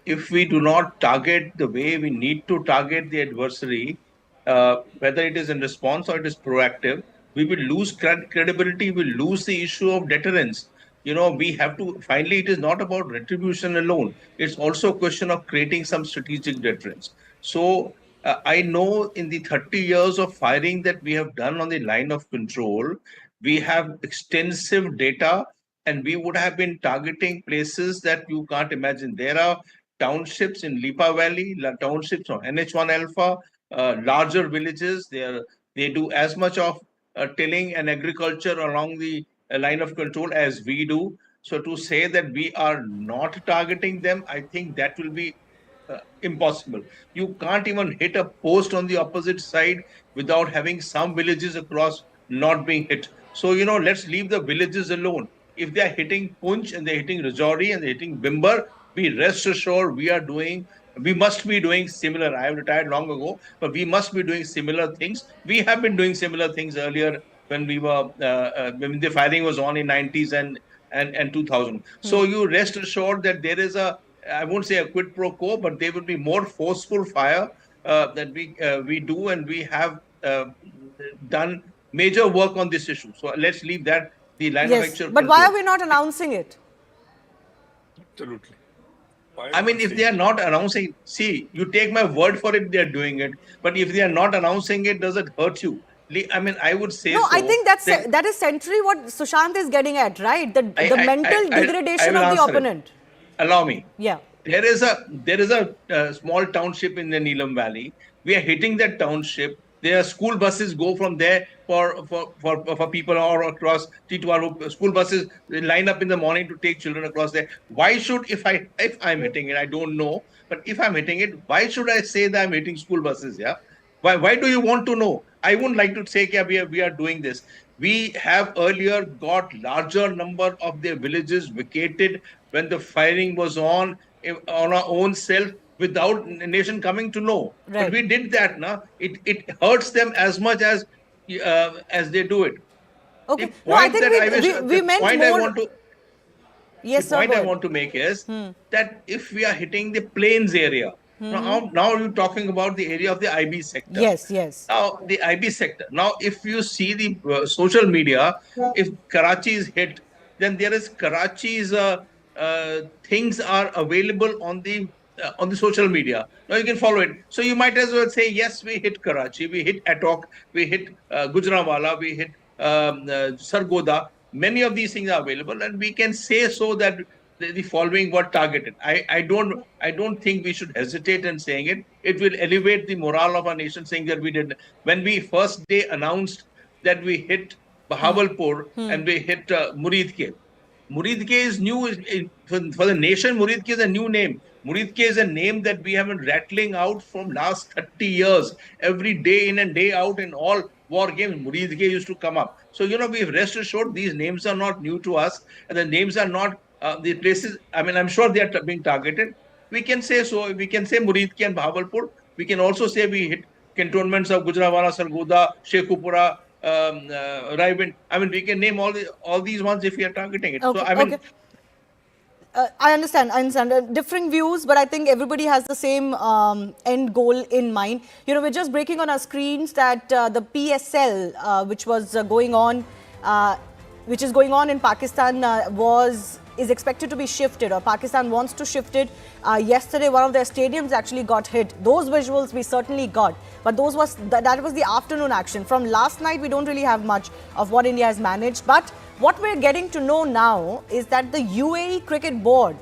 If we do not target the way we need to target the adversary, whether it is in response or it is proactive, we will lose credibility, we will lose the issue of deterrence. You know, we have to, finally, it is not about retribution alone. It's also a question of creating some strategic deterrence. So I know in the 30 years of firing that we have done on the line of control, we have extensive data, and we would have been targeting places that you can't imagine. There are townships in Lipa Valley, townships on NH1 Alpha, larger villages. They do as much of tilling and agriculture along the line of control as we do. So to say that we are not targeting them, I think that will be impossible. You can't even hit a post on the opposite side without having some villages across not being hit. So, you know, let's leave the villages alone. If they're hitting Punch and they're hitting Rajouri and they're hitting Bimbar, be rest assured we must be doing similar. I have retired long ago, but we must be doing similar things. We have been doing similar things earlier when we were when the firing was on in 90s and and 2000. So you rest assured that there is a, I won't say a quid pro quo, but there will be more forceful fire that we do, and we have done major work on this issue. So let's leave that the line of Yes, actual but why control. are we not announcing it? Absolutely. I mean, if they are not announcing, see, you take my word for it, they are doing it. But if they are not announcing it, does it hurt you? I mean, I would say No, so. I think that is centrally what Sushant is getting at, right? The mental degradation I will of the answer it. opponent. Allow me. Yeah. There is a small township in the Neelam Valley. We are hitting that township. There are school buses go from there for people or across T2R. School buses line up in the morning to take children across there. Why should, if I'm hitting it, I don't know, but if I'm hitting it, why should I say that I'm hitting school buses? Yeah. Why do you want to know? I wouldn't like to say, yeah, we are doing this. We have earlier got larger number of their villages vacated when the firing was on our own self without nation coming to know. Right. But we did that. Now it hurts them as much as they do it. Okay. No, I think we meant more. Yes, the point I want to make is that if we are hitting the plains area, now you're talking about the area of the IB sector. Yes, yes. Now, the IB sector. Now, if you see the social media, if Karachi is hit, then there is Karachi's things are available on the social media. Now you can follow it. So you might as well say, yes, we hit Karachi, we hit Attock, we hit Gujranwala, we hit Sargoda. Many of these things are available, and we can say so that the following were targeted. I don't think we should hesitate in saying it. It will elevate the morale of our nation, saying that we did. When we first day announced that we hit Bahawalpur and we hit Muridke. Muridke is new for the nation. Muridke is a new name. Muridke is a name that we have been rattling out from last 30 years. Every day in and day out in all war games, Muridke used to come up. So, we rest assured these names are not new to us, and the names are not the places. I mean, I'm sure they are being targeted. We can say so. We can say Muridke and Bahawalpur. We can also say we hit cantonments of Gujranwala, Sargoda, Shekhupura, Raiwind. I mean, we can name all these ones if we are targeting it. Okay, so, I mean, I understand. Differing views, but I think everybody has the same end goal in mind. We're just breaking on our screens that the PSL, which was going on, which is going on in Pakistan, is expected to be shifted, or Pakistan wants to shift it. Yesterday, one of their stadiums actually got hit. Those visuals we certainly got, but that was the afternoon action. From last night, we don't really have much of what India has managed, but what we're getting to know now is that the UAE Cricket Board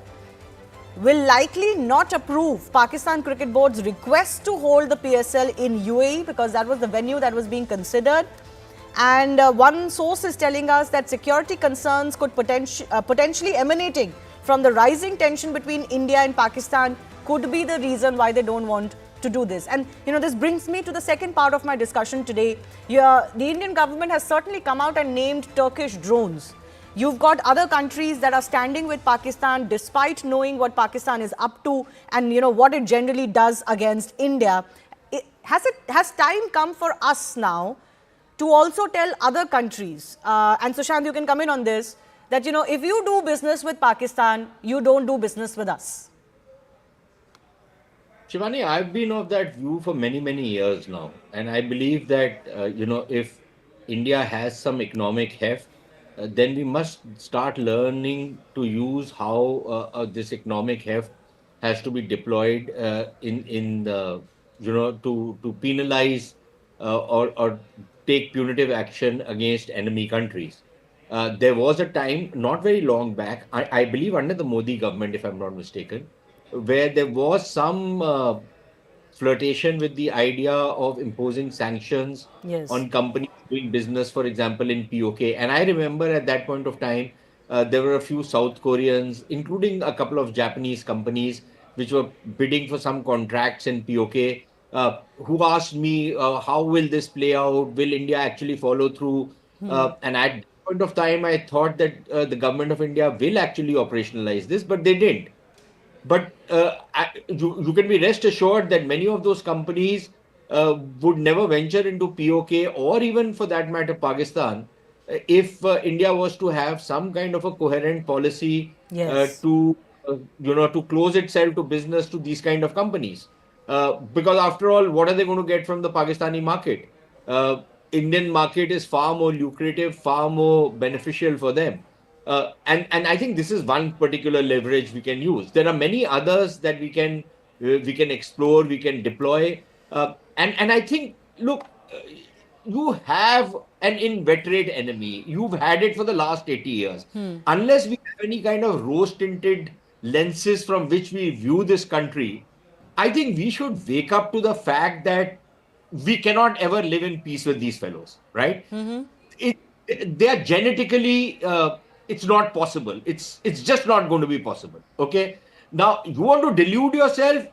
will likely not approve Pakistan Cricket Board's request to hold the PSL in UAE, because that was the venue that was being considered. And one source is telling us that security concerns could potentially emanating from the rising tension between India and Pakistan could be the reason why they don't want to do this. And this brings me to the second part of my discussion today. The Indian government has certainly come out and named Turkish drones. You've got other countries that are standing with Pakistan despite knowing what Pakistan is up to and what it generally does against India. Has time come for us now to also tell other countries, and Sushant, you can come in on this, that if you do business with Pakistan, you don't do business with us? Shivani, I've been of that view for many, many years now. And I believe that, if India has some economic heft, then we must start learning to use how this economic heft has to be deployed to penalize or take punitive action against enemy countries. There was a time, not very long back, I believe under the Modi government, if I'm not mistaken, where there was some flirtation with the idea of imposing sanctions on companies doing business, for example, in POK. And I remember at that point of time, there were a few South Koreans, including a couple of Japanese companies, which were bidding for some contracts in POK, who asked me, how will this play out? Will India actually follow through? And at that point of time, I thought that the government of India will actually operationalize this, but they didn't. But you can be rest assured that many of those companies would never venture into POK or even for that matter Pakistan if India was to have some kind of a coherent policy Yes. to, to close itself to business to these kind of companies. Because after all, what are they going to get from the Pakistani market? Indian market is far more lucrative, far more beneficial for them. And I think this is one particular leverage we can use. There are many others that we can explore, we can deploy. And I think, look, you have an inveterate enemy. You've had it for the last 80 years. Unless we have any kind of rose-tinted lenses from which we view this country, I think we should wake up to the fact that we cannot ever live in peace with these fellows, right? It, they are genetically, it's not possible. It's just not going to be possible. Okay. Now, you want to delude yourself?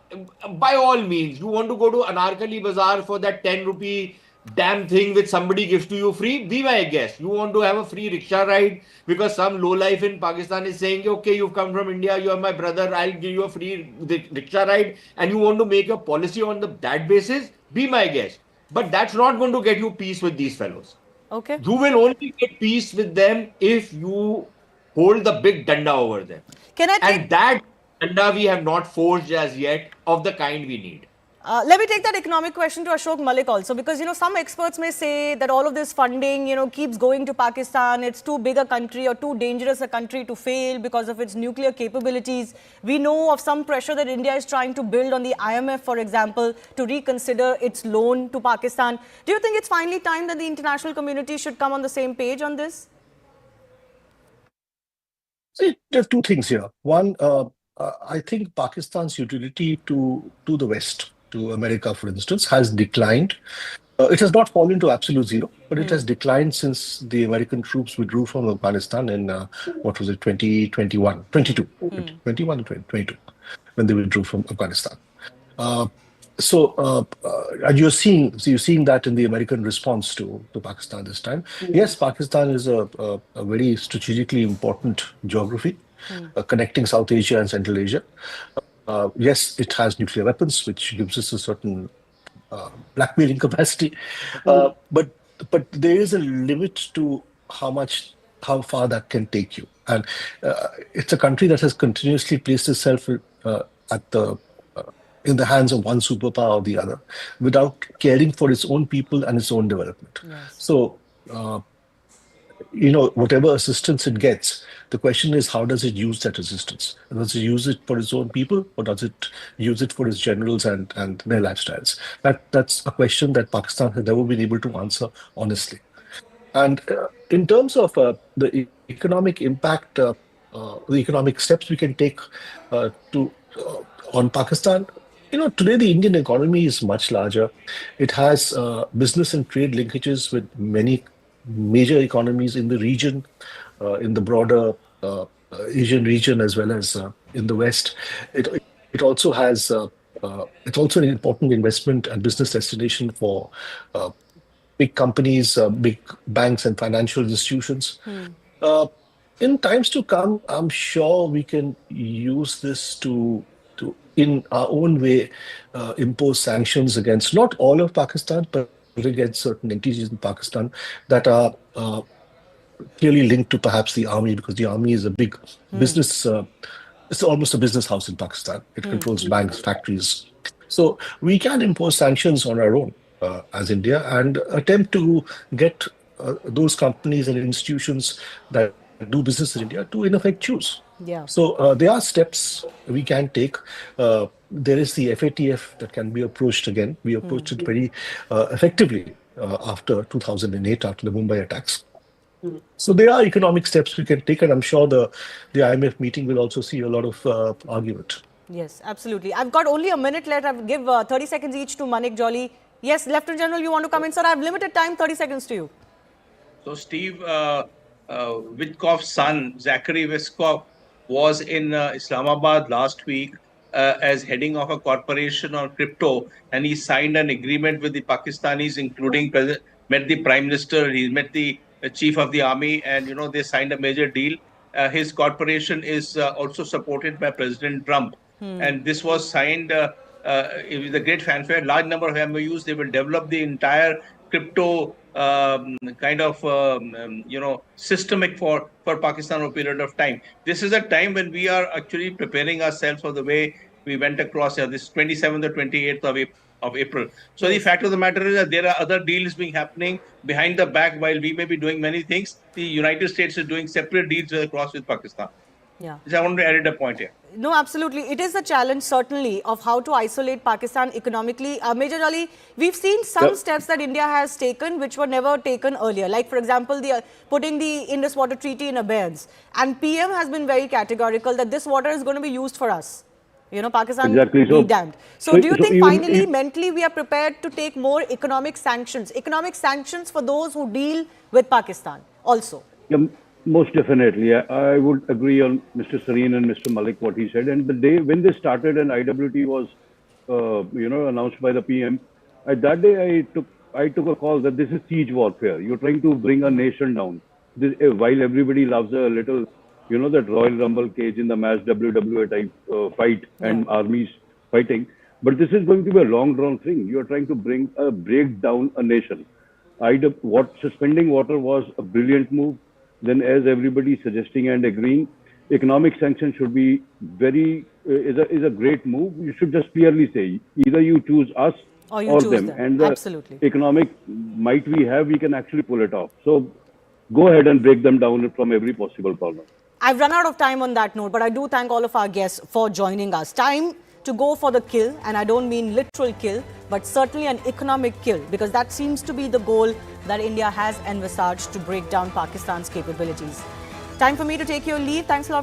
By all means. You want to go to Anarkali Bazaar for that 10 rupee damn thing which somebody gives to you free? Be my guest. You want to have a free rickshaw ride because some lowlife in Pakistan is saying, okay, you've come from India, you are my brother, I'll give you a free rickshaw ride, and you want to make a policy on that basis? Be my guest. But that's not going to get you peace with these fellows. Okay. You will only get peace with them if you hold the big danda over them. And that danda we have not forged as yet of the kind we need. Let me take that economic question to Ashok Malik also, because, some experts may say that all of this funding, keeps going to Pakistan. It's too big a country or too dangerous a country to fail because of its nuclear capabilities. We know of some pressure that India is trying to build on the IMF, for example, to reconsider its loan to Pakistan. Do you think it's finally time that the international community should come on the same page on this? See, there are two things here. One, I think Pakistan's utility to the West, to America, for instance, has declined. It has not fallen to absolute zero, but it has declined since the American troops withdrew from Afghanistan in, 2021, 22, 21 and 22, when they withdrew from Afghanistan. And you're seeing that in the American response to Pakistan this time. Yes, Pakistan is a very strategically important geography, connecting South Asia and Central Asia. Yes, it has nuclear weapons, which gives us a certain blackmailing capacity. But there is a limit to how far that can take you. And it's a country that has continuously placed itself in the hands of one superpower or the other, without caring for its own people and its own development. Yes. So, whatever assistance it gets, the question is, how does it use that assistance? Does it use it for its own people, or does it use it for its generals and their lifestyles? That's a question that Pakistan has never been able to answer honestly. And in terms of the economic impact, the economic steps we can take on Pakistan, today the Indian economy is much larger. It has business and trade linkages with many major economies in the region, in the broader Asian region, as well as in the West. It also has. It's also an important investment and business destination for big companies, big banks, and financial institutions. In times to come, I'm sure we can use this to in our own way, impose sanctions against not all of Pakistan, but against certain entities in Pakistan that are clearly linked to perhaps the army, because the army is a big business. It's almost a business house in Pakistan. It controls banks, factories. So we can impose sanctions on our own as India and attempt to get those companies and institutions that do business in India to, in effect, choose. Yeah. So there are steps we can take. There is the FATF that can be approached again. We approached it very effectively after 2008, after the Mumbai attacks. So there are economic steps we can take, and I'm sure the IMF meeting will also see a lot of argument. Yes, absolutely. I've got only a minute left. I'll give 30 seconds each to Manik Jolly. Yes, Lieutenant General, you want to come in, sir? I have limited time, 30 seconds to you. So, Steve, Witkoff's son, Zachary Witkoff, was in Islamabad last week as heading of a corporation on crypto, and he signed an agreement with the Pakistanis, including met the Prime Minister, he met the Chief of the Army, and they signed a major deal. His corporation is also supported by President Trump, and this was signed with a great fanfare. Large number of MOUs. They will develop the entire crypto systemic for Pakistan over a period of time. This is a time when we are actually preparing ourselves for the way we went across this 27th or 28th of April. So the fact of the matter is that there are other deals being happening behind the back. While we may be doing many things, the United States is doing separate deals across with Pakistan. Yeah. So I want to add a point here. No, absolutely. It is a challenge, certainly, of how to isolate Pakistan economically. Major Ali, we've seen some steps that India has taken which were never taken earlier. Like, for example, putting the Indus Water Treaty in abeyance. And PM has been very categorical that this water is going to be used for us. You know, Pakistan Exactly. be damned. So do you think finally, mentally, we are prepared to take more economic sanctions for those who deal with Pakistan also? Yeah, most definitely. I would agree on Mr. Sareen and Mr. Malik, what he said. And the day when they started and IWT was, announced by the PM, that day I took a call that this is siege warfare. You're trying to bring a nation down. While everybody loves a little, that Royal Rumble cage in the match WWE type fight and armies fighting. But this is going to be a long drawn thing. You're trying to break down a nation. Suspending water was a brilliant move. Then, as everybody is suggesting and agreeing, economic sanctions should be is a great move. You should just clearly say either you choose us or them. And the economic might we can actually pull it off. So go ahead and break them down from every possible corner. I've run out of time on that note, but I do thank all of our guests for joining us. Time to go for the kill, and I don't mean literal kill, but certainly an economic kill, because that seems to be the goal that India has envisaged to break down Pakistan's capabilities. Time for me to take your leave. Thanks a lot.